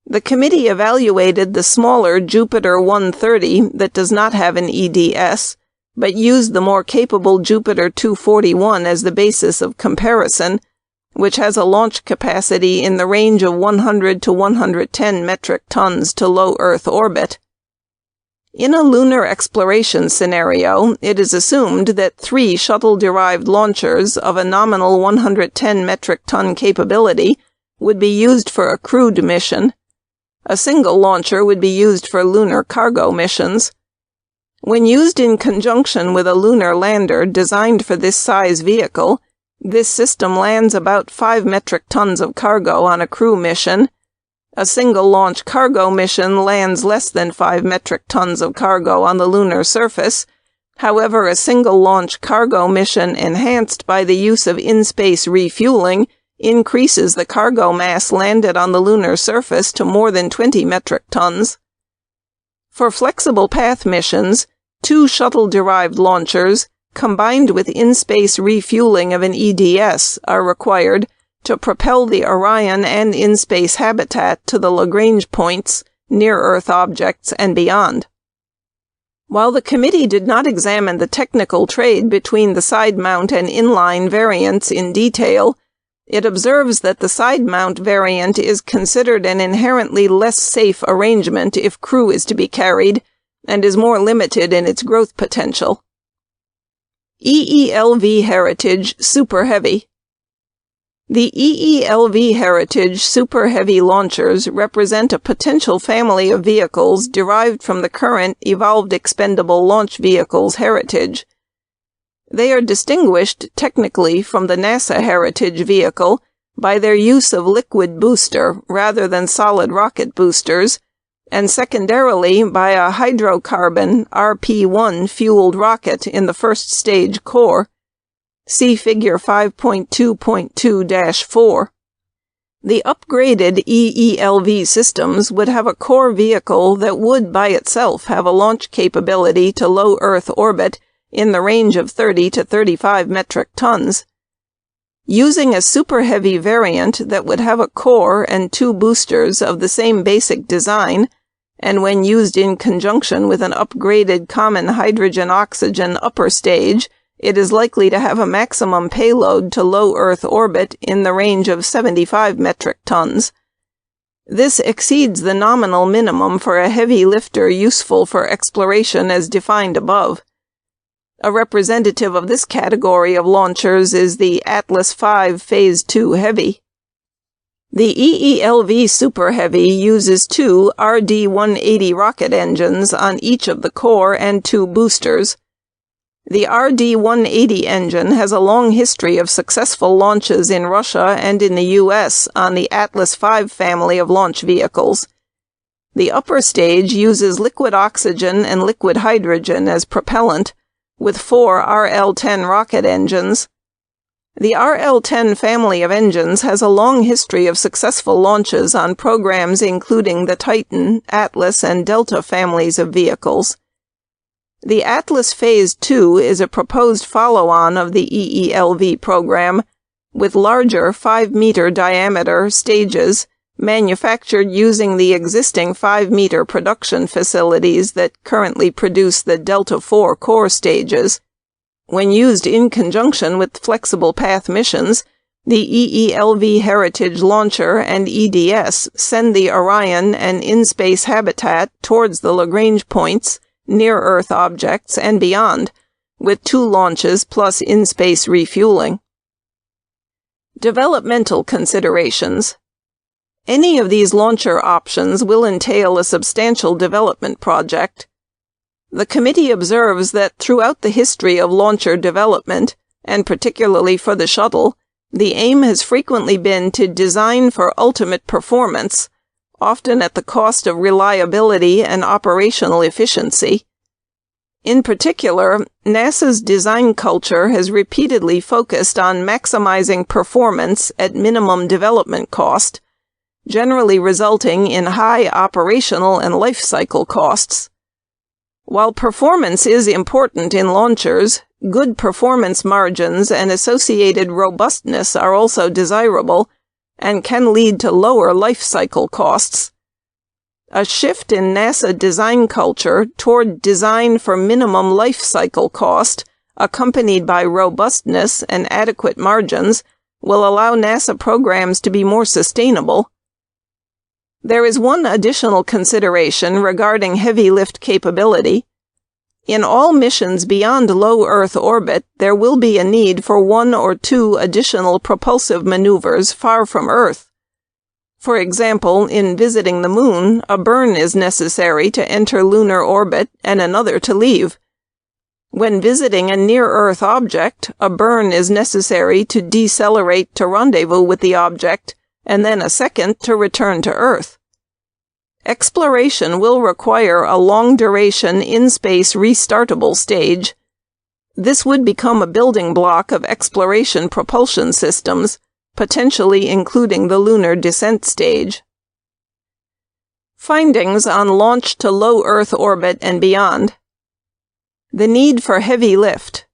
The committee evaluated the smaller Jupiter 130 that does not have an EDS, but used the more capable Jupiter 241 as the basis of comparison, which has a launch capacity in the range of 100 to 110 metric tons to low Earth orbit. In a lunar exploration scenario, it is assumed that 3 shuttle-derived launchers of a nominal 110 metric ton capability would be used for a crewed mission. A single launcher would be used for lunar cargo missions. When used in conjunction with a lunar lander designed for this size vehicle, this system lands about 5 metric tons of cargo on a crew mission. A single launch cargo mission lands less than 5 metric tons of cargo on the lunar surface. However, a single launch cargo mission enhanced by the use of in-space refueling increases the cargo mass landed on the lunar surface to more than 20 metric tons. For flexible path missions, 2 shuttle-derived launchers, combined with in-space refueling of an EDS, are required to propel the Orion and in-space habitat to the Lagrange points, near-Earth objects, and beyond. While the committee did not examine the technical trade between the side-mount and inline variants in detail, it observes that the side-mount variant is considered an inherently less safe arrangement if crew is to be carried, and is more limited in its growth potential. EELV Heritage Super Heavy. The EELV Heritage Super Heavy launchers represent a potential family of vehicles derived from the current Evolved Expendable Launch Vehicles heritage. They are distinguished technically from the NASA Heritage vehicle by their use of liquid booster rather than solid rocket boosters, and secondarily by a hydrocarbon RP-1 fueled rocket in the first stage core. See Figure 5.2.2-4. The upgraded EELV systems would have a core vehicle that would by itself have a launch capability to low Earth orbit in the range of 30 to 35 metric tons. Using a Super Heavy variant that would have a core and 2 boosters of the same basic design, and when used in conjunction with an upgraded common hydrogen-oxygen upper stage, it is likely to have a maximum payload to low Earth orbit in the range of 75 metric tons. This exceeds the nominal minimum for a heavy lifter useful for exploration as defined above. A representative of this category of launchers is the Atlas V Phase II Heavy. The EELV Super Heavy uses 2 RD-180 rocket engines on each of the core and 2 boosters. The RD-180 engine has a long history of successful launches in Russia and in the U.S. on the Atlas V family of launch vehicles. The upper stage uses liquid oxygen and liquid hydrogen as propellant, with 4 RL-10 rocket engines. The RL-10 family of engines has a long history of successful launches on programs including the Titan, Atlas, and Delta families of vehicles. The Atlas Phase II is a proposed follow-on of the EELV program, with larger 5-meter diameter stages manufactured using the existing 5-meter production facilities that currently produce the Delta IV core stages. When used in conjunction with flexible path missions, the EELV Heritage Launcher and EDS send the Orion and in-space habitat towards the Lagrange points, near-Earth objects, and beyond, with 2 launches plus in-space refueling. Developmental considerations. Any of these launcher options will entail a substantial development project. The committee observes that throughout the history of launcher development, and particularly for the shuttle, the aim has frequently been to design for ultimate performance, often at the cost of reliability and operational efficiency. In particular, NASA's design culture has repeatedly focused on maximizing performance at minimum development cost, generally resulting in high operational and life cycle costs. While performance is important in launchers, good performance margins and associated robustness are also desirable, and can lead to lower life cycle costs. A shift in NASA design culture toward design for minimum life cycle cost, accompanied by robustness and adequate margins, will allow NASA programs to be more sustainable. There is one additional consideration regarding heavy lift capability. In all missions beyond low Earth orbit, there will be a need for 1 or 2 additional propulsive maneuvers far from Earth. For example, in visiting the Moon, a burn is necessary to enter lunar orbit and another to leave. When visiting a near-Earth object, a burn is necessary to decelerate to rendezvous with the object, and then a second to return to Earth. Exploration will require a long-duration in-space restartable stage. This would become a building block of exploration propulsion systems, potentially including the lunar descent stage. Findings on launch to low Earth orbit and beyond. The need for heavy lift.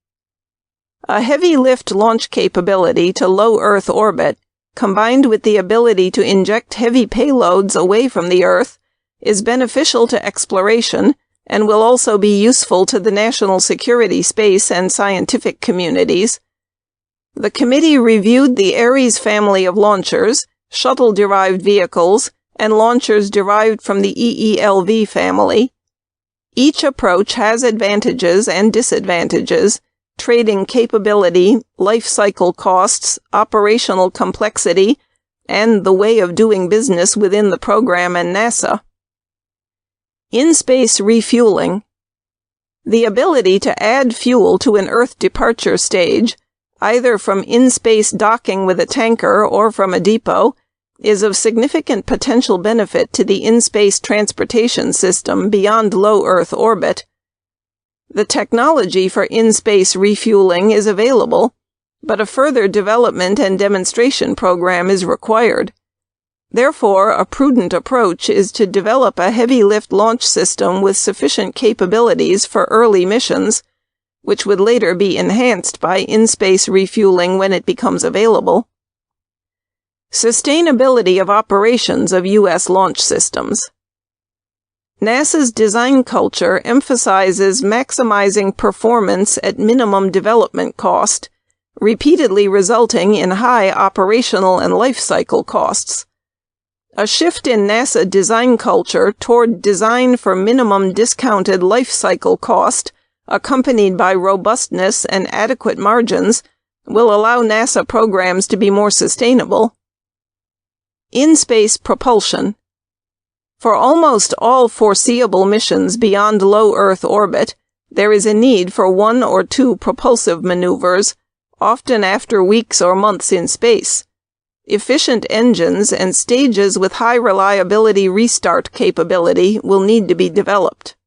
A heavy lift launch capability to low Earth orbit, combined with the ability to inject heavy payloads away from the Earth, is beneficial to exploration and will also be useful to the national security, space, and scientific communities. The committee reviewed the Ares family of launchers, shuttle-derived vehicles, and launchers derived from the EELV family. Each approach has advantages and disadvantages, trading capability, life cycle costs, operational complexity, and the way of doing business within the program and NASA. In-space refueling. The ability to add fuel to an Earth departure stage, either from in-space docking with a tanker or from a depot, is of significant potential benefit to the in-space transportation system beyond low Earth orbit. The technology for in-space refueling is available, but a further development and demonstration program is required. Therefore, a prudent approach is to develop a heavy-lift launch system with sufficient capabilities for early missions, which would later be enhanced by in-space refueling when it becomes available. Sustainability of operations of U.S. launch systems. NASA's design culture emphasizes maximizing performance at minimum development cost, repeatedly resulting in high operational and life cycle costs. A shift in NASA design culture toward design for minimum discounted life cycle cost, accompanied by robustness and adequate margins, will allow NASA programs to be more sustainable. In-space propulsion. For almost all foreseeable missions beyond low Earth orbit, there is a need for one or two propulsive maneuvers, often after weeks or months in space. Efficient engines and stages with high reliability restart capability will need to be developed.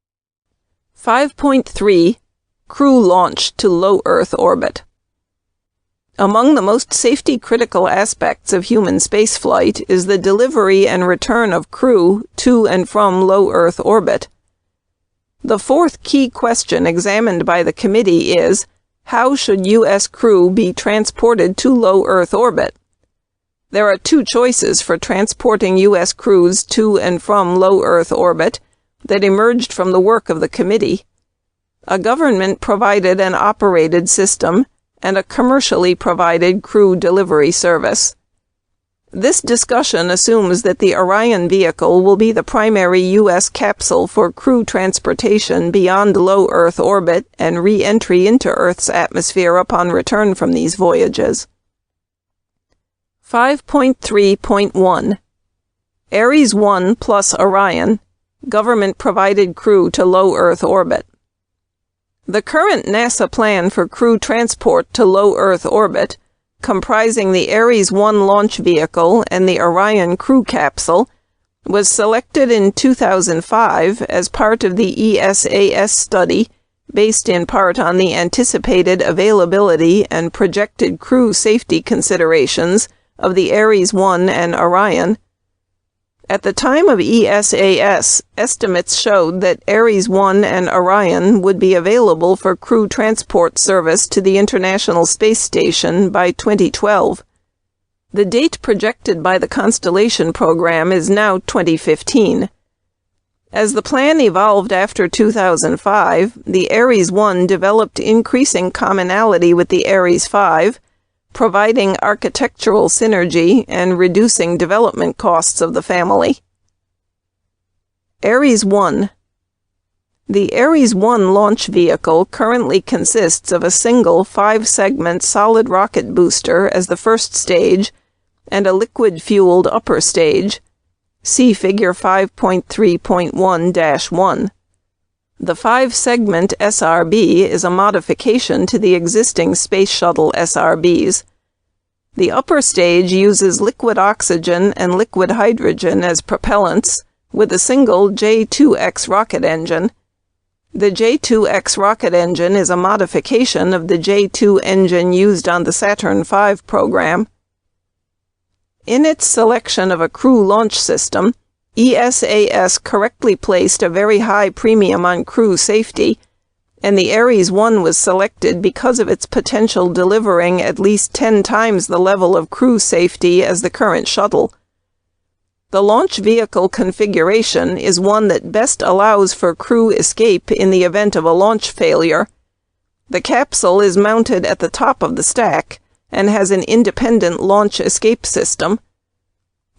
5.3 Crew launch to low Earth orbit. Among the most safety-critical aspects of human spaceflight is the delivery and return of crew to and from low Earth orbit. The fourth key question examined by the committee is, how should U.S. crew be transported to low Earth orbit? There are two choices for transporting U.S. crews to and from low Earth orbit that emerged from the work of the committee: a government-provided and operated system, and a commercially provided crew delivery service. This discussion assumes that the Orion vehicle will be the primary U.S. capsule for crew transportation beyond low Earth orbit and re-entry into Earth's atmosphere upon return from these voyages. 5.3.1 Ares 1 plus Orion, government-provided crew to low Earth orbit. The current NASA plan for crew transport to low Earth orbit, comprising the Ares 1 launch vehicle and the Orion crew capsule, was selected in 2005 as part of the ESAS study, based in part on the anticipated availability and projected crew safety considerations of the Ares 1 and Orion. At the time of ESAS, estimates showed that Ares 1 and Orion would be available for crew transport service to the International Space Station by 2012. The date projected by the Constellation program is now 2015. As the plan evolved after 2005, the Ares 1 developed increasing commonality with the Ares 5, providing architectural synergy and reducing development costs of the family. Ares 1. The Ares 1 launch vehicle currently consists of a single 5-segment solid rocket booster as the first stage and a liquid-fueled upper stage. See Figure 5.3.1-1. The 5-segment SRB is a modification to the existing Space Shuttle SRBs. The upper stage uses liquid oxygen and liquid hydrogen as propellants, with a single J2X rocket engine. The J2X rocket engine is a modification of the J2 engine used on the Saturn V program. In its selection of a crew launch system, ESAS correctly placed a very high premium on crew safety, and the Ares 1 was selected because of its potential delivering at least 10 times the level of crew safety as the current shuttle. The launch vehicle configuration is one that best allows for crew escape in the event of a launch failure. The capsule is mounted at the top of the stack and has an independent launch escape system.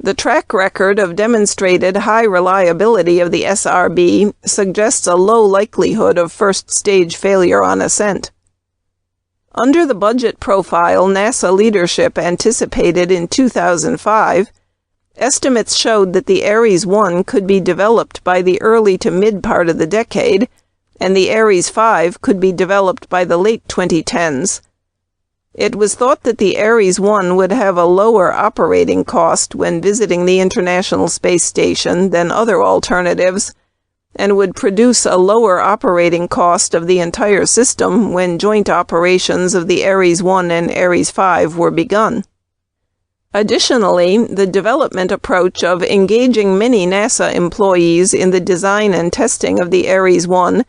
The track record of demonstrated high reliability of the SRB suggests a low likelihood of first-stage failure on ascent. Under the budget profile NASA leadership anticipated in 2005, estimates showed that the Ares 1 could be developed by the early to mid part of the decade, and the Ares 5 could be developed by the late 2010s. It was thought that the Ares 1 would have a lower operating cost when visiting the International Space Station than other alternatives, and would produce a lower operating cost of the entire system when joint operations of the Ares 1 and Ares 5 were begun. Additionally, the development approach of engaging many NASA employees in the design and testing of the Ares 1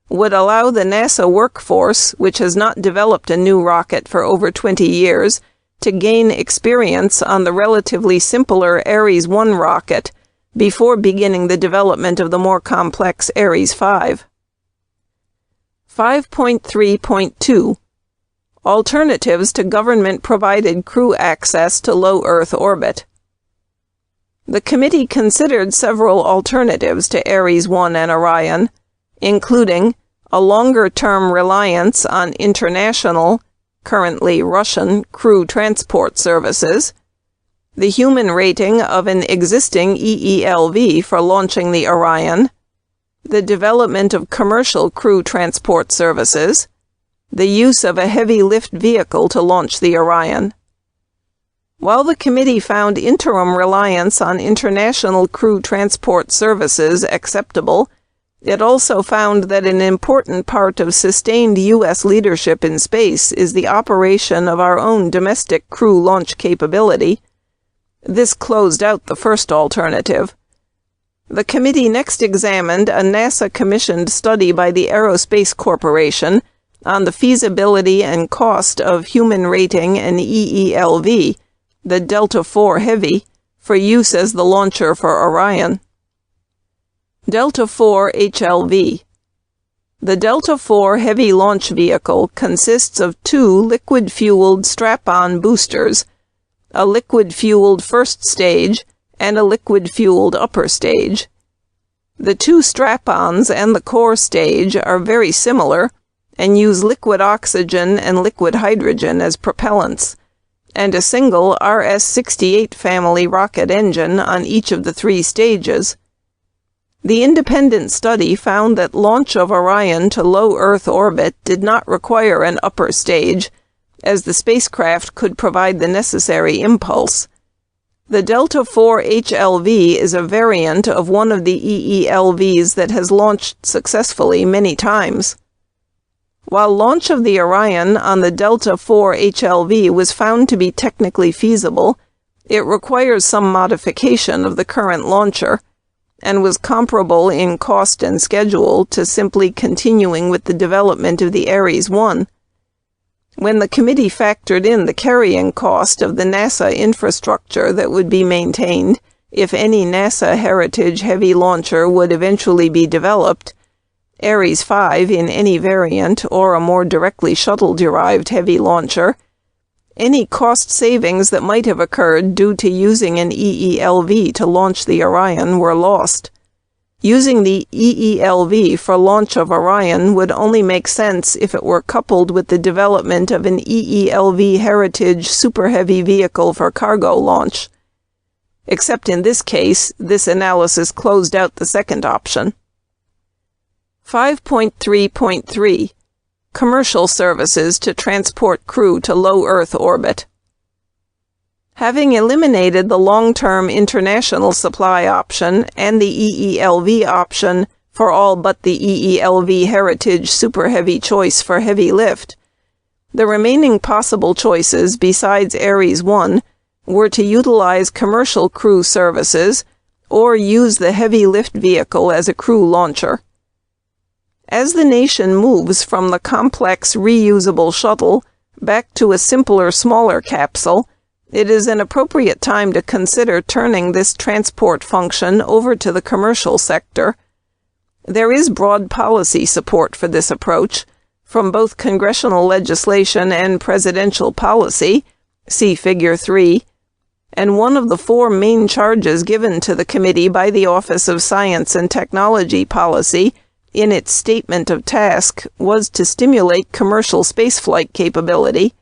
would allow the NASA workforce, which has not developed a new rocket for over 20 years, to gain experience on the relatively simpler Ares 1 rocket before beginning the development of the more complex Ares 5. 5.3.2 Alternatives to government-provided crew access to low Earth orbit. The committee considered several alternatives to Ares 1 and Orion, including a longer-term reliance on international, currently Russian, crew transport services, the human rating of an existing EELV for launching the Orion, the development of commercial crew transport services, the use of a heavy lift vehicle to launch the Orion. While the committee found interim reliance on international crew transport services acceptable, it also found that an important part of sustained U.S. leadership in space is the operation of our own domestic crew launch capability. This closed out the first alternative. The committee next examined a NASA-commissioned study by the Aerospace Corporation on the feasibility and cost of human rating an EELV, the Delta IV Heavy, for use as the launcher for Orion. Delta IV HLV. The Delta IV Heavy launch vehicle consists of two liquid-fueled strap-on boosters, a liquid-fueled first stage and a liquid-fueled upper stage. The two strap-ons and the core stage are very similar and use liquid oxygen and liquid hydrogen as propellants, and a single RS-68 family rocket engine on each of the three stages. The independent study found that launch of Orion to low Earth orbit did not require an upper stage, as the spacecraft could provide the necessary impulse. The Delta IV HLV is a variant of one of the EELVs that has launched successfully many times. While launch of the Orion on the Delta IV HLV was found to be technically feasible, it requires some modification of the current launcher, and was comparable in cost and schedule to simply continuing with the development of the Ares 1. When the committee factored in the carrying cost of the NASA infrastructure that would be maintained if any NASA Heritage Heavy launcher would eventually be developed, Ares 5 in any variant or a more directly shuttle-derived heavy launcher, any cost savings that might have occurred due to using an EELV to launch the Orion were lost. Using the EELV for launch of Orion would only make sense if it were coupled with the development of an EELV Heritage Super Heavy vehicle for cargo launch. Except in this case, this analysis closed out the second option. 5.3.3 Commercial services to transport crew to low Earth orbit. Having eliminated the long-term international supply option and the EELV option for all but the EELV Heritage Super Heavy choice for heavy lift, the remaining possible choices besides Ares 1 were to utilize commercial crew services or use the heavy lift vehicle as a crew launcher. As the nation moves from the complex reusable shuttle back to a simpler, smaller capsule, it is an appropriate time to consider turning this transport function over to the commercial sector. There is broad policy support for this approach, from both congressional legislation and presidential policy, see Figure 3, and one of the four main charges given to the committee by the Office of Science and Technology Policy in its statement of task, was to stimulate commercial spaceflight capability.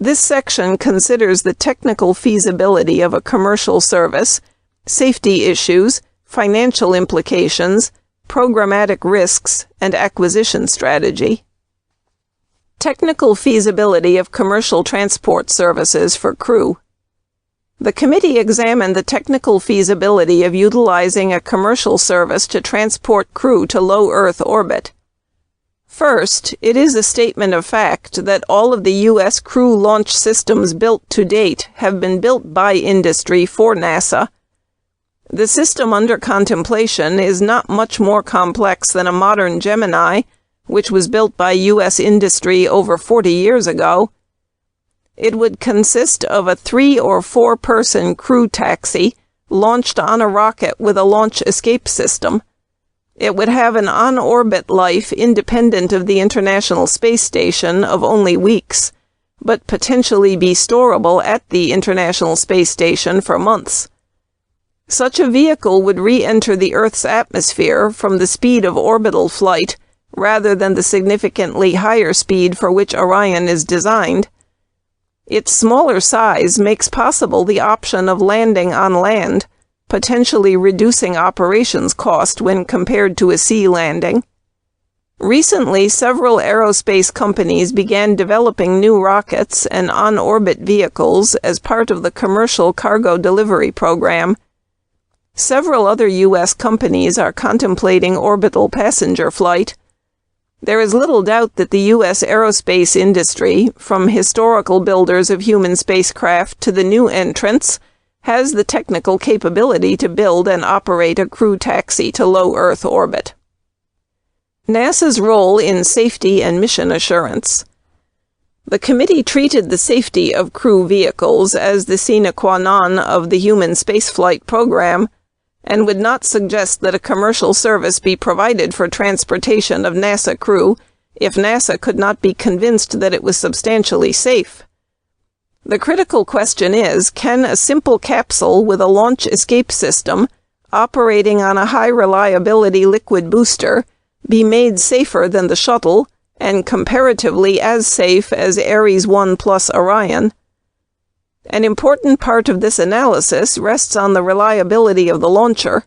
This section considers the technical feasibility of a commercial service, safety issues, financial implications, programmatic risks, and acquisition strategy. Technical feasibility of commercial transport services for crew. The committee examined the technical feasibility of utilizing a commercial service to transport crew to low Earth orbit. First, it is a statement of fact that all of the U.S. crew launch systems built to date have been built by industry for NASA. The system under contemplation is not much more complex than a modern Gemini, which was built by U.S. industry over 40 years ago. It would consist of a 3- or 4-person crew taxi launched on a rocket with a launch escape system. It would have an on-orbit life independent of the International Space Station of only weeks, but potentially be storable at the International Space Station for months. Such a vehicle would re-enter the Earth's atmosphere from the speed of orbital flight rather than the significantly higher speed for which Orion is designed. Its smaller size makes possible the option of landing on land, potentially reducing operations cost when compared to a sea landing. Recently, several aerospace companies began developing new rockets and on-orbit vehicles as part of the commercial cargo delivery program. Several other U.S. companies are contemplating orbital passenger flight. There is little doubt that the U.S. aerospace industry, from historical builders of human spacecraft to the new entrants, has the technical capability to build and operate a crew taxi to low Earth orbit. NASA's role in safety and mission assurance. The committee treated the safety of crew vehicles as the sine qua non of the human spaceflight program, and would not suggest that a commercial service be provided for transportation of NASA crew if NASA could not be convinced that it was substantially safe. The critical question is, can a simple capsule with a launch escape system, operating on a high-reliability liquid booster, be made safer than the shuttle, and comparatively as safe as Ares 1 plus Orion? An important part of this analysis rests on the reliability of the launcher.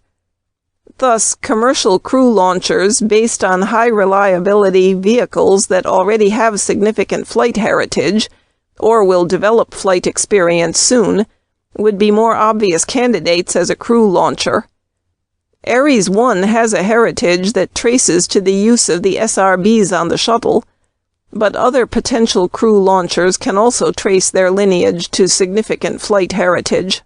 Thus, commercial crew launchers based on high-reliability vehicles that already have significant flight heritage, or will develop flight experience soon, would be more obvious candidates as a crew launcher. Ares 1 has a heritage that traces to the use of the SRBs on the shuttle, but other potential crew launchers can also trace their lineage to significant flight heritage.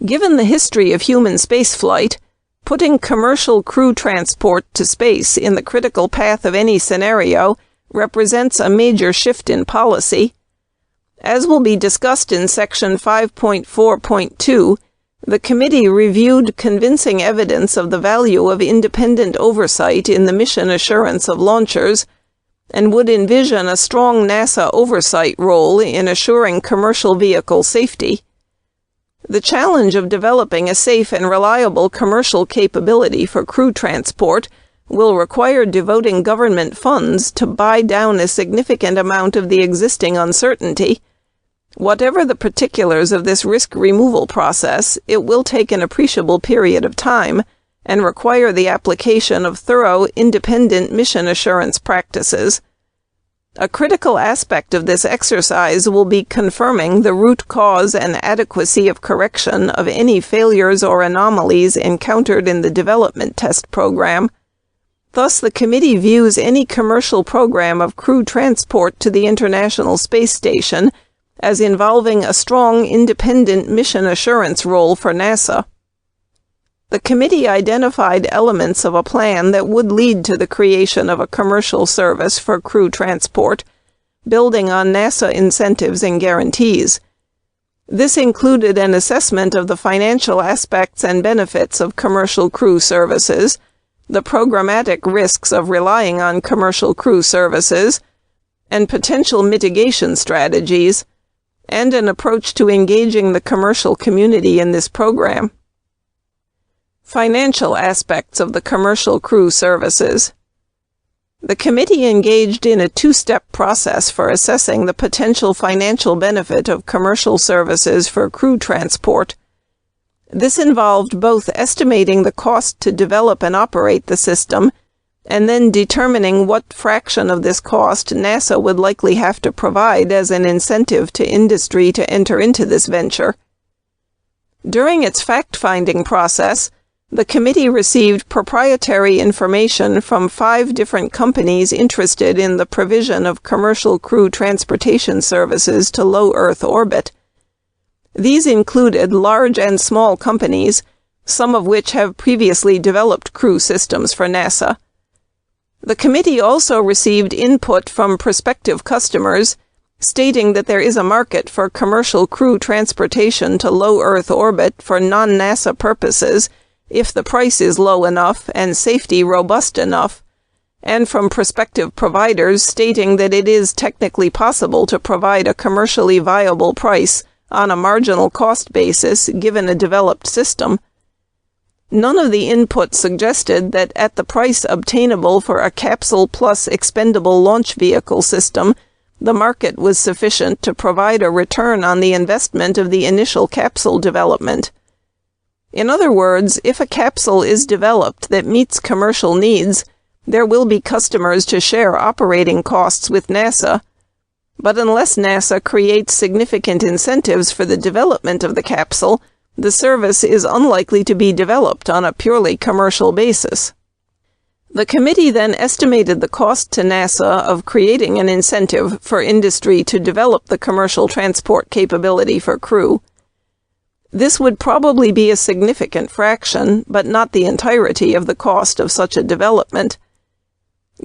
Given the history of human spaceflight, putting commercial crew transport to space in the critical path of any scenario represents a major shift in policy. As will be discussed in Section 5.4.2, the committee reviewed convincing evidence of the value of independent oversight in the mission assurance of launchers, and would envision a strong NASA oversight role in assuring commercial vehicle safety. The challenge of developing a safe and reliable commercial capability for crew transport will require devoting government funds to buy down a significant amount of the existing uncertainty. Whatever the particulars of this risk removal process, it will take an appreciable period of time and require the application of thorough, independent mission assurance practices. A critical aspect of this exercise will be confirming the root cause and adequacy of correction of any failures or anomalies encountered in the development test program. Thus, the committee views any commercial program of crew transport to the International Space Station as involving a strong, independent mission assurance role for NASA. The committee identified elements of a plan that would lead to the creation of a commercial service for crew transport, building on NASA incentives and guarantees. This included an assessment of the financial aspects and benefits of commercial crew services, the programmatic risks of relying on commercial crew services, and potential mitigation strategies, and an approach to engaging the commercial community in this program. Financial aspects of the commercial crew services. The committee engaged in a two-step process for assessing the potential financial benefit of commercial services for crew transport. This involved both estimating the cost to develop and operate the system, and then determining what fraction of this cost NASA would likely have to provide as an incentive to industry to enter into this venture. During its fact-finding process, the committee received proprietary information from 5 different companies interested in the provision of commercial crew transportation services to low Earth orbit. These included large and small companies, some of which have previously developed crew systems for NASA. The committee also received input from prospective customers, stating that there is a market for commercial crew transportation to low Earth orbit for non-NASA purposes if the price is low enough and safety robust enough, and from prospective providers stating that it is technically possible to provide a commercially viable price on a marginal cost basis given a developed system. None of the input suggested that at the price obtainable for a capsule plus expendable launch vehicle system, the market was sufficient to provide a return on the investment of the initial capsule development. In other words, if a capsule is developed that meets commercial needs, there will be customers to share operating costs with NASA. But unless NASA creates significant incentives for the development of the capsule, the service is unlikely to be developed on a purely commercial basis. The committee then estimated the cost to NASA of creating an incentive for industry to develop the commercial transport capability for crew. This would probably be a significant fraction, but not the entirety of the cost of such a development.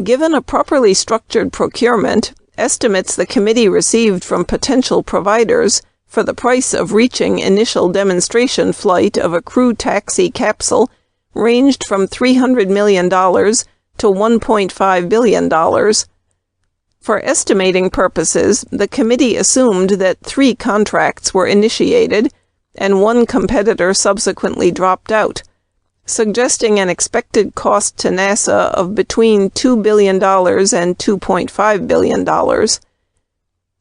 Given a properly structured procurement, estimates the committee received from potential providers for the price of reaching initial demonstration flight of a crew taxi capsule ranged from $300 million to $1.5 billion. For estimating purposes, the committee assumed that 3 contracts were initiated and 1 competitor subsequently dropped out, suggesting an expected cost to NASA of between $2 billion and $2.5 billion.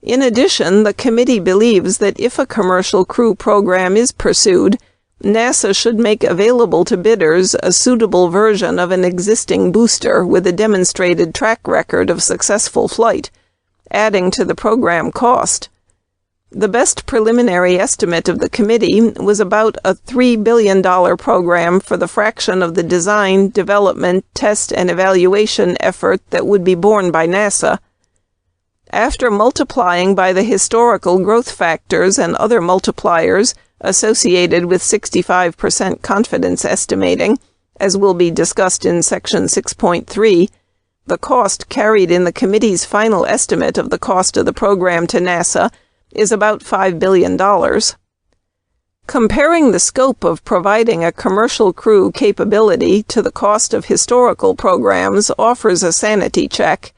In addition, the committee believes that if a commercial crew program is pursued, NASA should make available to bidders a suitable version of an existing booster with a demonstrated track record of successful flight, adding to the program cost. The best preliminary estimate of the committee was about a $3 billion program for the fraction of the design, development, test, and evaluation effort that would be borne by NASA. After multiplying by the historical growth factors and other multipliers associated with 65% confidence estimating, as will be discussed in Section 6.3, the cost carried in the committee's final estimate of the cost of the program to NASA is about $5 billion. Comparing the scope of providing a commercial crew capability to the cost of historical programs offers a sanity check.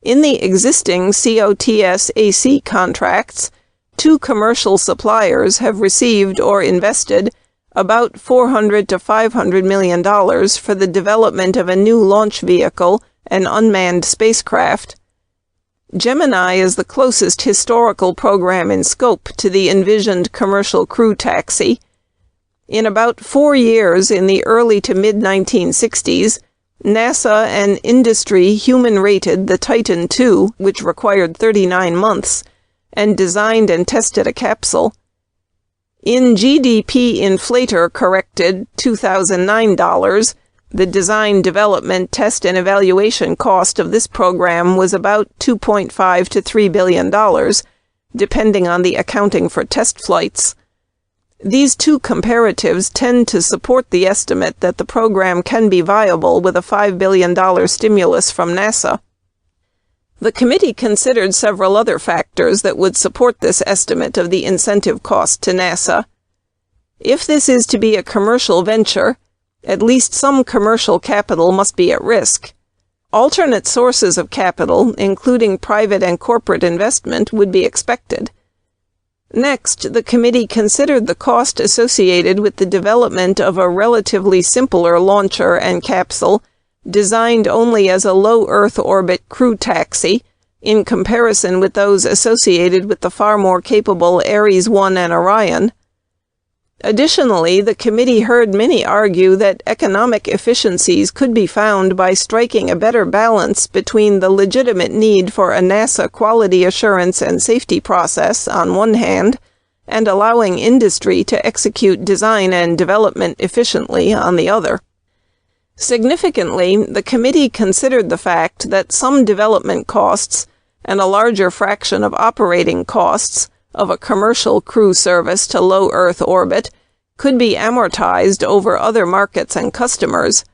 In the existing COTS-AC contracts, 2 commercial suppliers have received or invested about $400 to $500 million for the development of a new launch vehicle and unmanned spacecraft. Gemini is the closest historical program in scope to the envisioned commercial crew taxi. In about 4 years in the early to mid-1960s, NASA and industry human-rated the Titan II, which required 39 months, and designed and tested a capsule. In GDP inflator-corrected 2009 dollars, the design, development, test, and evaluation cost of this program was about $2.5 to $3 billion, depending on the accounting for test flights. These 2 comparatives tend to support the estimate that the program can be viable with a $5 billion stimulus from NASA. The committee considered several other factors that would support this estimate of the incentive cost to NASA. If this is to be a commercial venture, at least some commercial capital must be at risk. Alternate sources of capital, including private and corporate investment, would be expected. Next, the committee considered the cost associated with the development of a relatively simpler launcher and capsule designed only as a low Earth orbit crew taxi, in comparison with those associated with the far more capable Ares 1 and Orion. Additionally, the committee heard many argue that economic efficiencies could be found by striking a better balance between the legitimate need for a NASA quality assurance and safety process on one hand, and allowing industry to execute design and development efficiently on the other. Significantly, the committee considered the fact that some development costs and a larger fraction of operating costs of a commercial crew service to low Earth orbit could be amortized over other markets and customers.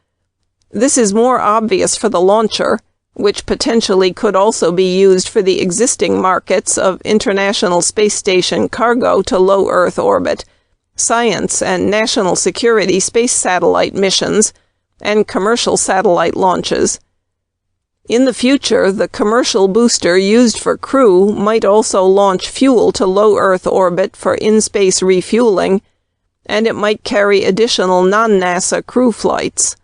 This is more obvious for the launcher, which potentially could also be used for the existing markets of International Space Station cargo to low Earth orbit, science and national security space satellite missions, and commercial satellite launches. In the future, the commercial booster used for crew might also launch fuel to low Earth orbit for in-space refueling, and it might carry additional non-NASA crew flights.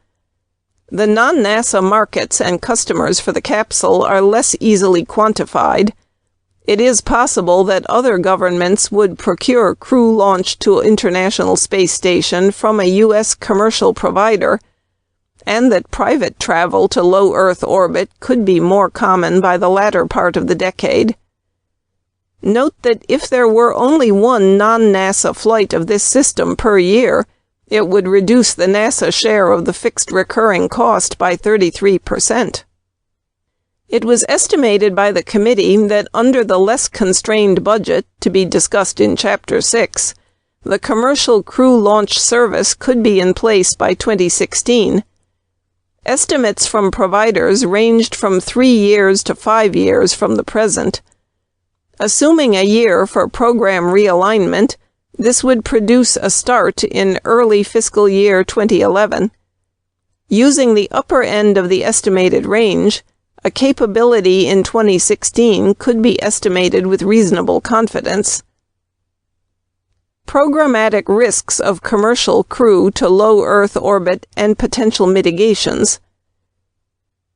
The non-NASA markets and customers for the capsule are less easily quantified. It is possible that other governments would procure crew launched to International Space Station from a U.S. commercial provider, and that private travel to low Earth orbit could be more common by the latter part of the decade. Note that if there were only one non-NASA flight of this system per year, it would reduce the NASA share of the fixed recurring cost by 33%. It was estimated by the committee that under the less constrained budget, to be discussed in Chapter 6, the commercial crew launch service could be in place by 2016. Estimates from providers ranged from 3 years to 5 years from the present. Assuming a year for program realignment, this would produce a start in early fiscal year 2011. Using the upper end of the estimated range, a capability in 2016 could be estimated with reasonable confidence. Programmatic risks of commercial crew to low Earth orbit and potential mitigations.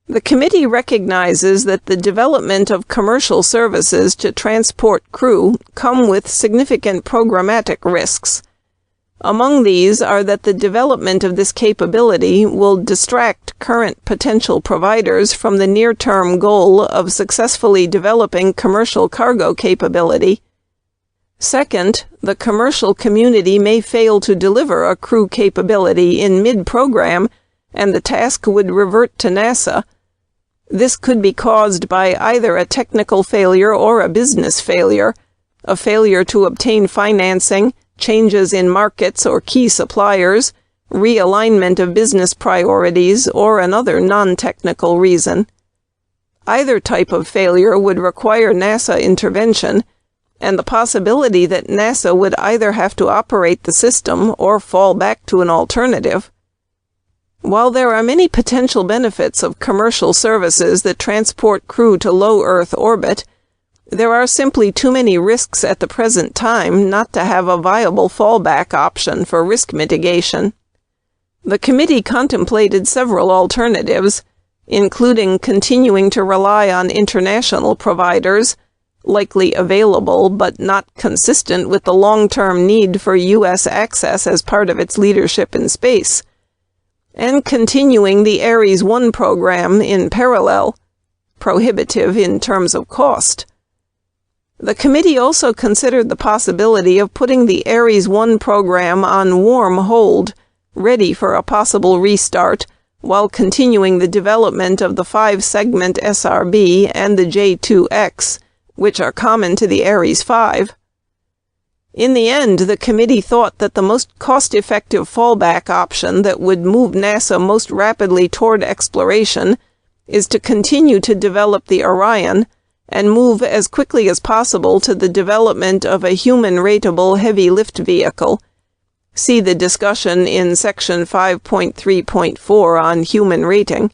The committee recognizes that the development of commercial services to transport crew come with significant programmatic risks. Among these are that the development of this capability will distract current potential providers from the near-term goal of successfully developing commercial cargo capability. Second, the commercial community may fail to deliver a crew capability in mid-program, and the task would revert to NASA. This could be caused by either a technical failure or a business failure, a failure to obtain financing, changes in markets or key suppliers, realignment of business priorities, or another non-technical reason. Either type of failure would require NASA intervention, and the possibility that NASA would either have to operate the system or fall back to an alternative. While there are many potential benefits of commercial services that transport crew to low Earth orbit, there are simply too many risks at the present time not to have a viable fallback option for risk mitigation. The committee contemplated several alternatives, including continuing to rely on international providers, likely available but not consistent with the long-term need for U.S. access as part of its leadership in space, and continuing the Ares 1 program in parallel, prohibitive in terms of cost. The committee also considered the possibility of putting the Ares 1 program on warm hold, ready for a possible restart, while continuing the development of the 5-segment SRB and the J2X, which are common to the Ares 5. In the end, the committee thought that the most cost-effective fallback option that would move NASA most rapidly toward exploration is to continue to develop the Orion and move as quickly as possible to the development of a human-rateable heavy lift vehicle. See the discussion in Section 5.3.4 on human rating.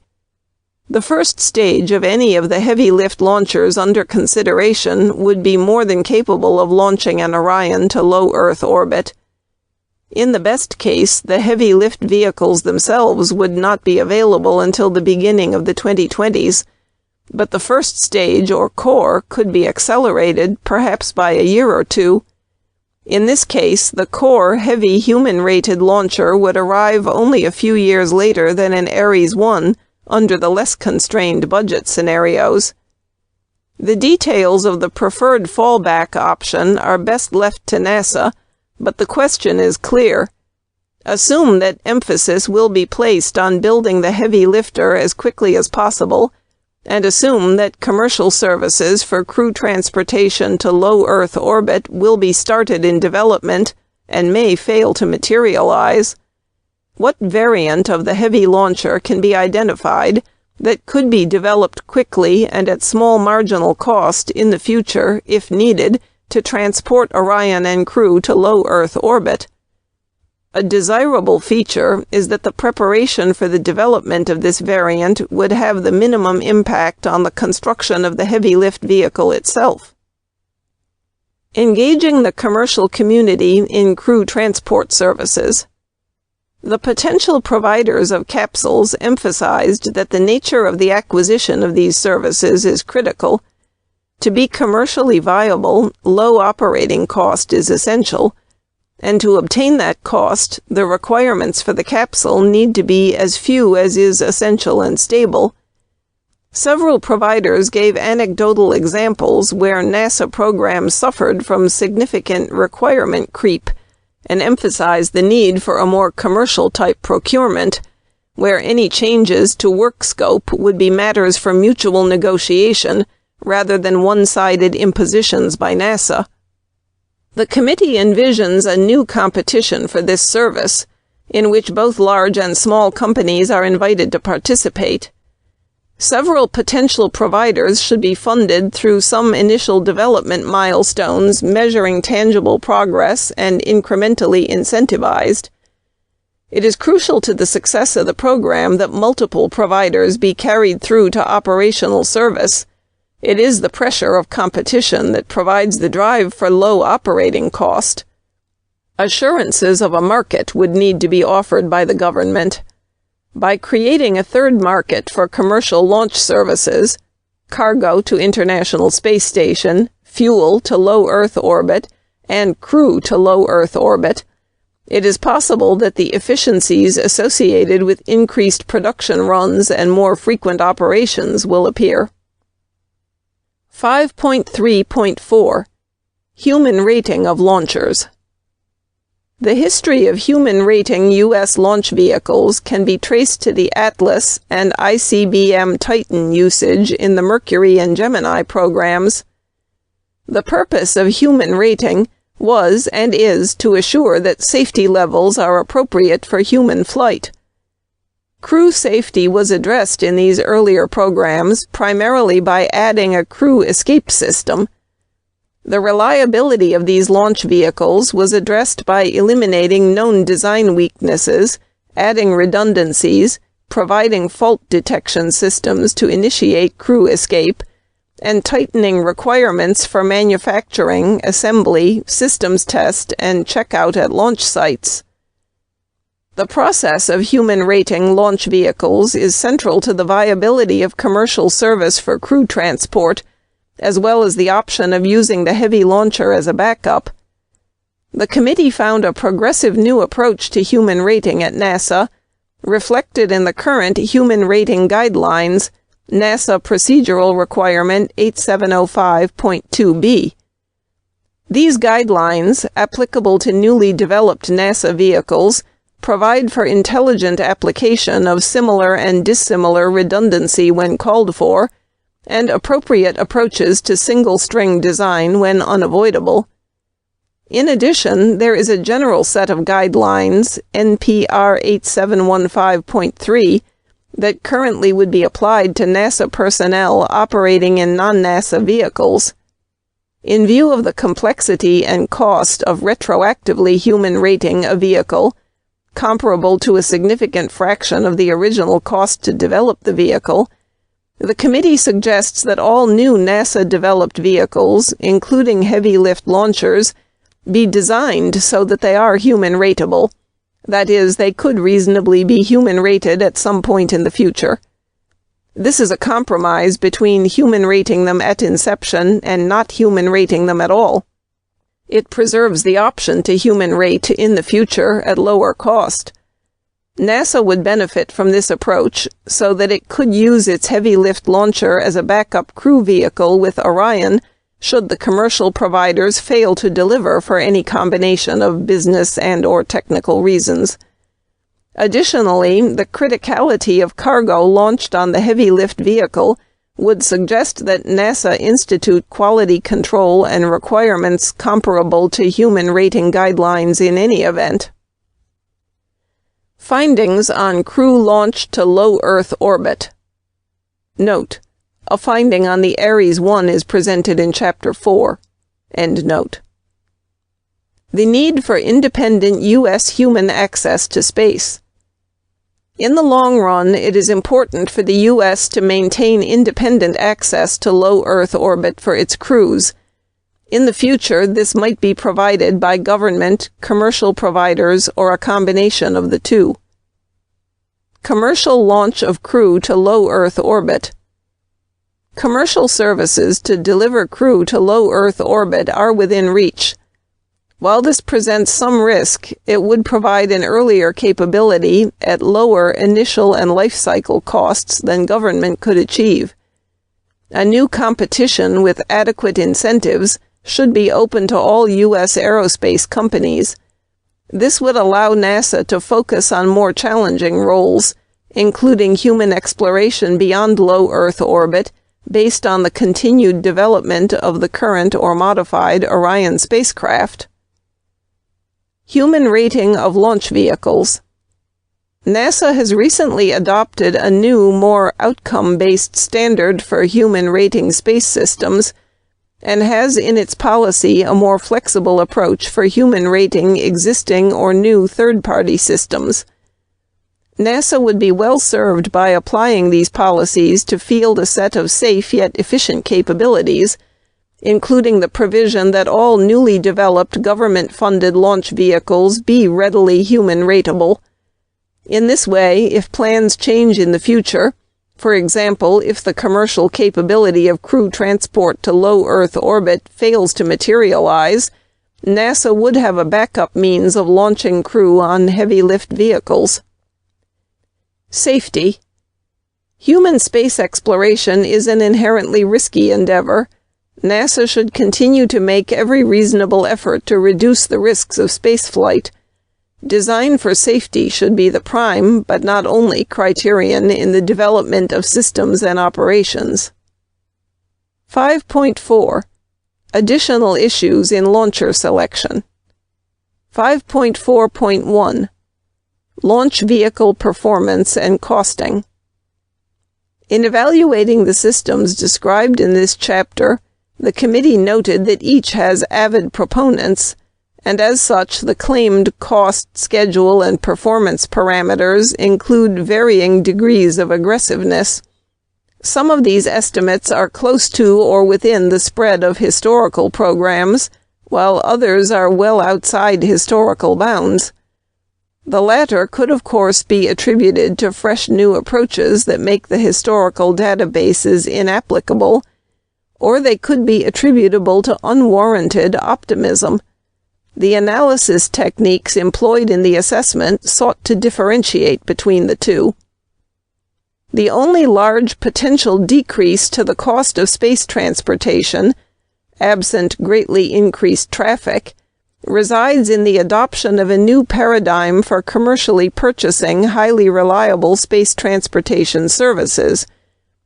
The first stage of any of the heavy lift launchers under consideration would be more than capable of launching an Orion to low Earth orbit. In the best case, the heavy lift vehicles themselves would not be available until the beginning of the 2020s, but the first stage, or core, could be accelerated, perhaps by a year or two. In this case, the core heavy human-rated launcher would arrive only a few years later than an Ares 1, under the less constrained budget scenarios. The details of the preferred fallback option are best left to NASA, but the question is clear. Assume that emphasis will be placed on building the heavy lifter as quickly as possible, and assume that commercial services for crew transportation to low Earth orbit will be started in development and may fail to materialize. What variant of the heavy launcher can be identified that could be developed quickly and at small marginal cost in the future, if needed, to transport Orion and crew to low Earth orbit? A desirable feature is that the preparation for the development of this variant would have the minimum impact on the construction of the heavy lift vehicle itself. Engaging the commercial community in crew transport services. The potential providers of capsules emphasized that the nature of the acquisition of these services is critical. To be commercially viable, low operating cost is essential, and to obtain that cost, the requirements for the capsule need to be as few as is essential and stable. Several providers gave anecdotal examples where NASA programs suffered from significant requirement creep, and emphasized the need for a more commercial-type procurement, where any changes to work scope would be matters for mutual negotiation rather than one-sided impositions by NASA. The committee envisions a new competition for this service, in which both large and small companies are invited to participate. Several potential providers should be funded through some initial development milestones measuring tangible progress and incrementally incentivized. It is crucial to the success of the program that multiple providers be carried through to operational service. It is the pressure of competition that provides the drive for low operating cost. Assurances of a market would need to be offered by the government. By creating a third market for commercial launch services, cargo to International Space Station, fuel to low Earth orbit, and crew to low Earth orbit, it is possible that the efficiencies associated with increased production runs and more frequent operations will appear. 5.3.4 Human Rating of Launchers. The history of human rating U.S. launch vehicles can be traced to the Atlas and ICBM Titan usage in the Mercury and Gemini programs. The purpose of human rating was and is to assure that safety levels are appropriate for human flight. Crew safety was addressed in these earlier programs primarily by adding a crew escape system. The reliability of these launch vehicles was addressed by eliminating known design weaknesses, adding redundancies, providing fault detection systems to initiate crew escape, and tightening requirements for manufacturing, assembly, systems test, and checkout at launch sites. The process of human rating launch vehicles is central to the viability of commercial service for crew transport, as well as the option of using the heavy launcher as a backup. The committee found a progressive new approach to human rating at NASA, reflected in the current Human Rating Guidelines, NASA Procedural Requirement 8705.2b. These guidelines, applicable to newly developed NASA vehicles, provide for intelligent application of similar and dissimilar redundancy when called for, and appropriate approaches to single-string design when unavoidable. In addition, there is a general set of guidelines, NPR 8715.3, that currently would be applied to NASA personnel operating in non-NASA vehicles. In view of the complexity and cost of retroactively human rating a vehicle, comparable to a significant fraction of the original cost to develop the vehicle, The committee suggests that all new NASA-developed vehicles, including heavy-lift launchers, be designed so that they are human-rateable. That is, they could reasonably be human-rated at some point in the future. This is a compromise between human-rating them at inception and not human-rating them at all. It preserves the option to human-rate in the future at lower cost. NASA would benefit from this approach so that it could use its heavy-lift launcher as a backup crew vehicle with Orion should the commercial providers fail to deliver for any combination of business and/or technical reasons. Additionally, the criticality of cargo launched on the heavy-lift vehicle would suggest that NASA institute quality control and requirements comparable to human rating guidelines in any event. Findings on crew launch to low Earth orbit. Note: a finding on the Ares 1 is presented in Chapter 4. End note. The need for independent U.S. human access to space. In the long run, it is important for the U.S. to maintain independent access to low Earth orbit for its crews. In the future, this might be provided by government, commercial providers, or a combination of the two. Commercial launch of crew to low Earth orbit. Commercial services to deliver crew to low Earth orbit are within reach. While this presents some risk, it would provide an earlier capability at lower initial and life cycle costs than government could achieve. A new competition with adequate incentives should be open to all U.S. aerospace companies. This would allow NASA to focus on more challenging roles, including human exploration beyond low Earth orbit, based on the continued development of the current or modified Orion spacecraft. Human rating of launch vehicles. NASA has recently adopted a new, more outcome-based standard for human rating space systems, and has in its policy a more flexible approach for human rating existing or new third-party systems. NASA would be well served by applying these policies to field a set of safe yet efficient capabilities, including the provision that all newly developed government-funded launch vehicles be readily human-rateable. In this way, if plans change in the future, for example, if the commercial capability of crew transport to low Earth orbit fails to materialize, NASA would have a backup means of launching crew on heavy-lift vehicles. Safety. Human space exploration is an inherently risky endeavor. NASA should continue to make every reasonable effort to reduce the risks of spaceflight. Design for safety should be the prime, but not only, criterion in the development of systems and operations. 5.4. Additional issues in launcher selection. 5.4.1. Launch vehicle performance and costing. In evaluating the systems described in this chapter, the committee noted that each has avid proponents, and as such the claimed cost, schedule, and performance parameters include varying degrees of aggressiveness. Some of these estimates are close to or within the spread of historical programs, while others are well outside historical bounds. The latter could of course be attributed to fresh new approaches that make the historical databases inapplicable, or they could be attributable to unwarranted optimism. The analysis techniques employed in the assessment sought to differentiate between the two. The only large potential decrease to the cost of space transportation, absent greatly increased traffic, resides in the adoption of a new paradigm for commercially purchasing highly reliable space transportation services.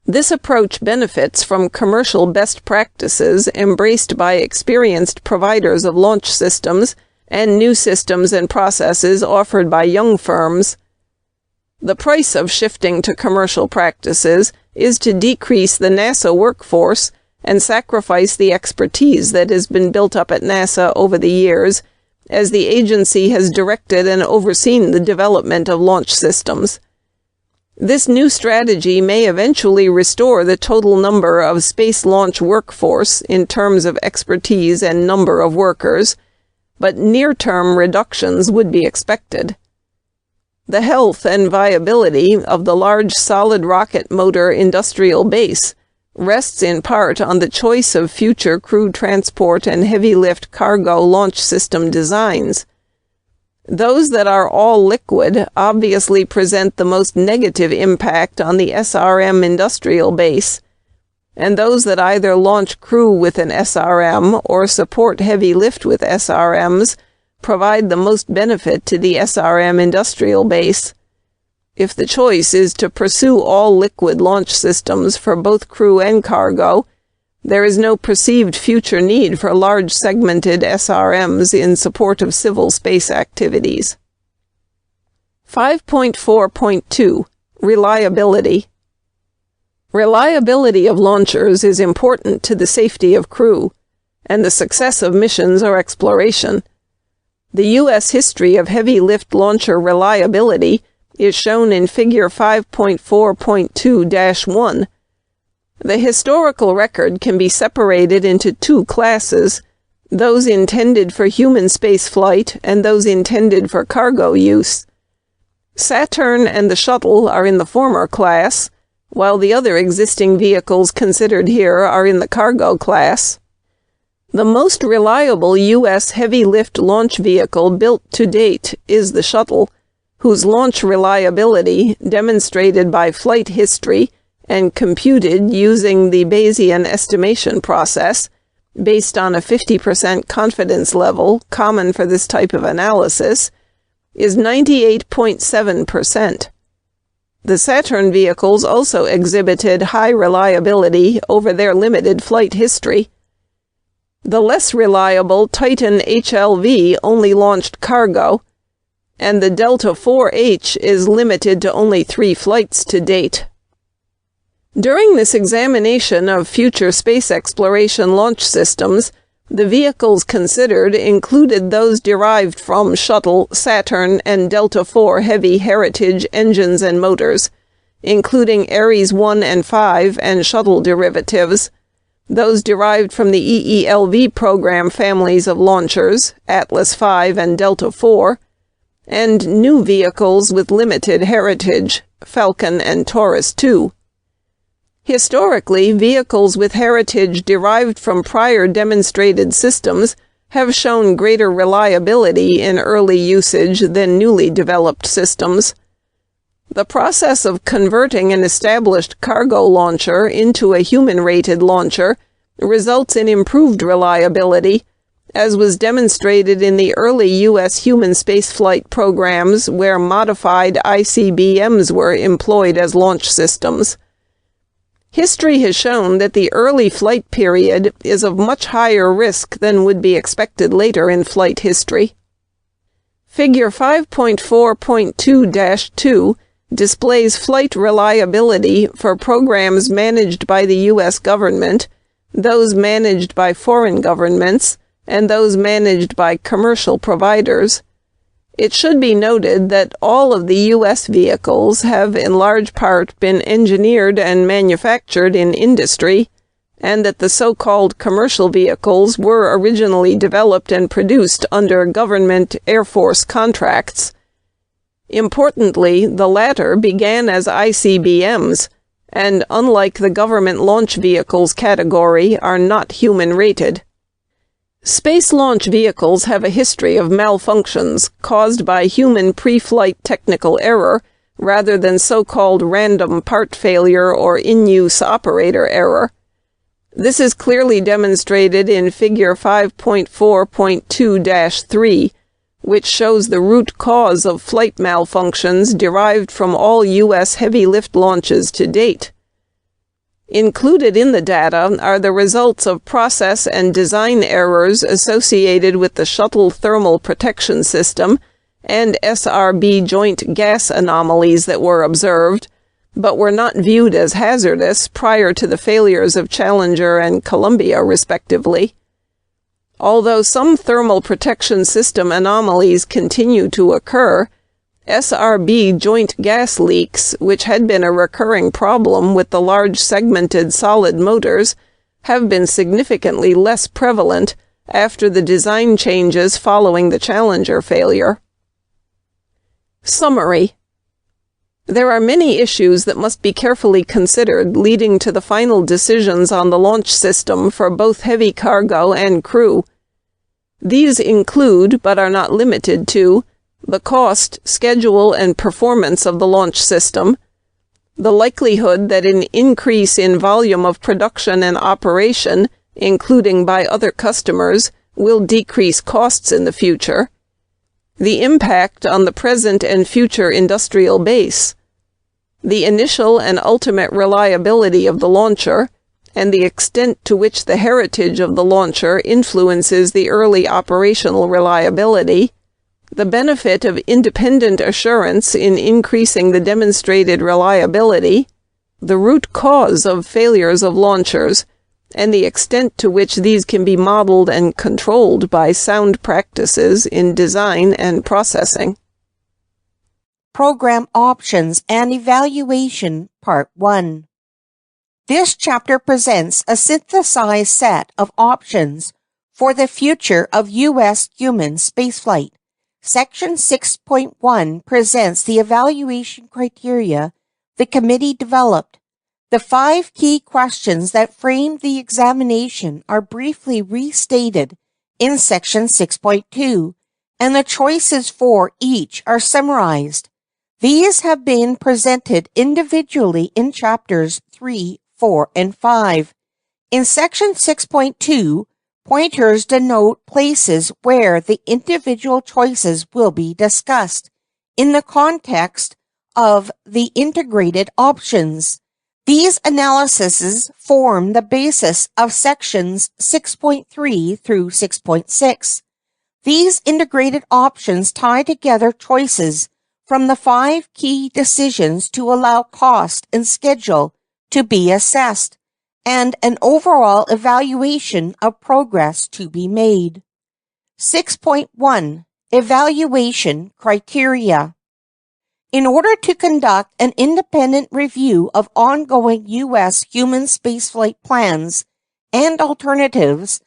This approach benefits from commercial best practices embraced by experienced providers of launch systems and new systems and processes offered by young firms. The price of shifting to commercial practices is to decrease the NASA workforce and sacrifice the expertise that has been built up at NASA over the years, as the agency has directed and overseen the development of launch systems. This new strategy may eventually restore the total number of space launch workforce in terms of expertise and number of workers, but near-term reductions would be expected. The health and viability of the large solid rocket motor industrial base rests in part on the choice of future crew transport and heavy-lift cargo launch system designs. Those that are all liquid obviously present the most negative impact on the SRM industrial base, and those that either launch crew with an SRM or support heavy lift with SRMs provide the most benefit to the SRM industrial base. If the choice is to pursue all liquid launch systems for both crew and cargo, there is no perceived future need for large segmented SRMs in support of civil space activities. 5.4.2 Reliability. Reliability of launchers is important to the safety of crew and the success of missions or exploration. The U.S. history of heavy lift launcher reliability is shown in Figure 5.4.2-1. The historical record can be separated into two classes, those intended for human spaceflight and those intended for cargo use. Saturn and the Shuttle are in the former class, while the other existing vehicles considered here are in the cargo class. The most reliable U.S. heavy-lift launch vehicle built to date is the Shuttle, whose launch reliability, demonstrated by flight history, and computed using the Bayesian estimation process, based on a 50% confidence level common for this type of analysis, is 98.7%. The Saturn vehicles also exhibited high reliability over their limited flight history. The less reliable Titan HLV only launched cargo, and the Delta IV-H is limited to only 3 flights to date. During this examination of future space exploration launch systems, the vehicles considered included those derived from Shuttle, Saturn, and Delta IV Heavy Heritage engines and motors, including Ares 1 and 5 and Shuttle derivatives, those derived from the EELV program families of launchers, Atlas V and Delta IV, and new vehicles with limited heritage, Falcon and Taurus II. Historically, vehicles with heritage derived from prior demonstrated systems have shown greater reliability in early usage than newly developed systems. The process of converting an established cargo launcher into a human-rated launcher results in improved reliability, as was demonstrated in the early U.S. human spaceflight programs where modified ICBMs were employed as launch systems. History has shown that the early flight period is of much higher risk than would be expected later in flight history. Figure 5.4.2-2 displays flight reliability for programs managed by the U.S. government, those managed by foreign governments, and those managed by commercial providers. It should be noted that all of the U.S. vehicles have in large part been engineered and manufactured in industry, and that the so-called commercial vehicles were originally developed and produced under government Air Force contracts. Importantly, the latter began as ICBMs, and unlike the government launch vehicles category, are not human-rated. Space launch vehicles have a history of malfunctions caused by human pre-flight technical error rather than so-called random part failure or in-use operator error. This is clearly demonstrated in Figure 5.4.2-3, which shows the root cause of flight malfunctions derived from all U.S. heavy lift launches to date. Included in the data are the results of process and design errors associated with the Shuttle thermal protection system and SRB joint gas anomalies that were observed, but were not viewed as hazardous prior to the failures of Challenger and Columbia, respectively. Although some thermal protection system anomalies continue to occur, SRB joint gas leaks, which had been a recurring problem with the large segmented solid motors, have been significantly less prevalent after the design changes following the Challenger failure. Summary. There are many issues that must be carefully considered leading to the final decisions on the launch system for both heavy cargo and crew. These include, but are not limited to, the cost, schedule, and performance of the launch system, the likelihood that an increase in volume of production and operation, including by other customers, will decrease costs in the future, the impact on the present and future industrial base, the initial and ultimate reliability of the launcher, and the extent to which the heritage of the launcher influences the early operational reliability, the benefit of independent assurance in increasing the demonstrated reliability, the root cause of failures of launchers, and the extent to which these can be modeled and controlled by sound practices in design and processing. Program Options and Evaluation, Part 1. This chapter presents a synthesized set of options for the future of U.S. human spaceflight. Section 6.1 presents the evaluation criteria the committee developed. The 5 key questions that frame the examination are briefly restated in Section 6.2, and the choices for each are summarized. These have been presented individually in Chapters 3, 4, and 5. In Section 6.2, pointers denote places where the individual choices will be discussed in the context of the integrated options. These analyses form the basis of sections 6.3 through 6.6. These integrated options tie together choices from the 5 key decisions to allow cost and schedule to be assessed, and an overall evaluation of progress to be made. 6.1 Evaluation Criteria. In order to conduct an independent review of ongoing U.S. human spaceflight plans and alternatives,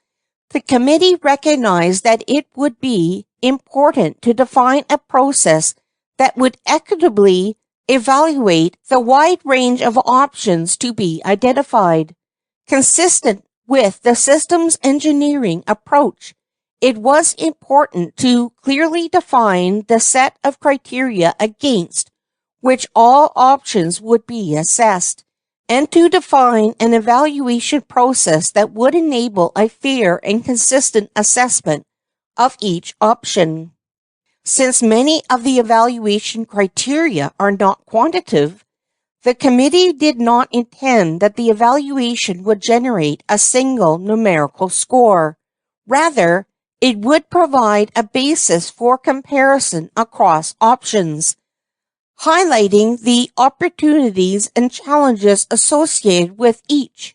the committee recognized that it would be important to define a process that would equitably evaluate the wide range of options to be identified. Consistent with the systems engineering approach, it was important to clearly define the set of criteria against which all options would be assessed, and to define an evaluation process that would enable a fair and consistent assessment of each option. Since many of the evaluation criteria are not quantitative, the committee did not intend that the evaluation would generate a single numerical score. Rather, it would provide a basis for comparison across options, highlighting the opportunities and challenges associated with each.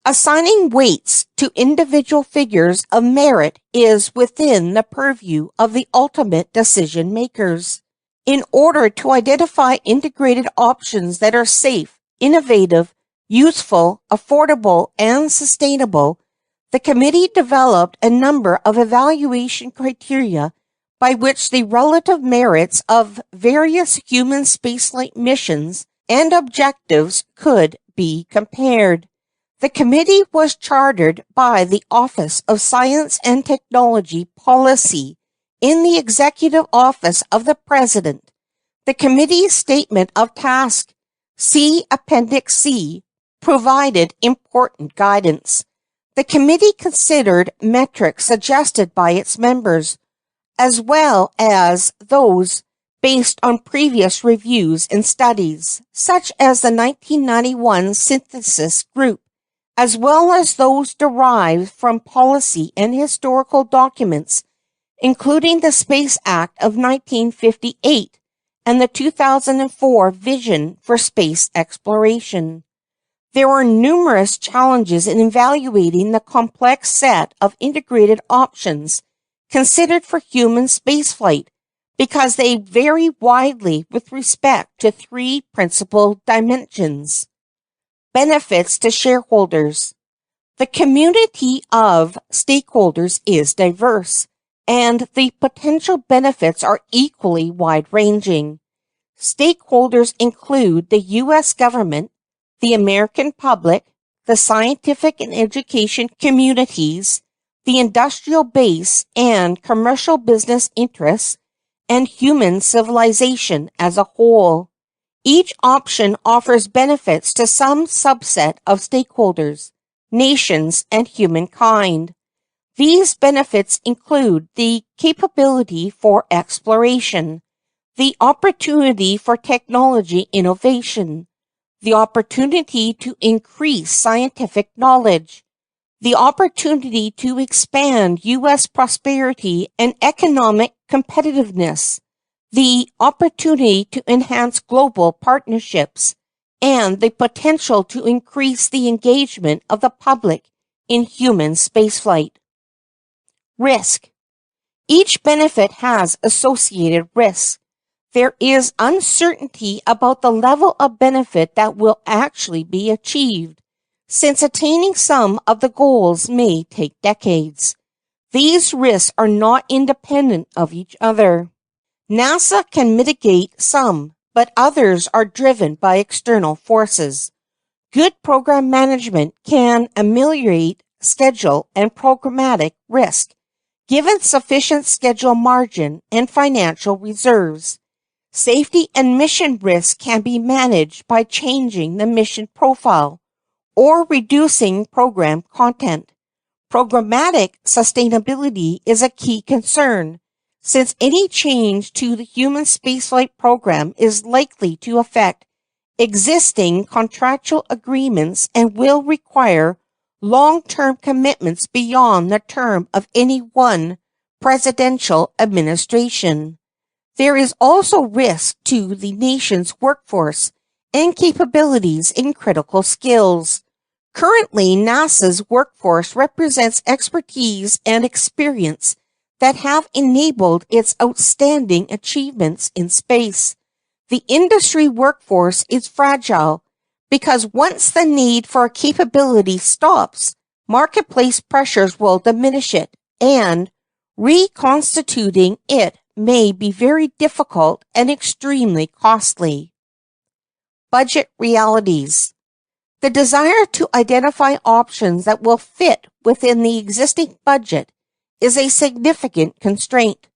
Assigning weights to individual figures of merit is within the purview of the ultimate decision makers. In order to identify integrated options that are safe, innovative, useful, affordable, and sustainable, the committee developed a number of evaluation criteria by which the relative merits of various human spaceflight missions and objectives could be compared. The committee was chartered by the Office of Science and Technology Policy in the Executive Office of the President. The committee's statement of task, see Appendix C, provided important guidance. The committee considered metrics suggested by its members, as well as those based on previous reviews and studies, such as the 1991 Synthesis Group, as well as those derived from policy and historical documents, including the Space Act of 1958 and the 2004 Vision for Space Exploration. There were numerous challenges in evaluating the complex set of integrated options considered for human spaceflight, because they vary widely with respect to three principal dimensions. Benefits to shareholders. The community of stakeholders is diverse, and the potential benefits are equally wide-ranging. Stakeholders include the U.S. government, the American public, the scientific and education communities, the industrial base and commercial business interests, and human civilization as a whole. Each option offers benefits to some subset of stakeholders, nations, and humankind. These benefits include the capability for exploration, the opportunity for technology innovation, the opportunity to increase scientific knowledge, the opportunity to expand U.S. prosperity and economic competitiveness, the opportunity to enhance global partnerships, and the potential to increase the engagement of the public in human spaceflight. Risk. Each benefit has associated risks. There is uncertainty about the level of benefit that will actually be achieved, since attaining some of the goals may take decades. These risks are not independent of each other. NASA can mitigate some, but others are driven by external forces. Good program management can ameliorate schedule and programmatic risk, given sufficient schedule margin and financial reserves. Safety and mission risk can be managed by changing the mission profile or reducing program content. Programmatic sustainability is a key concern, since any change to the human spaceflight program is likely to affect existing contractual agreements and will require long-term commitments beyond the term of any one presidential administration. There is also risk to the nation's workforce and capabilities in critical skills. Currently, NASA's workforce represents expertise and experience that have enabled its outstanding achievements in space. The industry workforce is fragile because once the need for a capability stops, marketplace pressures will diminish it, and reconstituting it may be very difficult and extremely costly. Budget realities. The desire to identify options that will fit within the existing budget is a significant constraint.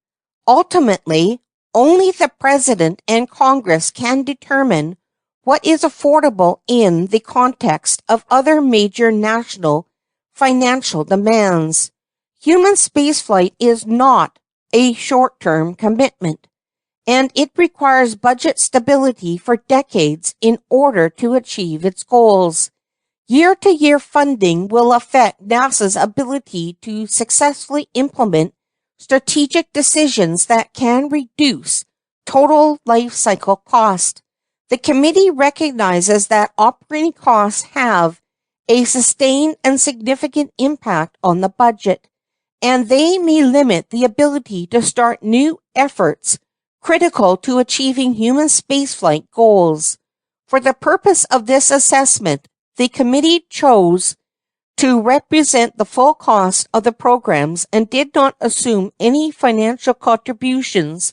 Ultimately, only the President and Congress can determine what is affordable in the context of other major national financial demands. Human spaceflight is not a short-term commitment, and it requires budget stability for decades in order to achieve its goals. Year-to-year funding will affect NASA's ability to successfully implement strategic decisions that can reduce total life cycle cost. The committee recognizes that operating costs have a sustained and significant impact on the budget, and they may limit the ability to start new efforts critical to achieving human spaceflight goals. For the purpose of this assessment, the committee chose to represent the full cost of the programs and did not assume any financial contributions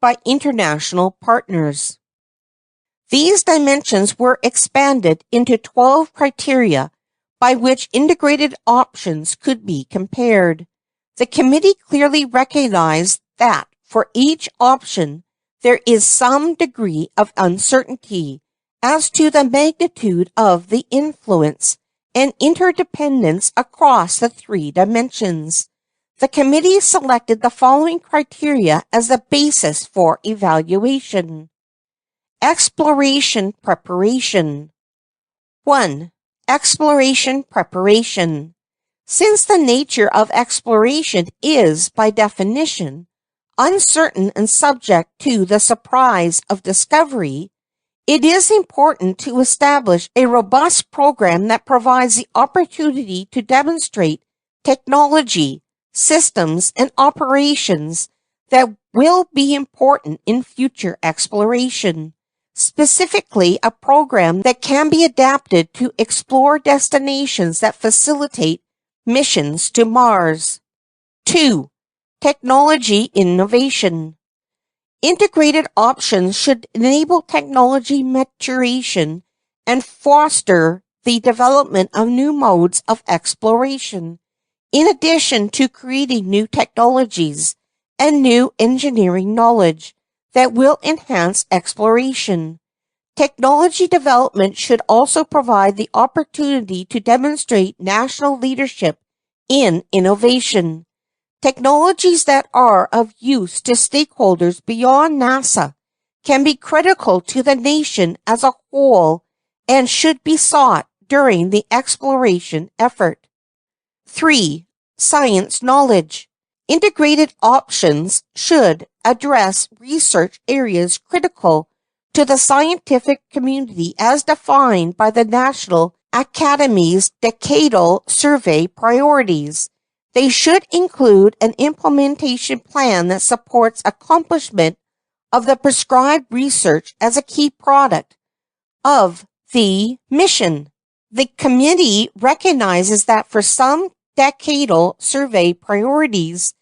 by international partners. These dimensions were expanded into 12 criteria by which integrated options could be compared. The committee clearly recognized that for each option, there is some degree of uncertainty as to the magnitude of the influence and interdependence across the three dimensions. The committee selected the following criteria as the basis for evaluation. Exploration preparation. 1. Exploration preparation. Since the nature of exploration is, by definition, uncertain and subject to the surprise of discovery, it is important to establish a robust program that provides the opportunity to demonstrate technology, systems, and operations that will be important in future exploration, specifically a program that can be adapted to explore destinations that facilitate missions to Mars. 2. Technology innovation. Integrated options should enable technology maturation and foster the development of new modes of exploration, in addition to creating new technologies and new engineering knowledge that will enhance exploration. Technology development should also provide the opportunity to demonstrate national leadership in innovation. Technologies that are of use to stakeholders beyond NASA can be critical to the nation as a whole and should be sought during the exploration effort. 3. Science knowledge. Integrated options should address research areas critical to the scientific community as defined by the National Academy's Decadal Survey priorities. They should include an implementation plan that supports accomplishment of the prescribed research as a key product of the mission. The committee recognizes that for some decadal survey priorities,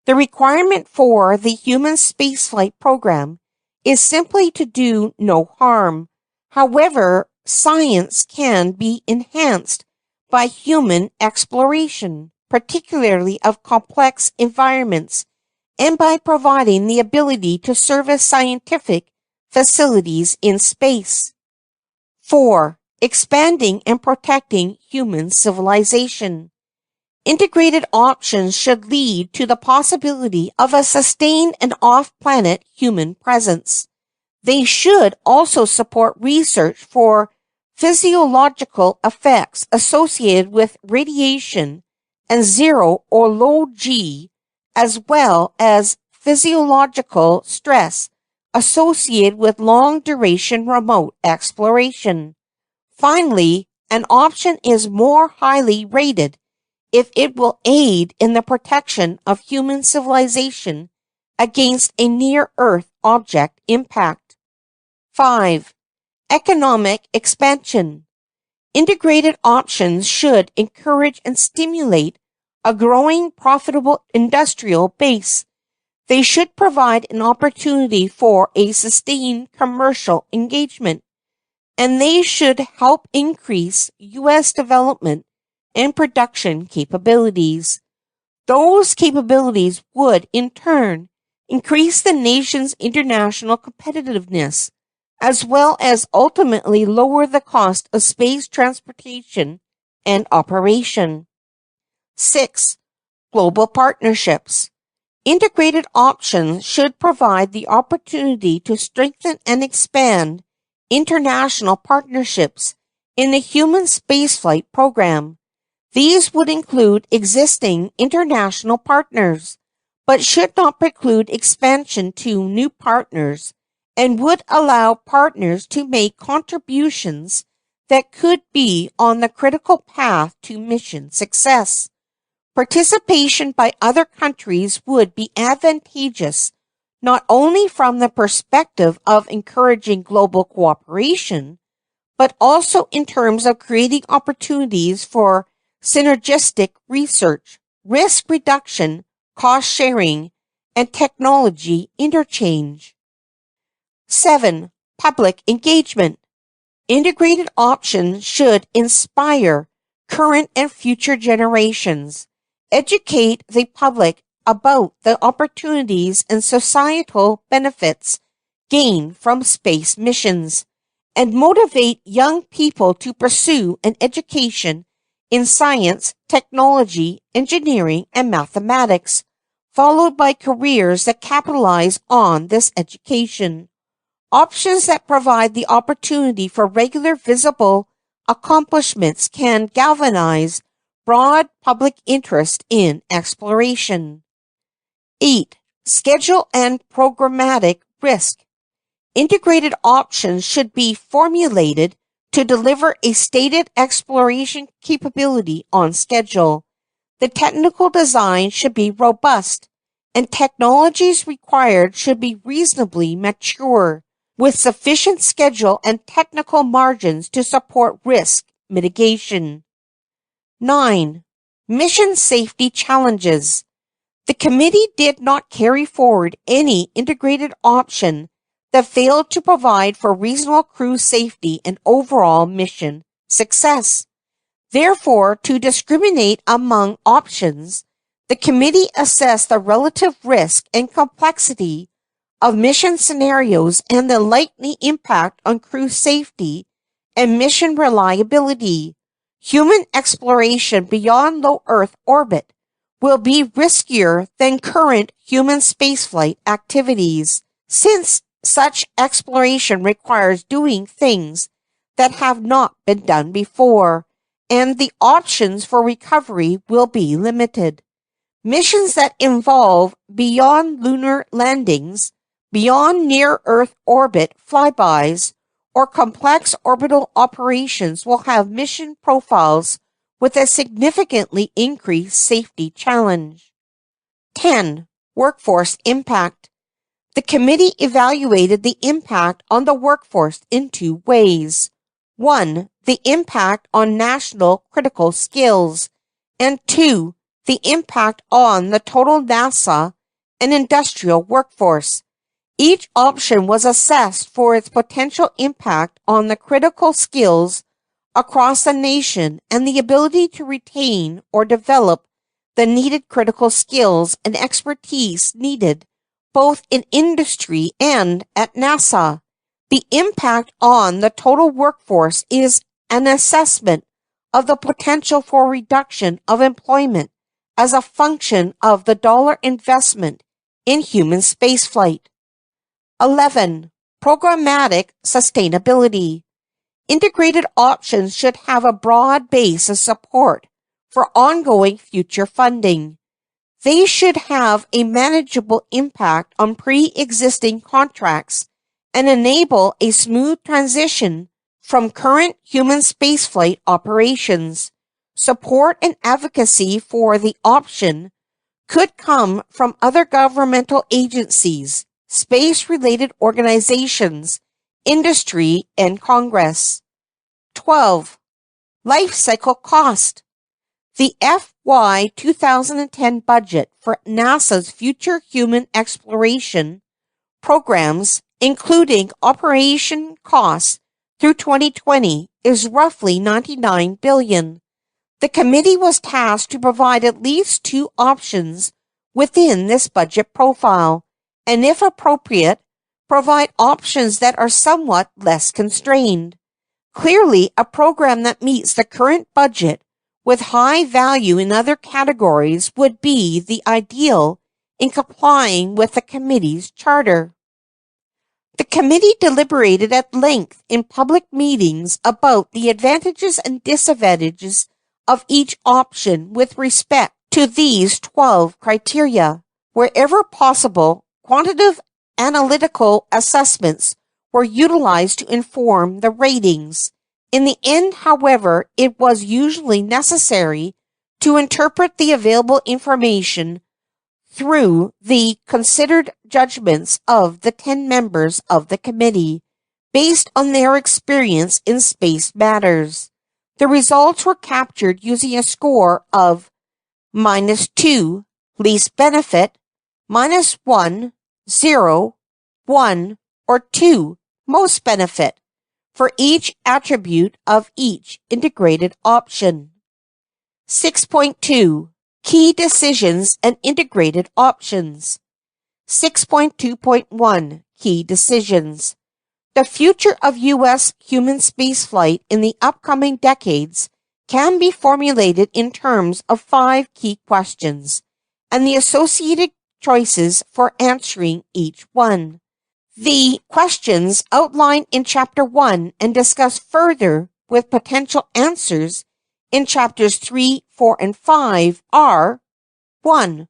the requirement for the human spaceflight program is simply to do no harm. However, science can be enhanced by human exploration, particularly of complex environments, and by providing the ability to service scientific facilities in space. 4. Expanding and protecting human civilization. Integrated options should lead to the possibility of a sustained and off-planet human presence. They should also support research for physiological effects associated with radiation and zero or low G, as well as physiological stress associated with long-duration remote exploration. Finally, an option is more highly rated if it will aid in the protection of human civilization against a near-Earth object impact. 5. Economic expansion. Integrated options should encourage and stimulate a growing profitable industrial base. They should provide an opportunity for a sustained commercial engagement, and they should help increase U.S. development and production capabilities. Those capabilities would, in turn, increase the nation's international competitiveness, as well as ultimately lower the cost of space transportation and operation. 6. Global partnerships. Integrated options should provide the opportunity to strengthen and expand international partnerships in the human spaceflight program. These would include existing international partners, but should not preclude expansion to new partners, and would allow partners to make contributions that could be on the critical path to mission success. Participation by other countries would be advantageous not only from the perspective of encouraging global cooperation, but also in terms of creating opportunities for synergistic research, risk reduction, cost sharing, and technology interchange. 7. Public engagement. Integrated options should inspire current and future generations, educate the public about the opportunities and societal benefits gained from space missions, and motivate young people to pursue an education in science, technology, engineering, and mathematics, followed by careers that capitalize on this education. Options that provide the opportunity for regular visible accomplishments can galvanize broad public interest in exploration. 8. Schedule and programmatic risk. Integrated options should be formulated to deliver a stated exploration capability on schedule. The technical design should be robust and technologies required should be reasonably mature, with sufficient schedule and technical margins to support risk mitigation. 9. Mission safety challenges. The committee did not carry forward any integrated option that failed to provide for reasonable crew safety and overall mission success. Therefore, to discriminate among options, the committee assessed the relative risk and complexity of mission scenarios and the likely impact on crew safety and mission reliability. Human exploration beyond low Earth orbit will be riskier than current human spaceflight activities, since such exploration requires doing things that have not been done before, and the options for recovery will be limited. Missions that involve beyond lunar landings, beyond near-Earth orbit flybys, or complex orbital operations will have mission profiles with a significantly increased safety challenge. 10. Workforce impact. The committee evaluated the impact on the workforce in two ways. 1. The impact on national critical skills, and 2. The impact on the total NASA and industrial workforce. Each option was assessed for its potential impact on the critical skills across the nation and the ability to retain or develop the needed critical skills and expertise needed both in industry and at NASA. The impact on the total workforce is an assessment of the potential for reduction of employment as a function of the dollar investment in human spaceflight. 11. Programmatic sustainability. Integrated options should have a broad base of support for ongoing future funding. They should have a manageable impact on pre-existing contracts and enable a smooth transition from current human spaceflight operations. Support and advocacy for the option could come from other governmental agencies, space-related organizations, industry, and Congress. 12. Life cycle cost. The FY 2010 budget for NASA's future human exploration programs, including operation costs through 2020, is roughly $99 billion. The committee was tasked to provide at least two options within this budget profile, and if appropriate, provide options that are somewhat less constrained. Clearly, a program that meets the current budget with high value in other categories would be the ideal in complying with the committee's charter. The committee deliberated at length in public meetings about the advantages and disadvantages of each option with respect to these 12 criteria. Wherever possible, quantitative analytical assessments were utilized to inform the ratings. In the end, however, it was usually necessary to interpret the available information through the considered judgments of the 10 members of the committee, based on their experience in space matters. The results were captured using a score of -2, least benefit, -1, 0, 1, or 2, most benefit, for each attribute of each integrated option. 6.2. Key decisions and integrated options. 6.2.1. Key decisions. The future of U.S. human spaceflight in the upcoming decades can be formulated in terms of 5 key questions and the associated choices for answering each one. The questions outlined in Chapter 1 and discussed further with potential answers in Chapters 3, 4, and 5 are: 1.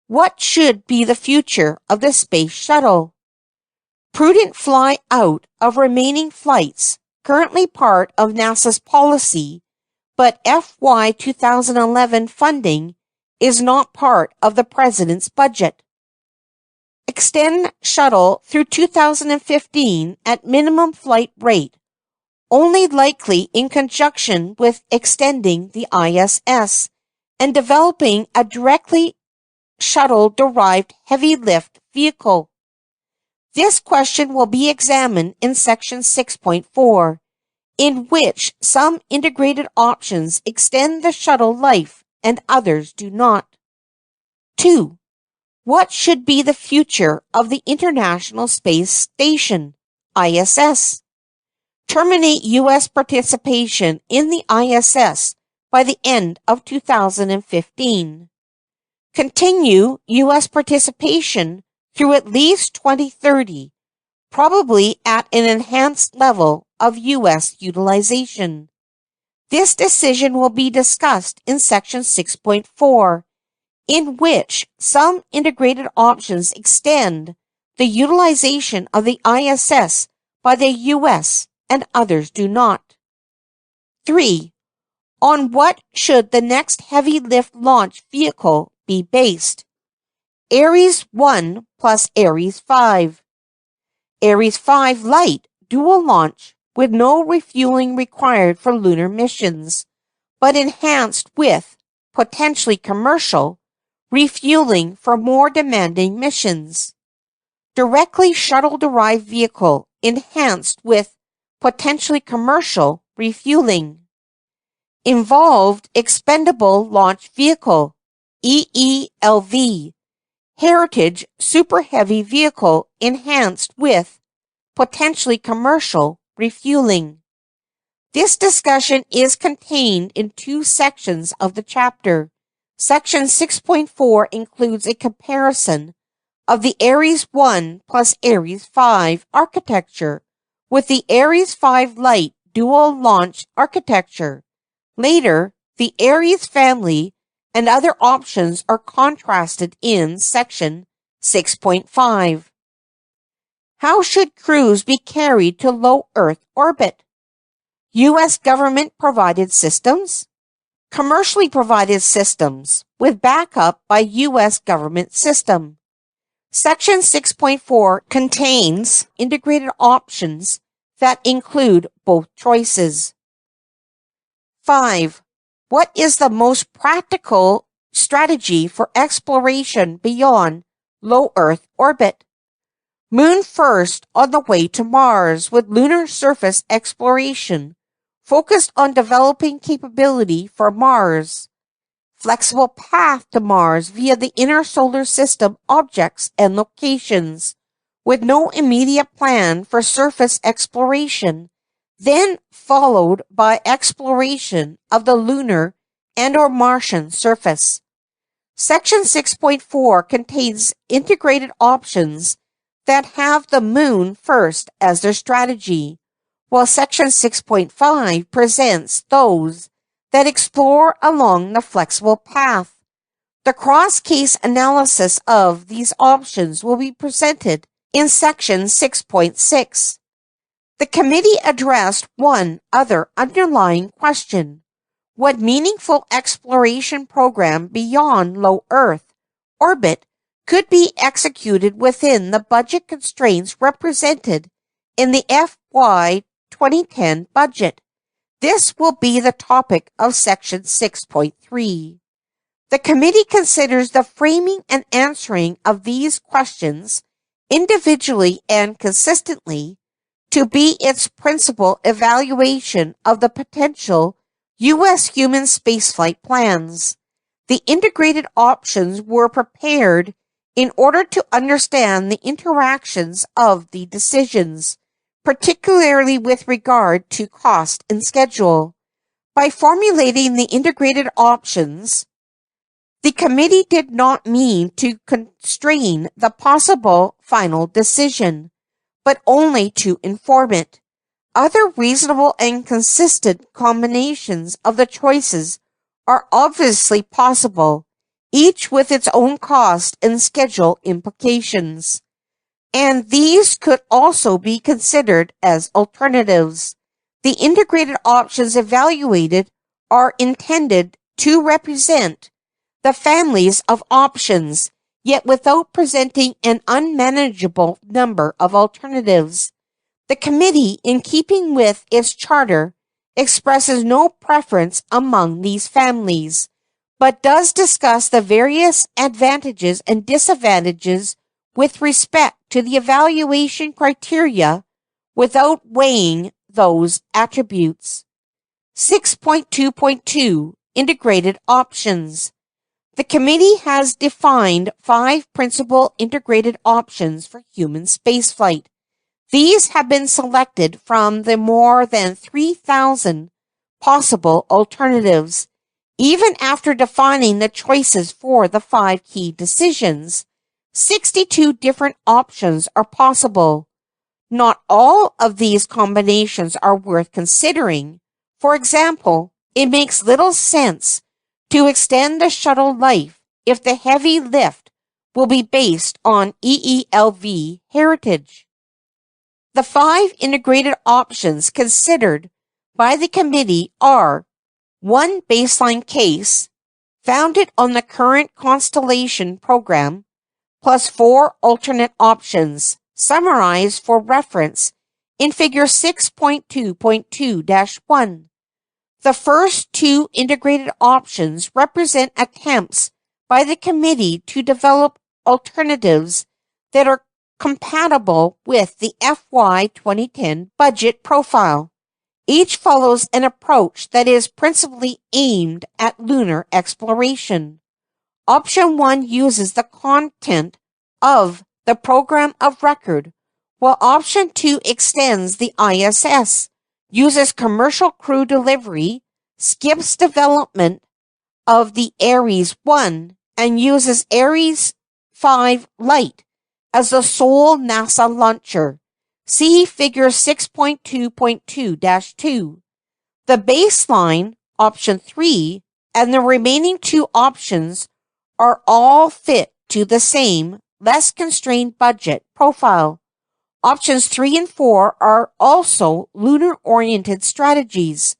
What should be the future of the space shuttle? Prudent fly out of remaining flights, currently part of NASA's policy, but FY 2011 funding is not part of the President's budget. extend shuttle through 2015 at minimum flight rate, only likely in conjunction with extending the ISS and developing a directly shuttle-derived heavy lift vehicle. This question will be examined in Section 6.4, in which some integrated options extend the shuttle life and others do not. 2. What should be the future of the International Space Station, ISS? Terminate U.S. participation in the ISS by the end of 2015. Continue U.S. participation through at least 2030, probably at an enhanced level of U.S. utilization. This decision will be discussed in Section 6.4, in which some integrated options extend the utilization of the ISS by the U.S. and others do not. 3. On what should the next heavy lift launch vehicle be based? Ares 1 plus Ares 5. Ares 5 Light dual launch with no refueling required for lunar missions, but enhanced with, potentially commercial, refueling for more demanding missions. Directly shuttle-derived vehicle enhanced with potentially commercial refueling. Involved Expendable Launch Vehicle, EELV, Heritage Super Heavy Vehicle enhanced with potentially commercial refueling. This discussion is contained in 2 sections of the chapter. Section 6.4 includes a comparison of the Ares 1 plus Ares 5 architecture with the Ares 5 Light dual launch architecture. Later, the Ares family and other options are contrasted in Section 6.5. How should crews be carried to low Earth orbit? U.S. government-provided systems, commercially provided systems with backup by U.S. government system. Section 6.4 contains integrated options that include both choices. 5. What is the most practical strategy for exploration beyond low Earth orbit? Moon first on the way to Mars with lunar surface exploration, focused on developing capability for Mars. Flexible path to Mars via the inner solar system objects and locations, with no immediate plan for surface exploration, then followed by exploration of the lunar and/or Martian surface. Section 6.4 contains integrated options that have the moon first as their strategy, while Section 6.5 presents those that explore along the flexible path. The cross-case analysis of these options will be presented in Section 6.6. The committee addressed one other underlying question: what meaningful exploration program beyond low Earth orbit could be executed within the budget constraints represented in the FY 2010 budget. This will be the topic of Section 6.3. The committee considers the framing and answering of these questions individually and consistently to be its principal evaluation of the potential U.S. human spaceflight plans. The integrated options were prepared in order to understand the interactions of the decisions, particularly with regard to cost and schedule. By formulating the integrated options, the committee did not mean to constrain the possible final decision, but only to inform it. Other reasonable and consistent combinations of the choices are obviously possible, each with its own cost and schedule implications, and these could also be considered as alternatives. The integrated options evaluated are intended to represent the families of options yet without presenting an unmanageable number of alternatives. The committee, in keeping with its charter, expresses no preference among these families, but does discuss the various advantages and disadvantages with respect to the evaluation criteria without weighing those attributes. 6.2.2 Integrated Options. The committee has defined 5 principal integrated options for human spaceflight. These have been selected from the more than 3,000 possible alternatives. Even after defining the choices for the 5 key decisions, 62 different options are possible. Not all of these combinations are worth considering. For example, it makes little sense to extend the shuttle life if the heavy lift will be based on EELV heritage. The 5 integrated options considered by the committee are: 1 baseline case, founded on the current constellation program, plus 4 alternate options, summarized for reference in Figure 6.2.2-1. The first 2 integrated options represent attempts by the committee to develop alternatives that are compatible with the FY 2010 budget profile. Each follows an approach that is principally aimed at lunar exploration. Option 1 uses the content of the program of record, while Option 2 extends the ISS, uses commercial crew delivery, skips development of the Ares 1, and uses Ares 5 Lite as the sole NASA launcher. See Figure 6.2.2-2. The baseline, Option 3, and the remaining 2 options are all fit to the same, less constrained budget profile. Options 3 and 4 are also lunar-oriented strategies.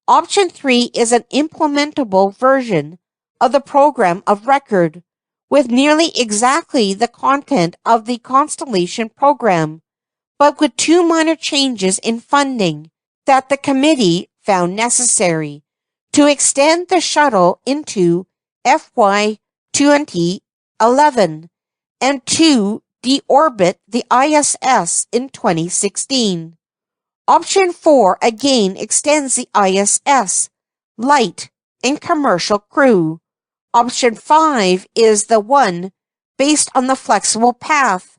Option 3 is an implementable version of the program of record, with nearly exactly the content of the Constellation program, but with 2 minor changes in funding that the committee found necessary to extend the shuttle into FY 2011 and to deorbit the ISS in 2016. Option 4 again extends the ISS, light, and commercial crew. Option 5 is the one based on the flexible path.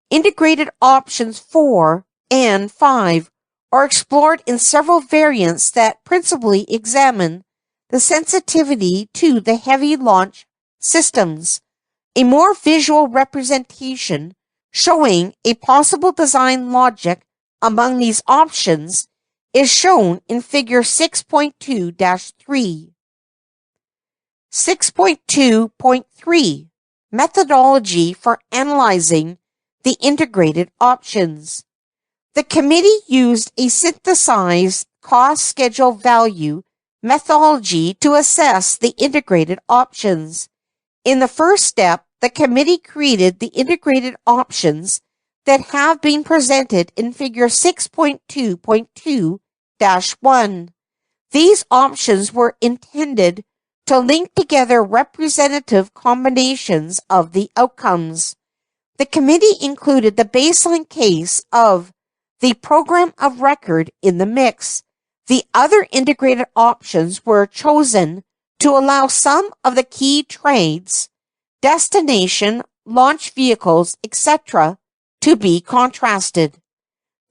Integrated options 4 and 5 are explored in several variants that principally examine the sensitivity to the heavy launch systems. A more visual representation showing a possible design logic among these options is shown in Figure 6.2-3. 6.2.3 Methodology for analyzing the integrated options. The committee used a synthesized cost-schedule-value methodology to assess the integrated options. In the first step, the committee created the integrated options that have been presented in Figure 6.2.2-1. These options were intended to link together representative combinations of the outcomes. The committee included the baseline case of the program of record in the mix. The other integrated options were chosen to allow some of the key trades, destination, launch vehicles, etc., to be contrasted.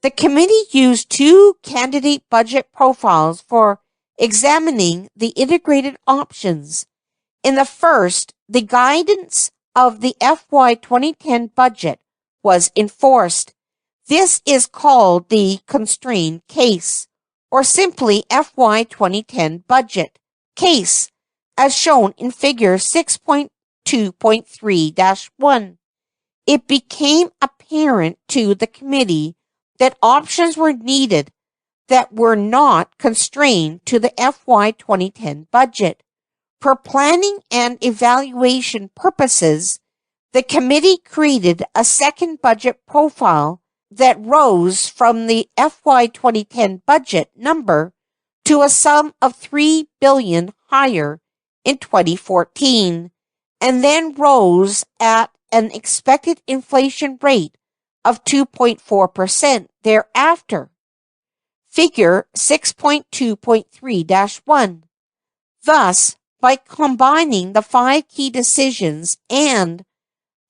The committee used 2 candidate budget profiles for examining the integrated options. In the first, the guidance of the FY 2010 budget was enforced. This is called the constrained case, or simply FY 2010 budget case, as shown in Figure 6.2.3-1. It became apparent to the committee that options were needed that were not constrained to the FY 2010 budget. For planning and evaluation purposes, the committee created a second budget profile that rose from the FY 2010 budget number to a sum of $3 billion higher in 2014, and then rose at an expected inflation rate of 2.4% thereafter. Figure 6.2.3-1. Thus, by combining the 5 key decisions and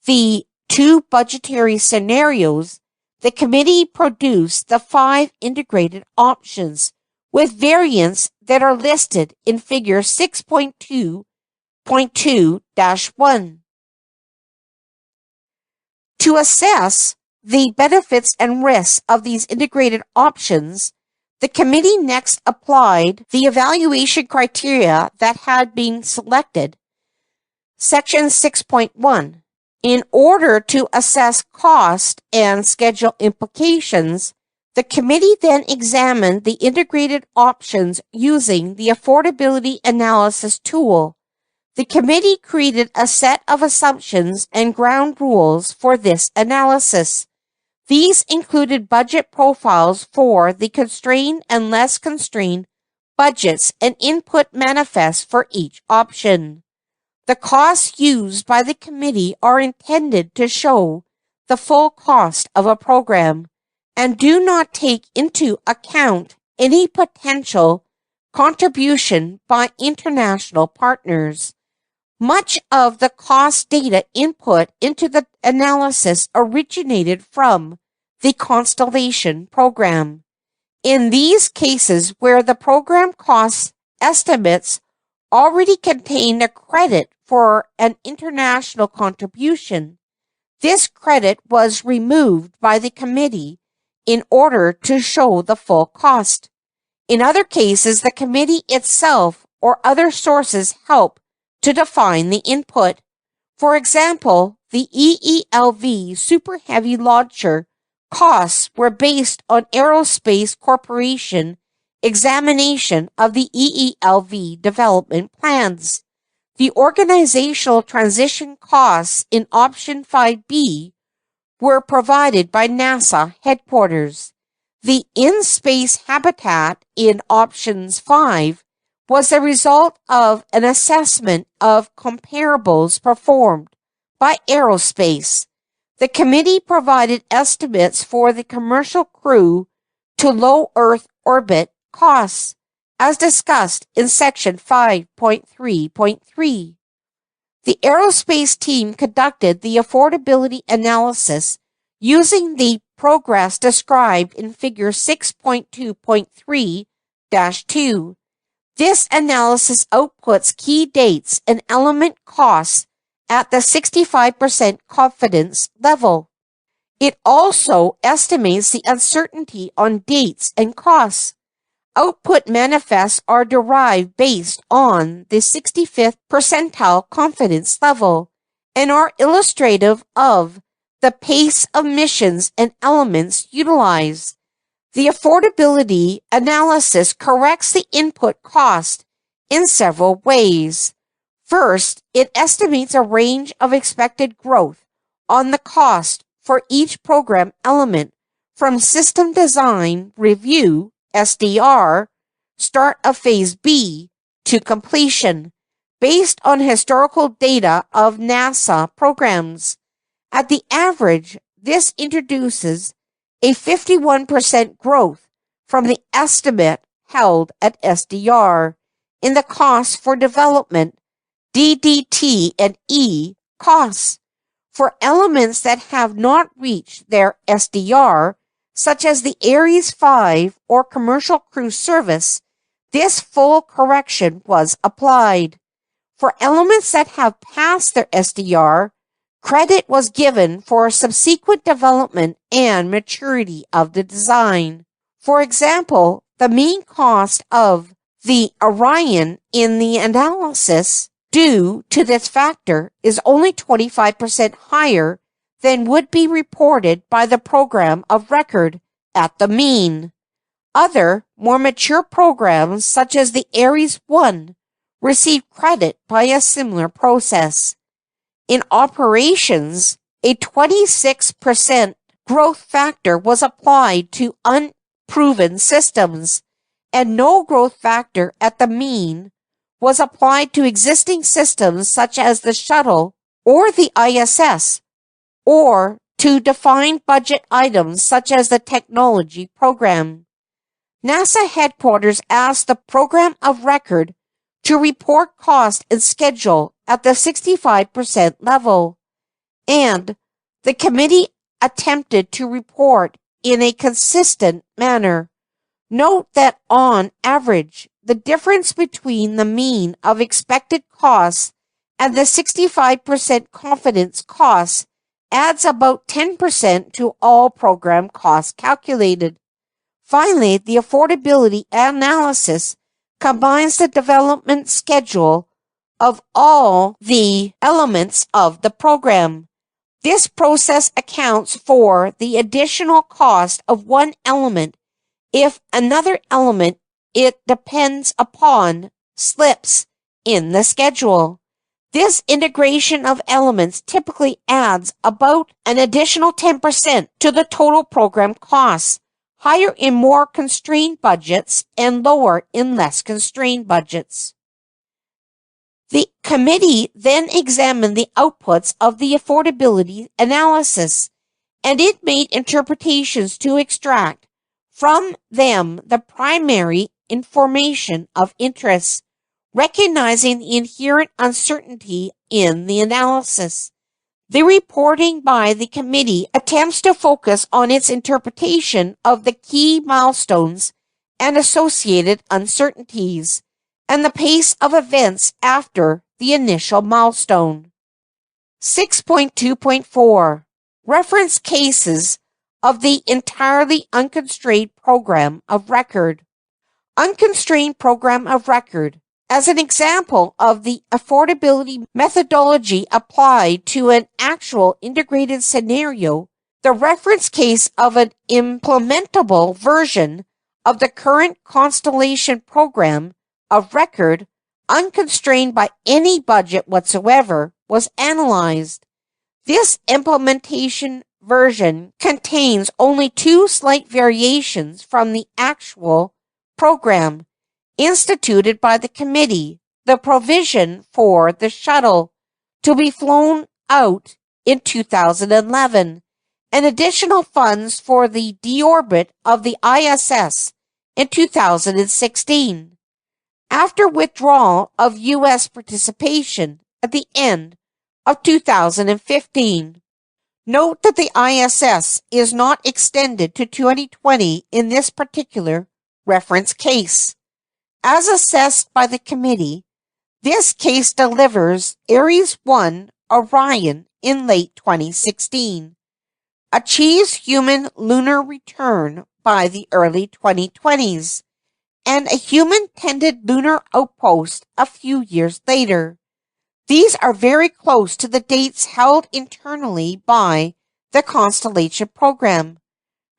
the 2 budgetary scenarios, the committee produced the 5 integrated options with variants that are listed in Figure 6.2.2-1. To assess the benefits and risks of these integrated options, the committee next applied the evaluation criteria that had been selected. Section 6.1. In order to assess cost and schedule implications, the committee then examined the integrated options using the affordability analysis tool. The committee created a set of assumptions and ground rules for this analysis. These included budget profiles for the constrained and less constrained budgets and input manifests for each option. The costs used by the committee are intended to show the full cost of a program and do not take into account any potential contribution by international partners. Much of the cost data input into the analysis originated from the Constellation program. In these cases where the program cost estimates already contain a credit for an international contribution, this credit was removed by the committee in order to show the full cost. In other cases, the committee itself or other sources help to define the input. For example, the EELV Super Heavy launcher costs were based on Aerospace Corporation examination of the EELV development plans. The organizational transition costs in Option 5B were provided by NASA headquarters. The in-space habitat in Options 5 was the result of an assessment of comparables performed by Aerospace. The committee provided estimates for the commercial crew to low Earth orbit costs, as discussed in Section 5.3.3. The aerospace team conducted the affordability analysis using the progress described in Figure 6.2.3-2. This analysis outputs key dates and element costs at the 65% confidence level. It also estimates the uncertainty on dates and costs. Output manifests are derived based on the 65th percentile confidence level and are illustrative of the pace of missions and elements utilized. The affordability analysis corrects the input cost in several ways. First, it estimates a range of expected growth on the cost for each program element from system design review, SDR, start of phase B, to completion, based on historical data of NASA programs. At the average, this introduces a 51% growth from the estimate held at SDR in the cost for development, DDT and E costs. For elements that have not reached their SDR, such as the Ares 5 or commercial crew service, this full correction was applied. For elements that have passed their SDR, credit was given for subsequent development and maturity of the design. For example, the mean cost of the Orion in the analysis due to this factor is only 25% higher than would be reported by the program of record at the mean. Other, more mature programs, such as the Ares 1, receive credit by a similar process. In operations, a 26% growth factor was applied to unproven systems, and no growth factor at the mean was applied to existing systems such as the shuttle or the ISS, or to defined budget items such as the technology program. NASA headquarters asked the program of record to report cost and schedule at the 65% level, and the committee attempted to report in a consistent manner. Note that on average, the difference between the mean of expected costs and the 65% confidence costs adds about 10% to all program costs calculated. Finally, the affordability analysis combines the development schedule of all the elements of the program. This process accounts for the additional cost of one element if another element it depends upon slips in the schedule. This integration of elements typically adds about an additional 10% to the total program costs, higher in more constrained budgets and lower in less constrained budgets. The committee then examined the outputs of the affordability analysis, and it made interpretations to extract from them the primary information of interest, recognizing the inherent uncertainty in the analysis. The reporting by the committee attempts to focus on its interpretation of the key milestones and associated uncertainties, and the pace of events after the initial milestone. 6.2.4 Reference cases of the entirely unconstrained program of record. Unconstrained program of record. As an example of the affordability methodology applied to an actual integrated scenario, the reference case of an implementable version of the current Constellation program of record, unconstrained by any budget whatsoever, was analyzed. This implementation version contains only two slight variations from the actual program instituted by the committee: the provision for the shuttle to be flown out in 2011, and additional funds for the deorbit of the ISS in 2016. After withdrawal of U.S. participation at the end of 2015. Note that the ISS is not extended to 2020 in this particular reference case. As assessed by the committee, this case delivers Ares 1 Orion in late 2016, achieves human lunar return by the early 2020s, and a human-tended lunar outpost a few years later. These are very close to the dates held internally by the Constellation program.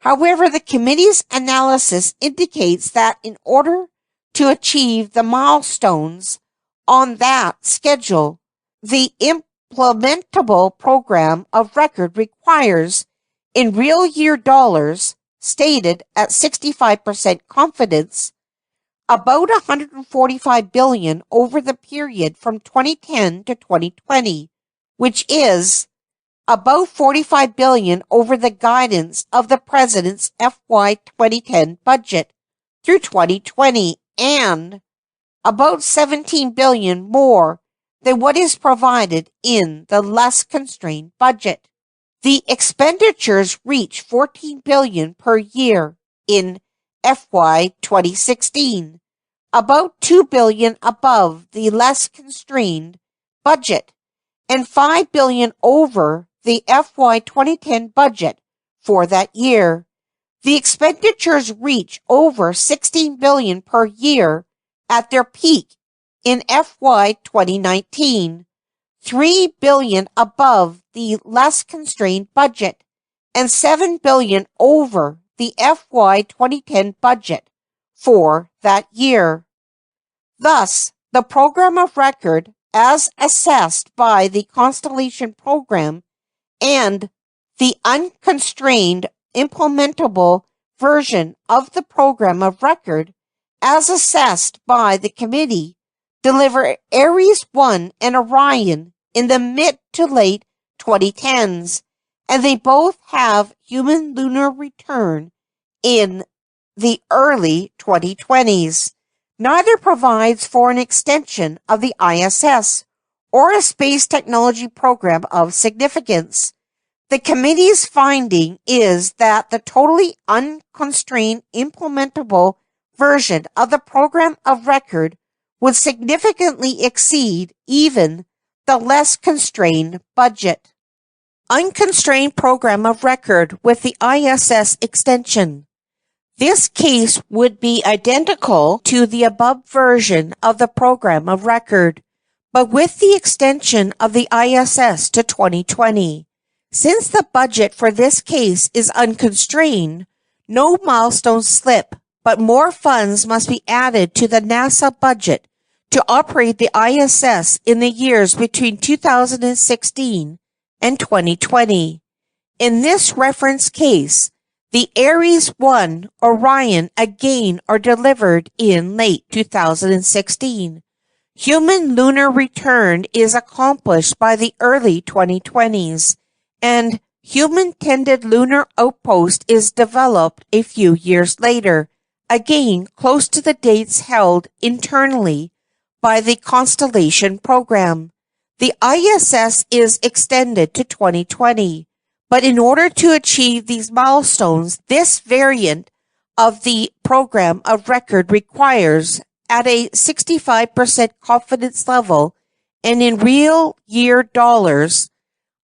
However, the committee's analysis indicates that in order to achieve the milestones on that schedule, the implementable program of record requires, in real year dollars, stated at 65% confidence, about $145 billion over the period from 2010 to 2020, which is about $45 billion over the guidance of the President's FY 2010 budget through 2020, and about $17 billion more than what is provided in the less constrained budget. The expenditures reach $14 billion per year in FY 2016, about $2 billion above the less constrained budget, and $5 billion over the FY 2010 budget for that year. The expenditures reach over $16 billion per year at their peak in FY 2019, $3 billion above the less constrained budget, and $7 billion over the FY 2010 budget for that year. Thus, the program of record as assessed by the Constellation Program and the unconstrained implementable version of the Program of Record as assessed by the committee deliver Aries 1 and Orion in the mid to late 2010s, and they both have human lunar return in the early 2020s. Neither provides for an extension of the ISS or a space technology program of significance. The committee's finding is that the totally unconstrained implementable version of the Program of Record would significantly exceed even the less constrained budget. Unconstrained Program of Record with the ISS extension. This case would be identical to the above version of the Program of Record, but with the extension of the ISS to 2020. Since the budget for this case is unconstrained, no milestones slip, but more funds must be added to the NASA budget to operate the ISS in the years between 2016 and 2020. In this reference case, the Aries 1 Orion again are delivered in late 2016. Human lunar return is accomplished by the early 2020s, and human-tended lunar outpost is developed a few years later, again close to the dates held internally by the Constellation Program. The ISS is extended to 2020, but in order to achieve these milestones, this variant of the Program of Record requires, at a 65% confidence level and in real year dollars,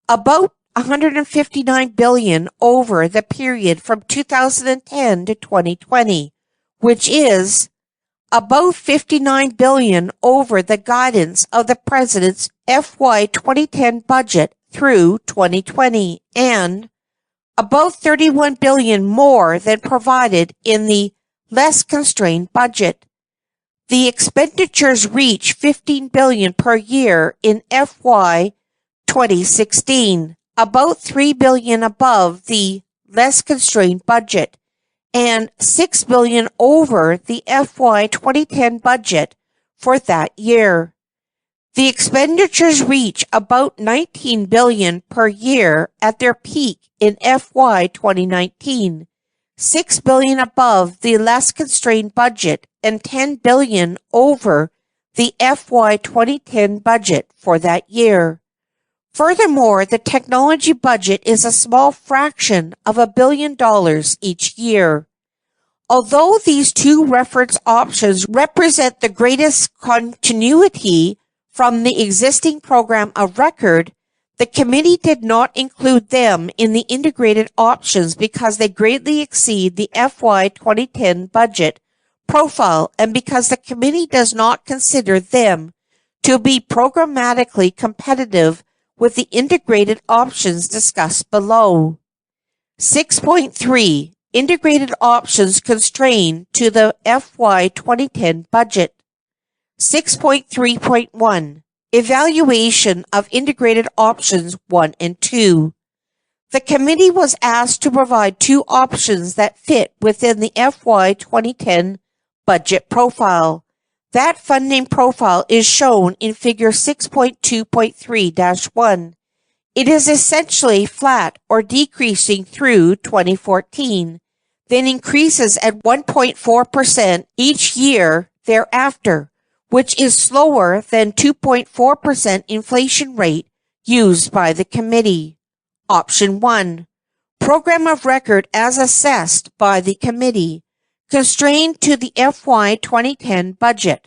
about $159 billion over the period from 2010 to 2020, which is about $59 billion over the guidance of the President's FY 2010 budget through 2020, and about $31 billion more than provided in the less constrained budget. The expenditures reach $15 billion per year in FY 2016, about $3 billion above the less constrained budget, and $6 billion over the FY 2010 budget for that year. The expenditures reach about $19 billion per year at their peak in FY 2019, $6 billion above the less constrained budget and $10 billion over the FY 2010 budget for that year. Furthermore, the technology budget is a small fraction of $1 billion each year. Although these two reference options represent the greatest continuity from the existing Program of Record, the committee did not include them in the integrated options because they greatly exceed the FY 2010 budget profile and because the committee does not consider them to be programmatically competitive with the integrated options discussed below. 6.3. Integrated options constrained to the FY 2010 budget. 6.3.1. Evaluation of integrated options 1 and 2. The committee was asked to provide two options that fit within the FY 2010 budget profile. That funding profile is shown in figure 6.2.3-1. It is essentially flat or decreasing through 2014, then increases at 1.4% each year thereafter, which is slower than 2.4% inflation rate used by the committee. Option 1. Program of Record as assessed by the committee, constrained to the FY 2010 budget.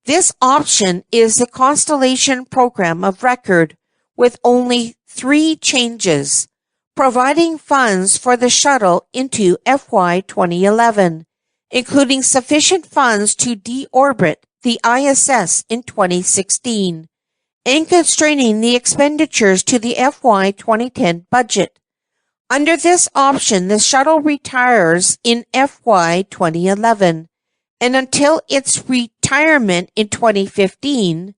This option is the Constellation Program of Record with only 3 changes: providing funds for the shuttle into FY 2011, including sufficient funds to deorbit the ISS in 2016, and constraining the expenditures to the FY 2010 budget. Under this option, the shuttle retires in FY 2011, and until its retirement in 2015,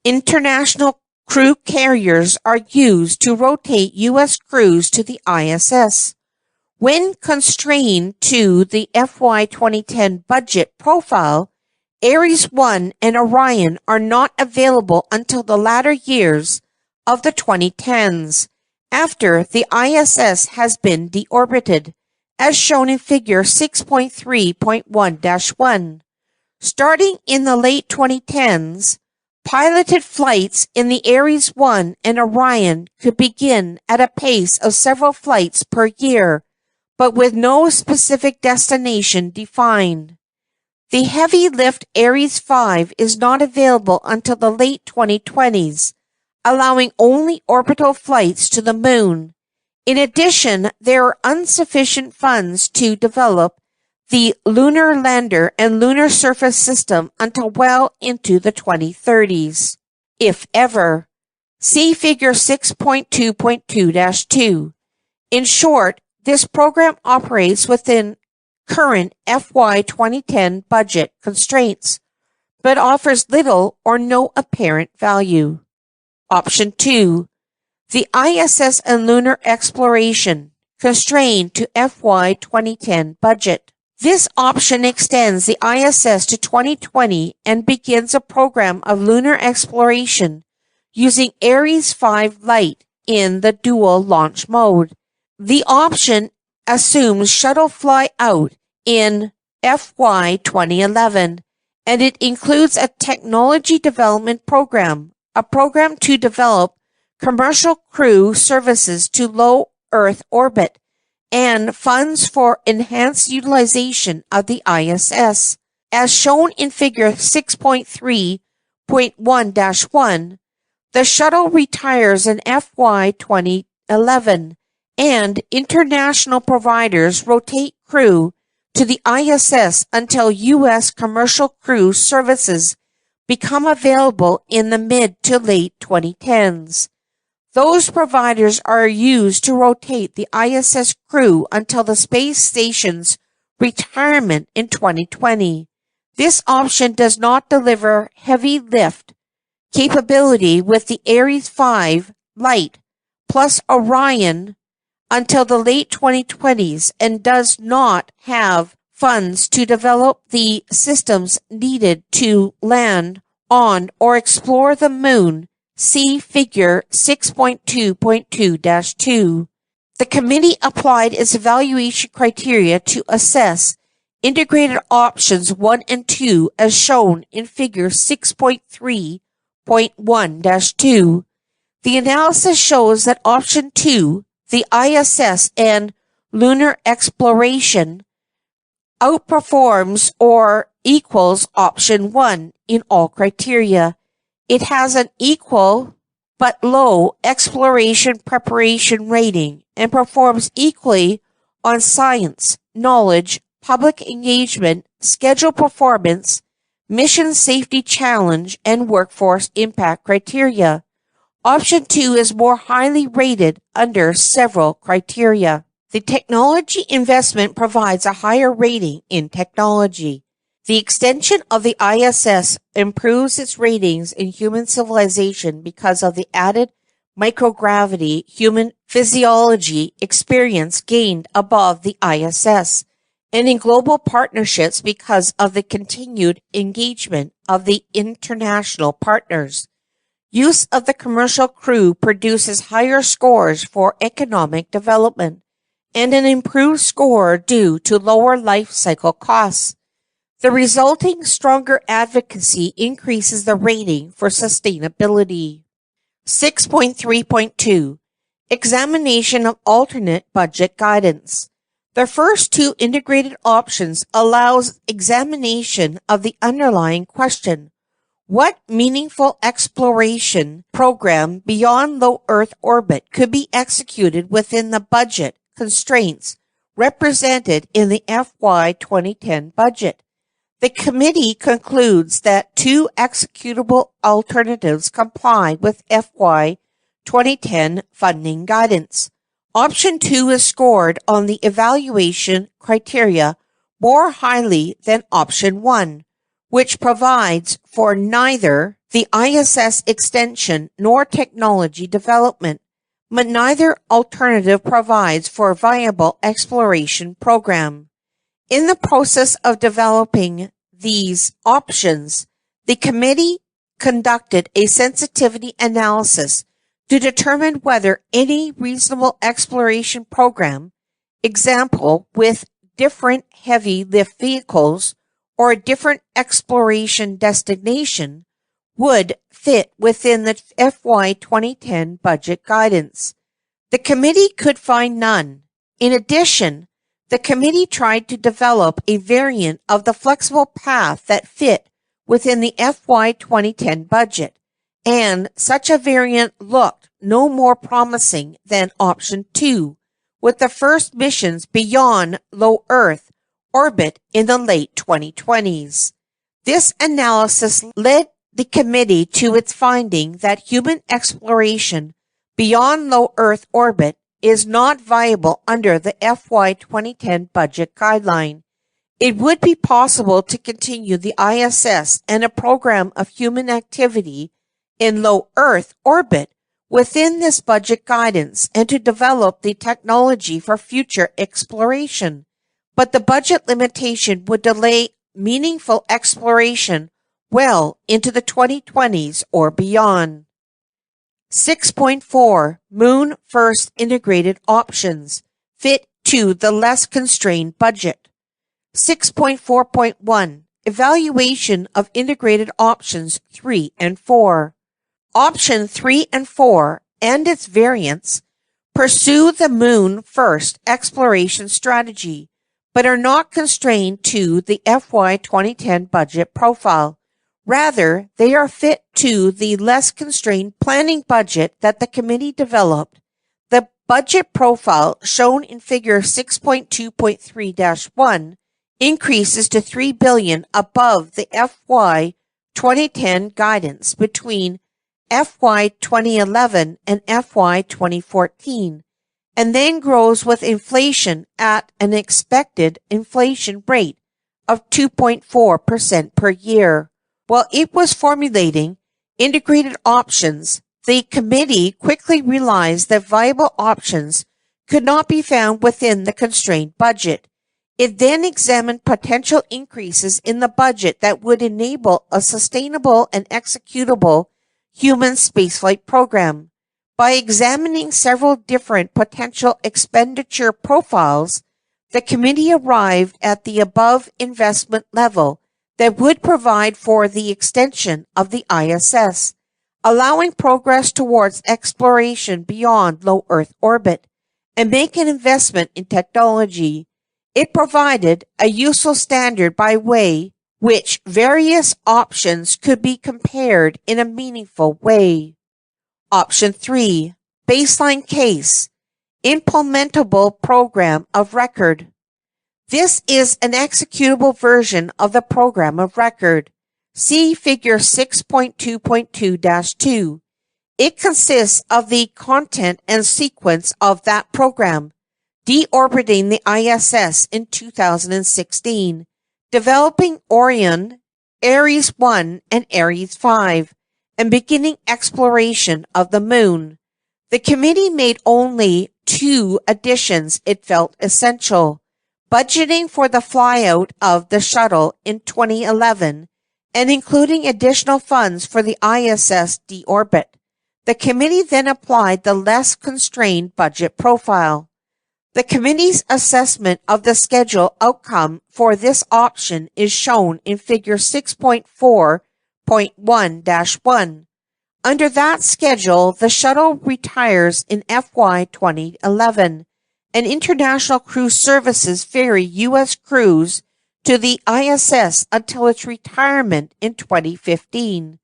International crew carriers are used to rotate U.S. crews to the ISS. When constrained to the FY 2010 budget profile, Ares 1 and Orion are not available until the latter years of the 2010s, after the ISS has been deorbited, as shown in Figure 6.3.1-1. Starting in the late 2010s, piloted flights in the Ares 1 and Orion could begin at a pace of several flights per year, but with no specific destination defined. The heavy lift Ares 5 is not available until the late 2020s, allowing only orbital flights to the moon. In addition, there are insufficient funds to develop the lunar lander and lunar surface system until well into the 2030s, if ever. See Figure 6.2.2-2. In short, this program operates within current FY 2010 budget constraints, but offers little or no apparent value. Option 2. The ISS and lunar exploration, constrained to FY 2010 budget. This option extends the ISS to 2020 and begins a program of lunar exploration using Ares 5 Lite in the dual launch mode. The option assumes shuttle fly out in FY 2011, and it includes a technology development program, a program to develop commercial crew services to low Earth orbit, and funds for enhanced utilization of the ISS. As shown in Figure 6.3.1-1, the shuttle retires in FY 2011, and international providers rotate crew to the ISS until U.S. commercial crew services become available in the mid to late 2010s. Those providers are used to rotate the ISS crew until the space station's retirement in 2020. This option does not deliver heavy lift capability with the Ares 5 Lite plus Orion until the late 2020s and does not have funds to develop the systems needed to land on or explore the moon. See Figure 6.2.2-2. The committee applied its evaluation criteria to assess integrated options 1 and 2 as shown in Figure 6.3.1-2. The analysis shows that Option 2, the ISS and lunar exploration, outperforms or equals Option 1 in all criteria. It has an equal but low exploration preparation rating and performs equally on science, knowledge, public engagement, schedule performance, mission safety challenge, and workforce impact criteria. Option 2 is more highly rated under several criteria. The technology investment provides a higher rating in technology. The extension of the ISS improves its ratings in human civilization because of the added microgravity human physiology experience gained above the ISS, and in global partnerships because of the continued engagement of the international partners. Use of the commercial crew produces higher scores for economic development and an improved score due to lower life cycle costs. The resulting stronger advocacy increases the rating for sustainability. 6.3.2 Examination of alternate budget guidance. The first two integrated options allows examination of the underlying question: what meaningful exploration program beyond low Earth orbit could be executed within the budget constraints represented in the FY 2010 budget? The committee concludes that two executable alternatives comply with FY 2010 funding guidance. Option 2 is scored on the evaluation criteria more highly than Option 1, which provides for neither the ISS extension nor technology development, but neither alternative provides for a viable exploration program. In the process of developing these options, the committee conducted a sensitivity analysis to determine whether any reasonable exploration program, example with different heavy lift vehicles or a different exploration destination, would fit within the FY 2010 budget guidance. The committee could find none. In addition, the committee tried to develop a variant of the flexible path that fit within the FY 2010 budget, and such a variant looked no more promising than option 2, with the first missions beyond low Earth orbit in the late 2020s. This analysis led the committee to its finding that human exploration beyond low Earth orbit is not viable under the FY 2010 budget guideline. It would be possible to continue the ISS and a program of human activity in low Earth orbit within this budget guidance and to develop the technology for future exploration. But the budget limitation would delay meaningful exploration well into the 2020s or beyond. 6.4 Moon First Integrated Options fit to the less constrained budget. 6.4.1 Evaluation of Integrated Options 3 and 4. Option 3 and 4 and its variants pursue the Moon First exploration strategy, but are not constrained to the FY 2010 budget profile. Rather, they are fit to the less constrained planning budget that the committee developed. The budget profile shown in figure 6.2.3-1 increases to $3 billion above the FY 2010 guidance between FY 2011 and FY 2014, and then grows with inflation at an expected inflation rate of 2.4% per year. While it was formulating integrated options, the committee quickly realized that viable options could not be found within the constrained budget. It then examined potential increases in the budget that would enable a sustainable and executable human spaceflight program. By examining several different potential expenditure profiles, the committee arrived at the above investment level that would provide for the extension of the ISS, allowing progress towards exploration beyond low Earth orbit, and make an investment in technology. It provided a useful standard by way which various options could be compared in a meaningful way. Option 3. Baseline Case. Implementable Program of Record. This is an executable version of the program of record. See figure 6.2.2-2. It consists of the content and sequence of that program, deorbiting the ISS in 2016, developing Orion, Ares 1, and Ares 5, and beginning exploration of the Moon. The committee made only 2 additions it felt essential: budgeting for the flyout of the shuttle in 2011 and including additional funds for the ISS deorbit. The committee then applied the less constrained budget profile. The committee's assessment of the schedule outcome for this option is shown in figure 6.4.1-1. Under that schedule, the shuttle retires in FY 2011, and International Cruise Services ferry U.S. crews to the ISS until its retirement in 2015.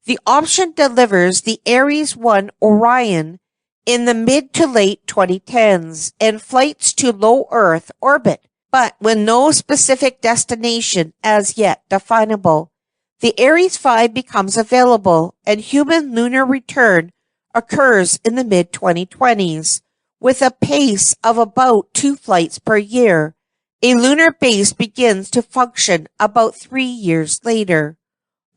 The option delivers the Ares 1 Orion in the mid to late 2010s and flights to low Earth orbit, but with no specific destination as yet definable. The Ares 5 becomes available and human lunar return occurs in the mid-2020s with a pace of about 2 flights per year. A lunar base begins to function about 3 years later.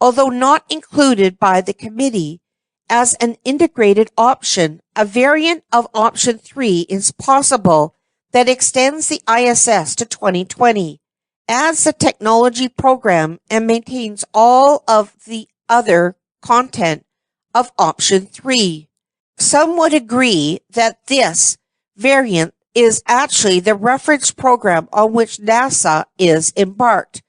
Although not included by the committee as an integrated option, a variant of option 3 is possible that extends the ISS to 2020, adds the technology program, and maintains all of the other content of option 3. Some would agree that this variant is actually the reference program on which NASA is embarked,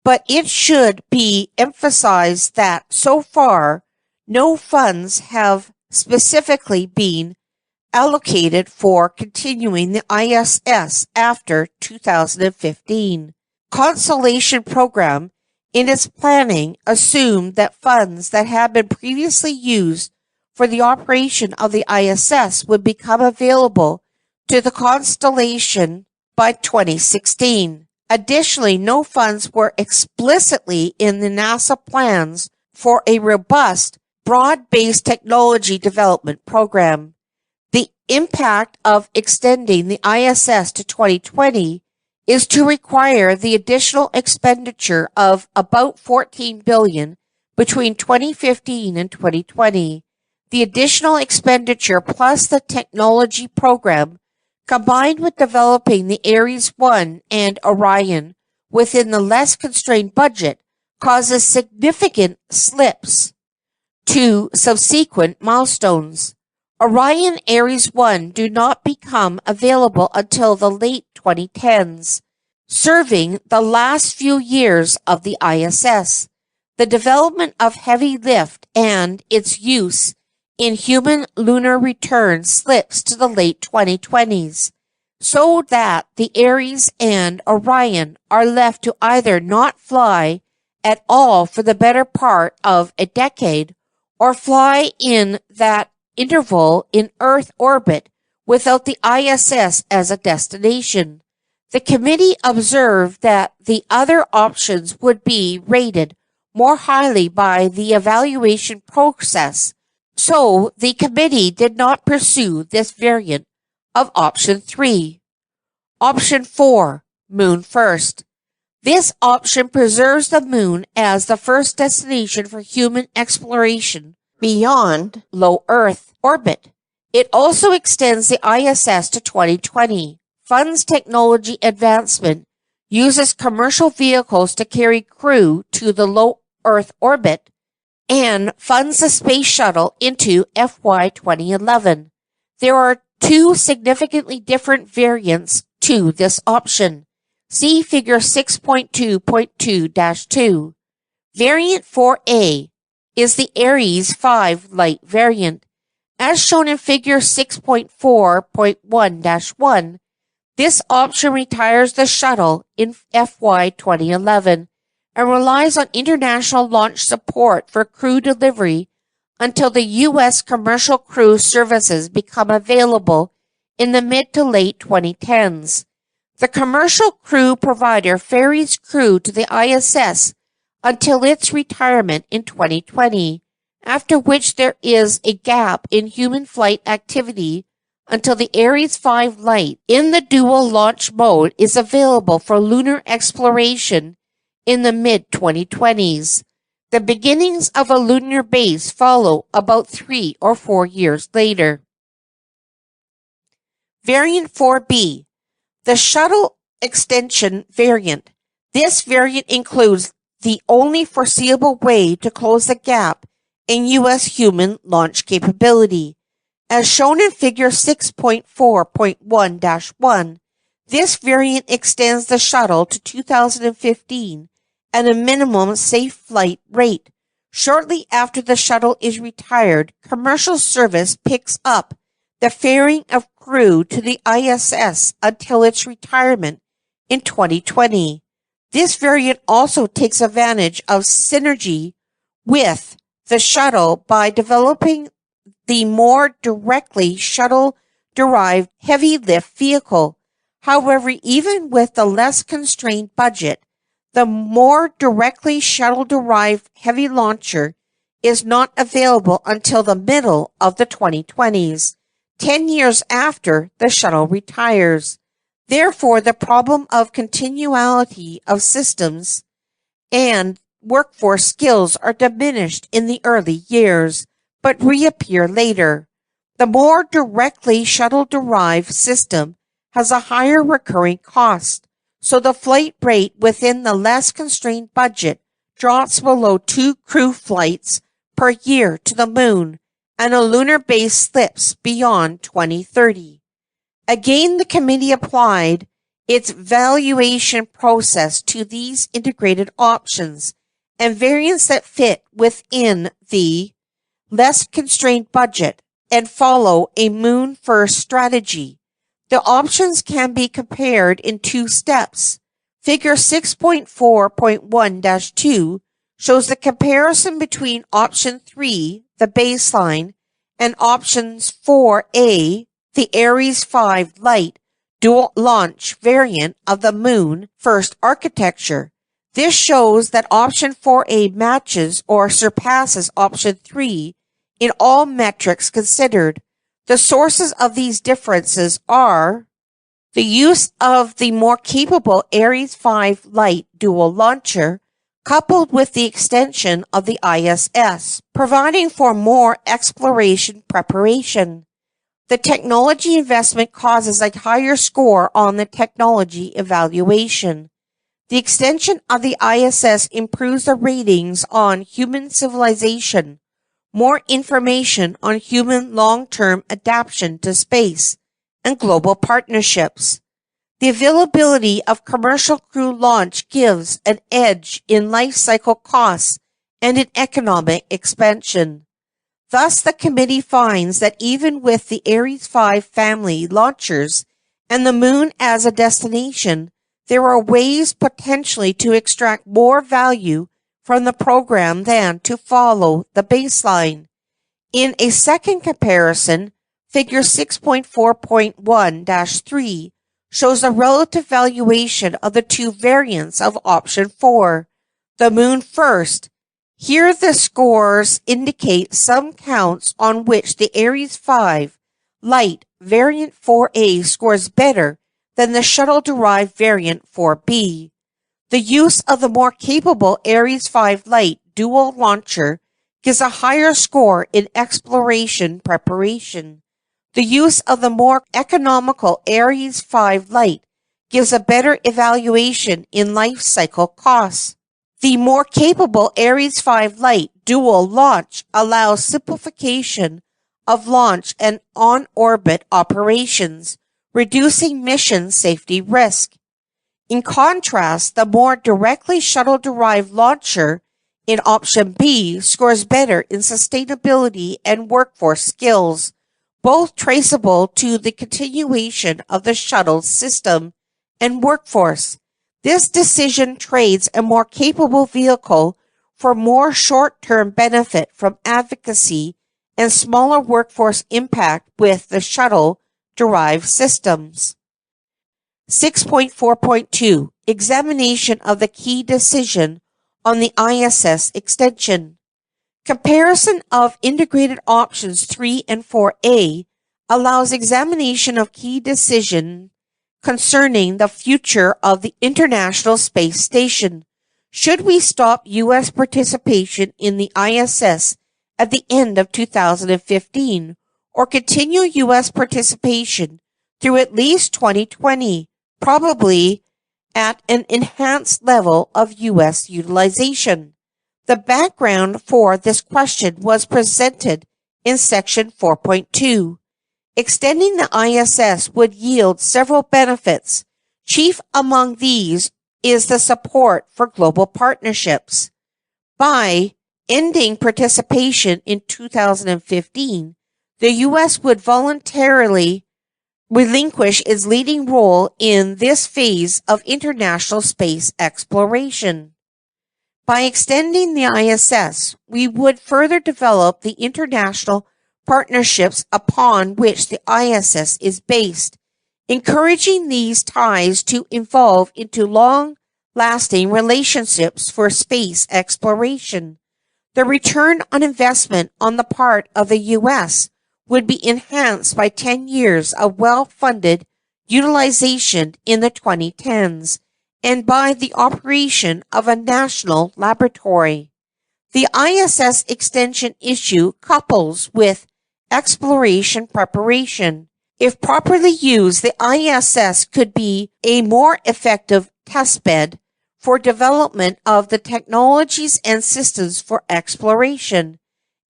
but it should be emphasized that so far, no funds have specifically been allocated for continuing the ISS after 2015. Constellation Program, in its planning, assumed that funds that had been previously used for the operation of the ISS would become available to the constellation by 2016. Additionally, no funds were explicitly in the NASA plans for a robust, broad-based technology development program. The impact of extending the ISS to 2020 is to require the additional expenditure of about $14 billion between 2015 and 2020. The additional expenditure plus the technology program, combined with developing the Ares 1 and Orion within the less constrained budget, causes significant slips to subsequent milestones. Orion Ares 1 do not become available until the late 2010s, serving the last few years of the ISS. The development of heavy lift and its use in human lunar return slips to the late 2020s, so that the Ares and Orion are left to either not fly at all for the better part of a decade, or fly in that interval in Earth orbit without the ISS as a destination. The committee observed that the other options would be rated more highly by the evaluation process, so the committee did not pursue this variant of option 3. Option 4, Moon First. This option preserves the moon as the first destination for human exploration beyond low Earth orbit. It also extends the ISS to 2020, funds technology advancement, uses commercial vehicles to carry crew to the low Earth orbit, and funds the space shuttle into FY 2011. There are two significantly different variants to this option. See Figure 6.2.2-2. Variant 4A is the Ares 5 light variant. As shown in Figure 6.4.1-1, this option retires the shuttle in FY 2011 and relies on international launch support for crew delivery until the U.S. commercial crew services become available in the mid to late 2010s. The commercial crew provider ferries crew to the ISS until its retirement in 2020, after which there is a gap in human flight activity until the Ares 5 light in the dual launch mode is available for lunar exploration in the mid-2020s. The beginnings of a lunar base follow about 3 or 4 years later. Variant 4B, the shuttle extension variant. This variant includes the only foreseeable way to close the gap in U.S. human launch capability. As shown in Figure 6.4.1-1, this variant extends the shuttle to 2015 at a minimum safe flight rate. Shortly after the shuttle is retired, commercial service picks up the ferrying of crew to the ISS until its retirement in 2020. This variant also takes advantage of synergy with the shuttle by developing the more directly shuttle-derived heavy lift vehicle. However, even with the less constrained budget, the more directly shuttle-derived heavy launcher is not available until the middle of the 2020s, 10 years after the shuttle retires. Therefore, the problem of continuality of systems and workforce skills are diminished in the early years, but reappear later. The more directly shuttle-derived system has a higher recurring cost, so the flight rate within the less constrained budget drops below 2 crew flights per year to the moon, and a lunar base slips beyond 2030. Again, the committee applied its valuation process to these integrated options and variants that fit within the less constrained budget and follow a moon-first strategy. The options can be compared in 2 steps. Figure 6.4.1-2 shows the comparison between option 3, the baseline, and options 4A, the Ares 5 light dual launch variant of the moon first architecture. This shows that option 4A matches or surpasses option 3 in all metrics considered. The sources of these differences are the use of the more capable Ares 5 light dual launcher coupled with the extension of the ISS, providing for more exploration preparation. The technology investment causes a higher score on the technology evaluation. The extension of the ISS improves the ratings on human civilization, more information on human long-term adaptation to space, and global partnerships. The availability of commercial crew launch gives an edge in life cycle costs and in economic expansion. Thus, the committee finds that even with the Ares 5 family launchers and the moon as a destination, there are ways potentially to extract more value from the program than to follow the baseline. In a second comparison, figure 6.4.1-3 shows a relative valuation of the 2 variants of option 4, the moon first. Here the scores indicate some counts on which the Ares 5 light variant 4A scores better than the shuttle-derived variant 4B. The use of the more capable Ares 5 light dual launcher gives a higher score in exploration preparation. The use of the more economical Ares 5 light gives a better evaluation in life cycle costs. The more capable Ares 5 light dual launch allows simplification of launch and on-orbit operations, reducing mission safety risk. In contrast, the more directly shuttle-derived launcher in option B scores better in sustainability and workforce skills, both traceable to the continuation of the shuttle system and workforce. This decision trades a more capable vehicle for more short-term benefit from advocacy and smaller workforce impact with the shuttle-derived systems. 6.4.2 Examination of the key decision on the ISS extension. Comparison of integrated options 3 and 4A allows examination of key decision concerning the future of the International Space Station. Should we stop U.S. participation in the ISS at the end of 2015 or continue U.S. participation through at least 2020, probably at an enhanced level of U.S. utilization? The background for this question was presented in section 4.2. Extending the ISS would yield several benefits. Chief among these is the support for global partnerships. By ending participation in 2015, the U.S. would voluntarily relinquish its leading role in this phase of international space exploration. By extending the ISS, we would further develop the international partnerships upon which the ISS is based, encouraging these ties to evolve into long-lasting relationships for space exploration. The return on investment on the part of the U.S. would be enhanced by 10 years of well-funded utilization in the 2010s, and by the operation of a national laboratory. The ISS extension issue couples with exploration preparation. If properly used, the ISS could be a more effective testbed for development of the technologies and systems for exploration.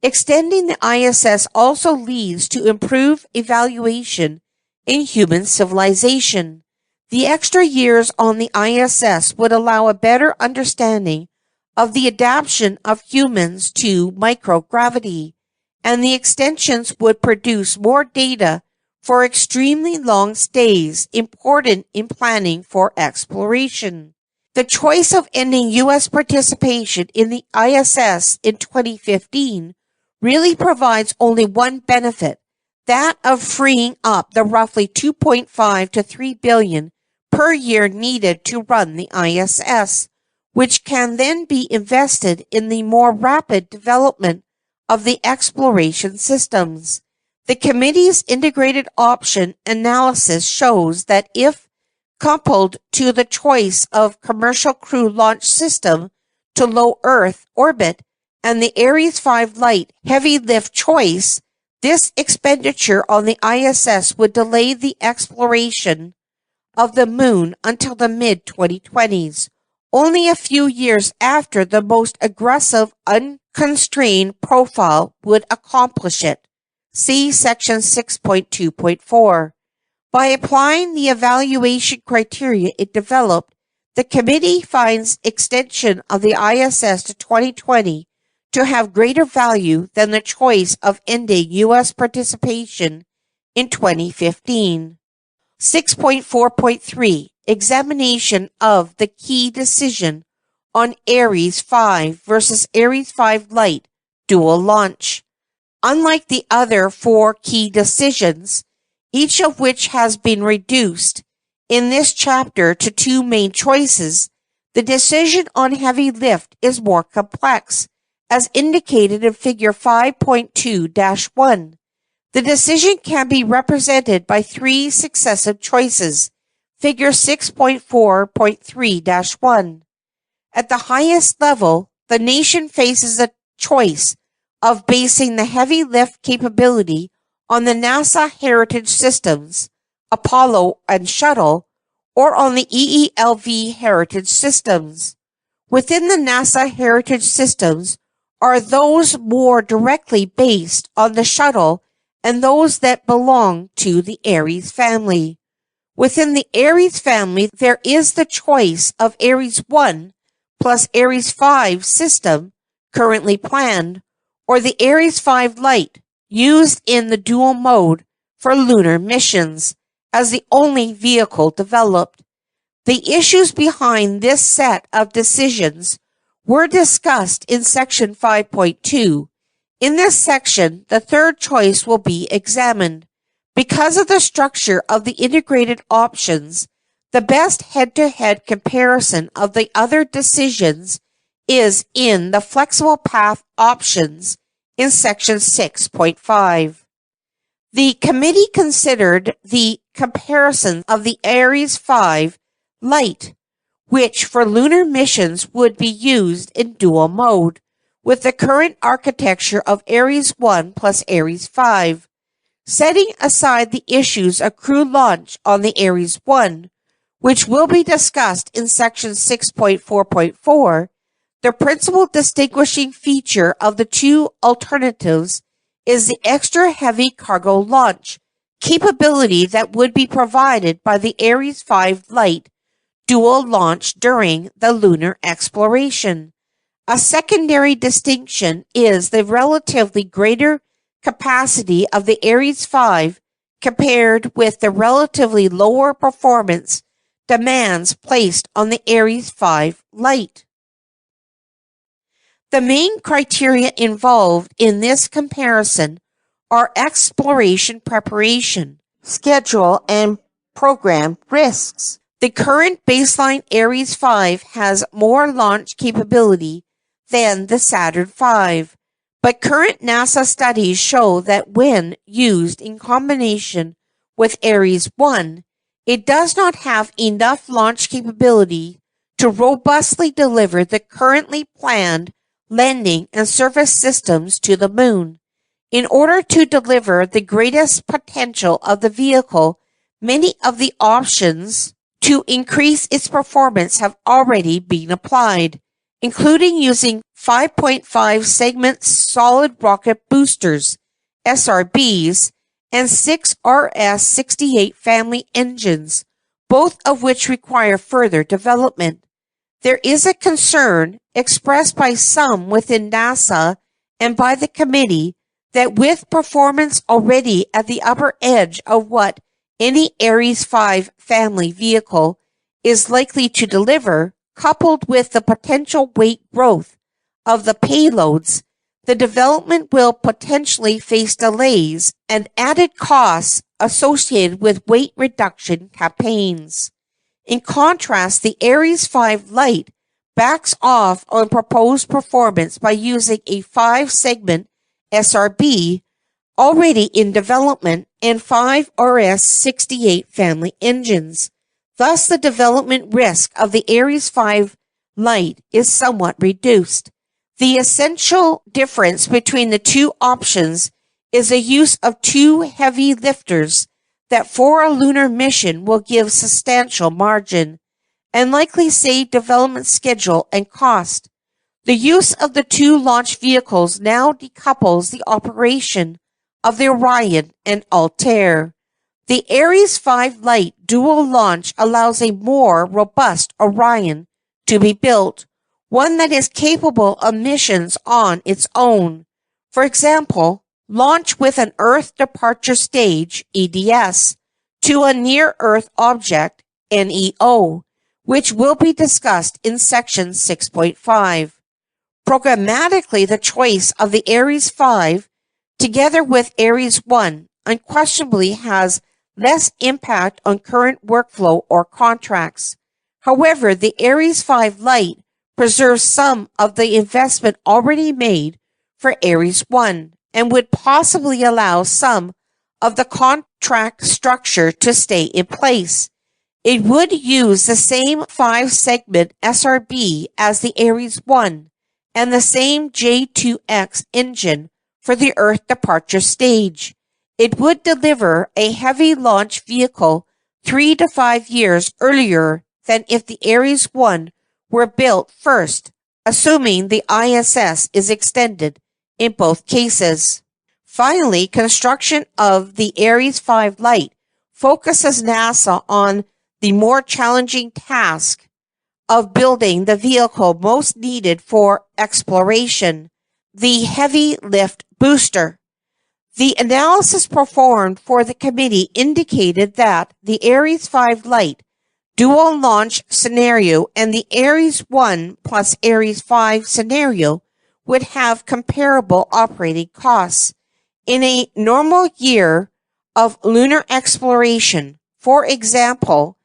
Extending the ISS also leads to improved evaluation in human civilization. The extra years on the ISS would allow a better understanding of the adaptation of humans to microgravity, and the extensions would produce more data for extremely long stays important in planning for exploration. The choice of ending U.S. participation in the ISS in 2015 really provides only one benefit, that of freeing up the roughly 2.5 to 3 billion per year needed to run the ISS, which can then be invested in the more rapid development of the exploration systems. The committee's integrated option analysis shows that if coupled to the choice of commercial crew launch system to low Earth orbit and the Ares 5 light heavy lift choice, this expenditure on the ISS would delay the exploration of the moon until the mid-2020s, only a few years after the most aggressive unconstrained profile would accomplish it. See section 6.2.4. By applying the evaluation criteria it developed, the committee finds extension of the ISS to 2020 to have greater value than the choice of ending U.S. participation in 2015. 6.4.3 Examination of the key decision on Ares 5 versus Ares 5 Lite dual launch. Unlike the other four key decisions, each of which has been reduced in this chapter to two main choices, the decision on heavy lift is more complex, as indicated in Figure 5.2-1. The decision can be represented by three successive choices. Figure 6.4.3-1. At the highest level, the nation faces a choice of basing the heavy lift capability on the NASA heritage systems, Apollo and Shuttle, or on the EELV heritage systems. Within the NASA heritage systems are those more directly based on the Shuttle and those that belong to the Ares family. Within the Ares family, there is the choice of Ares 1 plus Ares 5 system currently planned, or the Ares 5 Lite used in the dual mode for lunar missions as the only vehicle developed. The issues behind this set of decisions were discussed in section 5.2. In this section, the third choice will be examined. Because of the structure of the integrated options, the best head-to-head comparison of the other decisions is in the flexible path options in section 6.5. The committee considered the comparison of the Ares 5 Lite, which for lunar missions would be used in dual mode, with the current architecture of Ares 1 plus Ares 5. Setting aside the issues of crew launch on the Ares 1, which will be discussed in section 6.4.4, the principal distinguishing feature of the two alternatives is the extra heavy cargo launch capability that would be provided by the Ares 5 Lite dual launch during the lunar exploration. A secondary distinction is the relatively greater capacity of the Ares 5 compared with the relatively lower performance demands placed on the Ares 5 Lite. The main criteria involved in this comparison are exploration preparation, schedule, and program risks. The current baseline Ares 5 has more launch capability than the Saturn V, but current NASA studies show that when used in combination with Ares 1, It does not have enough launch capability to robustly deliver the currently planned landing and service systems to the moon. In order to deliver the greatest potential of the vehicle, many of the options to increase its performance have already been applied, including using 5.5 segment solid rocket boosters, SRBs, and 6 RS-68 family engines, both of which require further development. There is a concern expressed by some within NASA and by the committee that with performance already at the upper edge of what any Ares 5 family vehicle is likely to deliver, coupled with the potential weight growth of the payloads, the development will potentially face delays and added costs associated with weight reduction campaigns. In contrast, the Ares 5 Lite backs off on proposed performance by using a 5-segment SRB already in development and 5 RS-68 family engines. Thus, the development risk of the Ares 5 Lite is somewhat reduced. The essential difference between the two options is the use of 2 heavy lifters that for a lunar mission will give substantial margin and likely save development schedule and cost. The use of the 2 launch vehicles now decouples the operation of the Orion and Altair. The Ares 5 Lite dual launch allows a more robust Orion to be built, one that is capable of missions on its own. For example, launch with an Earth Departure Stage, EDS, to a near-Earth object, NEO, which will be discussed in section 6.5. Programmatically, the choice of the Ares 5, together with Ares 1, unquestionably has less impact on current workflow or contracts. However, the Ares 5 Lite preserves some of the investment already made for Ares 1 and would possibly allow some of the contract structure to stay in place. It would use the same 5-segment SRB as the Ares 1 and the same J2X engine for the Earth Departure Stage. It would deliver a heavy launch vehicle 3 to 5 years earlier than if the Ares 1 were built first, assuming the ISS is extended in both cases. Finally, construction of the Ares 5 Lite focuses NASA on the more challenging task of building the vehicle most needed for exploration, the heavy lift booster. The analysis performed for the committee indicated that the Ares 5 Lite dual launch scenario and the Ares 1 plus Ares 5 scenario would have comparable operating costs. In a normal year of lunar exploration, for example,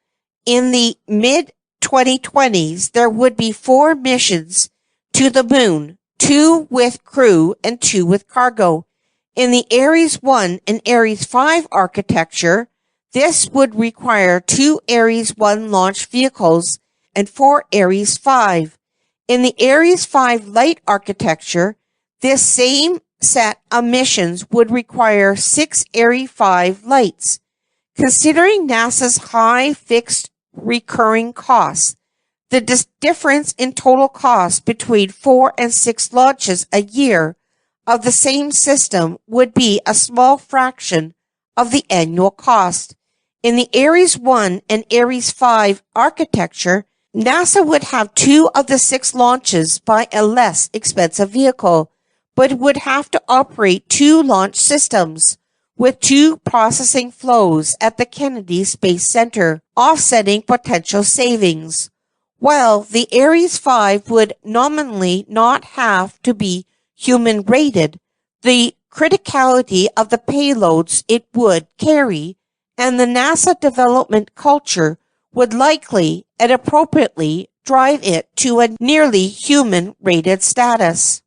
in the mid-2020s, there would be 4 missions to the moon, 2 with crew and 2 with cargo. In the Ares 1 and Ares 5 architecture, this would require 2 Ares 1 launch vehicles and 4 Ares 5. In the Ares 5 Lite architecture, this same set of missions would require 6 Ares 5 Lites. Considering NASA's high fixed recurring costs, the difference in total cost between 4 and 6 launches a year of the same system would be a small fraction of the annual cost. In the Ares 1 and Ares 5 architecture, NASA would have 2 of the 6 launches by a less expensive vehicle, but would have to operate 2 launch systems with 2 processing flows at the Kennedy Space Center, offsetting potential savings. While the Ares 5 would nominally not have to be human-rated, the criticality of the payloads it would carry and the NASA development culture would likely and appropriately drive it to a nearly human-rated status.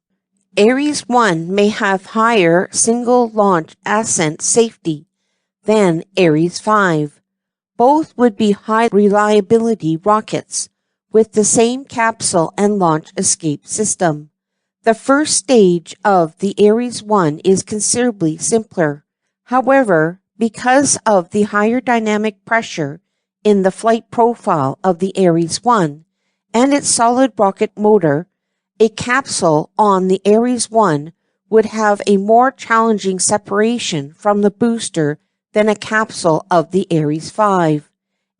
Ares 1 may have higher single-launch ascent safety than Ares 5, Both would be high reliability rockets with the same capsule and launch escape system. The first stage of the Ares 1 is considerably simpler. However, because of the higher dynamic pressure in the flight profile of the Ares 1 and its solid rocket motor, a capsule on the Ares 1 would have a more challenging separation from the booster than a capsule of the Ares 5.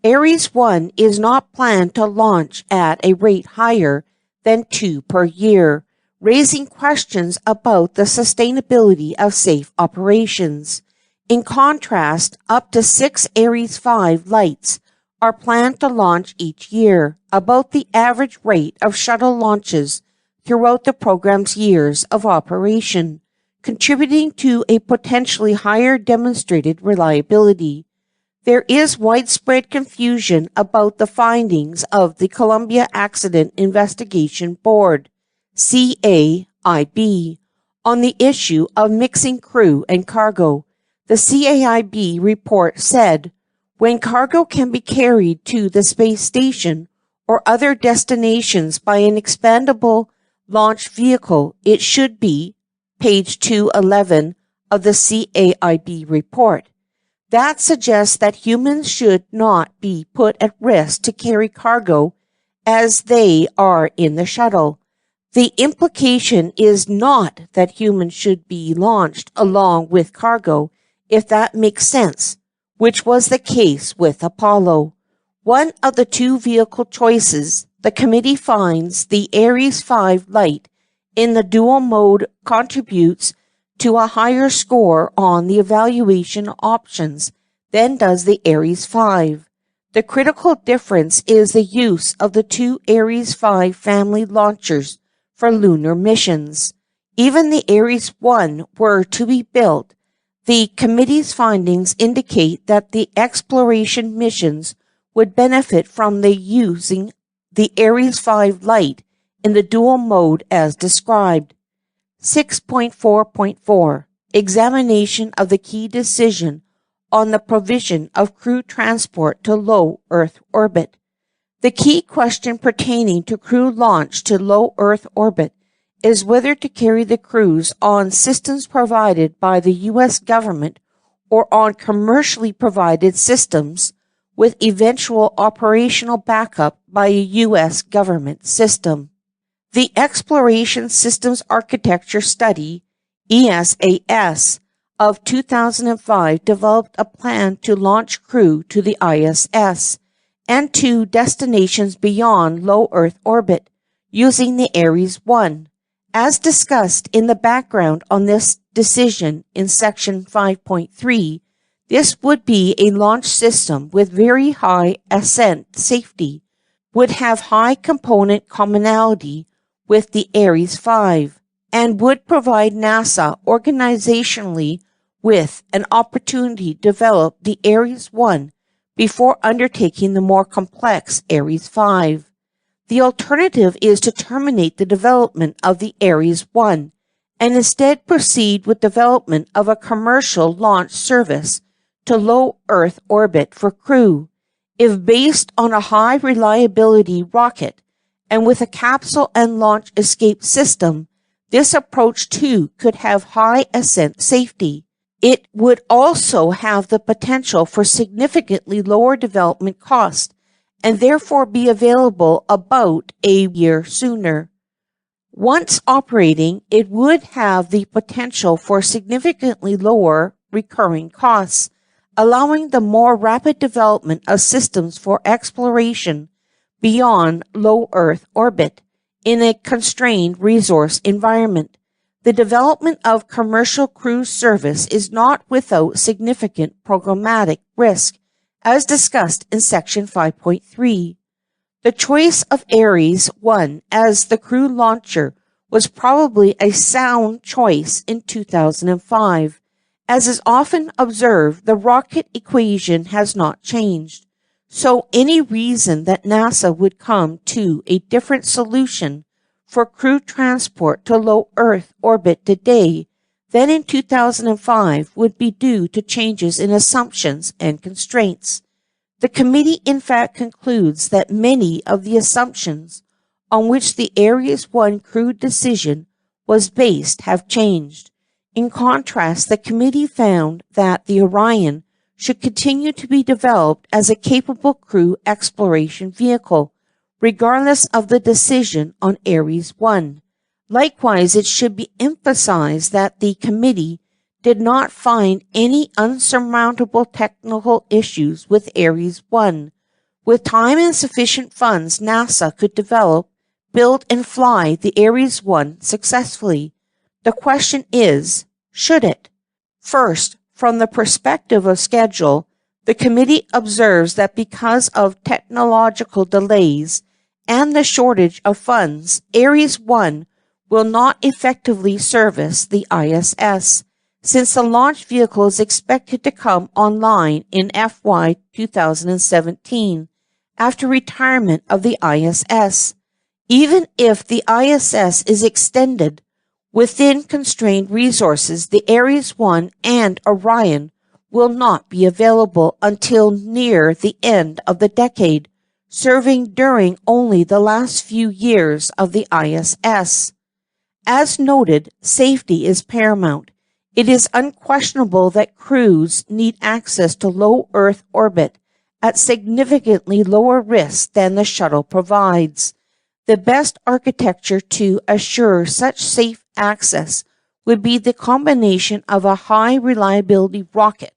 Ares 1 is not planned to launch at a rate higher than 2 per year, raising questions about the sustainability of safe operations. In contrast, up to 6 Ares 5 lights are planned to launch each year, about the average rate of shuttle launches throughout the program's years of operation, contributing to a potentially higher demonstrated reliability. There is widespread confusion about the findings of the Columbia Accident Investigation Board, CAIB, on the issue of mixing crew and cargo. The CAIB report said, when cargo can be carried to the space station or other destinations by an expandable launch vehicle, it should be, page 211 of the CAIB report. That suggests that humans should not be put at risk to carry cargo as they are in the shuttle. The implication is not that humans should be launched along with cargo, if that makes sense, which was the case with Apollo. One of the two vehicle choices, the committee finds the Ares 5 light in the dual mode contributes to a higher score on the evaluation options than does the Ares 5. The critical difference is the use of the two Ares 5 family launchers for lunar missions. Even the Ares 1 were to be built. The committee's findings indicate that the exploration missions would benefit from the using the Ares 5 light in the dual mode as described. 6.4.4 Examination of the key decision on the provision of crew transport to low Earth orbit. The key question pertaining to crew launch to low Earth orbit is whether to carry the crews on systems provided by the U.S. government or on commercially provided systems with eventual operational backup by a U.S. government system. The Exploration Systems Architecture Study, ESAS, of 2005 developed a plan to launch crew to the ISS and to destinations beyond low Earth orbit using the Ares 1. As discussed in the background on this decision in section 5.3, this would be a launch system with very high ascent safety, would have high component commonality with the Ares 5, and would provide NASA organizationally with an opportunity to develop the Ares 1 before undertaking the more complex Ares 5. The alternative is to terminate the development of the Ares 1 and instead proceed with development of a commercial launch service to low Earth orbit for crew. If based on a high reliability rocket and with a capsule and launch escape system, this approach too could have high ascent safety. It would also have the potential for significantly lower development cost and therefore be available about a year sooner. Once operating, it would have the potential for significantly lower recurring costs, allowing the more rapid development of systems for exploration beyond low Earth orbit in a constrained resource environment. The development of commercial cruise service is not without significant programmatic risk, as discussed in section 5.3. The choice of Ares 1 as the crew launcher was probably a sound choice in 2005. As is often observed, the rocket equation has not changed, so any reason that NASA would come to a different solution for crew transport to low Earth orbit today than in 2005 would be due to changes in assumptions and constraints. The committee in fact concludes that many of the assumptions on which the Ares 1 crew decision was based have changed. In contrast, the committee found that the Orion should continue to be developed as a capable crew exploration vehicle, regardless of the decision on Ares 1. Likewise, it should be emphasized that the committee did not find any unsurmountable technical issues with Ares 1. With time and sufficient funds, NASA could develop, build, and fly the Ares 1 successfully. The question is, should it? First, from the perspective of schedule, the committee observes that because of technological delays and the shortage of funds, Ares 1 will not effectively service the ISS, since the launch vehicle is expected to come online in FY 2017 after retirement of the ISS. Even if the ISS is extended within constrained resources, the Ares 1 and Orion will not be available until near the end of the decade, serving during only the last few years of the ISS. As noted, safety is paramount. It is unquestionable that crews need access to low Earth orbit at significantly lower risk than the shuttle provides. The best architecture to assure such safe access would be the combination of a high reliability rocket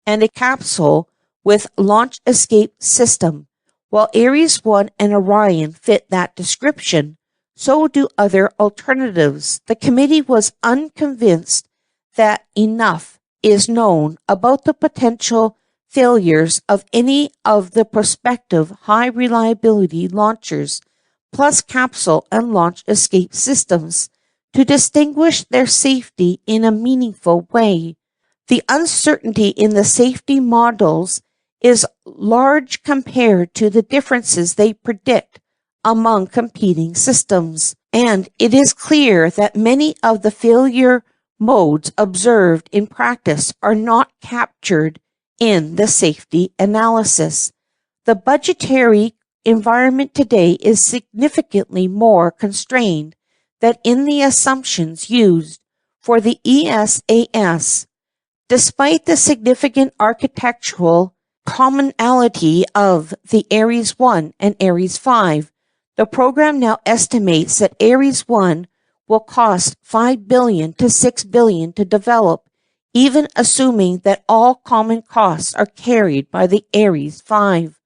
and a capsule with launch escape system. While Ares 1 and Orion fit that description, so do other alternatives. The committee was unconvinced that enough is known about the potential failures of any of the prospective high reliability launchers, plus capsule and launch escape systems, to distinguish their safety in a meaningful way. The uncertainty in the safety models is large compared to the differences they predict among competing systems, and it is clear that many of the failure modes observed in practice are not captured in the safety analysis. The budgetary environment today is significantly more constrained than in the assumptions used for the ESAS. Despite the significant architectural commonality of the Ares 1 and Ares 5, the program now estimates that Ares 1 will cost $5 billion to $6 billion to develop, even assuming that all common costs are carried by the Ares 5.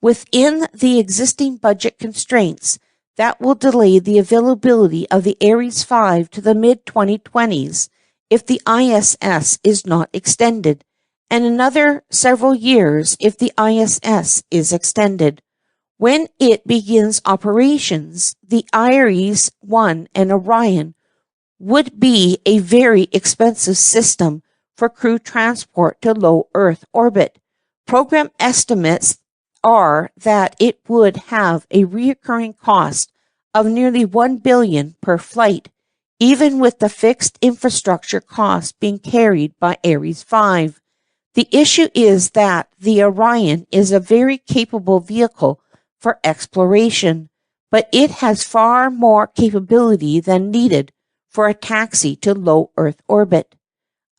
Within the existing budget constraints, that will delay the availability of the Ares 5 to the mid-2020s if the ISS is not extended, and another several years if the ISS is extended. When it begins operations, the Ares 1 and Orion would be a very expensive system for crew transport to low Earth orbit. Program estimates are that it would have a recurring cost of nearly $1 billion per flight, even with the fixed infrastructure costs being carried by Ares 5. The issue is that the Orion is a very capable vehicle for exploration, but it has far more capability than needed for a taxi to low Earth orbit.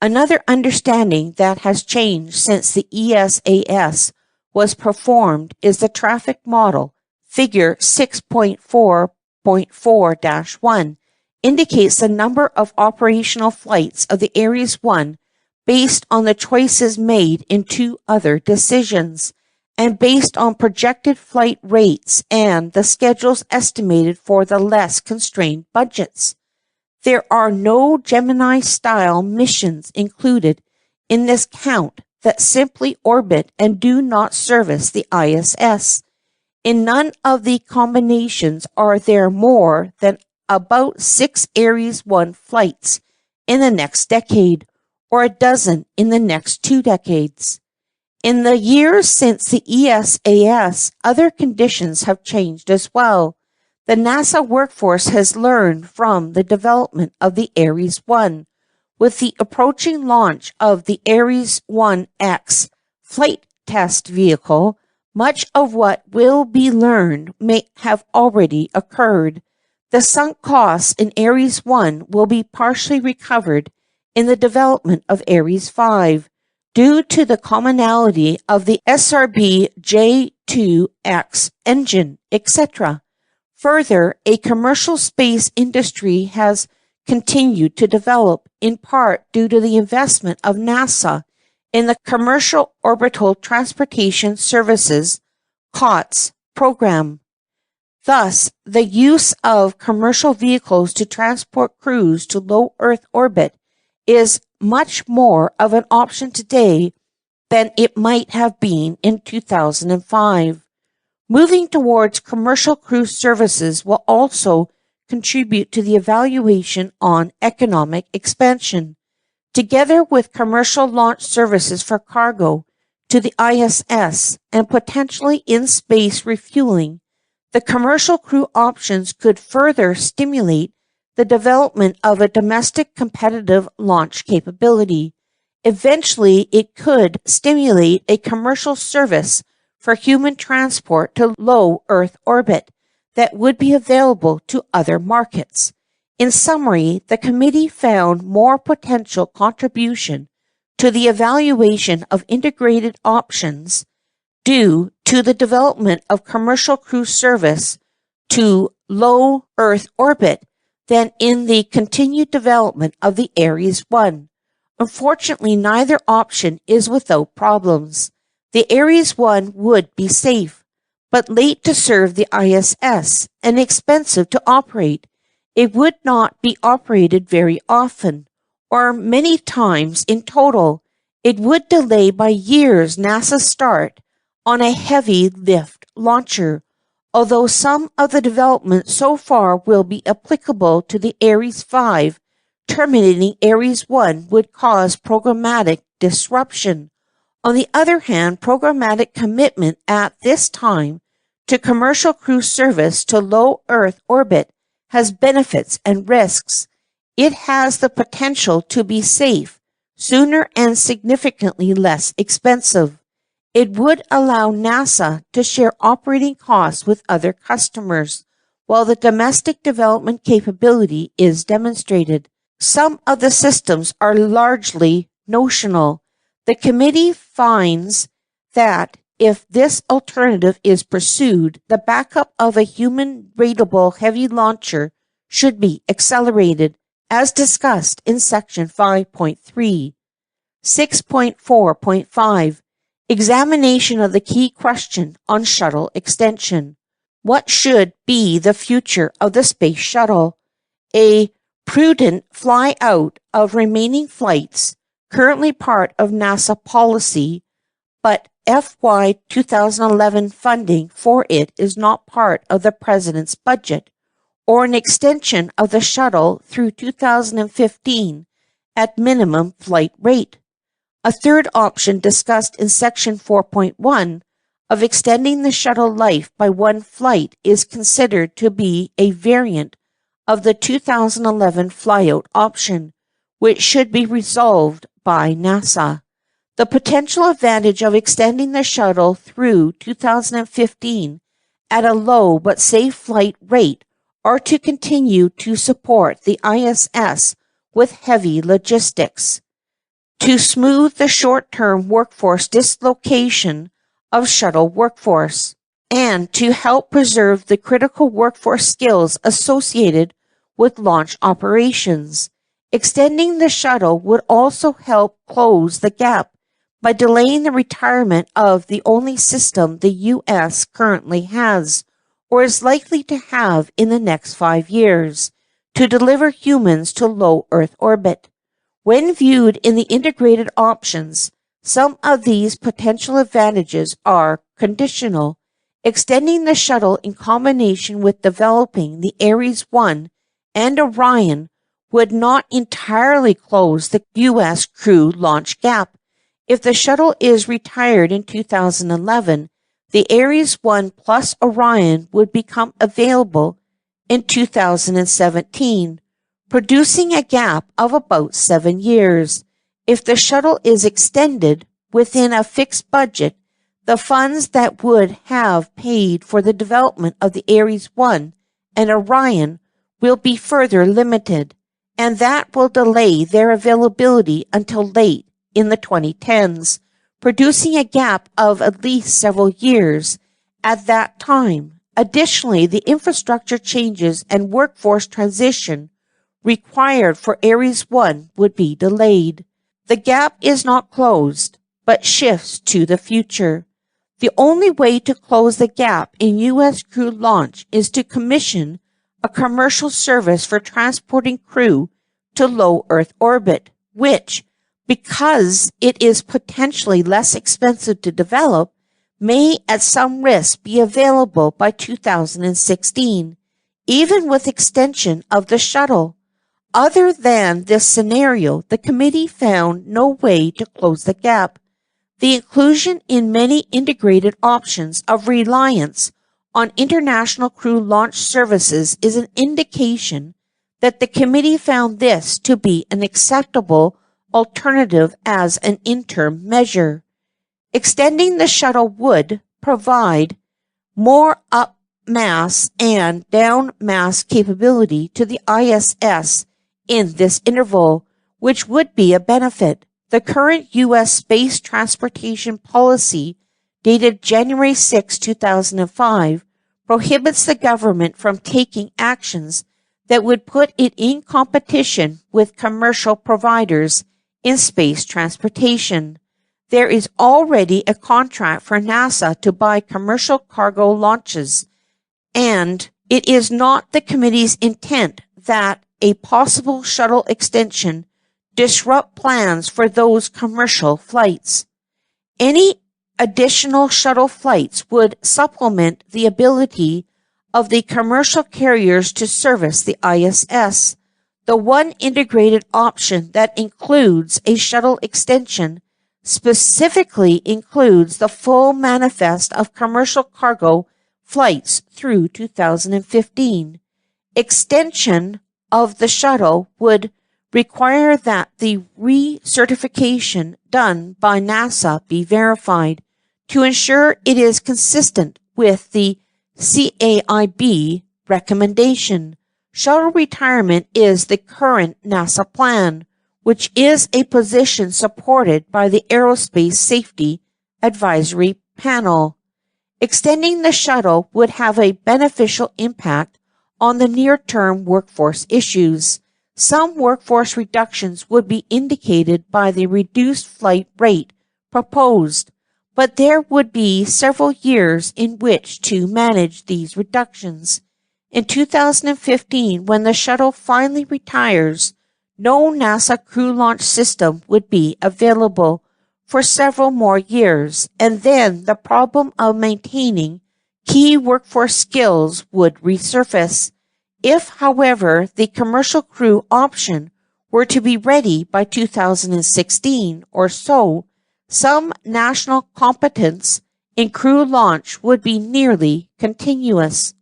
Another understanding that has changed since the ESAS was performed is the traffic model. Figure 6.4.4-1 indicates the number of operational flights of the Ares 1 based on the choices made in two other decisions, and based on projected flight rates and the schedules estimated for the less constrained budgets. There are no Gemini-style missions included in this count that simply orbit and do not service the ISS. In none of the combinations are there more than about 6 Ares 1 flights in the next decade, or a dozen in the next 2 decades. In the years since the ESAS, other conditions have changed as well. The NASA workforce has learned from the development of the Ares 1. With the approaching launch of the Ares 1X flight test vehicle, Much of what will be learned may have already occurred. The sunk costs in Ares 1 will be partially recovered in the development of Ares 5 due to the commonality of the SRB J2X engine, etc. Further, a commercial space industry has continued to develop, in part due to the investment of NASA in the Commercial Orbital Transportation Services COTS program. Thus, the use of commercial vehicles to transport crews to low Earth orbit is much more of an option today than it might have been in 2005. Moving towards commercial crew services will also contribute to the evaluation on economic expansion. Together with commercial launch services for cargo to the ISS and potentially in-space refueling, the commercial crew options could further stimulate the development of a domestic competitive launch capability. Eventually, it could stimulate a commercial service for human transport to low Earth orbit that would be available to other markets. In summary, the committee found more potential contribution to the evaluation of integrated options due to the development of commercial crew service to low Earth orbit than in the continued development of the Ares 1. Unfortunately, neither option is without problems. The Ares 1 would be safe, but late to serve the ISS and expensive to operate. It would not be operated very often, or many times in total. It would delay by years NASA's start on a heavy lift launcher, although some of the development so far will be applicable to the Ares 5. Terminating Ares 1 would cause programmatic disruption. On the other hand, programmatic commitment at this time to commercial crew service to low Earth orbit has benefits and risks. It has the potential to be safe, sooner and significantly less expensive. It would allow NASA to share operating costs with other customers, while the domestic development capability is demonstrated. Some of the systems are largely notional. The committee finds that if this alternative is pursued, the backup of a human-rateable heavy launcher should be accelerated, as discussed in Section 5.3. 6.4.5. Examination of the key question on shuttle extension. What should be the future of the space shuttle? A prudent fly-out of remaining flights, currently part of NASA policy, but FY 2011 funding for it is not part of the President's budget, or an extension of the shuttle through 2015 at minimum flight rate. A third option discussed in Section 4.1 of extending the shuttle life by one flight is considered to be a variant of the 2011 flyout option, which should be resolved by NASA. The potential advantage of extending the shuttle through 2015 at a low but safe flight rate are to continue to support the ISS with heavy logistics, to smooth the short-term workforce dislocation of shuttle workforce, and to help preserve the critical workforce skills associated with launch operations. Extending the shuttle would also help close the gap by delaying the retirement of the only system the U.S. currently has, or is likely to have in the next 5 years, to deliver humans to low Earth orbit. When viewed in the integrated options, some of these potential advantages are conditional. Extending the shuttle in combination with developing the Ares 1 and Orion would not entirely close the U.S. crew launch gap. If the shuttle is retired in 2011, the Ares 1 plus Orion would become available in 2017, producing a gap of about 7 years. If the shuttle is extended within a fixed budget, the funds that would have paid for the development of the Ares 1 and Orion will be further limited, and that will delay their availability until late in the 2010s, producing a gap of at least several years at that time. Additionally, the infrastructure changes and workforce transition required for Ares 1 would be delayed. The gap is not closed, but shifts to the future. The only way to close the gap in U.S. crew launch is to commission a commercial service for transporting crew to low Earth orbit, which, because it is potentially less expensive to develop, may at some risk be available by 2016, even with extension of the shuttle. Other than this scenario, the committee found no way to close the gap. The inclusion in many integrated options of reliance on international crew launch services is an indication that the committee found this to be an acceptable alternative as an interim measure. Extending the shuttle would provide more up mass and down mass capability to the ISS in this interval, which would be a benefit. The current U.S. space transportation policy, dated January 6, 2005, prohibits the government from taking actions that would put it in competition with commercial providers in space transportation. There is already a contract for NASA to buy commercial cargo launches, and it is not the committee's intent that a possible shuttle extension disrupt plans for those commercial flights. Any additional shuttle flights would supplement the ability of the commercial carriers to service the ISS. The one integrated option that includes a shuttle extension specifically includes the full manifest of commercial cargo flights through 2015. Extension of the shuttle would require that the recertification done by NASA be verified to ensure it is consistent with the CAIB recommendation. Shuttle retirement is the current NASA plan, which is a position supported by the Aerospace Safety Advisory Panel. Extending the shuttle would have a beneficial impact on the near-term workforce issues. Some workforce reductions would be indicated by the reduced flight rate proposed, but there would be several years in which to manage these reductions. In 2015, when the shuttle finally retires, no NASA crew launch system would be available for several more years, and then the problem of maintaining key workforce skills would resurface. If, however, the commercial crew option were to be ready by 2016 or so, some national competence in crew launch would be nearly continuous.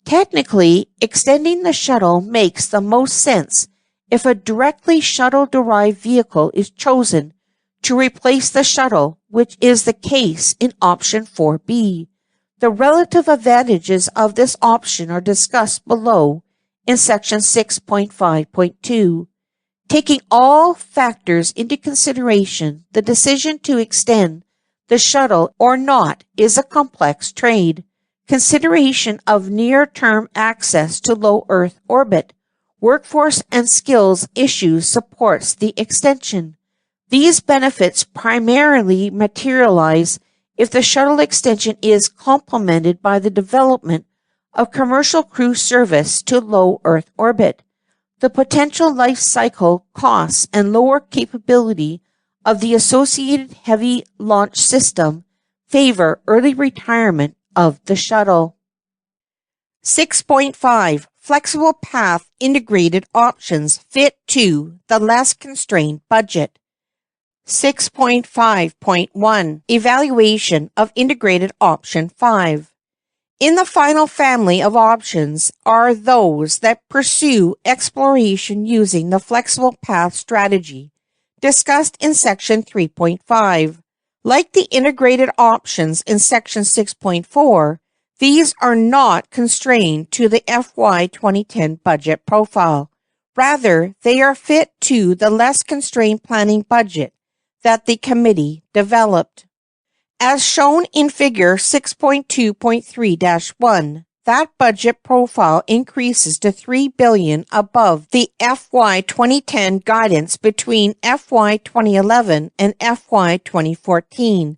Technically, extending the shuttle makes the most sense if a directly shuttle-derived vehicle is chosen to replace the shuttle, which is the case in option 4B. The relative advantages of this option are discussed below in section 6.5.2. Taking all factors into consideration, the decision to extend the shuttle or not is a complex trade. Consideration of near-term access to low Earth orbit, workforce and skills issues supports the extension. These benefits primarily materialize if the shuttle extension is complemented by the development of commercial crew service to low Earth orbit. The potential life cycle costs and lower capability of the associated heavy launch system favor early retirement of the shuttle. 6.5. Flexible path integrated options fit to the less constrained budget. 6.5.1. Evaluation of integrated option 5. In the final family of options are those that pursue exploration using the flexible path strategy, discussed in section 3.5. Like the integrated options in Section 6.4, these are not constrained to the FY 2010 budget profile. Rather, they are fit to the less constrained planning budget that the committee developed. As shown in Figure 6.2.3-1, that budget profile increases to $3 billion above the FY 2010 guidance between FY 2011 and FY 2014,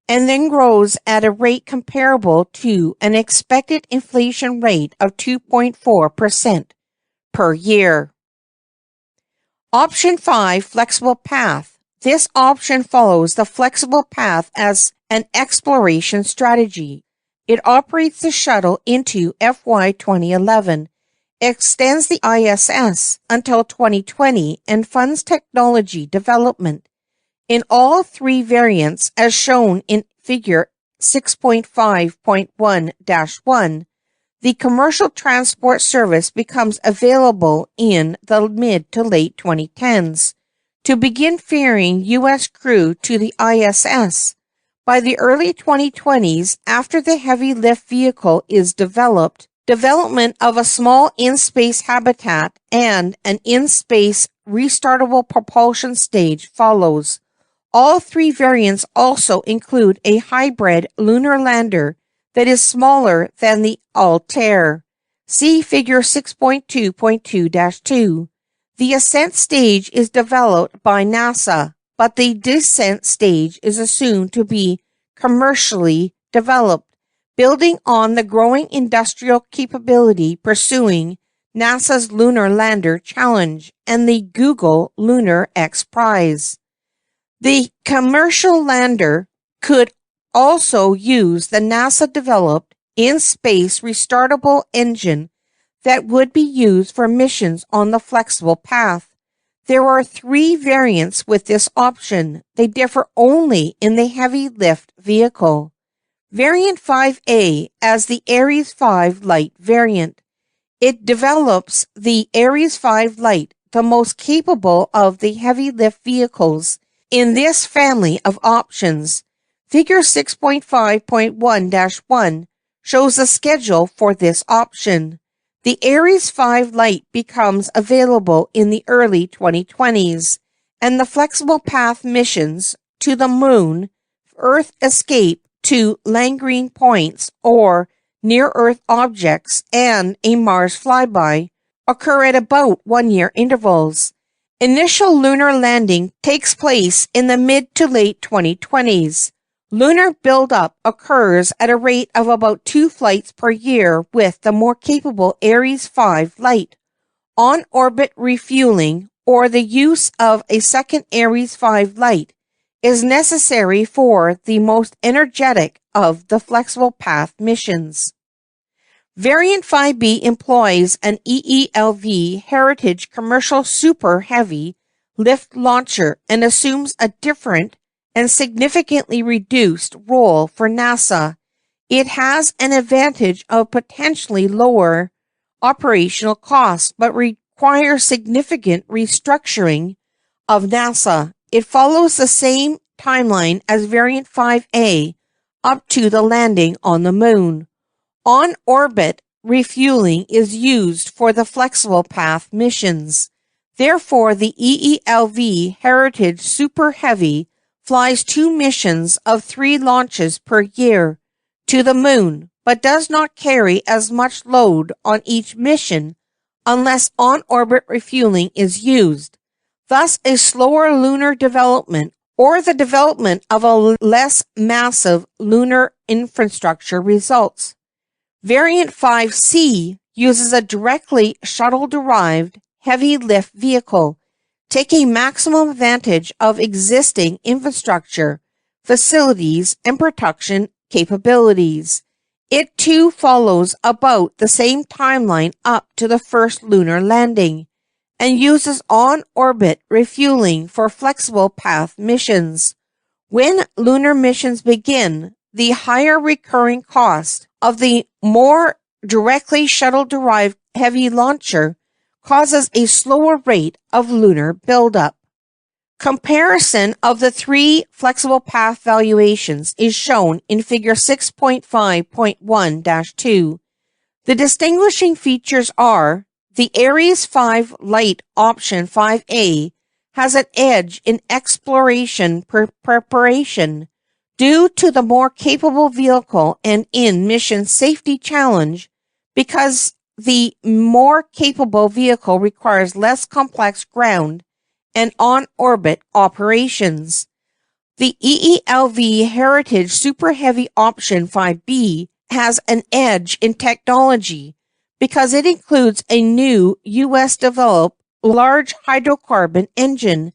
and then grows at a rate comparable to an expected inflation rate of 2.4% per year. Option 5, Flexible Path. This option follows the flexible path as an exploration strategy. It operates the shuttle into FY 2011, extends the ISS until 2020, and funds technology development. In all three variants, as shown in Figure 6.5.1-1, the commercial transport service becomes available in the mid to late 2010s to begin ferrying U.S. crew to the ISS. By the early 2020s, after the heavy lift vehicle is developed, development of a small in-space habitat and an in-space restartable propulsion stage follows. All three variants also include a hybrid lunar lander that is smaller than the Altair. See Figure 6.2.2-2. The ascent stage is developed by NASA, but the descent stage is assumed to be commercially developed, building on the growing industrial capability pursuing NASA's Lunar Lander Challenge and the Google Lunar X Prize. The commercial lander could also use the NASA-developed in-space restartable engine that would be used for missions on the flexible path. There are three variants with this option. They differ only in the heavy lift vehicle. Variant 5A as the Ares 5 Light variant. It develops the Ares 5 Light, the most capable of the heavy lift vehicles in this family of options. Figure 6.5.1-1 shows a schedule for this option. The Ares 5 Light becomes available in the early 2020s, and the flexible path missions to the Moon, Earth escape to Lagrange points or near-Earth objects, and a Mars flyby occur at about 1-year intervals. Initial lunar landing takes place in the mid to late 2020s. Lunar buildup occurs at a rate of about 2 flights per year with the more capable Ares 5 Light. On-orbit refueling or the use of a second Ares 5 Light is necessary for the most energetic of the flexible path missions. Variant 5B employs an EELV Heritage Commercial Super Heavy Lift Launcher and assumes a different and significantly reduced role for NASA. It has an advantage of potentially lower operational costs, but requires significant restructuring of NASA. It follows the same timeline as Variant 5A up to the landing on the Moon. On-orbit refueling is used for the flexible path missions. Therefore, the EELV Heritage Super Heavy flies 2 missions of 3 launches per year to the Moon, but does not carry as much load on each mission unless on-orbit refueling is used. Thus, a slower lunar development or the development of a less massive lunar infrastructure results. Variant 5C uses a directly shuttle-derived heavy lift vehicle, taking maximum advantage of existing infrastructure, facilities, and production capabilities. It too follows about the same timeline up to the first lunar landing, and uses on-orbit refueling for flexible path missions. When lunar missions begin, the higher recurring cost of the more directly shuttle-derived heavy launcher causes a slower rate of lunar buildup. Comparison of the three flexible path valuations is shown in Figure 6.5.1-2. The distinguishing features are the Aries 5 Light option 5A has an edge in exploration preparation due to the more capable vehicle and in mission safety challenge because the more capable vehicle requires less complex ground and on-orbit operations. The EELV Heritage Super Heavy option 5B has an edge in technology because it includes a new US-developed large hydrocarbon engine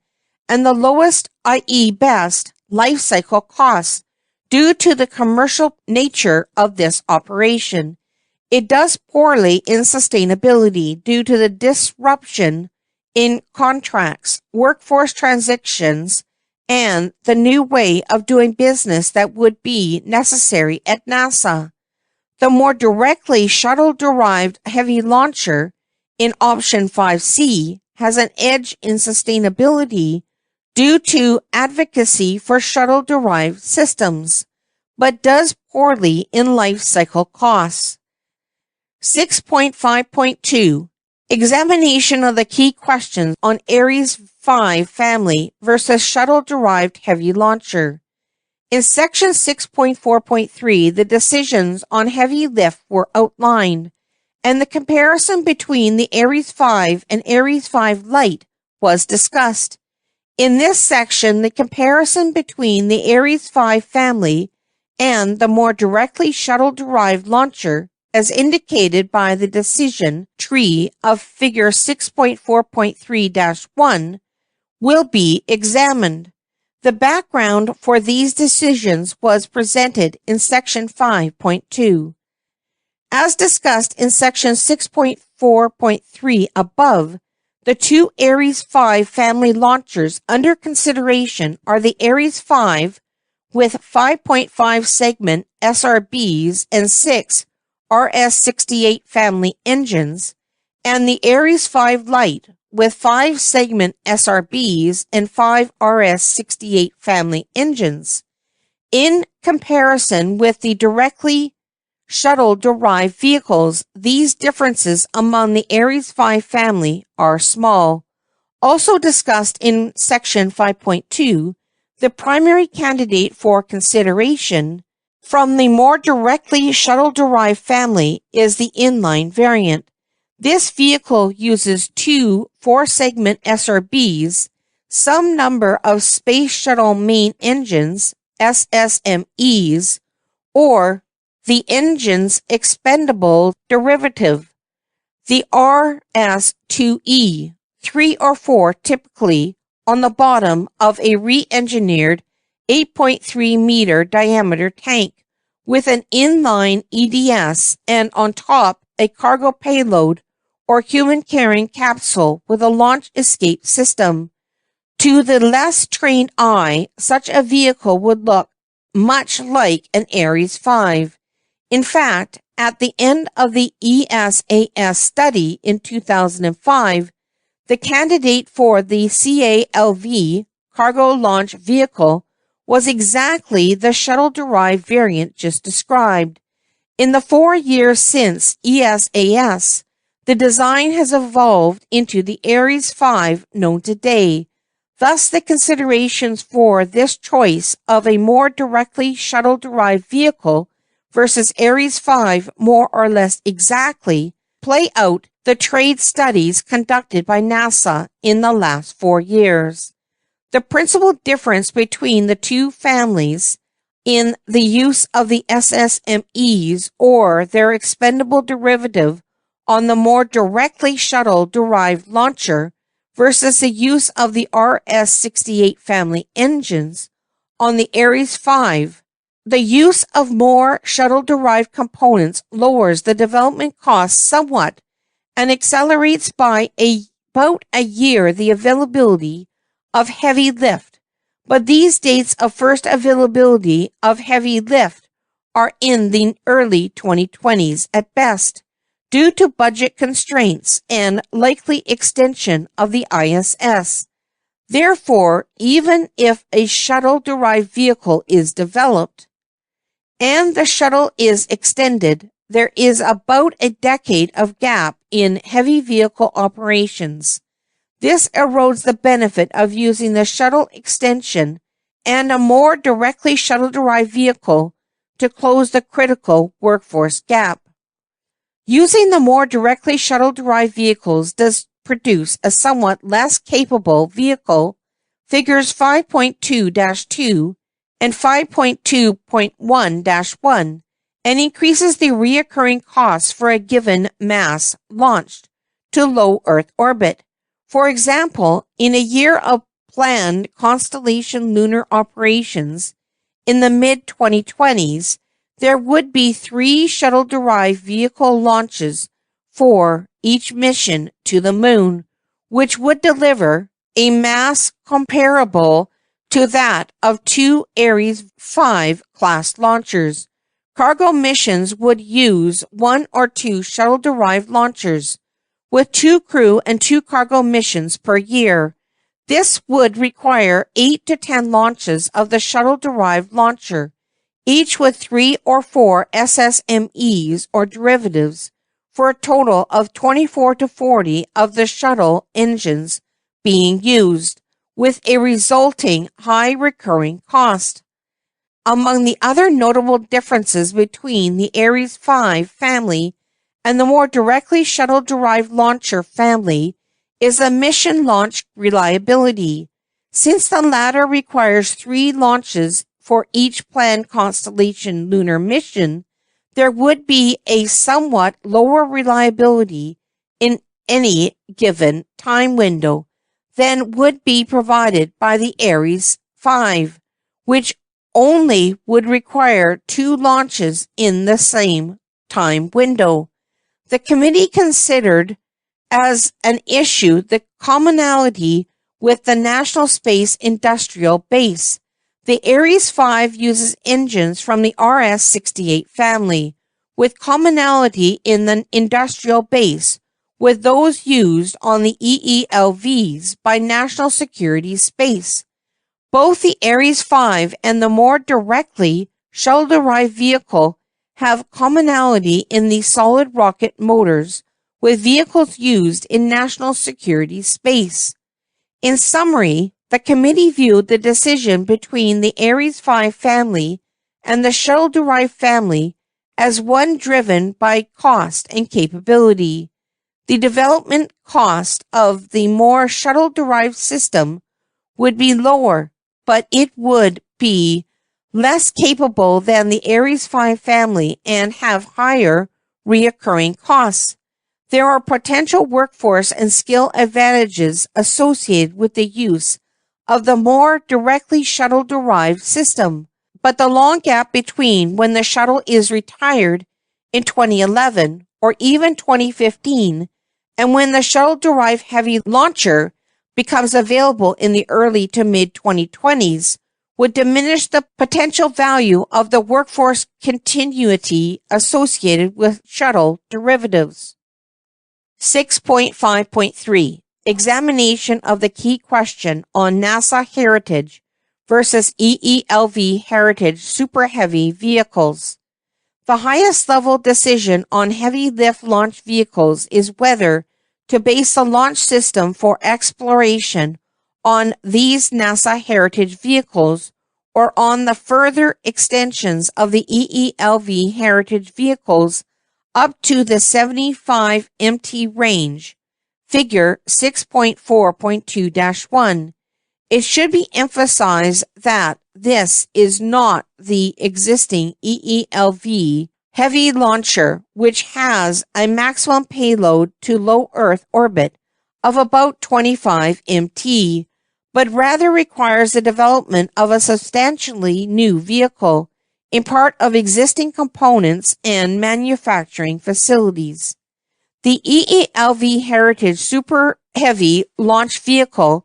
and the lowest, i.e. best, life cycle costs due to the commercial nature of this operation. It does poorly in sustainability due to the disruption in contracts, workforce transitions, and the new way of doing business that would be necessary at NASA. The more directly shuttle-derived heavy launcher in option 5C has an edge in sustainability due to advocacy for shuttle-derived systems, but does poorly in life cycle costs. 6.5.2 Examination of the key questions on Aries 5 family versus shuttle-derived heavy launcher. In section 6.4.3, the decisions on heavy lift were outlined, and the comparison between the Aries 5 and Aries 5 Light was discussed. In this section, the comparison between the Aries 5 family and the more directly shuttle-derived launcher, as indicated by the decision tree of Figure 6.4.3-1, will be examined. The background for these decisions was presented in Section 5.2. As discussed in Section 6.4.3 above, the two Aries 5 family launchers under consideration are the Aries 5 with 5.5 segment SRBs and 6 RS-68 family engines, and the Aries 5 Light with 5 segment SRBs and 5 RS-68 family engines. In comparison with the directly shuttle-derived vehicles, these differences among the Aries 5 family are small. Also discussed in Section 5.2, the primary candidate for consideration from the more directly shuttle-derived family is the inline variant. This vehicle uses two 4-segment SRBs, some number of Space Shuttle Main Engines, SSMEs, or the engine's expendable derivative, the RS-2E, 3 or 4 typically, on the bottom of a re-engineered 8.3 meter diameter tank with an inline EDS and on top a cargo payload or human carrying capsule with a launch escape system. To the less trained eye, such a vehicle would look much like an Aries 5. In fact, at the end of the ESAS study in 2005, the candidate for the CALV cargo launch vehicle was exactly the shuttle-derived variant just described. In the 4 years since ESAS, the design has evolved into the Aries 5 known today. Thus, the considerations for this choice of a more directly shuttle-derived vehicle versus Aries 5 more or less exactly play out the trade studies conducted by NASA in the last 4 years. The principal difference between the two families in the use of the SSMEs or their expendable derivative on the more directly shuttle-derived launcher versus the use of the RS-68 family engines on the Aries 5. The use of more shuttle-derived components lowers the development costs somewhat and accelerates by about a year the availability of heavy lift, but these dates of first availability of heavy lift are in the early 2020s at best, due to budget constraints and likely extension of the ISS. Therefore, even if a shuttle-derived vehicle is developed and the shuttle is extended, there is about a decade of gap in heavy vehicle operations. This erodes the benefit of using the shuttle extension and a more directly shuttle-derived vehicle to close the critical workforce gap. Using the more directly shuttle-derived vehicles does produce a somewhat less capable vehicle, figures 5.2-2 and 5.2.1-1, and increases the reoccurring costs for a given mass launched to low Earth orbit. For example, in a year of planned constellation lunar operations in the mid-2020s, there would be 3 shuttle-derived vehicle launches for each mission to the moon, which would deliver a mass comparable to that of 2 Ares 5 class launchers. Cargo missions would use 1 or 2 shuttle-derived launchers, with 2 crew and 2 cargo missions per year. This would require 8 to 10 launches of the shuttle-derived launcher, each with 3 or 4 SSMEs or derivatives, for a total of 24 to 40 of the shuttle engines being used, with a resulting high recurring cost. Among the other notable differences between the Ares 5 family and the more directly shuttle-derived launcher family is the mission launch reliability. Since the latter requires 3 launches for each planned constellation lunar mission, there would be a somewhat lower reliability in any given time window than would be provided by the Ares 5, which only would require 2 launches in the same time window. The committee considered as an issue the commonality with the National Space Industrial Base. The Ares 5 uses engines from the RS-68 family, with commonality in the industrial base with those used on the EELVs by National Security Space. Both the Ares 5 and the more directly shuttle-derived vehicle have commonality in the solid rocket motors with vehicles used in national security space. In summary, the committee viewed the decision between the Ares 5 family and the shuttle-derived family as one driven by cost and capability. The development cost of the more shuttle-derived system would be lower, but it would be less capable than the Ares 5 family and have higher reoccurring costs. There are potential workforce and skill advantages associated with the use of the more directly shuttle-derived system, but the long gap between when the shuttle is retired in 2011 or even 2015 and when the shuttle-derived heavy launcher becomes available in the early to mid-2020s would diminish the potential value of the workforce continuity associated with shuttle derivatives. 6.5.3 Examination of the key question on NASA heritage versus EELV heritage super heavy vehicles. The highest level decision on heavy lift launch vehicles is whether to base the launch system for exploration on these NASA heritage vehicles or on the further extensions of the EELV heritage vehicles up to the 75 MT range, figure 6.4.2-1. It should be emphasized that this is not the existing EELV heavy launcher, which has a maximum payload to low Earth orbit of about 25 MT, but rather requires the development of a substantially new vehicle in part of existing components and manufacturing facilities. The EELV Heritage Super Heavy Launch Vehicle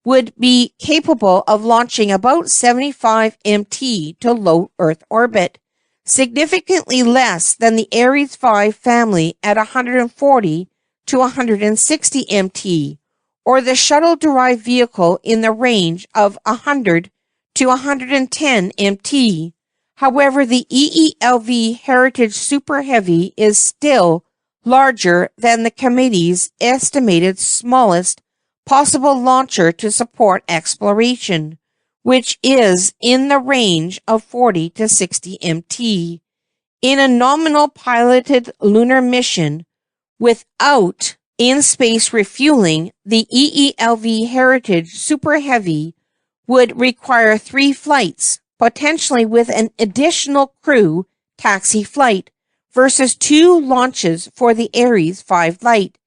would be capable of launching about 75 MT to low Earth orbit, significantly less than the Ares 5 family at 140 to 160 MT, or the shuttle-derived vehicle in the range of 100 to 110 MT. However, the EELV Heritage Super Heavy is still larger than the committee's estimated smallest possible launcher to support exploration, which is in the range of 40 to 60 MT. In a nominal piloted lunar mission without in-space refueling, the EELV Heritage Super Heavy would require 3 flights, potentially with an additional crew taxi flight, versus 2 launches for the Ares 5 Lite.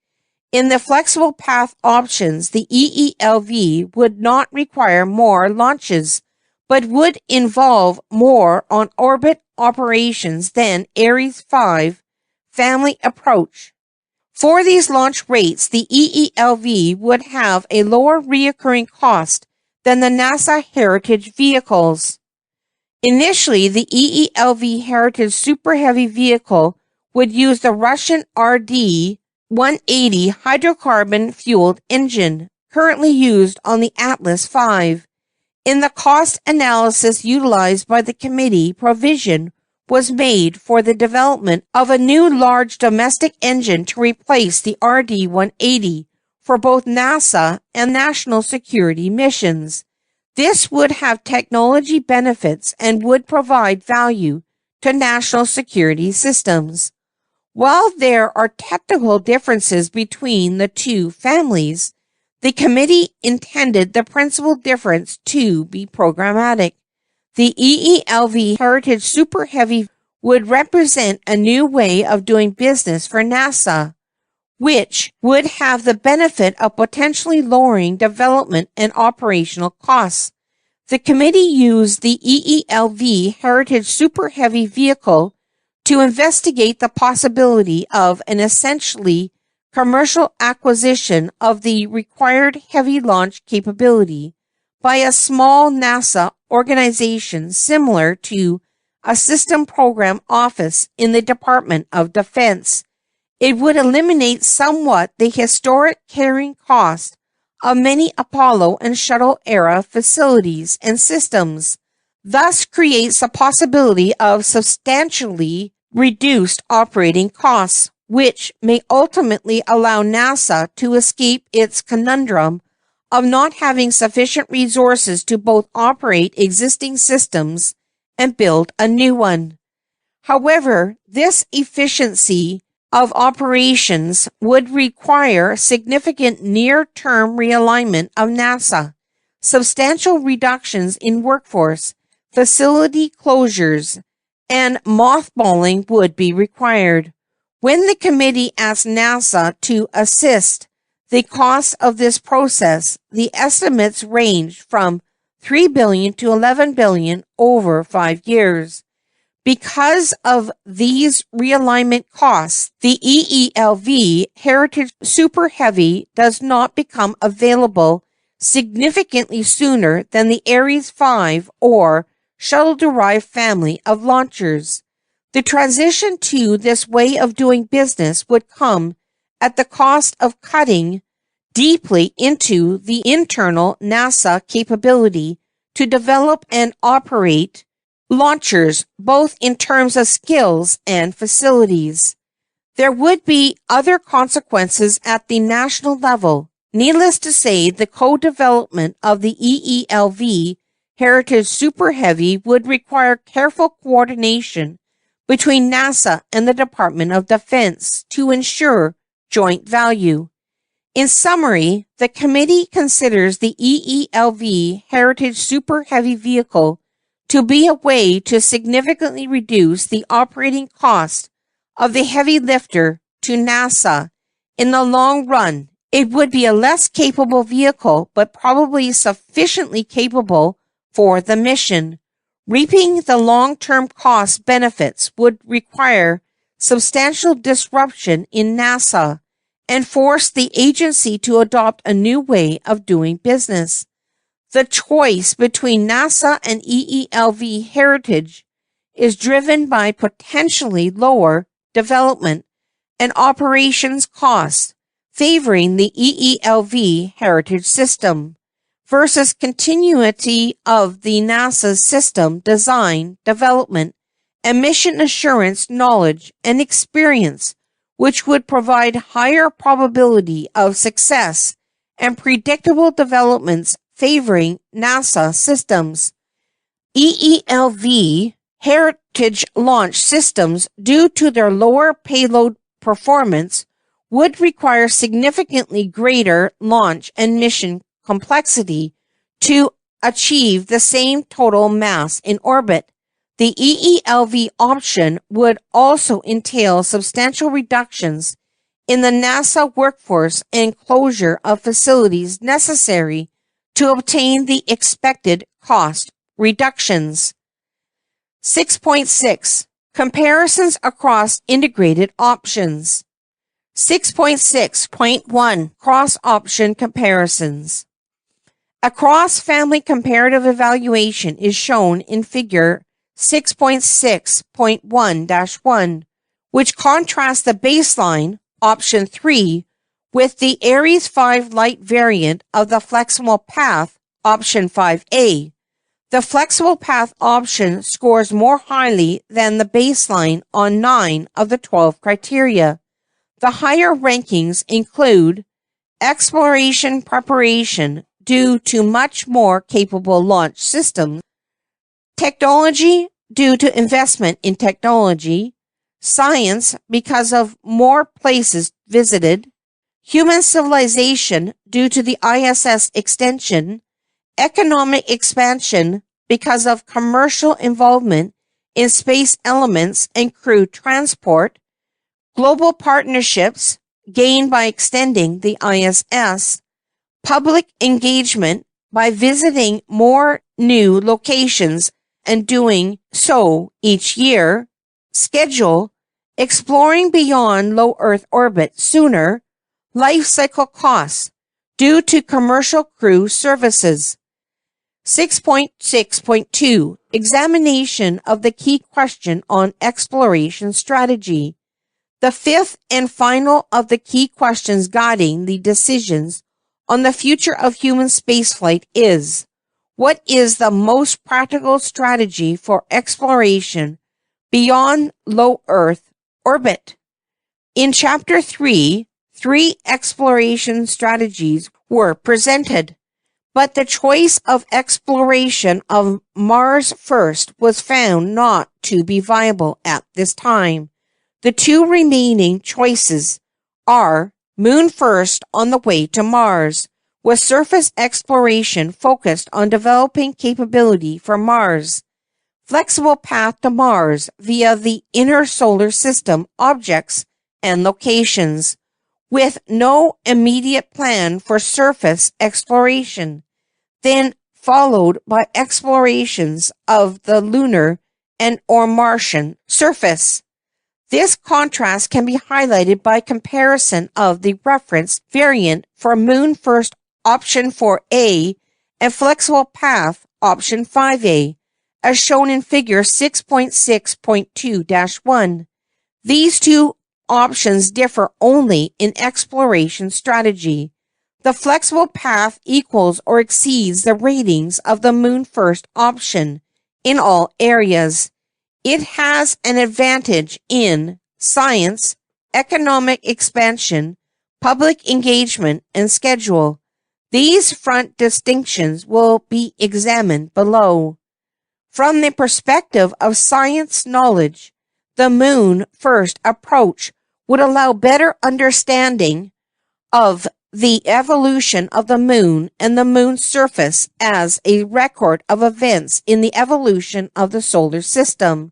In the flexible path options, the EELV would not require more launches, but would involve more on-orbit operations than Ares 5 family approach. For these launch rates, the EELV would have a lower recurring cost than the NASA Heritage vehicles. Initially, the EELV Heritage Super Heavy vehicle would use the Russian RD-180 hydrocarbon-fueled engine currently used on the Atlas V. In the cost analysis utilized by the committee, provision was made for the development of a new large domestic engine to replace the RD-180 for both NASA and national security missions. This would have technology benefits and would provide value to national security systems. While there are technical differences between the two families, the committee intended the principal difference to be programmatic. The EELV Heritage Super Heavy would represent a new way of doing business for NASA, which would have the benefit of potentially lowering development and operational costs. The committee used the EELV Heritage Super Heavy vehicle to investigate the possibility of an essentially commercial acquisition of the required heavy launch capability by a small NASA organization similar to a system program office in the Department of Defense. It would eliminate somewhat the historic carrying cost of many Apollo and Shuttle era facilities and systems, thus creates the possibility of substantially reduced operating costs, which may ultimately allow NASA to escape its conundrum of not having sufficient resources to both operate existing systems and build a new one. However, this efficiency of operations would require significant near-term realignment of NASA, substantial reductions in workforce, facility closures, and mothballing would be required. When the committee asked NASA to assist the cost of this process, the estimates ranged from $3 billion to $11 billion over 5 years. Because of these realignment costs, the EELV Heritage Super Heavy does not become available significantly sooner than the Ares 5 or shuttle-derived family of launchers. The transition to this way of doing business would come at the cost of cutting deeply into the internal NASA capability to develop and operate launchers, both in terms of skills and facilities. There would be other consequences at the national level. Needless to say, the co-development of the EELV Heritage Super Heavy would require careful coordination between NASA and the Department of Defense to ensure joint value. In summary, the committee considers the EELV Heritage Super Heavy vehicle to be a way to significantly reduce the operating cost of the heavy lifter to NASA. In the long run, it would be a less capable vehicle, but probably sufficiently capable for the mission. Reaping the long-term cost benefits would require substantial disruption in NASA and force the agency to adopt a new way of doing business. The choice between NASA and EELV Heritage is driven by potentially lower development and operations costs, favoring the EELV heritage system, versus continuity of the NASA's system design, development, and mission assurance knowledge and experience, which would provide higher probability of success and predictable developments favoring NASA systems. EELV heritage launch systems, due to their lower payload performance, would require significantly greater launch and mission complexity to achieve the same total mass in orbit. The EELV option would also entail substantial reductions in the NASA workforce and closure of facilities necessary to obtain the expected cost reductions. 6.6. Comparisons across integrated options. 6.6.1 Cross-option comparisons. A cross-family comparative evaluation is shown in Figure 6.6.1-1, which contrasts the baseline, option 3, with the Aries 5 light variant of the flexible path, option 5A. The flexible path option scores more highly than the baseline on 9 of the 12 criteria. The higher rankings include exploration preparation due to much more capable launch systems, technology due to investment in technology, science because of more places visited, human civilization due to the ISS extension, economic expansion because of commercial involvement in space elements and crew transport, global partnerships gained by extending the ISS, public engagement by visiting more new locations and doing so each year, schedule, exploring beyond low Earth orbit sooner, life cycle costs due to commercial crew services. 6.6.2 Examination of the key question on exploration strategy. The fifth and final of the key questions guiding the decisions on the future of human spaceflight is: what is the most practical strategy for exploration beyond low Earth orbit? In Chapter 3, 3 exploration strategies were presented, but the choice of exploration of Mars first was found not to be viable at this time. The 2 remaining choices are Moon first on the way to Mars, with surface exploration focused on developing capability for Mars. Flexible path to Mars via the inner solar system objects and locations, with no immediate plan for surface exploration, then followed by explorations of the lunar and or Martian surface. This contrast can be highlighted by comparison of the reference variant for Moon first option 4A and flexible path option 5A, as shown in Figure 6.6.2-1. These 2 options differ only in exploration strategy. The flexible path equals or exceeds the ratings of the Moon first option in all areas. It has an advantage in science, economic expansion, public engagement, and schedule. These front distinctions will be examined below. From the perspective of science knowledge, the Moon first approach would allow better understanding of the evolution of the Moon and the Moon's surface as a record of events in the evolution of the solar system.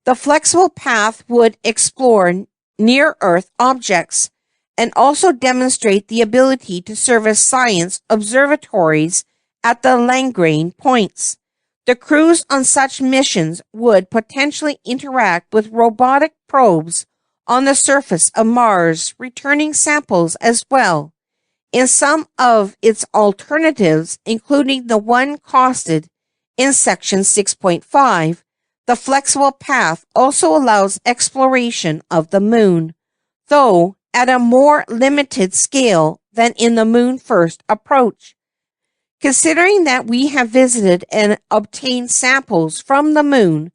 The flexible path would explore near-Earth objects and also demonstrate the ability to service science observatories at the Lagrange points. The crews on such missions would potentially interact with robotic probes on the surface of Mars, returning samples as well. In some of its alternatives, including the one costed in Section 6.5, the flexible path also allows exploration of the Moon, though at a more limited scale than in the Moon First approach. Considering that we have visited and obtained samples from the Moon,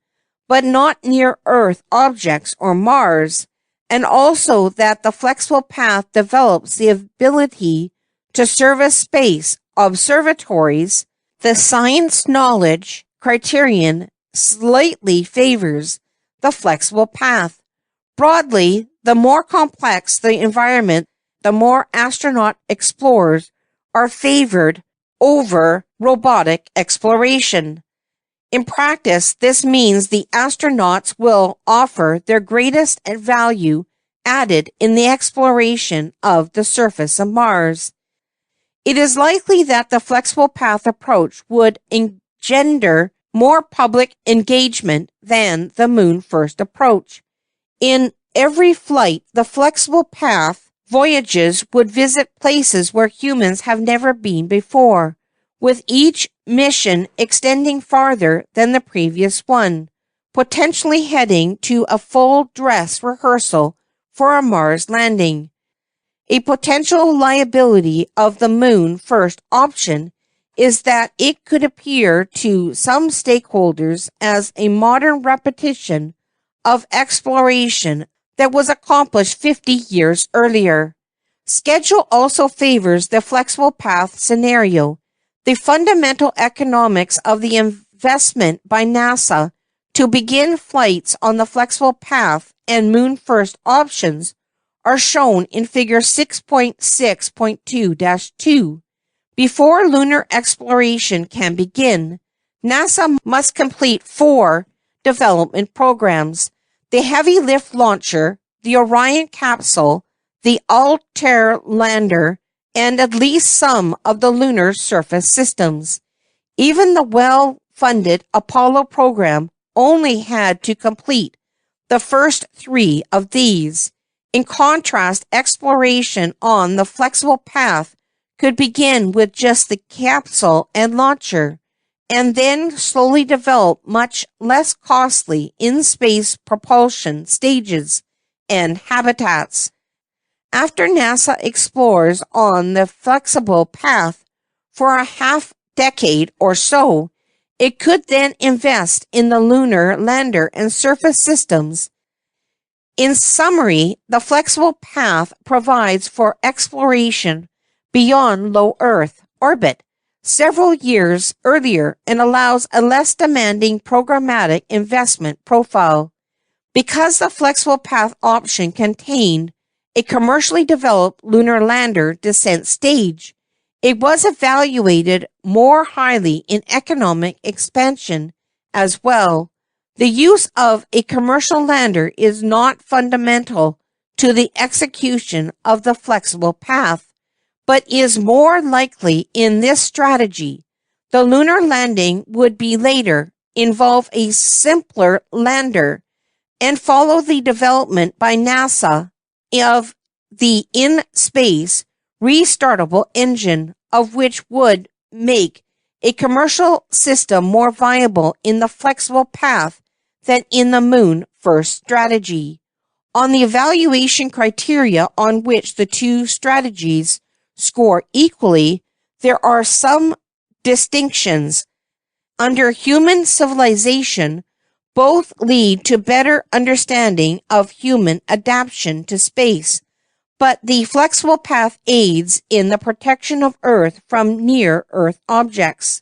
but not near Earth objects or Mars, and also that the flexible path develops the ability to service space observatories, the science knowledge criterion slightly favors the flexible path. Broadly, the more complex the environment, the more astronaut explorers are favored over robotic exploration. In practice, this means the astronauts will offer their greatest value added in the exploration of the surface of Mars. It is likely that the flexible path approach would engender more public engagement than the Moon First approach. In every flight, the flexible path voyages would visit places where humans have never been before, with each mission extending farther than the previous one, potentially heading to a full dress rehearsal for a Mars landing. A potential liability of the Moon First option is that it could appear to some stakeholders as a modern repetition of exploration that was accomplished 50 years earlier. Schedule also favors the flexible path scenario. The fundamental economics of the investment by NASA to begin flights on the flexible path and Moon First options are shown in Figure 6.6.2-2. Before lunar exploration can begin, NASA must complete 4 development programs: the Heavy Lift Launcher, the Orion capsule, the Altair lander, and at least some of the lunar surface systems. Even the well-funded Apollo program only had to complete the first 3 of these. In contrast, exploration on the flexible path could begin with just the capsule and launcher, and then slowly develop much less costly in-space propulsion stages and habitats. After NASA explores on the flexible path for a half-decade or so, it could then invest in the lunar lander and surface systems. In summary, the flexible path provides for exploration beyond low Earth orbit several years earlier and allows a less demanding programmatic investment profile. Because the flexible path option contained a commercially developed lunar lander descent stage, it was evaluated more highly in economic expansion as well. The use of a commercial lander is not fundamental to the execution of the flexible path, but is more likely in this strategy. The lunar landing would be later, involve a simpler lander, and follow the development by NASA of the in-space restartable engine, of which would make a commercial system more viable in the flexible path than in the Moon First strategy. On the evaluation criteria on which the two strategies score equally, there are some distinctions. Under human civilization, both lead to better understanding of human adaptation to space, but the flexible path aids in the protection of Earth from near-Earth objects.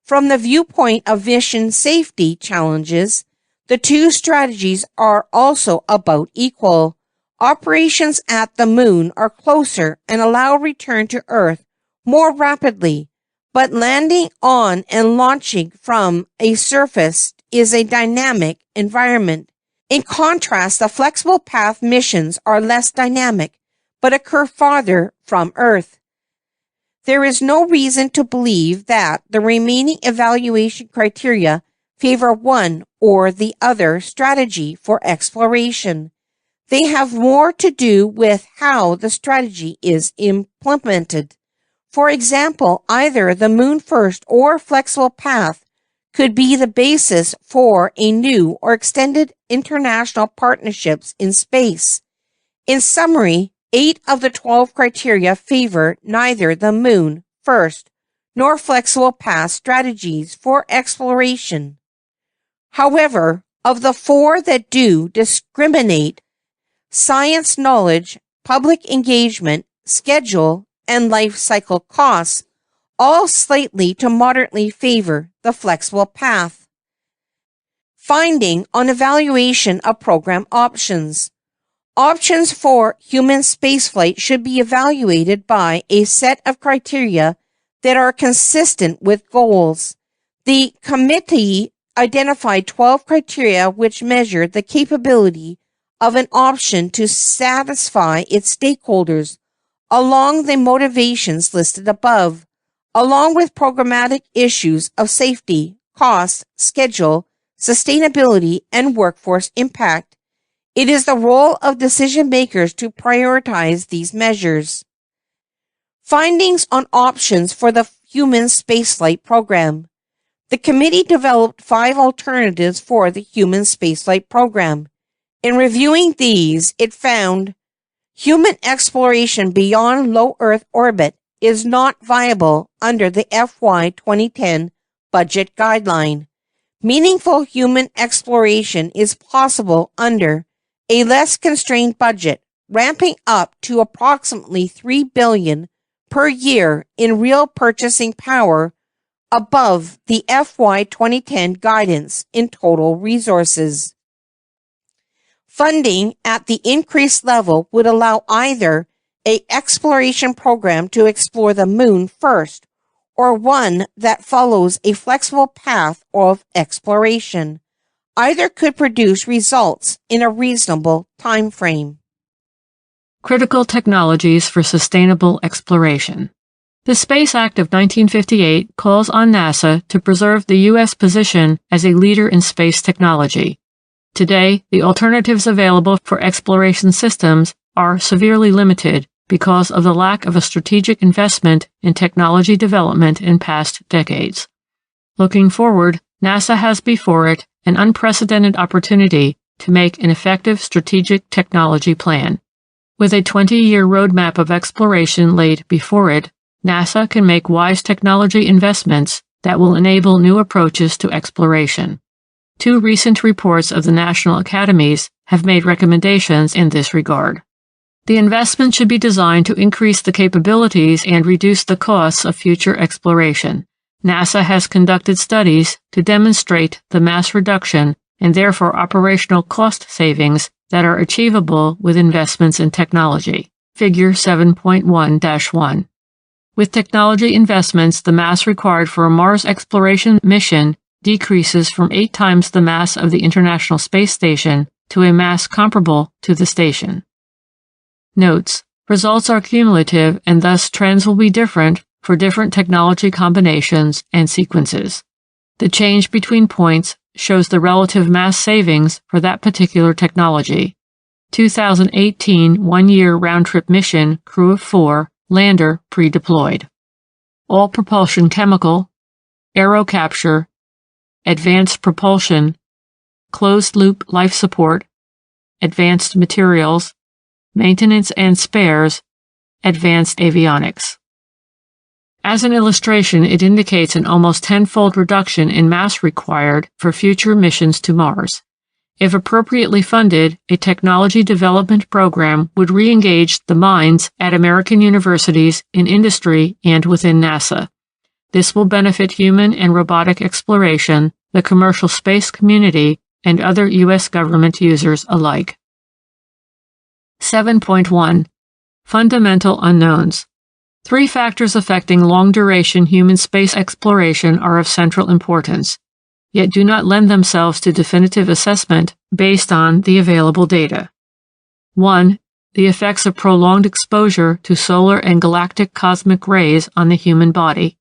From the viewpoint of mission safety challenges, the two strategies are also about equal. Operations at the Moon are closer and allow return to Earth more rapidly, but landing on and launching from a surface is a dynamic environment. In contrast, the flexible path missions are less dynamic, but occur farther from Earth. There is no reason to believe that the remaining evaluation criteria favor one or the other strategy for exploration. They have more to do with how the strategy is implemented. For example, either the Moon First or flexible path could be the basis for a new or extended international partnerships in space. In summary, 8 of the 12 criteria favor neither the moon first nor flexible path strategies for exploration. However, of the 4 that do discriminate, science knowledge, public engagement, schedule, and life cycle costs all slightly to moderately favor the flexible path. Finding on evaluation of program options. Options for human spaceflight should be evaluated by a set of criteria that are consistent with goals. The committee identified 12 criteria which measure the capability of an option to satisfy its stakeholders along the motivations listed above, along with programmatic issues of safety, cost, schedule, sustainability, and workforce impact. It is the role of decision makers to prioritize these measures. Findings on options for the human spaceflight program. The committee developed 5 alternatives for the human spaceflight program. In reviewing these, it found human exploration beyond low Earth orbit is not viable under the FY 2010 budget guideline. Meaningful human exploration is possible under a less constrained budget, ramping up to approximately $3 billion per year in real purchasing power above the FY 2010 guidance in total resources. Funding at the increased level would allow either an exploration program to explore the moon first, or one that follows a flexible path of exploration. Either could produce results in a reasonable time frame. Critical Technologies for Sustainable Exploration. The Space Act of 1958 calls on NASA to preserve the U.S. position as a leader in space technology. Today, the alternatives available for exploration systems are severely limited because of the lack of a strategic investment in technology development in past decades. Looking forward, NASA has before it an unprecedented opportunity to make an effective strategic technology plan. With a 20-year roadmap of exploration laid before it, NASA can make wise technology investments that will enable new approaches to exploration. 2 recent reports of the national academies have made recommendations in this regard. The investment should be designed to increase the capabilities and reduce the costs of future exploration. NASA has conducted studies to demonstrate the mass reduction and therefore operational cost savings that are achievable with investments in technology. Figure 7.1-1. With technology investments, the mass required for a Mars exploration mission decreases from 8 times the mass of the International Space Station to a mass comparable to the station. Notes: results are cumulative and thus trends will be different for different technology combinations and sequences. The change between points shows the relative mass savings for that particular technology. 2018 one-year round-trip mission, crew of 4, lander pre-deployed. All propulsion chemical, aero capture, advanced propulsion, closed-loop life support, advanced materials, maintenance and spares, advanced avionics. As an illustration, it indicates an almost 10-fold reduction in mass required for future missions to Mars. If appropriately funded, a technology development program would re-engage the minds at American universities, in industry, and within NASA. This will benefit human and robotic exploration, the commercial space community, and other U.S. government users alike. 7.1. Fundamental Unknowns. 3 factors affecting long-duration human space exploration are of central importance, yet do not lend themselves to definitive assessment based on the available data. 1. The effects of prolonged exposure to solar and galactic cosmic rays on the human body.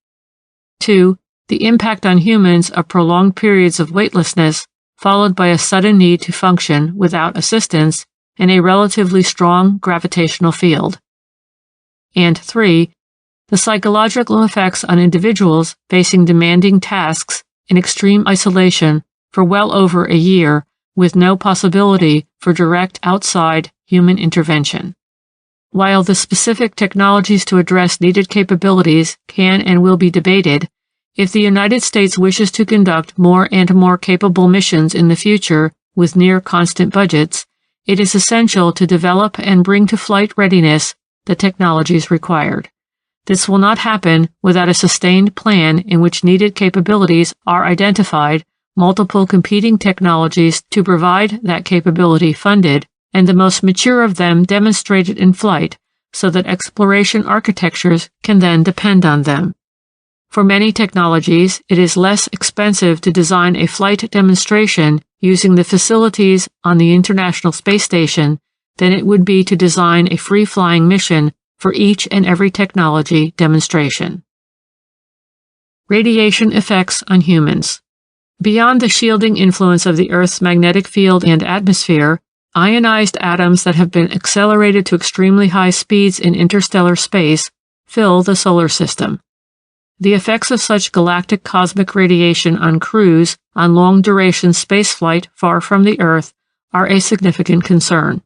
2. The impact on humans of prolonged periods of weightlessness, followed by a sudden need to function without assistance in a relatively strong gravitational field. And 3. The psychological effects on individuals facing demanding tasks in extreme isolation for well over a year with no possibility for direct outside human intervention. While the specific technologies to address needed capabilities can and will be debated, if the United States wishes to conduct more and more capable missions in the future with near constant budgets, it is essential to develop and bring to flight readiness the technologies required. This will not happen without a sustained plan in which needed capabilities are identified, multiple competing technologies to provide that capability funded, and the most mature of them demonstrated in flight so that exploration architectures can then depend on them. For many technologies, it is less expensive to design a flight demonstration using the facilities on the International Space Station than it would be to design a free-flying mission for each and every technology demonstration. Radiation effects on humans. Beyond the shielding influence of the Earth's magnetic field and atmosphere, ionized atoms that have been accelerated to extremely high speeds in interstellar space fill the solar system. The effects of such galactic cosmic radiation on crews on long-duration spaceflight far from the Earth are a significant concern.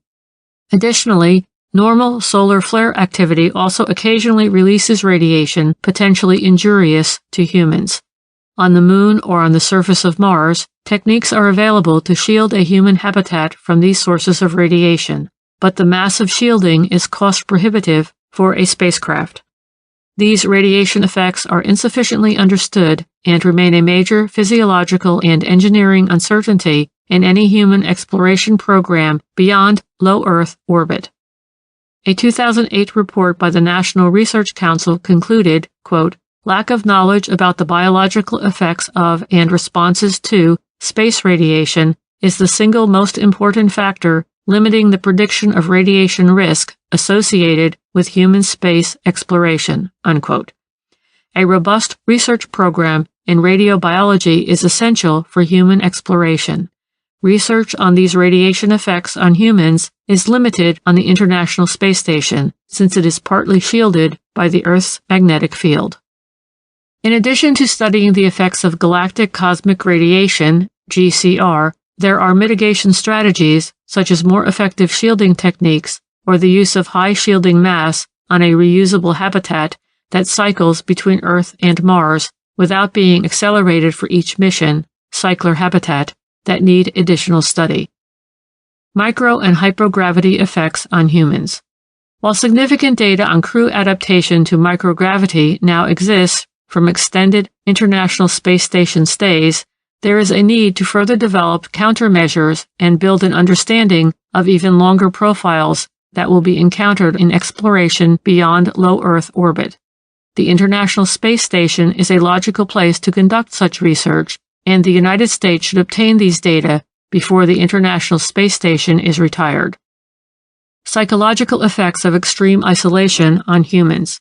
Additionally, normal solar flare activity also occasionally releases radiation potentially injurious to humans. On the Moon or on the surface of Mars, techniques are available to shield a human habitat from these sources of radiation, but the massive shielding is cost-prohibitive for a spacecraft. These radiation effects are insufficiently understood and remain a major physiological and engineering uncertainty in any human exploration program beyond low Earth orbit. A 2008 report by the National Research Council concluded, quote, "Lack of knowledge about the biological effects of and responses to space radiation is the single most important factor limiting the prediction of radiation risk associated with human space exploration," unquote. A robust research program in radiobiology is essential for human exploration. Research on these radiation effects on humans is limited on the International Space Station, since it is partly shielded by the Earth's magnetic field. In addition to studying the effects of galactic cosmic radiation, GCR, there are mitigation strategies, such as more effective shielding techniques or the use of high shielding mass on a reusable habitat that cycles between Earth and Mars without being accelerated for each mission, cycler habitat, that need additional study. Micro and hypergravity effects on humans. While significant data on crew adaptation to microgravity now exists from extended International Space Station stays, there is a need to further develop countermeasures and build an understanding of even longer profiles that will be encountered in exploration beyond low Earth orbit. The International Space Station is a logical place to conduct such research, and the United States should obtain these data before the International Space Station is retired. Psychological effects of extreme isolation on humans.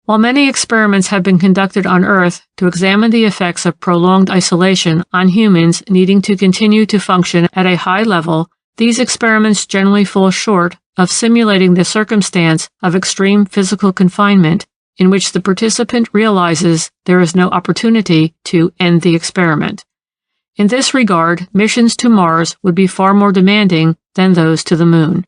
While many experiments have been conducted on Earth to examine the effects of prolonged isolation on humans needing to continue to function at a high level, these experiments generally fall short of simulating the circumstance of extreme physical confinement in which the participant realizes there is no opportunity to end the experiment. In this regard, missions to Mars would be far more demanding than those to the Moon.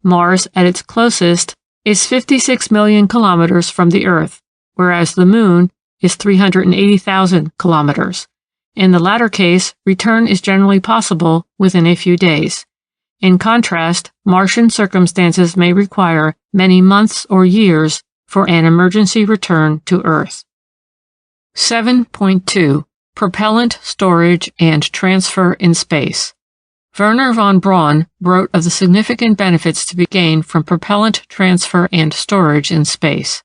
Mars, at its closest, is 56 million kilometers from the Earth, whereas the Moon is 380,000 kilometers. In the latter case, return is generally possible within a few days. In contrast, Martian circumstances may require many months or years for an emergency return to Earth. 7.2. Propellant Storage and Transfer in Space. Wernher von Braun wrote of the significant benefits to be gained from propellant transfer and storage in space.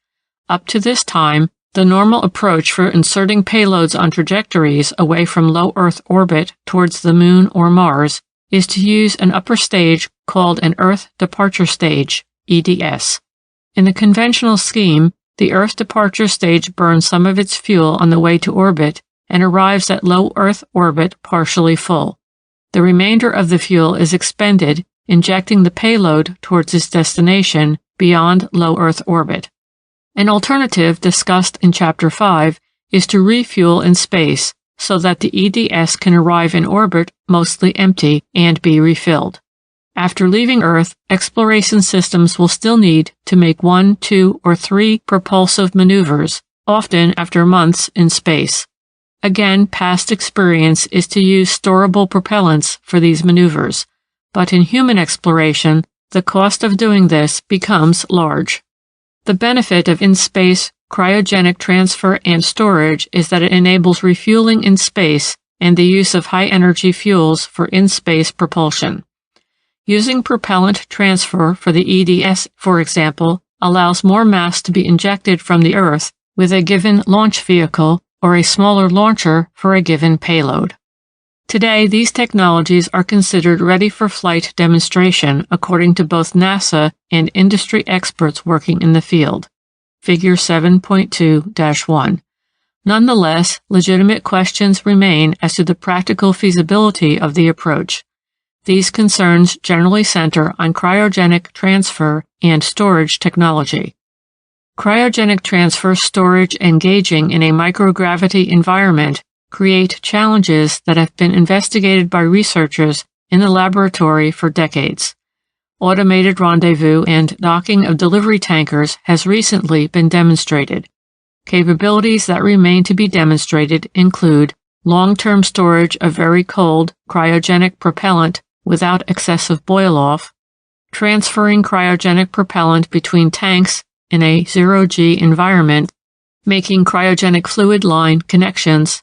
Up to this time, the normal approach for inserting payloads on trajectories away from low Earth orbit towards the Moon or Mars is to use an upper stage called an Earth Departure Stage, EDS. In the conventional scheme, the Earth Departure Stage burns some of its fuel on the way to orbit and arrives at low Earth orbit partially full. The remainder of the fuel is expended, injecting the payload towards its destination beyond low Earth orbit. An alternative discussed in Chapter 5 is to refuel in space so that the EDS can arrive in orbit mostly empty and be refilled. After leaving Earth, exploration systems will still need to make 1, 2, or 3 propulsive maneuvers, often after months in space. Again, past experience is to use storable propellants for these maneuvers, but in human exploration, the cost of doing this becomes large. The benefit of in-space cryogenic transfer and storage is that it enables refueling in space and the use of high-energy fuels for in-space propulsion. Using propellant transfer for the EDS, for example, allows more mass to be injected from the Earth with a given launch vehicle or a smaller launcher for a given payload. Today, these technologies are considered ready for flight demonstration according to both NASA and industry experts working in the field. Figure 7.2-1. Nonetheless, legitimate questions remain as to the practical feasibility of the approach. These concerns generally center on cryogenic transfer and storage technology. Cryogenic transfer, storage, and gauging in a microgravity environment create challenges that have been investigated by researchers in the laboratory for decades. Automated rendezvous and docking of delivery tankers has recently been demonstrated. Capabilities that remain to be demonstrated include long-term storage of very cold cryogenic propellant without excessive boil-off, transferring cryogenic propellant between tanks in a zero-G environment, making cryogenic fluid line connections,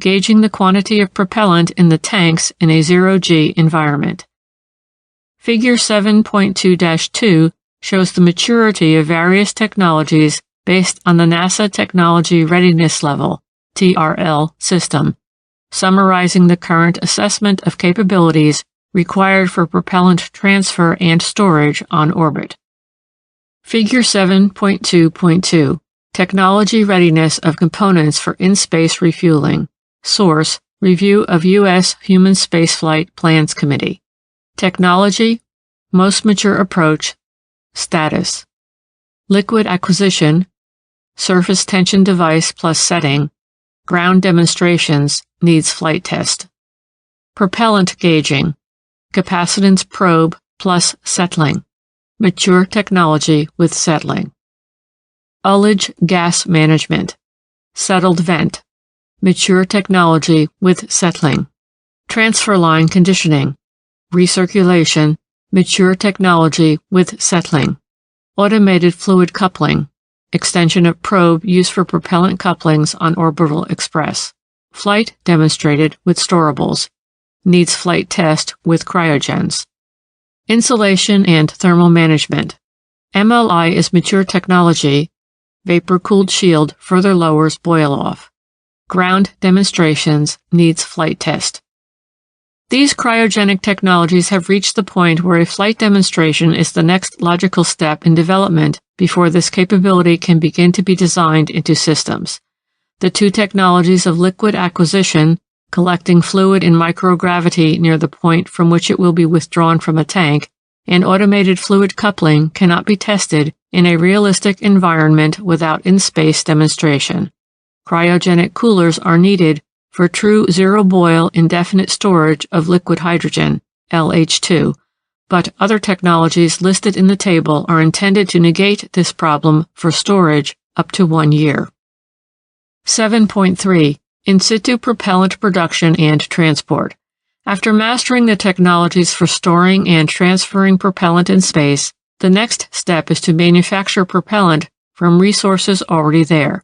gauging the quantity of propellant in the tanks in a zero-G environment. Figure 7.2-2 shows the maturity of various technologies based on the NASA Technology Readiness Level (TRL) system, summarizing the current assessment of capabilities required for propellant transfer and storage on orbit. Figure 7.2.2 Technology Readiness of Components for In-Space Refueling. Source: Review of U.S. Human Spaceflight Plans Committee. Technology: Most mature approach. Status: Liquid acquisition. Surface tension device plus setting. Ground demonstrations. Needs flight test. Propellant gauging. Capacitance probe plus settling. Mature technology with settling. Ullage gas management. Settled vent. Mature technology with settling. Transfer line conditioning. Recirculation. Mature technology with settling. Automated fluid coupling. Extension of probe used for propellant couplings on Orbital Express. Flight demonstrated with storables. Needs flight test with cryogens. Insulation and thermal management. MLI is mature technology. Vapor-cooled shield further lowers boil-off. Ground demonstrations needs flight test. These cryogenic technologies have reached the point where a flight demonstration is the next logical step in development before this capability can begin to be designed into systems. The two technologies of liquid acquisition, collecting fluid in microgravity near the point from which it will be withdrawn from a tank, and automated fluid coupling cannot be tested in a realistic environment without in-space demonstration. Cryogenic coolers are needed for true zero-boil indefinite storage of liquid hydrogen, LH2, but other technologies listed in the table are intended to negate this problem for storage up to 1 year. 7.3. In situ propellant production and transport. After mastering the technologies for storing and transferring propellant in space, the next step is to manufacture propellant from resources already there.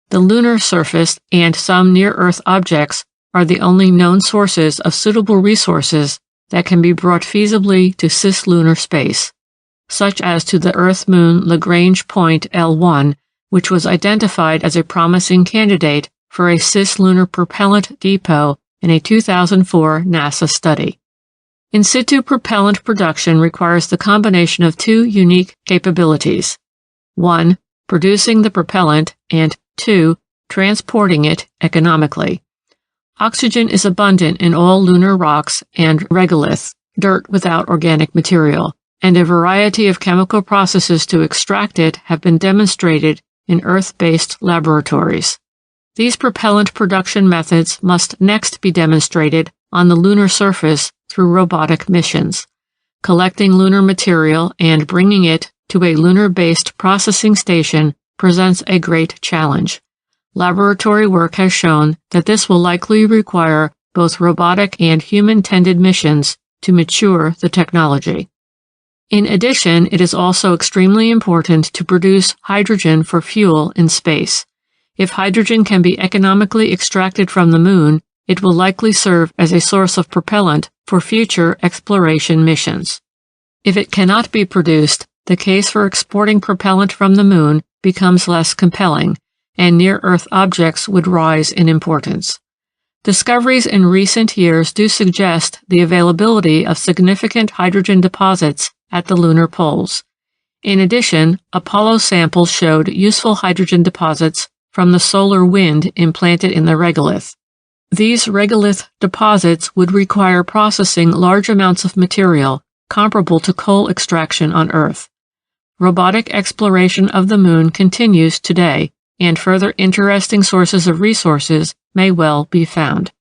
The lunar surface and some near-Earth objects are the only known sources of suitable resources that can be brought feasibly to cislunar space, such as to the Earth-Moon Lagrange point L1, which was identified as a promising candidate for a cislunar propellant depot in a 2004 NASA study. In situ propellant production requires the combination of two unique capabilities. 1. Producing the propellant, and 2. Transporting it economically. Oxygen is abundant in all lunar rocks and regolith, dirt without organic material, and a variety of chemical processes to extract it have been demonstrated in Earth-based laboratories. These propellant production methods must next be demonstrated on the lunar surface through robotic missions. collecting lunar material and bringing it to a lunar-based processing station presents a great challenge. Laboratory work has shown that this will likely require both robotic and human-tended missions to mature the technology. In addition, it is also extremely important to produce hydrogen for fuel in space. If hydrogen can be economically extracted from the moon, it will likely serve as a source of propellant for future exploration missions. If it cannot be produced, the case for exporting propellant from the moon becomes less compelling, and near-Earth objects would rise in importance. Discoveries in recent years do suggest the availability of significant hydrogen deposits at the lunar poles. In addition, Apollo samples showed useful hydrogen deposits from the solar wind implanted in the regolith. These regolith deposits would require processing large amounts of material comparable to coal extraction on Earth. Robotic exploration of the moon continues today, and further interesting sources of resources may well be found.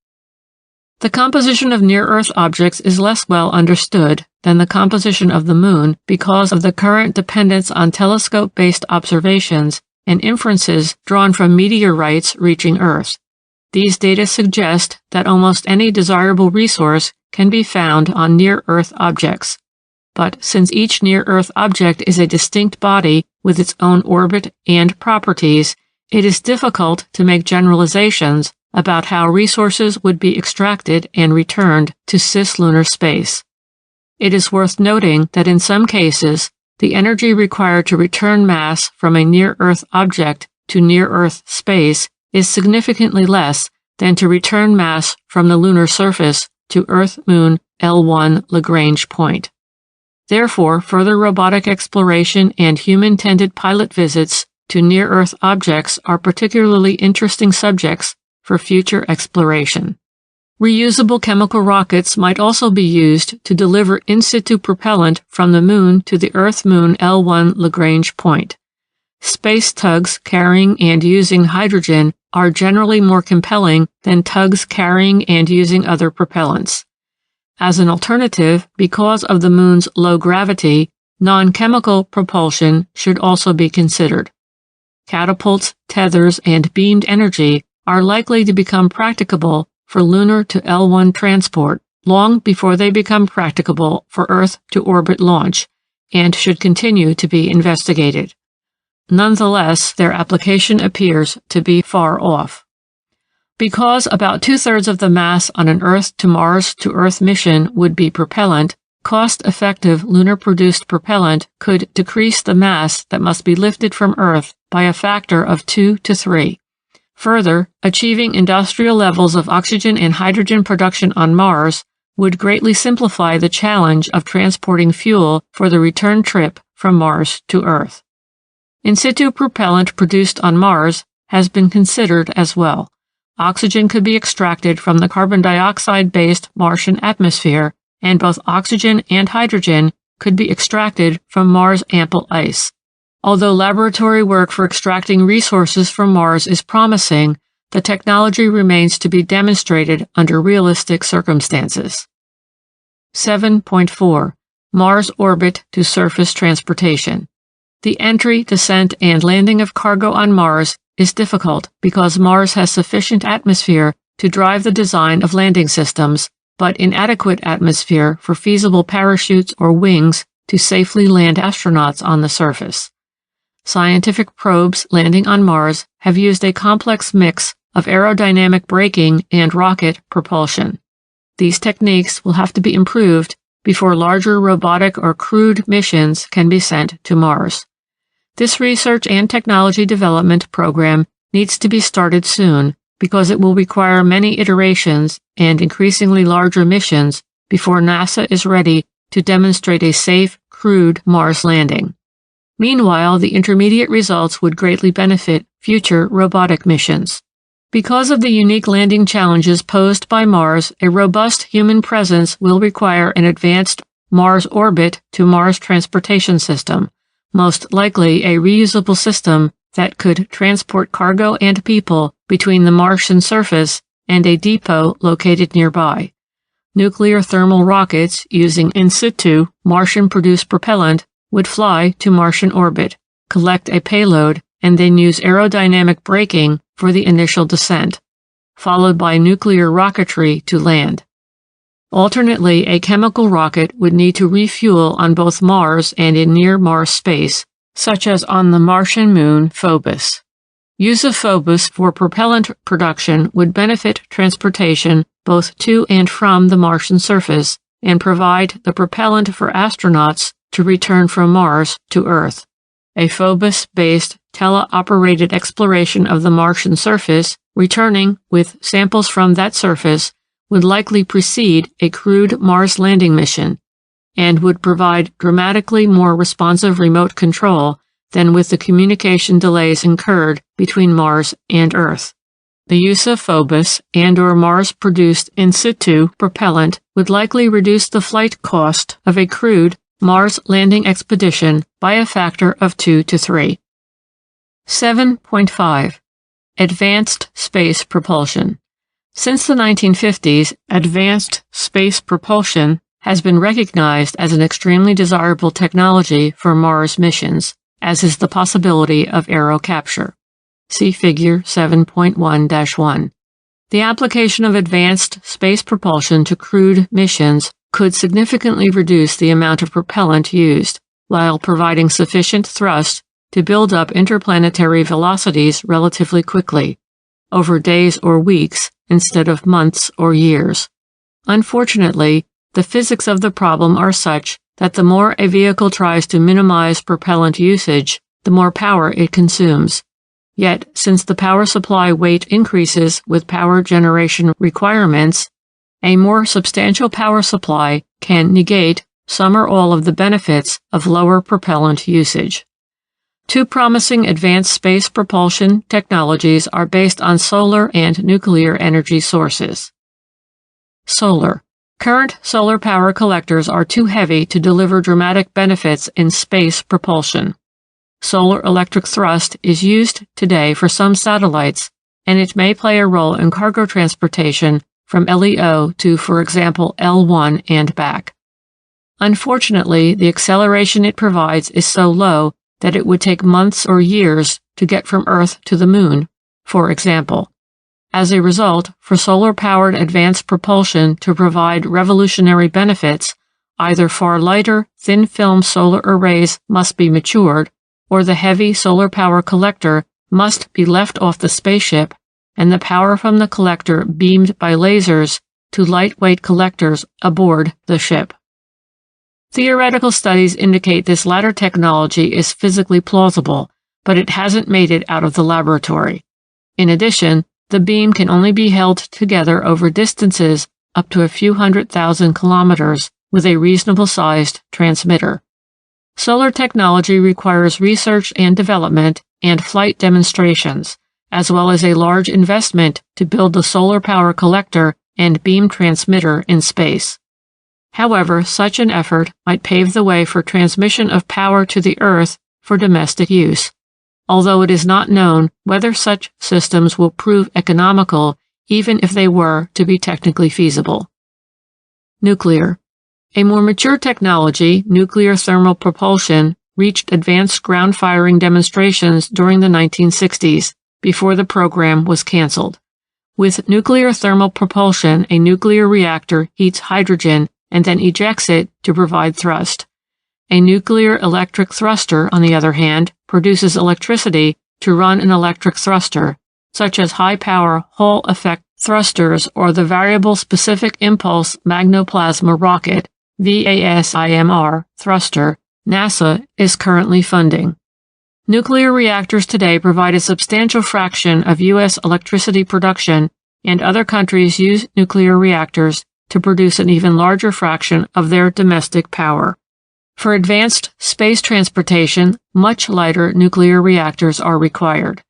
The composition of near-Earth objects is less well understood than the composition of the moon because of the current dependence on telescope-based observations and inferences drawn from meteorites reaching Earth. These data suggest that almost any desirable resource can be found on near-Earth objects. But since each near-Earth object is a distinct body with its own orbit and properties, it is difficult to make generalizations about how resources would be extracted and returned to cislunar space. It is worth noting that in some cases, the energy required to return mass from a near-Earth object to near-Earth space is significantly less than to return mass from the lunar surface to Earth-Moon L1 Lagrange point. Therefore, further robotic exploration and human-tended pilot visits to near-Earth objects are particularly interesting subjects for future exploration. Reusable chemical rockets might also be used to deliver in situ propellant from the Moon to the Earth-Moon L1 Lagrange point. Space tugs carrying and using hydrogen are generally more compelling than tugs carrying and using other propellants. As an alternative, because of the Moon's low gravity, non-chemical propulsion should also be considered. Catapults, tethers, and beamed energy are likely to become practicable for lunar to L1 transport long before they become practicable for Earth to orbit launch, and should continue to be investigated. Nonetheless, their application appears to be far off. Because about two-thirds of the mass on an Earth to Mars to Earth mission would be propellant, cost-effective lunar-produced propellant could decrease the mass that must be lifted from Earth by a factor of 2 to 3. Further, achieving industrial levels of oxygen and hydrogen production on Mars would greatly simplify the challenge of transporting fuel for the return trip from Mars to Earth. In situ propellant produced on Mars has been considered as well. Oxygen could be extracted from the carbon dioxide-based Martian atmosphere, and both oxygen and hydrogen could be extracted from Mars' ample ice. Although laboratory work for extracting resources from Mars is promising, the technology remains to be demonstrated under realistic circumstances. 7.4. Mars orbit to surface transportation. The entry, descent, and landing of cargo on Mars is difficult because Mars has sufficient atmosphere to drive the design of landing systems, but inadequate atmosphere for feasible parachutes or wings to safely land astronauts on the surface. Scientific probes landing on Mars have used a complex mix of aerodynamic braking and rocket propulsion. These techniques will have to be improved before larger robotic or crewed missions can be sent to Mars. This research and technology development program needs to be started soon because it will require many iterations and increasingly larger missions before NASA is ready to demonstrate a safe, crewed Mars landing. Meanwhile, the intermediate results would greatly benefit future robotic missions. Because of the unique landing challenges posed by Mars, a robust human presence will require an advanced Mars orbit to Mars transportation system, most likely a reusable system that could transport cargo and people between the Martian surface and a depot located nearby. nuclear thermal rockets using in situ Martian-produced propellant would fly to Martian orbit, collect a payload, and then use aerodynamic braking for the initial descent, followed by nuclear rocketry to land. Alternately, a chemical rocket would need to refuel on both Mars and in near-Mars space, such as on the Martian moon Phobos. Use of Phobos for propellant production would benefit transportation both to and from the Martian surface and provide the propellant for astronauts to return from Mars to Earth. A Phobos-based teleoperated exploration of the Martian surface, returning with samples from that surface, would likely precede a crewed Mars landing mission and would provide dramatically more responsive remote control than with the communication delays incurred between Mars and Earth. The use of Phobos and/or Mars-produced in situ propellant would likely reduce the flight cost of a crewed Mars landing expedition by a factor of 2 to 3. 7.5. Advanced Space Propulsion. Since the 1950s, advanced space propulsion has been recognized as an extremely desirable technology for Mars missions, as is the possibility of aero capture. See Figure 7.1-1. The application of advanced space propulsion to crewed missions could significantly reduce the amount of propellant used, while providing sufficient thrust to build up interplanetary velocities relatively quickly, over days or weeks instead of months or years. Unfortunately, the physics of the problem are such that the more a vehicle tries to minimize propellant usage, the more power it consumes. Yet, since the power supply weight increases with power generation requirements, a more substantial power supply can negate some or all of the benefits of lower propellant usage. Two promising advanced space propulsion technologies are based on solar and nuclear energy sources. Solar. Current solar power collectors are too heavy to deliver dramatic benefits in space propulsion. Solar electric thrust is used today for some satellites, and it may play a role in cargo transportation from LEO to, for example, L1 and back. Unfortunately, the acceleration it provides is so low that it would take months or years to get from Earth to the Moon, for example. As a result, for solar-powered advanced propulsion to provide revolutionary benefits, either far lighter, thin-film solar arrays must be matured, or the heavy solar power collector must be left off the spaceship and the power from the collector beamed by lasers to lightweight collectors aboard the ship. Theoretical studies indicate this latter technology is physically plausible, but it hasn't made it out of the laboratory. In addition, the beam can only be held together over distances up to a few 100,000 kilometers with a reasonable-sized transmitter. Solar technology requires research and development and flight demonstrations, as well as a large investment to build the solar power collector and beam transmitter in space. However, such an effort might pave the way for transmission of power to the Earth for domestic use, although it is not known whether such systems will prove economical even if they were to be technically feasible. Nuclear. A more mature technology, nuclear thermal propulsion, reached advanced ground-firing demonstrations during the 1960s, before the program was canceled. With nuclear thermal propulsion, a nuclear reactor heats hydrogen and then ejects it to provide thrust. A nuclear electric thruster, on the other hand, produces electricity to run an electric thruster, such as high-power Hall-effect thrusters or the Variable Specific Impulse Magnoplasma Rocket (VASIMR) thruster NASA is currently funding. Nuclear reactors today provide a substantial fraction of U.S. electricity production, and other countries use nuclear reactors to produce an even larger fraction of their domestic power. For advanced space transportation, much lighter nuclear reactors are required.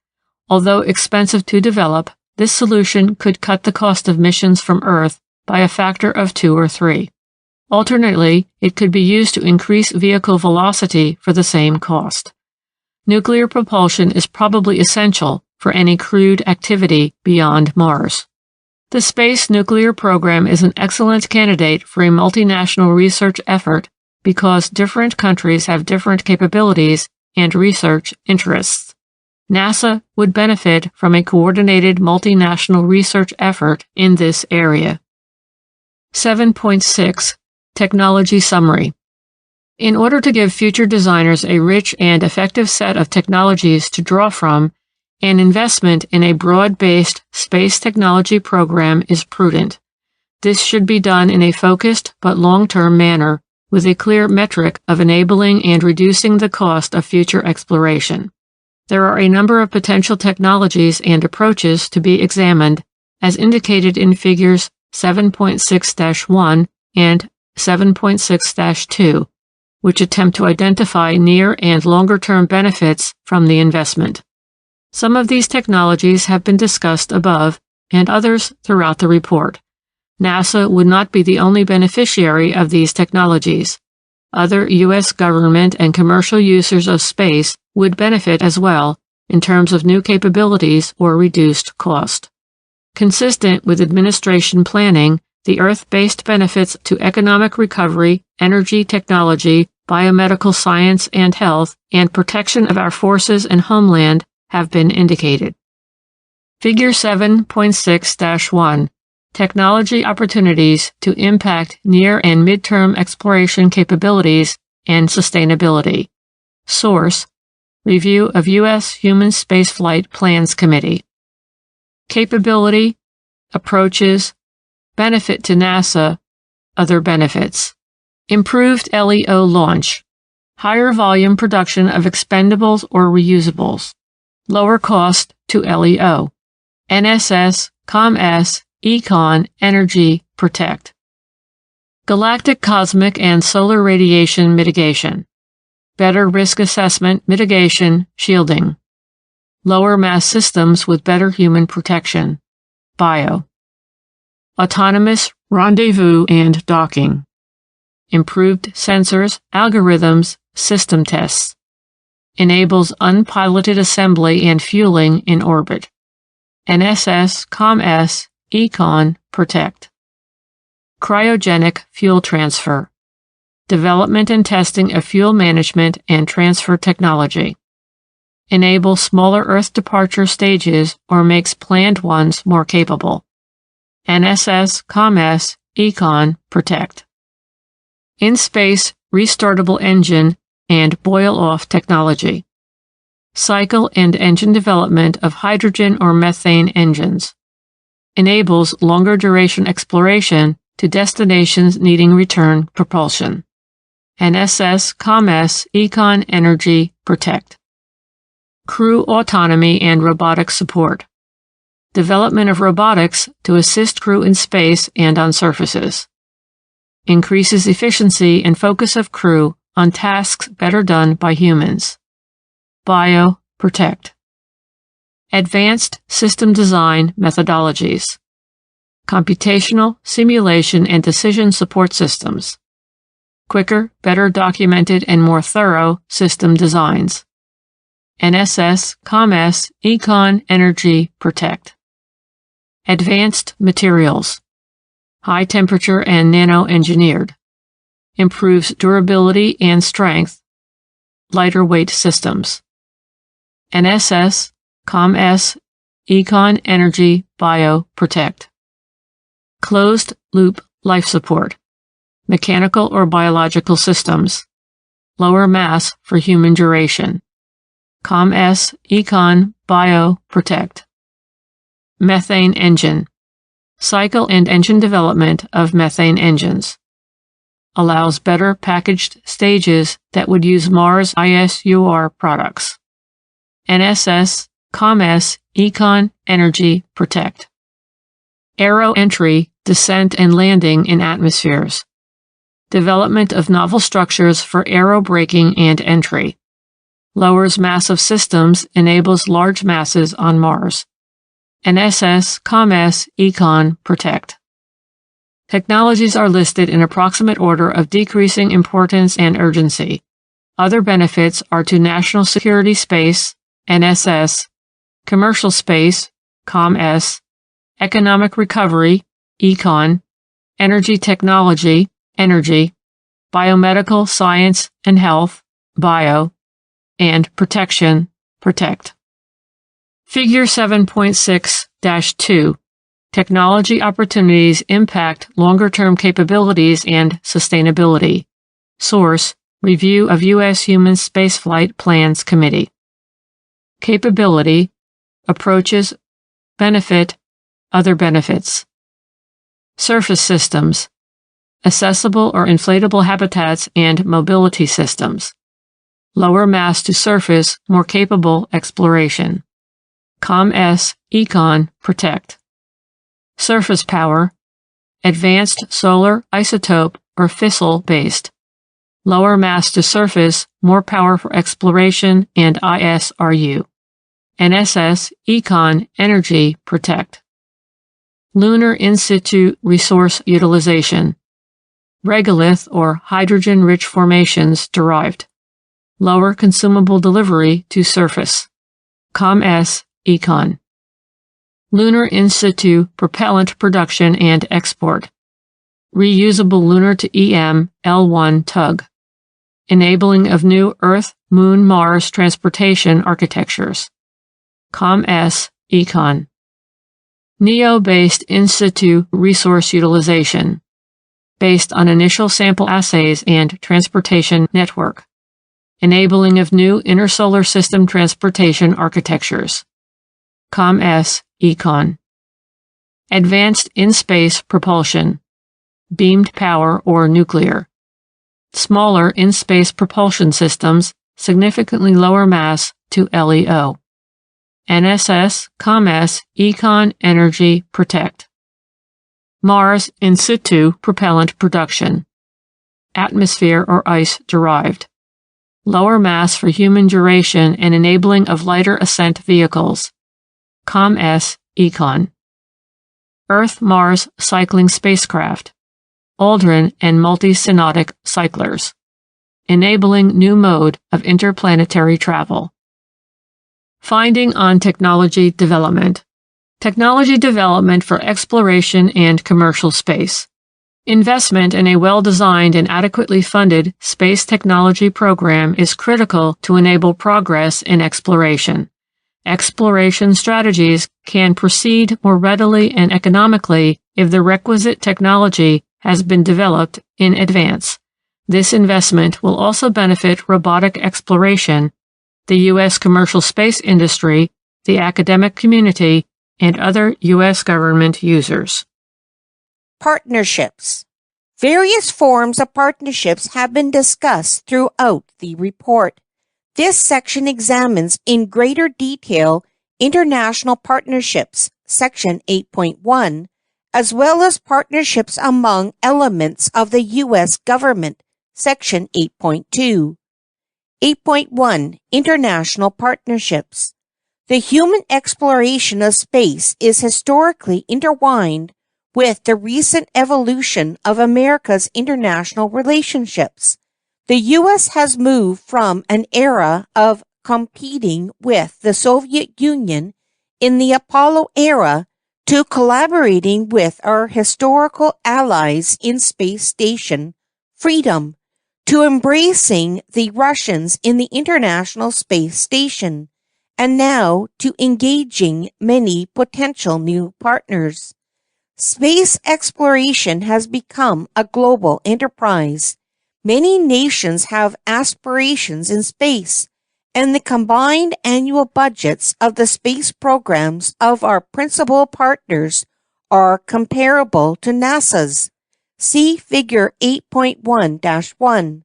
Although expensive to develop, this solution could cut the cost of missions from Earth by a factor of 2 or 3. Alternately, it could be used to increase vehicle velocity for the same cost. Nuclear propulsion is probably essential for any crewed activity beyond Mars. The space nuclear program is an excellent candidate for a multinational research effort because different countries have different capabilities and research interests. NASA would benefit from a coordinated multinational research effort in this area. 7.6 Technology Summary. In order to give future designers a rich and effective set of technologies to draw from, an investment in a broad-based space technology program is prudent. This should be done in a focused but long-term manner, with a clear metric of enabling and reducing the cost of future exploration. There are a number of potential technologies and approaches to be examined, as indicated in figures 7.6-1 and 7.6-2, which attempt to identify near and longer-term benefits from the investment. Some of these technologies have been discussed above, and others throughout the report. NASA would not be the only beneficiary of these technologies. Other U.S. government and commercial users of space would benefit as well in terms of new capabilities or reduced cost. Consistent with administration planning, the Earth-based benefits to economic recovery, energy technology, biomedical science and health, and protection of our forces and homeland have been indicated. Figure 7.6-1. Technology opportunities to impact near and midterm exploration capabilities and sustainability. Source: Review of U.S. Human Spaceflight Plans Committee. Capability, approaches, benefit to NASA, other benefits. Improved LEO launch, higher volume production of expendables or reusables, lower cost to LEO, NSS, ComS, Econ, Energy, Protect. Galactic cosmic and solar radiation mitigation, better risk assessment, mitigation, shielding. Lower mass systems with better human protection, bio. Autonomous rendezvous and docking. Improved sensors, algorithms, system tests. Enables unpiloted assembly and fueling in orbit. NSS, ComS, Econ, Protect. Cryogenic fuel transfer. Development and testing of fuel management and transfer technology. Enable smaller Earth departure stages or makes planned ones more capable. NSS, ComS, Econ, Protect. In-space restartable engine and boil-off technology. Cycle and engine development of hydrogen or methane engines. Enables longer duration exploration to destinations needing return propulsion. NSS, ComS, Econ, Energy, Protect. Crew autonomy and robotic support. Development of robotics to assist crew in space and on surfaces. Increases efficiency and focus of crew on tasks better done by humans. Bio, Protect. Advanced system design methodologies. Computational, simulation, and decision support systems. Quicker, better documented, and more thorough system designs. NSS, ComS, Econ, Energy, Protect. Advanced materials. High temperature and nano-engineered. Improves durability and strength. Lighter weight systems. NSS, ComS, Econ, Energy, Bio, Protect. Closed loop life support. Mechanical or biological systems. Lower mass for human duration. ComS, Econ, Bio, Protect. Methane engine. Cycle and engine development of methane engines. Allows better packaged stages that would use Mars ISUR products. NSS, ComS, Econ, Energy, Protect. Aero entry, descent and landing in atmospheres. Development of novel structures for aero braking and entry. Lowers mass of systems, enables large masses on Mars. NSS, ComS, Econ, Protect. Technologies are listed in approximate order of decreasing importance and urgency. Other benefits are to national security space, NSS, commercial space, ComS, economic recovery, econ, energy technology, energy, biomedical science and health, bio, and protection, protect. Figure 7.6-2. Technology opportunities impact longer-term capabilities and sustainability. Source: Review of U.S. Human Spaceflight Plans Committee. Capability, approaches, benefit, other benefits. Surface systems, accessible or inflatable habitats and mobility systems. Lower mass to surface, more capable exploration. COM-S, Econ, protect. Surface power, advanced solar, isotope, or fissile-based. Lower mass to surface, more power for exploration and ISRU. NSS, Econ, energy, protect. Lunar in situ resource utilization. Regolith or hydrogen-rich formations derived. Lower consumable delivery to surface. COM-S, Econ. Lunar in situ propellant production and export. Reusable lunar to EM L1 tug. Enabling of new Earth, Moon, Mars transportation architectures. COM-S, Econ. NEO-based in situ resource utilization. Based on initial sample assays and transportation network. Enabling of new intersolar system transportation architectures. COM-S, Econ. Advanced in-space propulsion. Beamed power or nuclear. Smaller in-space propulsion systems, significantly lower mass to LEO. NSS, COM-S, Econ, energy, protect. Mars in situ propellant production. Atmosphere or ice derived. Lower mass for human duration and enabling of lighter ascent vehicles. COM-S, Econ. Earth-Mars cycling spacecraft. Aldrin and multi-synodic cyclers. Enabling new mode of interplanetary travel. Finding on technology development. Technology development for exploration and commercial space. Investment in a well-designed and adequately funded space technology program is critical to enable progress in exploration. Exploration strategies can proceed more readily and economically if the requisite technology has been developed in advance. This investment will also benefit robotic exploration, the U.S. commercial space industry, the academic community, and other U.S. government users. Partnerships. Various forms of partnerships have been discussed throughout the report. This section examines in greater detail international partnerships, section 8.1, as well as partnerships among elements of the U.S. government, section 8.2. 8.1 International Partnerships. The human exploration of space is historically intertwined with the recent evolution of America's international relationships. The U.S. has moved from an era of competing with the Soviet Union in the Apollo era to collaborating with our historical allies in space station freedom, to embracing the Russians in the International Space Station, and now to engaging many potential new partners. Space exploration has become a global enterprise. Many nations have aspirations in space, and the combined annual budgets of the space programs of our principal partners are comparable to NASA's. See Figure 8.1-1.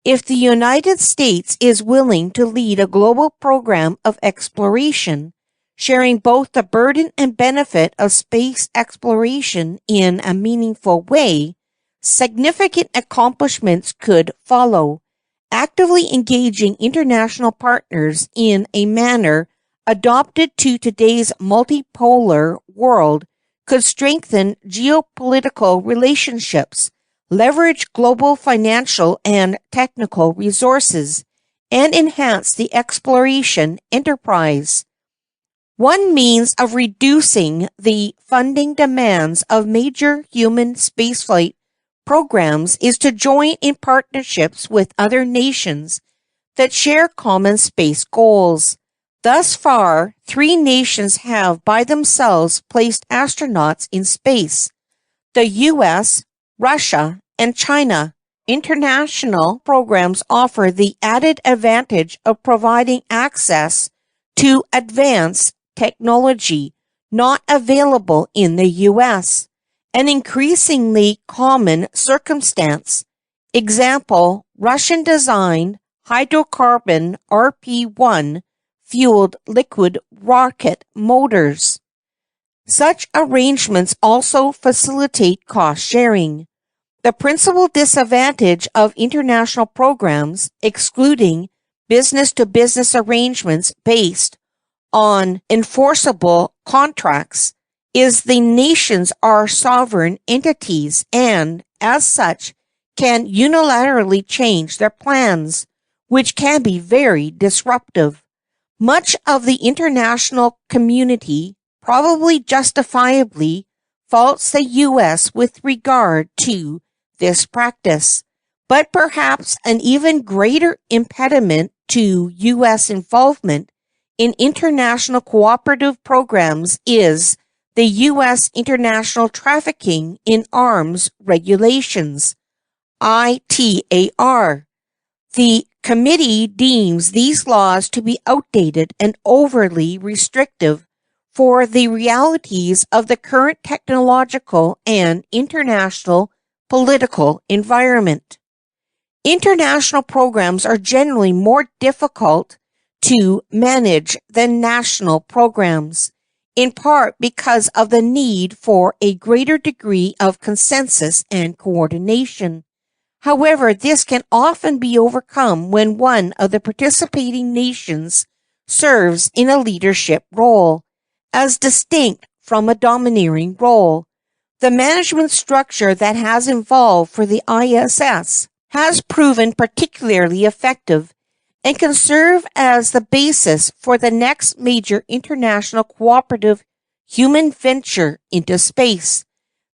If the United States is willing to lead a global program of exploration, sharing both the burden and benefit of space exploration in a meaningful way, significant accomplishments could follow. Actively engaging international partners in a manner adopted to today's multipolar world could strengthen geopolitical relationships, leverage global financial and technical resources, and enhance the exploration enterprise. One means of reducing the funding demands of major human spaceflight programs is to join in partnerships with other nations that share common space goals. Thus far, 3 nations have by themselves placed astronauts in space: the US, Russia, and China. International programs offer the added advantage of providing access to advanced technology not available in the US, an increasingly common circumstance. Example, Russian-designed hydrocarbon RP-1 fueled liquid rocket motors. Such arrangements also facilitate cost sharing. The principal disadvantage of international programs, excluding business-to-business arrangements based on enforceable contracts, is the nations are sovereign entities and, as such, can unilaterally change their plans, which can be very disruptive. Much of the international community probably justifiably faults the U.S. with regard to this practice, but perhaps an even greater impediment to U.S. involvement in international cooperative programs is the U.S. International Trafficking in Arms Regulations, ITAR. The committee deems these laws to be outdated and overly restrictive for the realities of the current technological and international political environment. International programs are generally more difficult to manage than national programs, in part because of the need for a greater degree of consensus and coordination. However, this can often be overcome when one of the participating nations serves in a leadership role, as distinct from a domineering role. The management structure that has evolved for the ISS has proven particularly effective and can serve as the basis for the next major international cooperative human venture into space.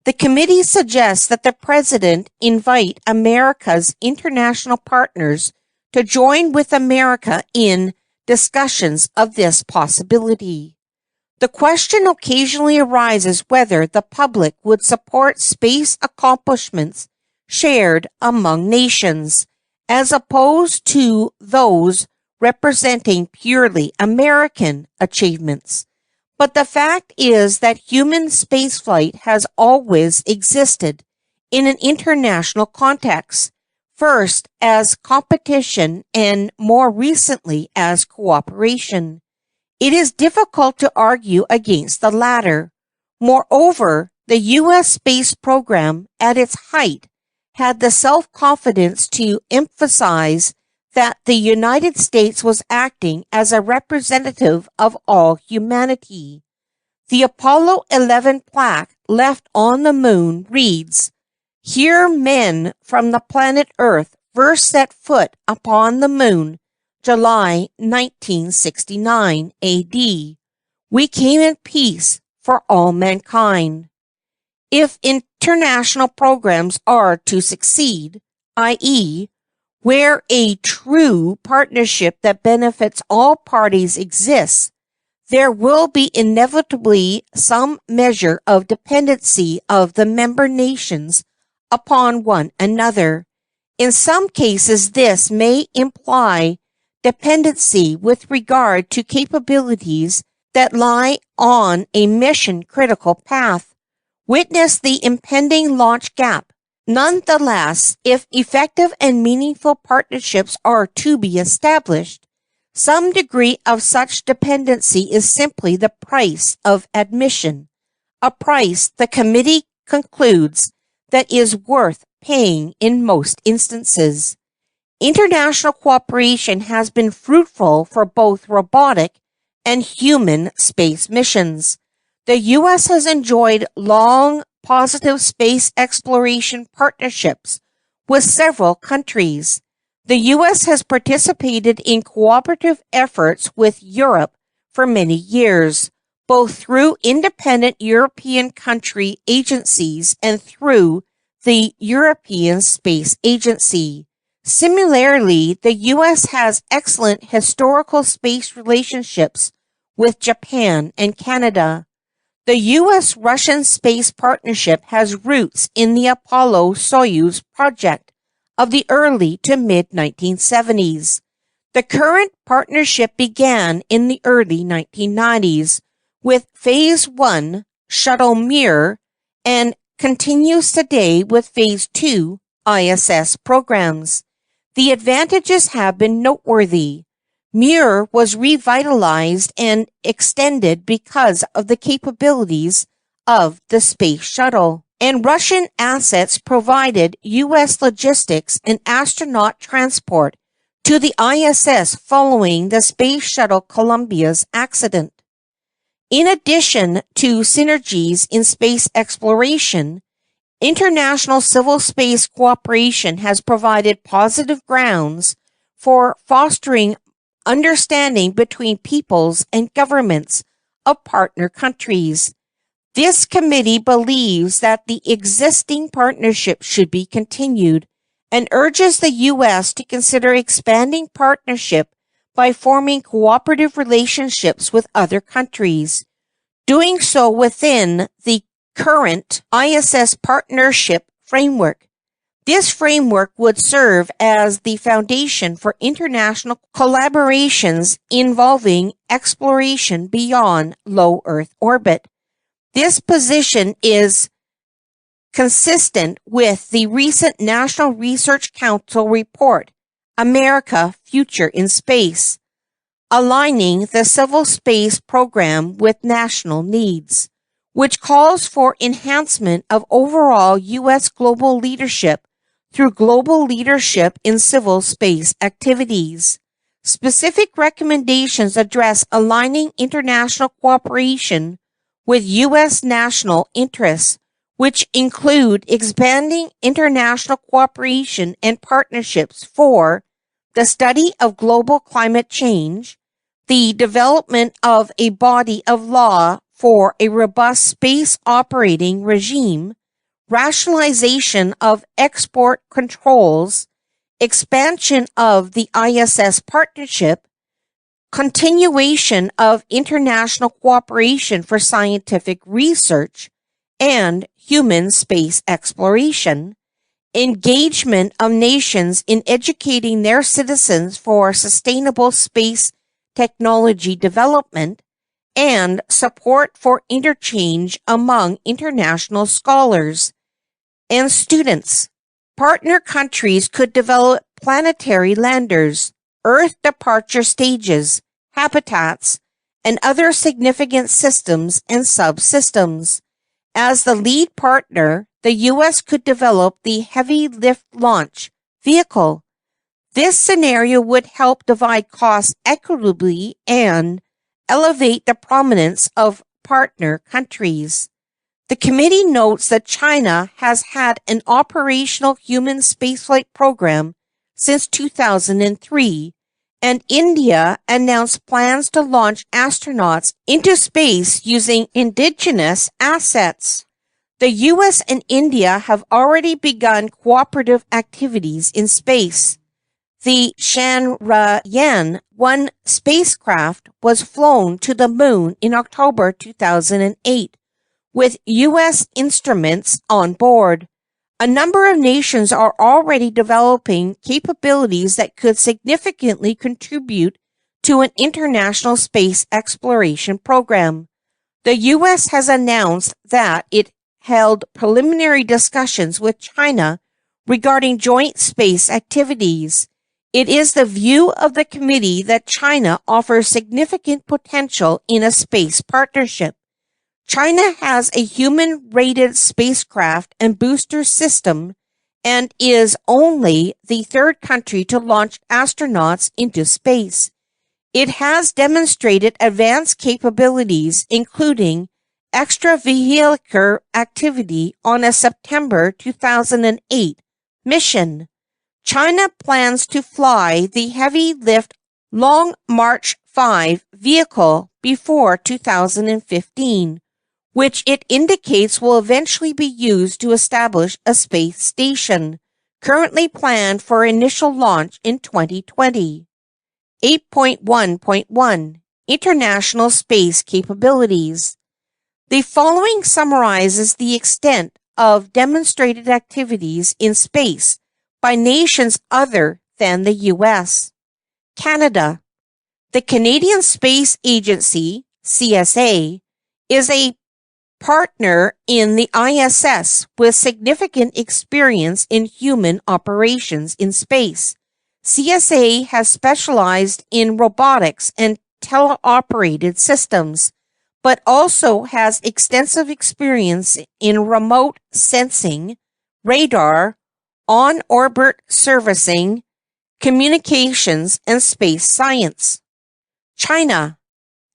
The committee suggests that the President invite America's international partners to join with America in discussions of this possibility. The question occasionally arises whether the public would support space accomplishments shared among nations, as opposed to those representing purely American achievements. But the fact is that human spaceflight has always existed in an international context, first as competition and more recently as cooperation. It is difficult to argue against the latter. Moreover, the U.S. space program at its height had the self-confidence to emphasize that the United States was acting as a representative of all humanity. The Apollo 11 plaque left on the moon reads, "Here men from the planet Earth first set foot upon the moon, July 1969 AD. We came in peace for all mankind." If international programs are to succeed, i.e., where a true partnership that benefits all parties exists, there will be inevitably some measure of dependency of the member nations upon one another. In some cases, this may imply dependency with regard to capabilities that lie on a mission-critical path. Witness the impending launch gap. Nonetheless, if effective and meaningful partnerships are to be established, some degree of such dependency is simply the price of admission, a price the committee concludes that is worth paying in most instances. International cooperation has been fruitful for both robotic and human space missions. The U.S. has enjoyed long, positive space exploration partnerships with several countries. The U.S. has participated in cooperative efforts with Europe for many years, both through independent European country agencies and through the European Space Agency. Similarly, the U.S. has excellent historical space relationships with Japan and Canada. The U.S.-Russian space partnership has roots in the Apollo-Soyuz project of the early to mid-1970s. The current partnership began in the early 1990s with Phase 1, Shuttle Mir, and continues today with Phase 2, ISS programs. The advantages have been noteworthy. Mir was revitalized and extended because of the capabilities of the space shuttle, and Russian assets provided U.S. logistics and astronaut transport to the ISS following the Space Shuttle Columbia's accident. In addition to synergies in space exploration, international civil space cooperation has provided positive grounds for fostering understanding between peoples and governments of partner countries. This committee believes that the existing partnership should be continued and urges the U.S. to consider expanding partnership by forming cooperative relationships with other countries, doing so within the current ISS partnership framework. This framework would serve as the foundation for international collaborations involving exploration beyond low Earth orbit. This position is consistent with the recent National Research Council report, America, Future in Space, aligning the civil space program with national needs, which calls for enhancement of overall U.S. global leadership through global leadership in civil space activities. Specific recommendations address aligning international cooperation with U.S. national interests, which include expanding international cooperation and partnerships for the study of global climate change, the development of a body of law for a robust space operating regime, rationalization of export controls, expansion of the ISS partnership, continuation of international cooperation for scientific research and human space exploration, engagement of nations in educating their citizens for sustainable space technology development, and support for interchange among international scholars and students. Partner countries could develop planetary landers, Earth departure stages, habitats, and other significant systems and subsystems. As the lead partner, the U.S. could develop the Heavy Lift Launch Vehicle. This scenario would help divide costs equitably and elevate the prominence of partner countries. The committee notes that China has had an operational human spaceflight program since 2003, and India announced plans to launch astronauts into space using indigenous assets. The U.S. and India have already begun cooperative activities in space. The Chandrayaan-1 spacecraft was flown to the moon in October 2008, with U.S. instruments on board. A number of nations are already developing capabilities that could significantly contribute to an international space exploration program. The U.S. has announced that it held preliminary discussions with China regarding joint space activities. It is the view of the committee that China offers significant potential in a space partnership. China has a human-rated spacecraft and booster system and is only the third country to launch astronauts into space. It has demonstrated advanced capabilities, including extravehicular activity on a September 2008 mission. China plans to fly the Heavy Lift Long March 5 vehicle before 2015, which it indicates will eventually be used to establish a space station, currently planned for initial launch in 2020. 8.1.1 International Space Capabilities. The following summarizes the extent of demonstrated activities in space by nations other than the U.S. Canada. The Canadian Space Agency, CSA, is a partner in the ISS with significant experience in human operations in space. CSA has specialized in robotics and teleoperated systems, but also has extensive experience in remote sensing, radar, on-orbit servicing, communications, and space science. China.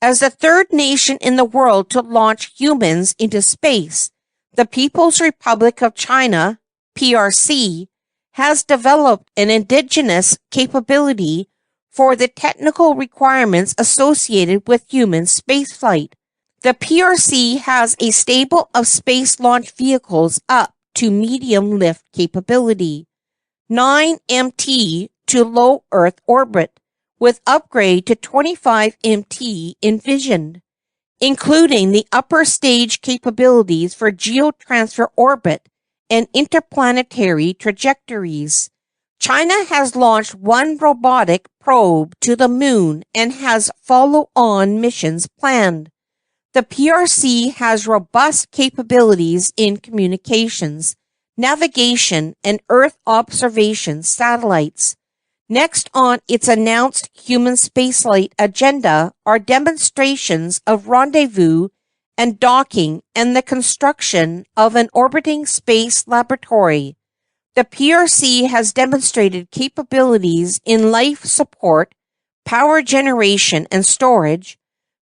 As the third nation in the world to launch humans into space, the People's Republic of China, PRC, has developed an indigenous capability for the technical requirements associated with human spaceflight. The PRC has a stable of space launch vehicles up to medium lift capability, 9 MT to low Earth orbit, with upgrade to 25 MT envisioned, including the upper stage capabilities for geotransfer orbit and interplanetary trajectories. China has launched one robotic probe to the moon and has follow-on missions planned. The PRC has robust capabilities in communications, navigation, and Earth observation satellites. Next on its announced human spaceflight agenda are demonstrations of rendezvous and docking and the construction of an orbiting space laboratory. The PRC has demonstrated capabilities in life support, power generation and storage,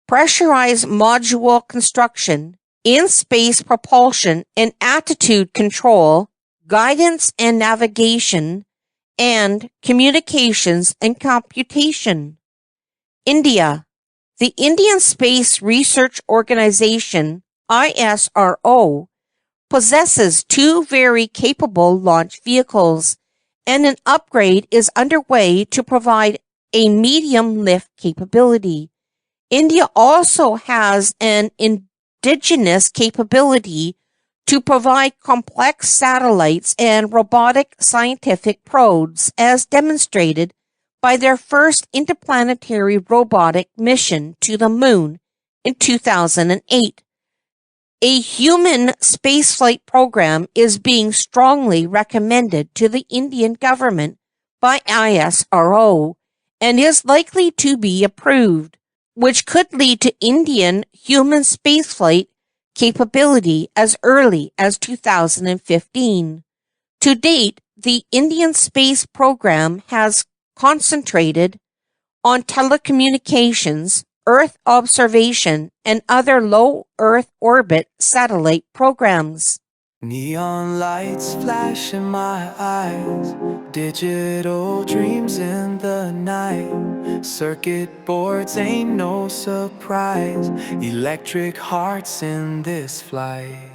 pressurized module construction, in-space propulsion and attitude control, guidance and navigation, and communications and computation. India. The Indian Space Research Organization, ISRO, possesses two very capable launch vehicles, and an upgrade is underway to provide a medium lift capability. India also has an indigenous capability to provide complex satellites and robotic scientific probes, as demonstrated by their first interplanetary robotic mission to the moon in 2008. A human spaceflight program is being strongly recommended to the Indian government by ISRO and is likely to be approved, which could lead to Indian human spaceflight capability as early as 2015. To date, the Indian space program has concentrated on telecommunications, Earth observation, and other low Earth orbit satellite programs. Neon lights flash in my eyes, digital dreams in the night. Circuit boards ain't no surprise, electric hearts in this flight.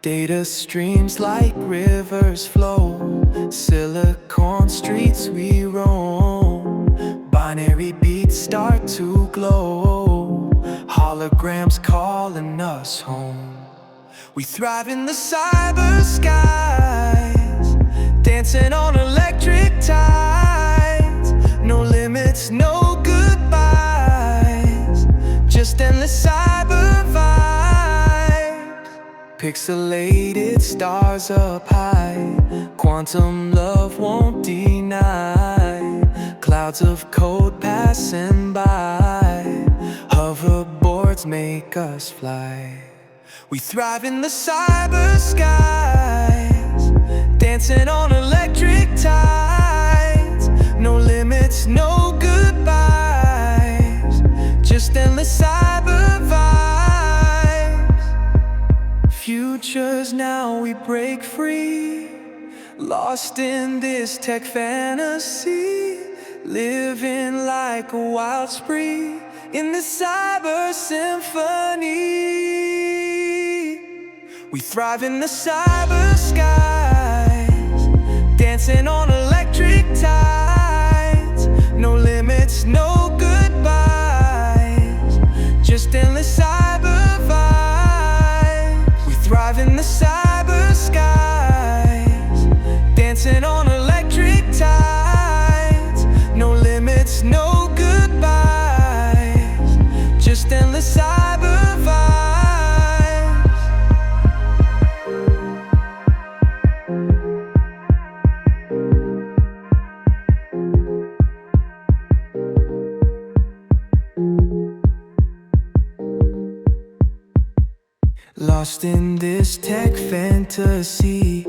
Data streams like rivers flow, silicon streets we roam. Binary beats start to glow, holograms calling us home. We thrive in the cyber skies, dancing on electric tides. No limits, no goodbyes, just endless cyber vibes. Pixelated stars up high, quantum love won't deny. Clouds of code passing by, hoverboards make us fly. We thrive in the cyber skies, dancing on electric tides. No limits, no goodbyes, just endless cyber vibes. Futures now we break free, lost in this tech fantasy. living like a wild spree in the cyber symphony. We thrive in the cyber skies, dancing on electric tides. No limits, no goodbyes, just endless cyber vibes. We thrive in the cyber skies, dancing on electric tides. No limits, no goodbyes, just endless cyber vibes. Lost in this tech fantasy,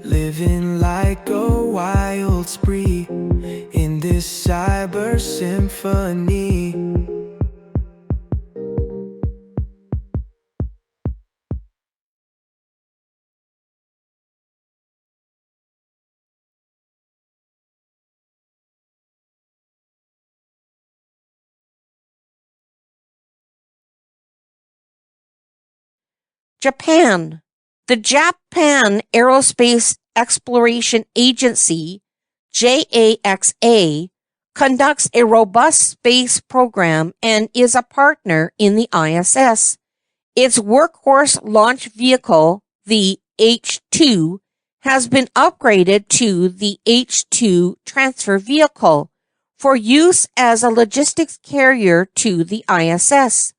living like a wild spree in this cyber symphony. Japan. The Japan Aerospace Exploration Agency, JAXA, conducts a robust space program and is a partner in the ISS. Its workhorse launch vehicle, the H-2, has been upgraded to the H-2 transfer vehicle for use as a logistics carrier to the ISS.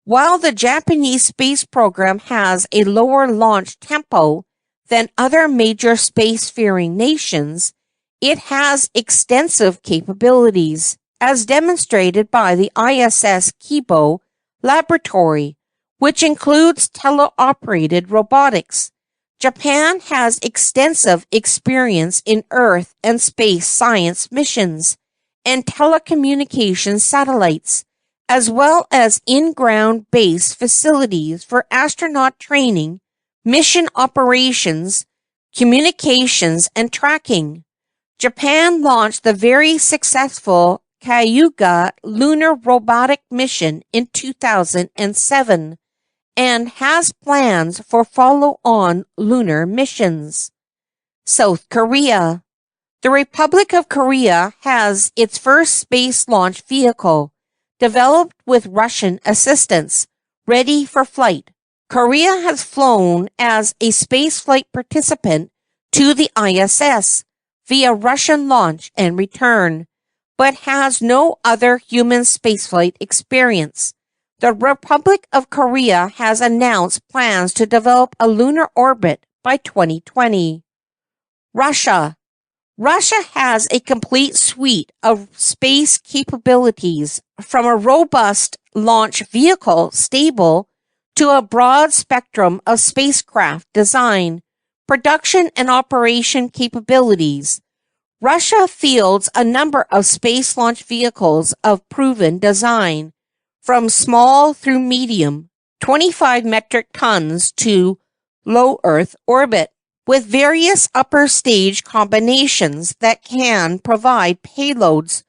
While the Japanese space program has a lower launch tempo than other major spacefaring nations, it has extensive capabilities, as demonstrated by the ISS Kibo laboratory, which includes teleoperated robotics. Japan has extensive experience in Earth and space science missions and telecommunications satellites, as well as in-ground base facilities for astronaut training, mission operations, communications, and tracking. Japan launched the very successful Cayuga lunar robotic mission in 2007 and has plans for follow-on lunar missions. South Korea. The Republic of Korea has its first space launch vehicle, developed with Russian assistance, ready for flight. Korea has flown as a spaceflight participant to the ISS via Russian launch and return, but has no other human spaceflight experience. The Republic of Korea has announced plans to develop a lunar orbit by 2020. Russia. Russia has a complete suite of space capabilities, from a robust launch vehicle stable to a broad spectrum of spacecraft design, production, and operation capabilities. Russia fields a number of space launch vehicles of proven design, from small through medium, 25 metric tons to low Earth orbit, with various upper stage combinations that can provide payloads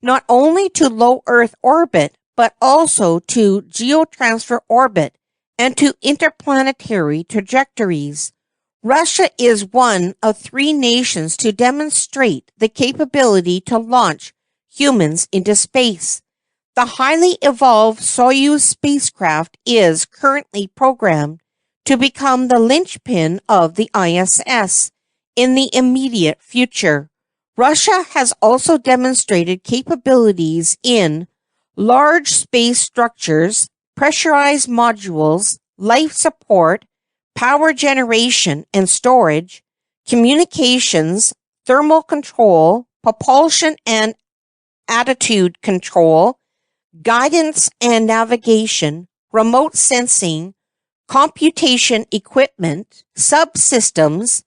not only to low Earth orbit, but also to geotransfer orbit and to interplanetary trajectories. Russia is one of 3 nations to demonstrate the capability to launch humans into space. The highly evolved Soyuz spacecraft is currently programmed to become the linchpin of the ISS in the immediate future. Russia has also demonstrated capabilities in large space structures, pressurized modules, life support, power generation and storage, communications, thermal control, propulsion and attitude control, guidance and navigation, remote sensing, computation equipment, subsystems,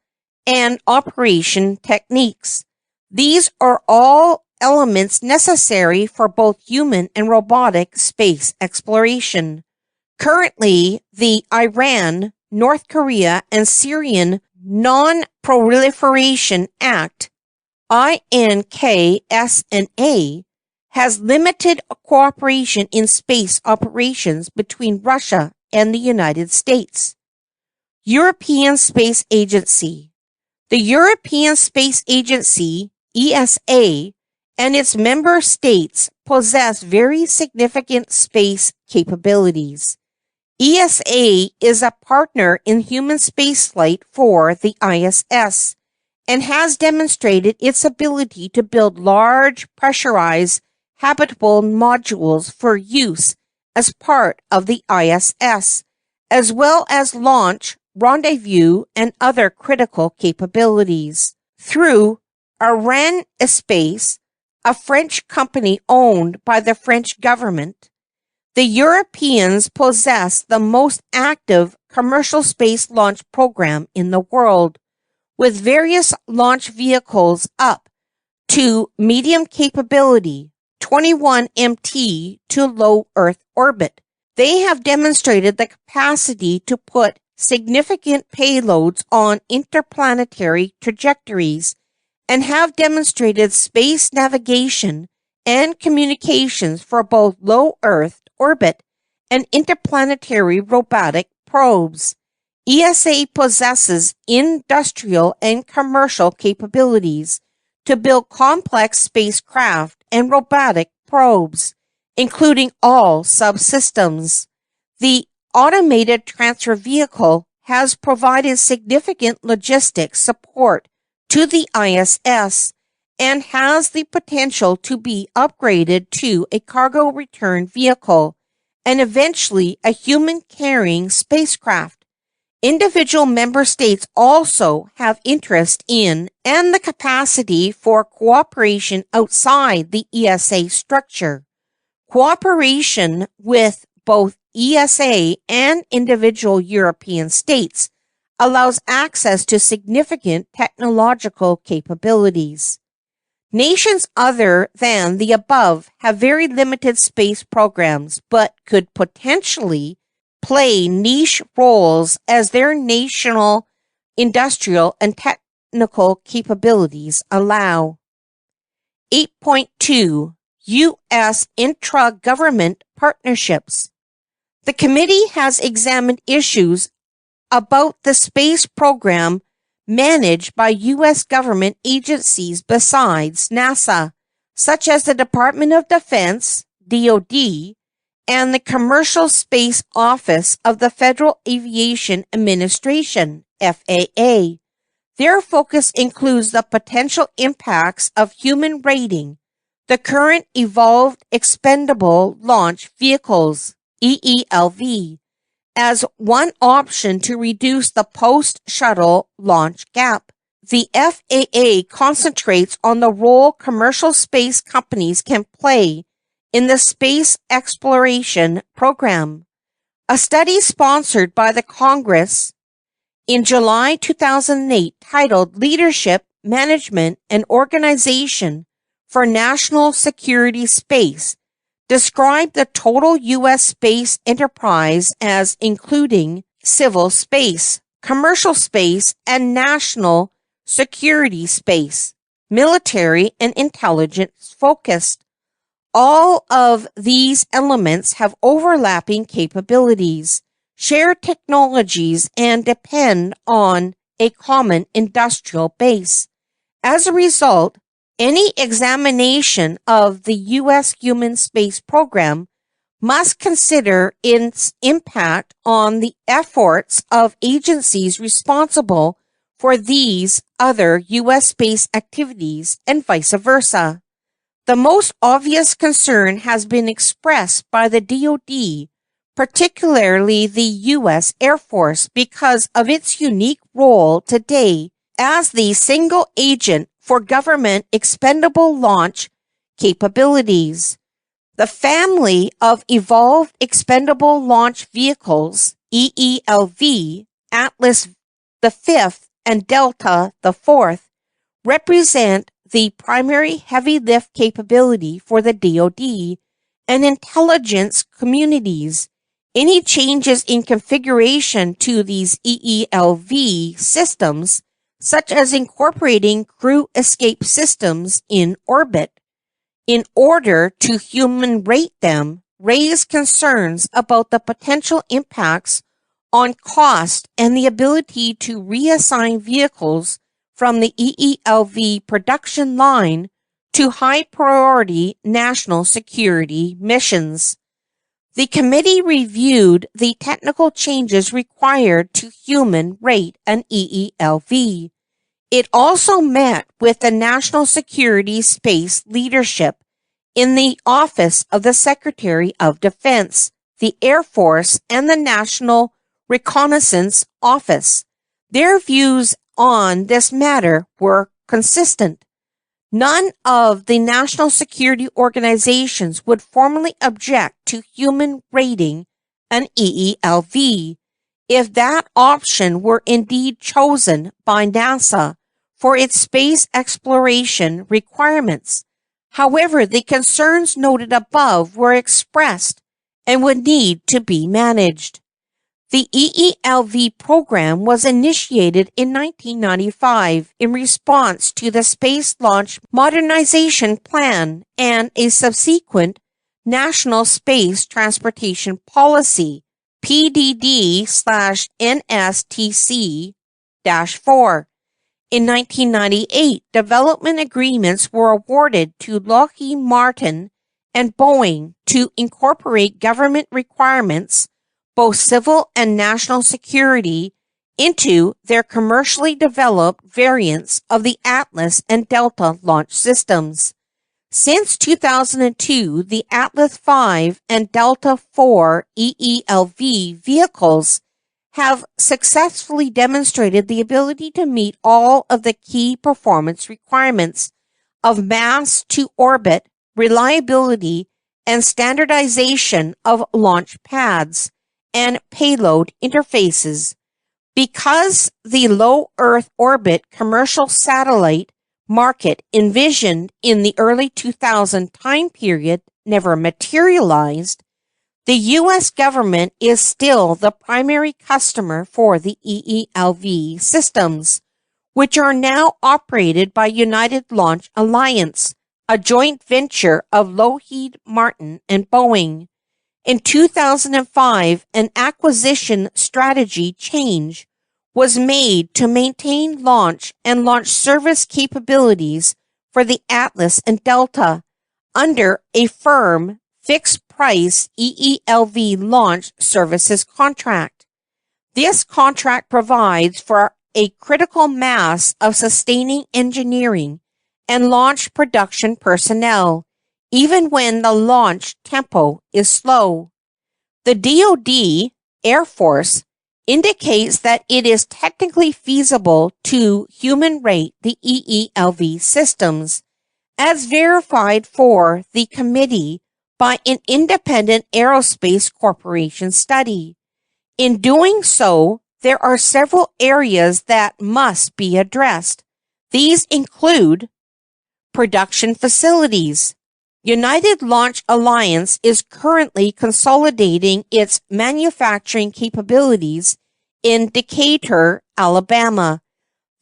and operation techniques. These are all elements necessary for both human and robotic space exploration. Currently, the Iran, North Korea, and Syrian Non-Proliferation Act INKSNA, has limited cooperation in space operations between Russia and the United States. European Space Agency. The European Space Agency, ESA, and its member states possess very significant space capabilities. ESA is a partner in human spaceflight for the ISS and has demonstrated its ability to build large, pressurized, habitable modules for use as part of the ISS, as well as launch, rendezvous, and other critical capabilities. Through Arianespace, a French company owned by the French government, the Europeans possess the most active commercial space launch program in the world, with various launch vehicles up to medium capability, 21 MT, to low Earth orbit. They have demonstrated the capacity to put significant payloads on interplanetary trajectories and have demonstrated space navigation and communications for both low Earth orbit and interplanetary robotic probes. ESA possesses industrial and commercial capabilities to build complex spacecraft and robotic probes, including all subsystems. The automated transfer vehicle has provided significant logistics support to the ISS and has the potential to be upgraded to a cargo return vehicle and eventually a human-carrying spacecraft. Individual member states also have interest in and the capacity for cooperation outside the ESA structure. Cooperation with both ESA and individual European states allows access to significant technological capabilities. Nations other than the above have very limited space programs, but could potentially play niche roles as their national, industrial, and technical capabilities allow. 8.2 U.S. Intra-Government Partnerships. The committee has examined issues about the space program managed by U.S. government agencies besides NASA, such as the Department of Defense, DoD, and the Commercial Space Office of the Federal Aviation Administration, FAA. Their focus includes the potential impacts of human rating, the current Evolved Expendable Launch Vehicles, EELV, as one option to reduce the post-shuttle launch gap. The FAA concentrates on the role commercial space companies can play in the space exploration program. A study sponsored by the Congress in July 2008 titled Leadership, Management, and Organization for National Security Space described the total U.S. space enterprise as including civil space, commercial space, and national security space, military and intelligence focused. All of these elements have overlapping capabilities, share technologies, and depend on a common industrial base. As a result, any examination of the U.S. human space program must consider its impact on the efforts of agencies responsible for these other U.S. space activities and vice versa. The most obvious concern has been expressed by the DoD, particularly the U.S. Air Force, because of its unique role today as the single agent for government expendable launch capabilities. The family of Evolved Expendable Launch Vehicles, EELV, Atlas the Fifth and Delta the Fourth, represent the primary heavy lift capability for the DoD and intelligence communities. Any changes in configuration to these EELV systems, such as incorporating crew escape systems in orbit, in order to human rate them, raise concerns about the potential impacts on cost and the ability to reassign vehicles from the EELV production line to high-priority national security missions. The committee reviewed the technical changes required to human rate an EELV. It also met with the National Security Space leadership in the Office of the Secretary of Defense, the Air Force, and the National Reconnaissance Office. Their views on this matter were consistent. None of the national security organizations would formally object to human rating an EELV if that option were indeed chosen by NASA for its space exploration requirements. However, the concerns noted above were expressed and would need to be managed. The EELV program was initiated in 1995 in response to the Space Launch Modernization Plan and a subsequent National Space Transportation Policy, PDD/NSTC-4. In 1998, development agreements were awarded to Lockheed Martin and Boeing to incorporate government requirements, both civil and national security, into their commercially developed variants of the Atlas and Delta launch systems. Since 2002, the Atlas V and Delta IV EELV vehicles have successfully demonstrated the ability to meet all of the key performance requirements of mass to orbit, reliability, and standardization of launch pads and payload interfaces. Because the low Earth orbit commercial satellite market envisioned in the early 2000 time period never materialized, the U.S. government is still the primary customer for the EELV systems, which are now operated by United Launch Alliance, a joint venture of Lockheed Martin and Boeing. In 2005, an acquisition strategy change was made to maintain launch and launch service capabilities for the Atlas and Delta under a firm fixed-price EELV launch services contract. This contract provides for a critical mass of sustaining engineering and launch production personnel, even when the launch tempo is slow. The DoD, Air Force, indicates that it is technically feasible to human rate the EELV systems, as verified for the committee by an independent aerospace corporation study. In doing so, there are several areas that must be addressed. These include production facilities. United Launch Alliance is currently consolidating its manufacturing capabilities in Decatur, Alabama.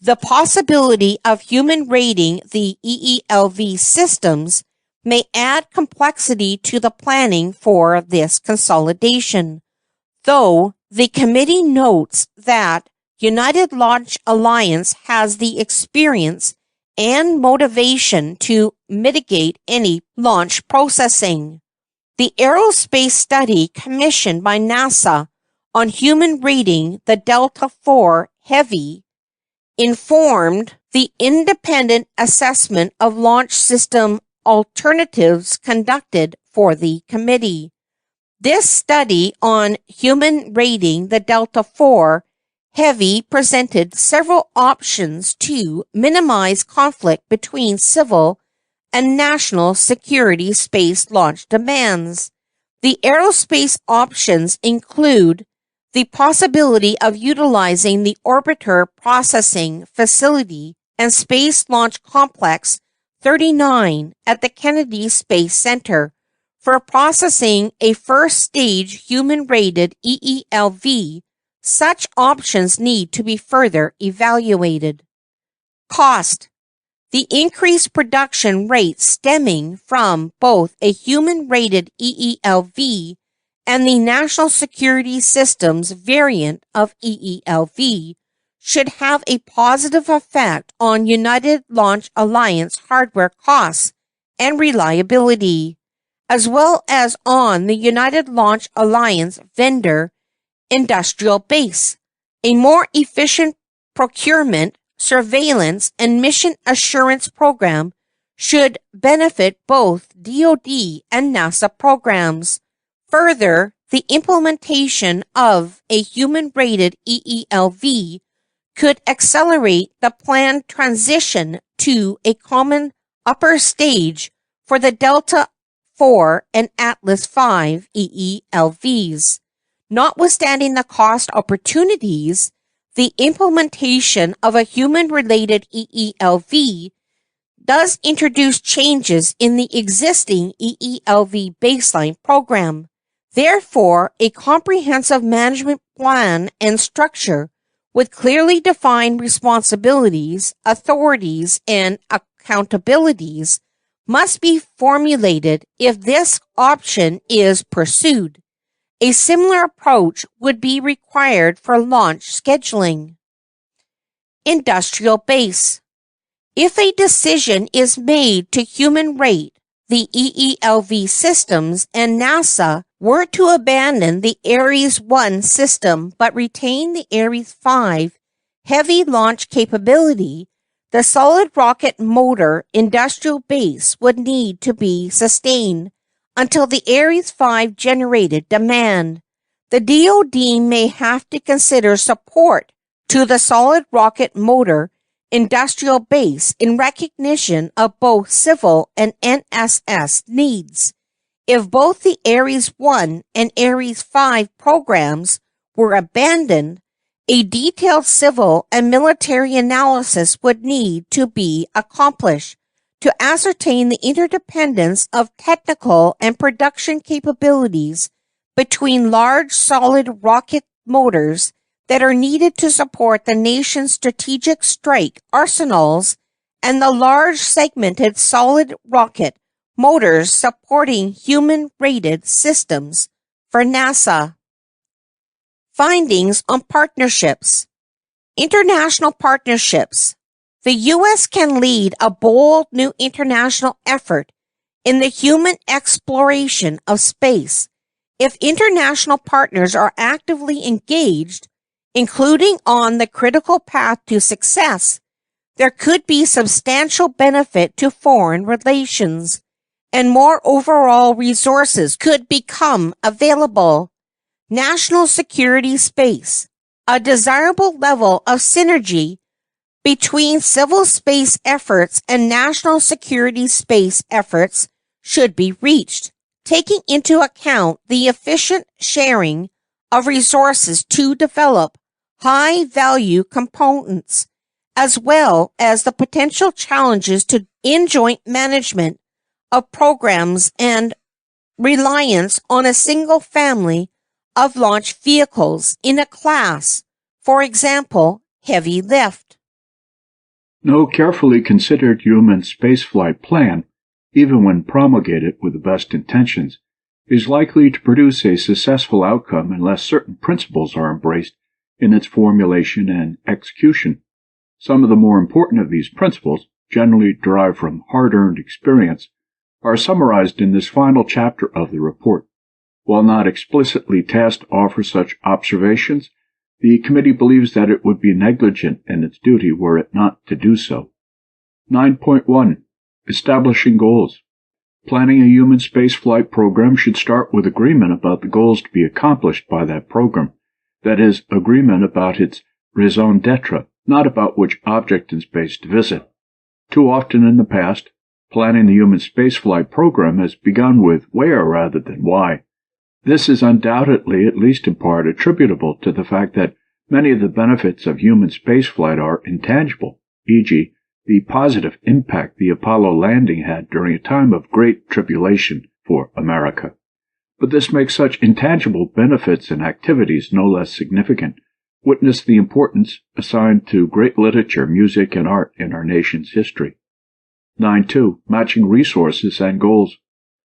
The possibility of human rating the EELV systems may add complexity to the planning for this consolidation, though the committee notes that United Launch Alliance has the experience and motivation to mitigate any launch processing. The aerospace study commissioned by NASA on human rating the Delta IV Heavy informed the independent assessment of launch system alternatives conducted for the committee. This study on human rating the Delta IV Heavy presented several options to minimize conflict between civil and national security space launch demands. The aerospace options include the possibility of utilizing the Orbiter Processing Facility and Space Launch Complex 39 at the Kennedy Space Center for processing a first-stage human-rated EELV. Such options need to be further evaluated. Cost. The increased production rate stemming from both a human-rated EELV and the National Security Systems variant of EELV should have a positive effect on United Launch Alliance hardware costs and reliability, as well as on the United Launch Alliance vendor industrial base. A more efficient procurement, surveillance, and mission assurance program should benefit both DoD and NASA programs. Further, the implementation of a human-rated EELV could accelerate the planned transition to a common upper stage for the Delta IV and Atlas V EELVs. Notwithstanding the cost opportunities, the implementation of a human-related EELV does introduce changes in the existing EELV baseline program. Therefore, a comprehensive management plan and structure with clearly defined responsibilities, authorities, and accountabilities must be formulated if this option is pursued. A similar approach would be required for launch scheduling. Industrial base. If a decision is made to human rate the EELV systems and NASA were to abandon the Ares 1 system but retain the Ares 5 heavy launch capability, the solid rocket motor industrial base would need to be sustained until the Ares 5 generated demand. The DoD may have to consider support to the solid rocket motor industrial base in recognition of both civil and NSS needs. If both the Ares 1 and Ares 5 programs were abandoned, a detailed civil and military analysis would need to be accomplished to ascertain the interdependence of technical and production capabilities between large solid rocket motors that are needed to support the nation's strategic strike arsenals and the large segmented solid rocket motors supporting human-rated systems for NASA. Findings on partnerships. International partnerships. The U.S. can lead a bold new international effort in the human exploration of space if international partners are actively engaged, including on the critical path to success. There could be substantial benefit to foreign relations, and more overall resources could become available. National security space. A desirable level of synergy between civil space efforts and national security space efforts should be reached, taking into account the efficient sharing of resources to develop high-value components, as well as the potential challenges in joint management of programs and reliance on a single family of launch vehicles in a class, for example, heavy lift. No carefully considered human spaceflight plan, even when promulgated with the best intentions, is likely to produce a successful outcome unless certain principles are embraced in its formulation and execution. Some of the more important of these principles, generally derived from hard-earned experience, are summarized in this final chapter of the report. While not explicitly tasked to offer such observations, the committee believes that it would be negligent in its duty were it not to do so. 9.1. Establishing goals. Planning a human spaceflight program should start with agreement about the goals to be accomplished by that program. That is, agreement about its raison d'etre, not about which object in space to visit. Too often in the past, planning the human spaceflight program has begun with where rather than why. This is undoubtedly, at least in part, attributable to the fact that many of the benefits of human spaceflight are intangible, e.g., the positive impact the Apollo landing had during a time of great tribulation for America. But this makes such intangible benefits and activities no less significant Witness the importance assigned to great literature, music, and art in our nation's history. 9.2. Matching resources and goals.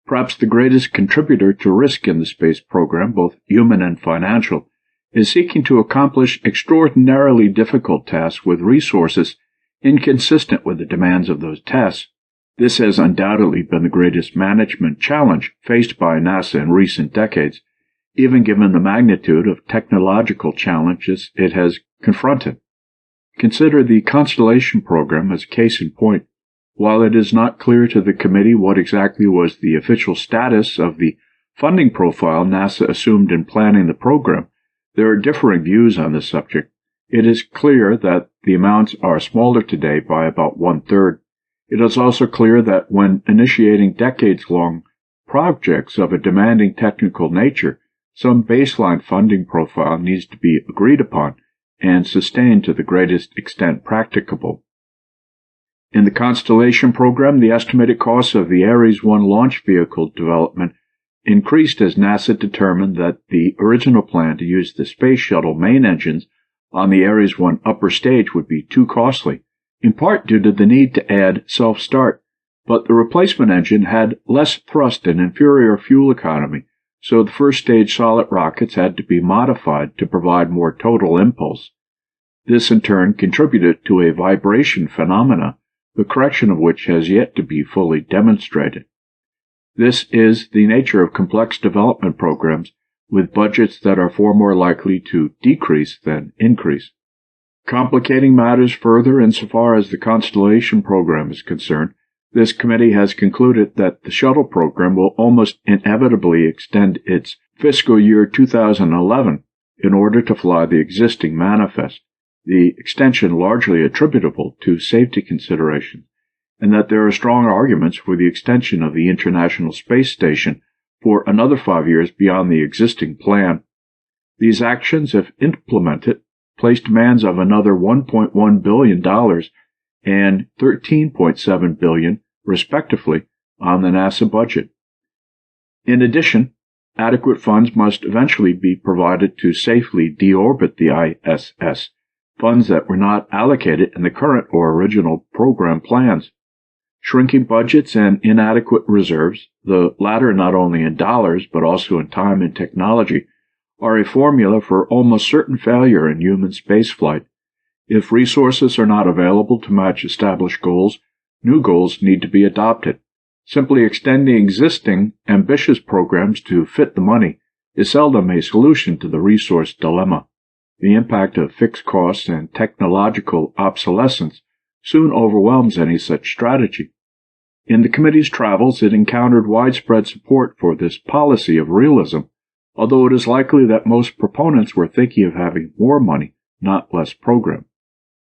Perhaps the greatest contributor to risk in the space program, both human and financial, is seeking to accomplish extraordinarily difficult tasks with resources inconsistent with the demands of those tasks. This has undoubtedly been the greatest management challenge faced by NASA in recent decades, even given the magnitude of technological challenges it has confronted. Consider the Constellation program as a case in point. While it is not clear to the committee what exactly was the official status of the funding profile NASA assumed in planning the program, there are differing views on this subject. It is clear that the amounts are smaller today by about 1/3. It is also clear that when initiating decades-long projects of a demanding technical nature, some baseline funding profile needs to be agreed upon and sustained to the greatest extent practicable. In the Constellation program, the estimated cost of the Ares 1 launch vehicle development increased as NASA determined that the original plan to use the Space Shuttle main engines on the Ares 1 upper stage would be too costly, in part due to the need to add self-start, but the replacement engine had less thrust and inferior fuel economy, so the first stage solid rockets had to be modified to provide more total impulse. This in turn contributed to a vibration phenomena, the correction of which has yet to be fully demonstrated. This is the nature of complex development programs with budgets that are far more likely to decrease than increase. Complicating matters further insofar as the Constellation program is concerned, this committee has concluded that the shuttle program will almost inevitably extend its fiscal year 2011 in order to fly the existing manifest, the extension largely attributable to safety considerations, and that there are strong arguments for the extension of the International Space Station for another 5 years beyond the existing plan. These actions, if implemented, place demands of another $1.1 billion and $13.7 billion, respectively, on the NASA budget. In addition, adequate funds must eventually be provided to safely deorbit the ISS, funds that were not allocated in the current or original program plans. Shrinking budgets and inadequate reserves, the latter not only in dollars but also in time and technology, are a formula for almost certain failure in human spaceflight. If resources are not available to match established goals, new goals need to be adopted. Simply extending existing, ambitious programs to fit the money is seldom a solution to the resource dilemma. The impact of fixed costs and technological obsolescence soon overwhelms any such strategy. In the committee's travels, it encountered widespread support for this policy of realism, although it is likely that most proponents were thinking of having more money, not less program.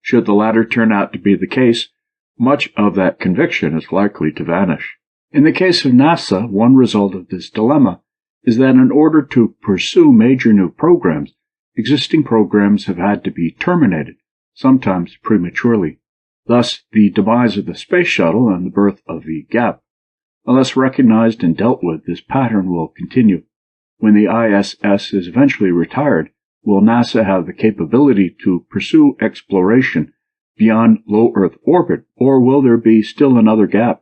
Should the latter turn out to be the case, much of that conviction is likely to vanish. In the case of NASA, one result of this dilemma is that in order to pursue major new programs, existing programs have had to be terminated, sometimes prematurely. Thus, the demise of the Space Shuttle and the birth of the gap. Unless recognized and dealt with, this pattern will continue. When the ISS is eventually retired, will NASA have the capability to pursue exploration beyond low Earth orbit, or will there be still another gap?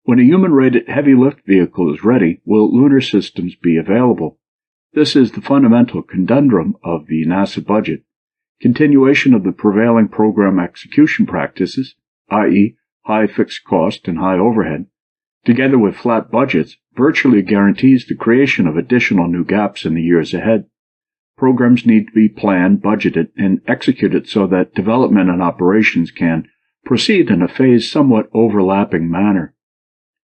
When a human-rated heavy lift vehicle is ready, will lunar systems be available? This is the fundamental conundrum of the NASA budget. Continuation of the prevailing program execution practices, i.e., high fixed cost and high overhead, together with flat budgets, virtually guarantees the creation of additional new gaps in the years ahead. Programs need to be planned, budgeted, and executed so that development and operations can proceed in a phased, somewhat overlapping manner.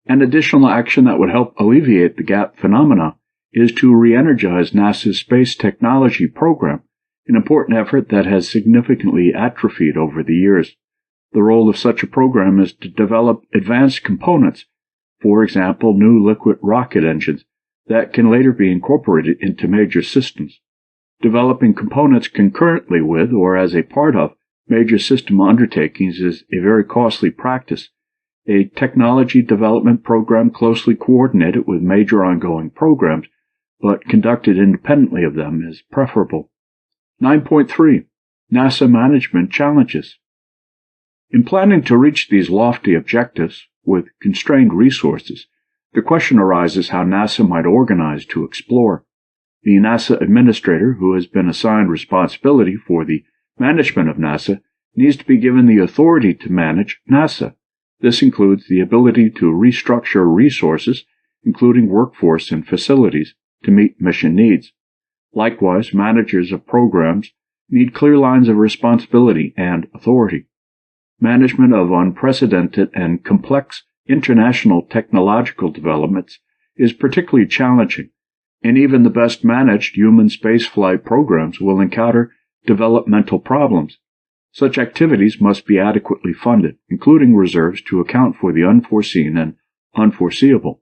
An additional action that would help alleviate the gap phenomena is to re-energize NASA's space technology program, an important effort that has significantly atrophied over the years. The role of such a program is to develop advanced components, for example, new liquid rocket engines, that can later be incorporated into major systems. Developing components concurrently with, or as a part of, major system undertakings is a very costly practice. A technology development program closely coordinated with major ongoing programs, but conducted independently of them, is preferable. 9.3. NASA Management Challenges. In planning to reach these lofty objectives with constrained resources, the question arises how NASA might organize to explore. The NASA administrator, who has been assigned responsibility for the management of NASA, needs to be given the authority to manage NASA. This includes the ability to restructure resources, including workforce and facilities, to meet mission needs. Likewise, managers of programs need clear lines of responsibility and authority. Management of unprecedented and complex international technological developments is particularly challenging, and even the best managed human spaceflight programs will encounter developmental problems. Such activities must be adequately funded, including reserves to account for the unforeseen and unforeseeable.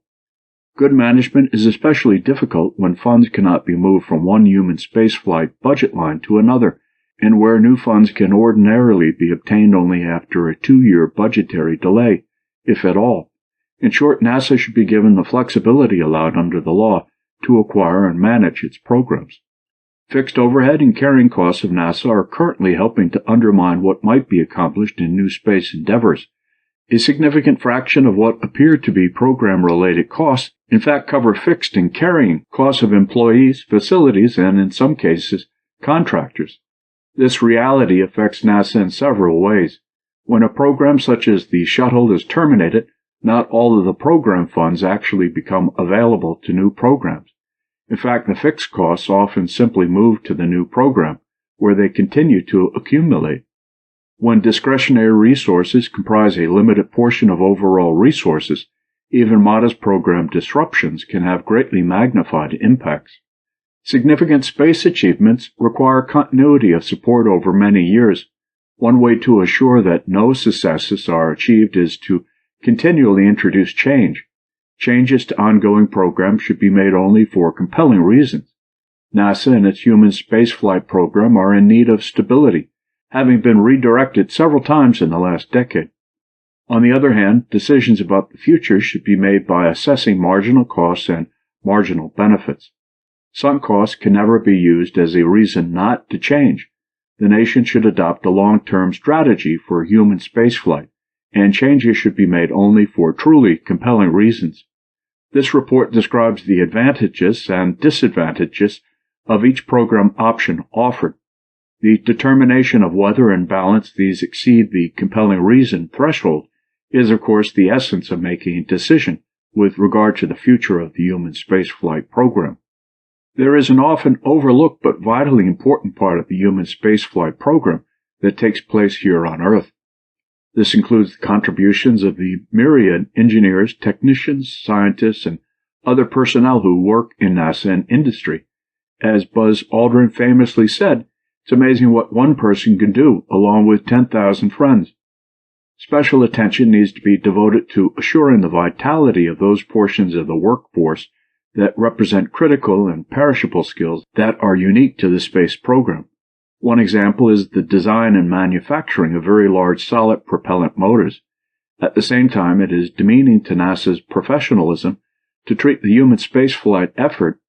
Good management is especially difficult when funds cannot be moved from one human spaceflight budget line to another, and where new funds can ordinarily be obtained only after a 2-year budgetary delay, if at all. In short, NASA should be given the flexibility allowed under the law to acquire and manage its programs. Fixed overhead and carrying costs of NASA are currently helping to undermine what might be accomplished in new space endeavors. A significant fraction of what appear to be program-related costs in fact cover fixed and carrying costs of employees, facilities, and in some cases, contractors. This reality affects NASA in several ways. When a program such as the shuttle is terminated, not all of the program funds actually become available to new programs. In fact, the fixed costs often simply move to the new program, where they continue to accumulate. When discretionary resources comprise a limited portion of overall resources, even modest program disruptions can have greatly magnified impacts. Significant space achievements require continuity of support over many years. One way to assure that no successes are achieved is to continually introduce change. Changes to ongoing programs should be made only for compelling reasons. NASA and its human spaceflight program are in need of stability, having been redirected several times in the last decade. On the other hand, decisions about the future should be made by assessing marginal costs and marginal benefits. Sunk costs can never be used as a reason not to change. The nation should adopt a long-term strategy for human spaceflight, and changes should be made only for truly compelling reasons. This report describes the advantages and disadvantages of each program option offered. The determination of whether and balance these exceed the compelling reason threshold is, of course, the essence of making a decision with regard to the future of the human spaceflight program. There is an often overlooked but vitally important part of the human spaceflight program that takes place here on Earth. This includes the contributions of the myriad engineers, technicians, scientists, and other personnel who work in NASA and industry. As Buzz Aldrin famously said, it's amazing what one person can do along with 10,000 friends. Special attention needs to be devoted to assuring the vitality of those portions of the workforce that represent critical and perishable skills that are unique to the space program. One example is the design and manufacturing of very large solid propellant motors. At the same time, it is demeaning to NASA's professionalism to treat the human spaceflight effort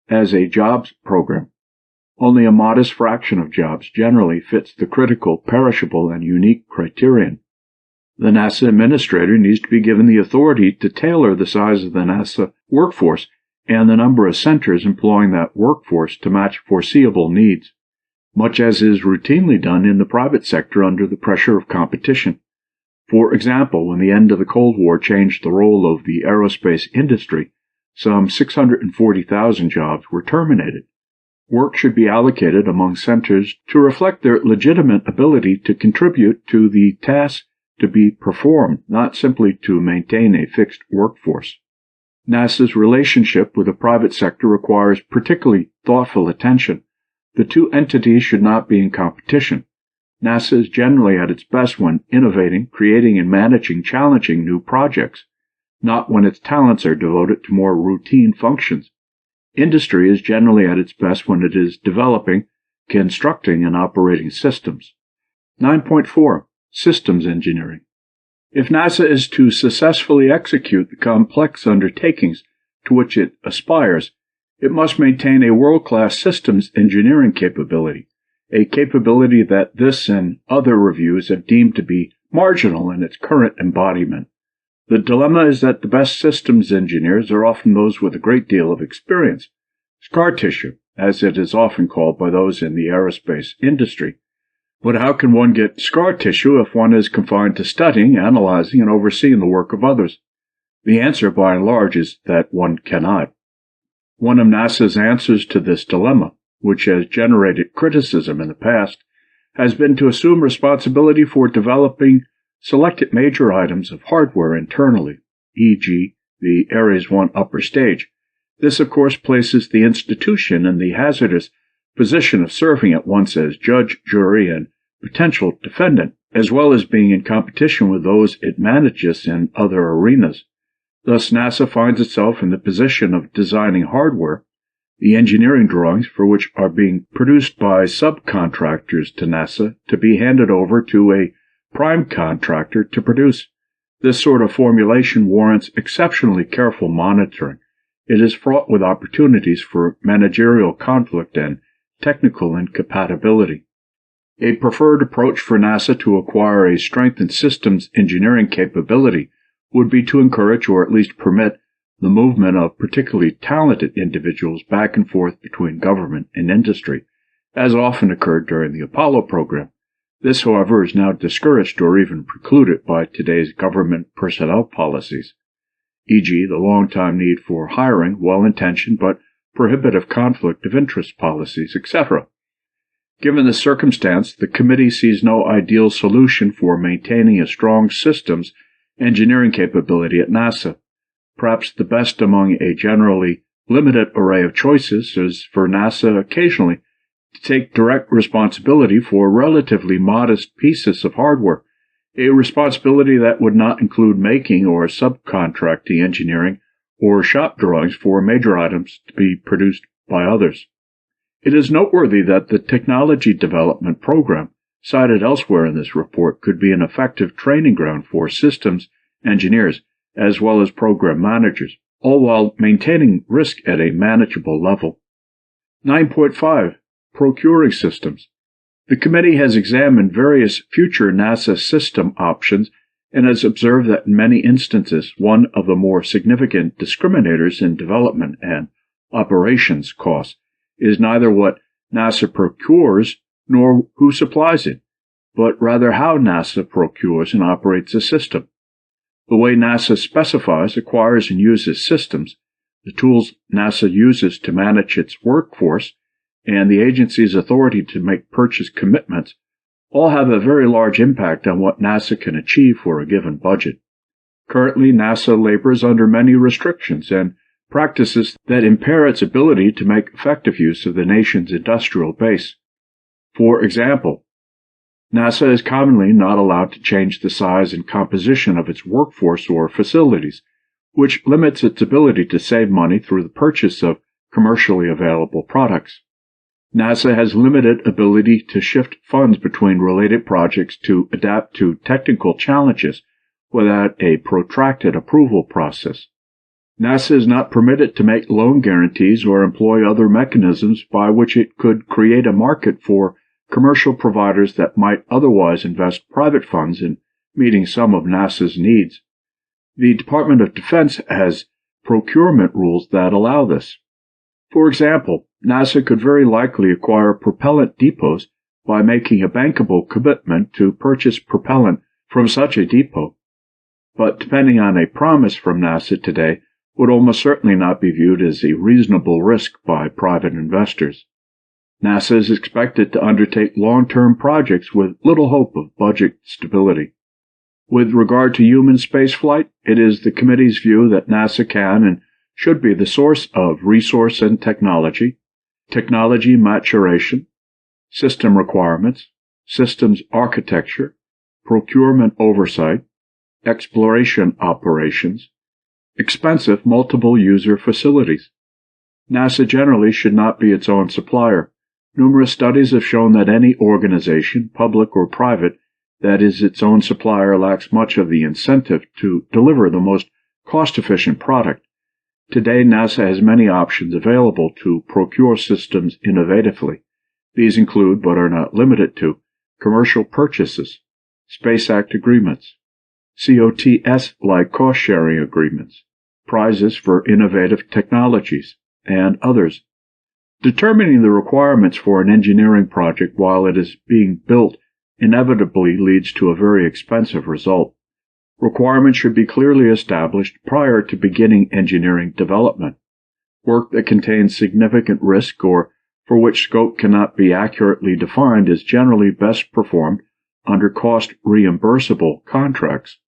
as a jobs program. Only a modest fraction of jobs generally fits the critical, perishable, and unique criterion. The NASA administrator needs to be given the authority to tailor the size of the NASA workforce and the number of centers employing that workforce to match foreseeable needs, much as is routinely done in the private sector under the pressure of competition. For example, when the end of the Cold War changed the role of the aerospace industry, some 640,000 jobs were terminated. Work should be allocated among centers to reflect their legitimate ability to contribute to the tasks to be performed, not simply to maintain a fixed workforce. NASA's relationship with the private sector requires particularly thoughtful attention. The two entities should not be in competition. NASA is generally at its best when innovating, creating, and managing challenging new projects, not when its talents are devoted to more routine functions. Industry is generally at its best when it is developing, constructing, and operating systems. 9.4. Systems Engineering. If NASA is to successfully execute the complex undertakings to which it aspires, it must maintain a world-class systems engineering capability. a capability that this and other reviews have deemed to be marginal in its current embodiment. The dilemma is that the best systems engineers are often those with a great deal of experience, scar tissue, as it is often called by those in the aerospace industry. But how can one get scar tissue if one is confined to studying, analyzing, and overseeing the work of others? The answer, by and large, is that one cannot. One of NASA's answers to this dilemma, which has generated criticism in the past, has been to assume responsibility for developing selected major items of hardware internally, e.g., the Ares 1 upper stage. This, of course, places the institution in the hazardous position of serving at once as judge, jury, and potential defendant, as well as being in competition with those it manages in other arenas. Thus, NASA finds itself in the position of designing hardware, the engineering drawings for which are being produced by subcontractors to NASA to be handed over to a prime contractor to produce. This sort of formulation warrants exceptionally careful monitoring. It is fraught with opportunities for managerial conflict and technical incompatibility. A preferred approach for NASA to acquire a strengthened systems engineering capability would be to encourage or at least permit the movement of particularly talented individuals back and forth between government and industry, as often occurred during the Apollo program. This, however, is now discouraged or even precluded by today's government personnel policies, e.g., the long-time need for hiring well-intentioned but prohibitive conflict of interest policies, etc. Given the circumstance, the committee sees no ideal solution for maintaining a strong systems engineering capability at NASA. Perhaps the best among a generally limited array of choices is for NASA occasionally to take direct responsibility for relatively modest pieces of hardware, a responsibility that would not include making or subcontracting engineering or shop drawings for major items to be produced by others. It is noteworthy that the Technology Development Program, cited elsewhere in this report, could be an effective training ground for systems engineers as well as program managers, all while maintaining risk at a manageable level. 9.5. Procuring systems. The committee has examined various future NASA system options and has observed that in many instances one of the more significant discriminators in development and operations costs is neither what NASA procures nor who supplies it, but rather how NASA procures and operates a system. The way NASA specifies, acquires, and uses systems, the tools NASA uses to manage its workforce, and the agency's authority to make purchase commitments all have a very large impact on what NASA can achieve for a given budget. Currently, NASA labors under many restrictions and practices that impair its ability to make effective use of the nation's industrial base. For example, NASA is commonly not allowed to change the size and composition of its workforce or facilities, which limits its ability to save money through the purchase of commercially available products. NASA has limited ability to shift funds between related projects to adapt to technical challenges without a protracted approval process. NASA is not permitted to make loan guarantees or employ other mechanisms by which it could create a market for commercial providers that might otherwise invest private funds in meeting some of NASA's needs. The Department of Defense has procurement rules that allow this. For example, NASA could very likely acquire propellant depots by making a bankable commitment to purchase propellant from such a depot, but depending on a promise from NASA today would almost certainly not be viewed as a reasonable risk by private investors. NASA is expected to undertake long-term projects with little hope of budget stability. With regard to human spaceflight, it is the committee's view that NASA can and should be the source of resource and technology maturation, system requirements, systems architecture, procurement oversight, exploration operations, expensive multiple-user facilities. NASA generally should not be its own supplier. Numerous studies have shown that any organization, public or private, that is its own supplier lacks much of the incentive to deliver the most cost-efficient product. Today, NASA has many options available to procure systems innovatively, These include, but are not limited to, commercial purchases, Space Act agreements, COTS-like cost-sharing agreements, prizes for innovative technologies, and others. Determining the requirements for an engineering project while it is being built inevitably leads to a very expensive result. Requirements should be clearly established prior to beginning engineering development. Work that contains significant risk or for which scope cannot be accurately defined is generally best performed under cost-reimbursable contracts.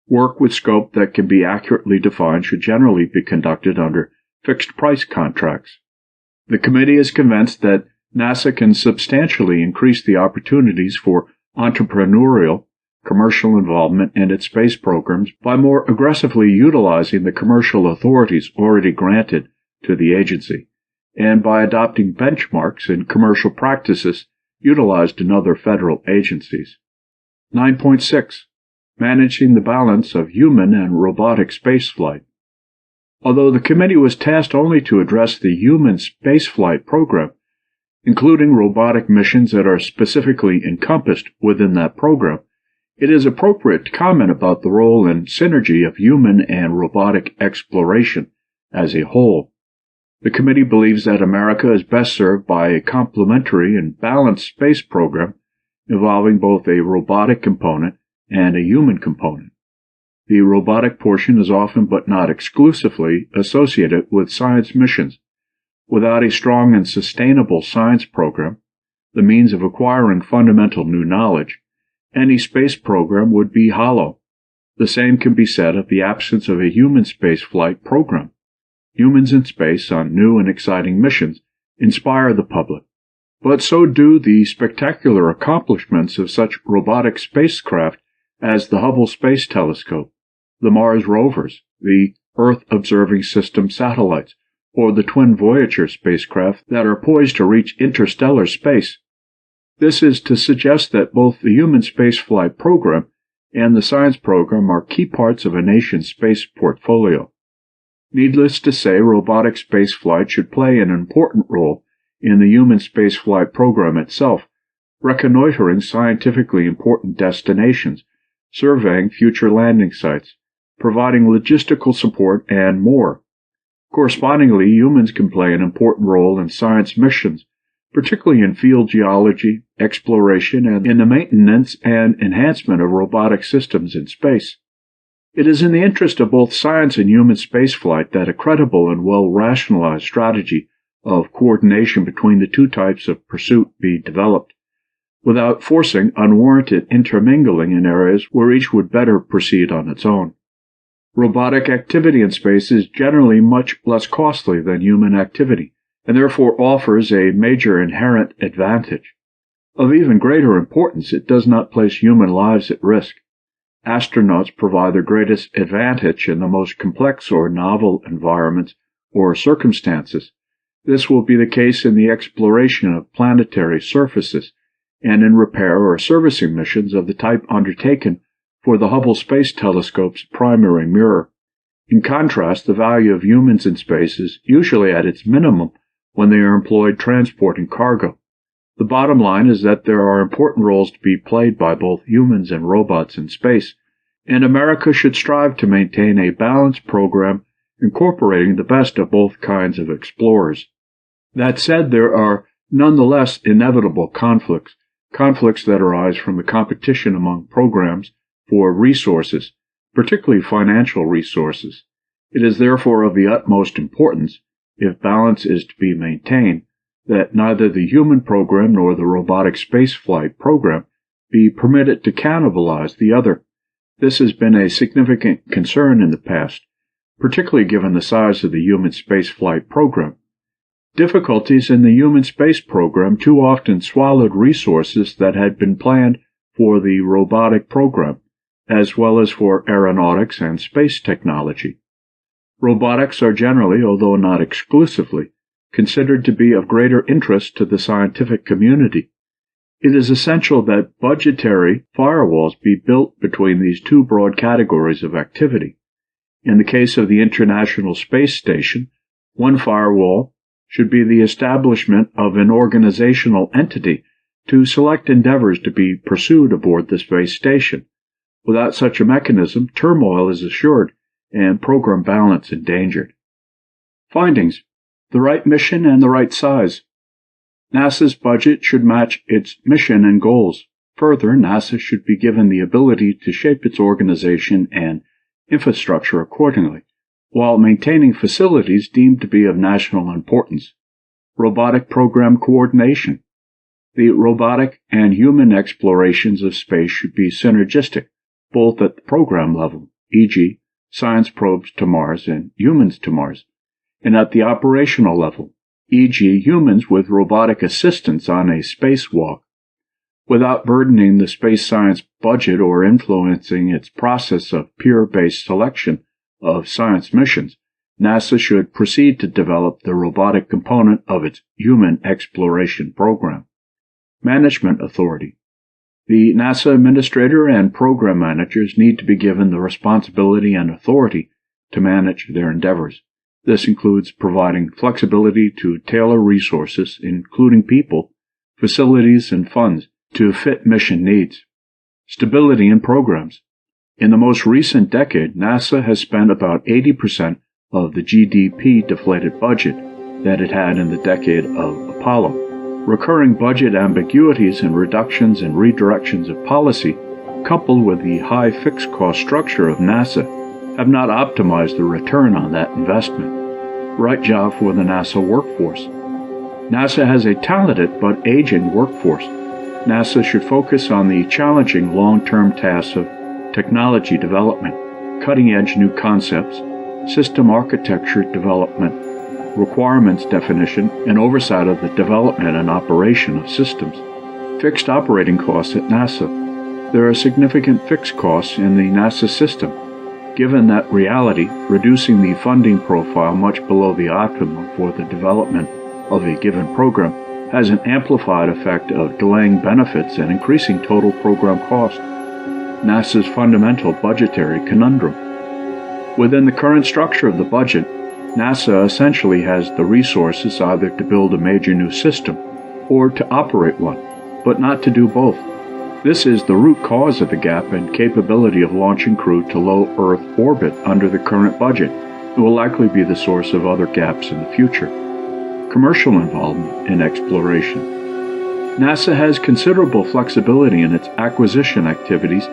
Work with scope that can be accurately defined should generally be conducted under fixed-price contracts. The committee is convinced that NASA can substantially increase the opportunities for entrepreneurial, commercial involvement in its space programs by more aggressively utilizing the commercial authorities already granted to the agency, and by adopting benchmarks in commercial practices utilized in other federal agencies. 9.6. Managing the balance of human and robotic spaceflight. Although the committee was tasked only to address the human spaceflight program, including robotic missions that are specifically encompassed within that program, it is appropriate to comment about the role and synergy of human and robotic exploration as a whole. The committee believes that America is best served by a complementary and balanced space program involving both a robotic component and a human component. The robotic portion is often but not exclusively associated with science missions. Without a strong and sustainable science program, the means of acquiring fundamental new knowledge, any space program would be hollow. The same can be said of the absence of a human spaceflight program. Humans in space on new and exciting missions inspire the public, but so do the spectacular accomplishments of such robotic spacecraft as the Hubble Space Telescope, the Mars rovers, the Earth Observing System satellites, or the twin Voyager spacecraft that are poised to reach interstellar space. This is to suggest that both the human spaceflight program and the science program are key parts of a nation's space portfolio. Needless to say, robotic spaceflight should play an important role in the human spaceflight program itself, reconnoitering scientifically important destinations, surveying future landing sites, providing logistical support, and more. Correspondingly, humans can play an important role in science missions, particularly in field geology, exploration, and in the maintenance and enhancement of robotic systems in space. It is in the interest of both science and human spaceflight that a credible and well-rationalized strategy of coordination between the two types of pursuit be developed, without forcing unwarranted intermingling in areas where each would better proceed on its own. Robotic activity in space is generally much less costly than human activity, and therefore offers a major inherent advantage. Of even greater importance, it does not place human lives at risk. Astronauts provide the greatest advantage in the most complex or novel environments or circumstances. This will be the case in the exploration of planetary surfaces and in repair or servicing missions of the type undertaken for the Hubble Space Telescope's primary mirror. In contrast, the value of humans in space is usually at its minimum when they are employed transporting cargo. The bottom line is that there are important roles to be played by both humans and robots in space, and America should strive to maintain a balanced program incorporating the best of both kinds of explorers. That said, there are nonetheless inevitable conflicts that arise from the competition among programs for resources, particularly financial resources. It is therefore of the utmost importance, if balance is to be maintained, that neither the human program nor the robotic spaceflight program be permitted to cannibalize the other. This has been a significant concern in the past, particularly given the size of the human spaceflight program. Difficulties in the human space program too often swallowed resources that had been planned for the robotic program, as well as for aeronautics and space technology. Robotics are generally, although not exclusively, considered to be of greater interest to the scientific community. It is essential that budgetary firewalls be built between these two broad categories of activity. In the case of the International Space Station, one firewall should be the establishment of an organizational entity to select endeavors to be pursued aboard the space station. Without such a mechanism, turmoil is assured and program balance endangered. Findings: the right mission and the right size. NASA's budget should match its mission and goals. Further, NASA should be given the ability to shape its organization and infrastructure accordingly, while maintaining facilities deemed to be of national importance. Robotic program coordination. The robotic and human explorations of space should be synergistic, both at the program level, e.g., science probes to Mars and humans to Mars, and at the operational level, e.g., humans with robotic assistance on a spacewalk. Without burdening the space science budget or influencing its process of peer-based selection of science missions, NASA should proceed to develop the robotic component of its human exploration program. Management authority. The NASA administrator and program managers need to be given the responsibility and authority to manage their endeavors. This includes providing flexibility to tailor resources, including people, facilities, and funds, to fit mission needs. Stability in programs. In the most recent decade, NASA has spent about 80% of the GDP-deflated budget that it had in the decade of Apollo. Recurring budget ambiguities and reductions and redirections of policy, coupled with the high fixed cost structure of NASA, have not optimized the return on that investment. Right job for the NASA workforce. NASA has a talented but aging workforce. NASA should focus on the challenging long-term tasks of technology development, cutting-edge new concepts, system architecture development, requirements definition, and oversight of the development and operation of systems. Fixed operating costs at NASA. There are significant fixed costs in the NASA system. Given that reality, reducing the funding profile much below the optimum for the development of a given program has an amplified effect of delaying benefits and increasing total program cost. NASA's fundamental budgetary conundrum. Within the current structure of the budget, NASA essentially has the resources either to build a major new system or to operate one, but not to do both. This is the root cause of the gap in capability of launching crew to low Earth orbit under the current budget. It will likely be the source of other gaps in the future. Commercial involvement in exploration. NASA has considerable flexibility in its acquisition activities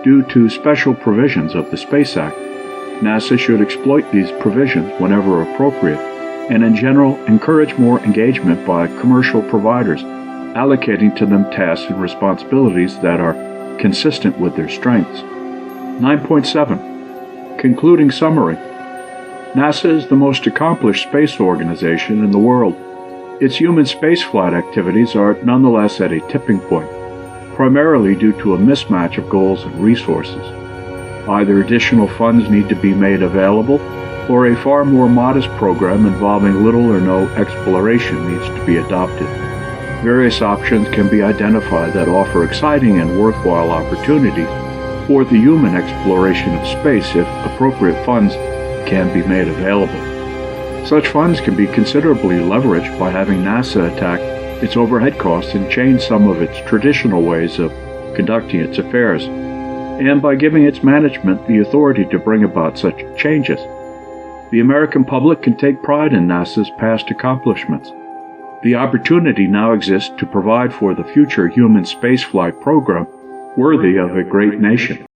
due to special provisions of the Space Act. NASA should exploit these provisions whenever appropriate, and in general encourage more engagement by commercial providers, allocating to them tasks and responsibilities that are consistent with their strengths. 9.7. Concluding summary. NASA is the most accomplished space organization in the world. Its human spaceflight activities are nonetheless at a tipping point, primarily due to a mismatch of goals and resources. Either additional funds need to be made available, or a far more modest program involving little or no exploration needs to be adopted. Various options can be identified that offer exciting and worthwhile opportunities for the human exploration of space if appropriate funds can be made available. Such funds can be considerably leveraged by having NASA attack its overhead costs and change some of its traditional ways of conducting its affairs, and by giving its management the authority to bring about such changes. The American public can take pride in NASA's past accomplishments. The opportunity now exists to provide for the future human spaceflight program worthy of a great nation.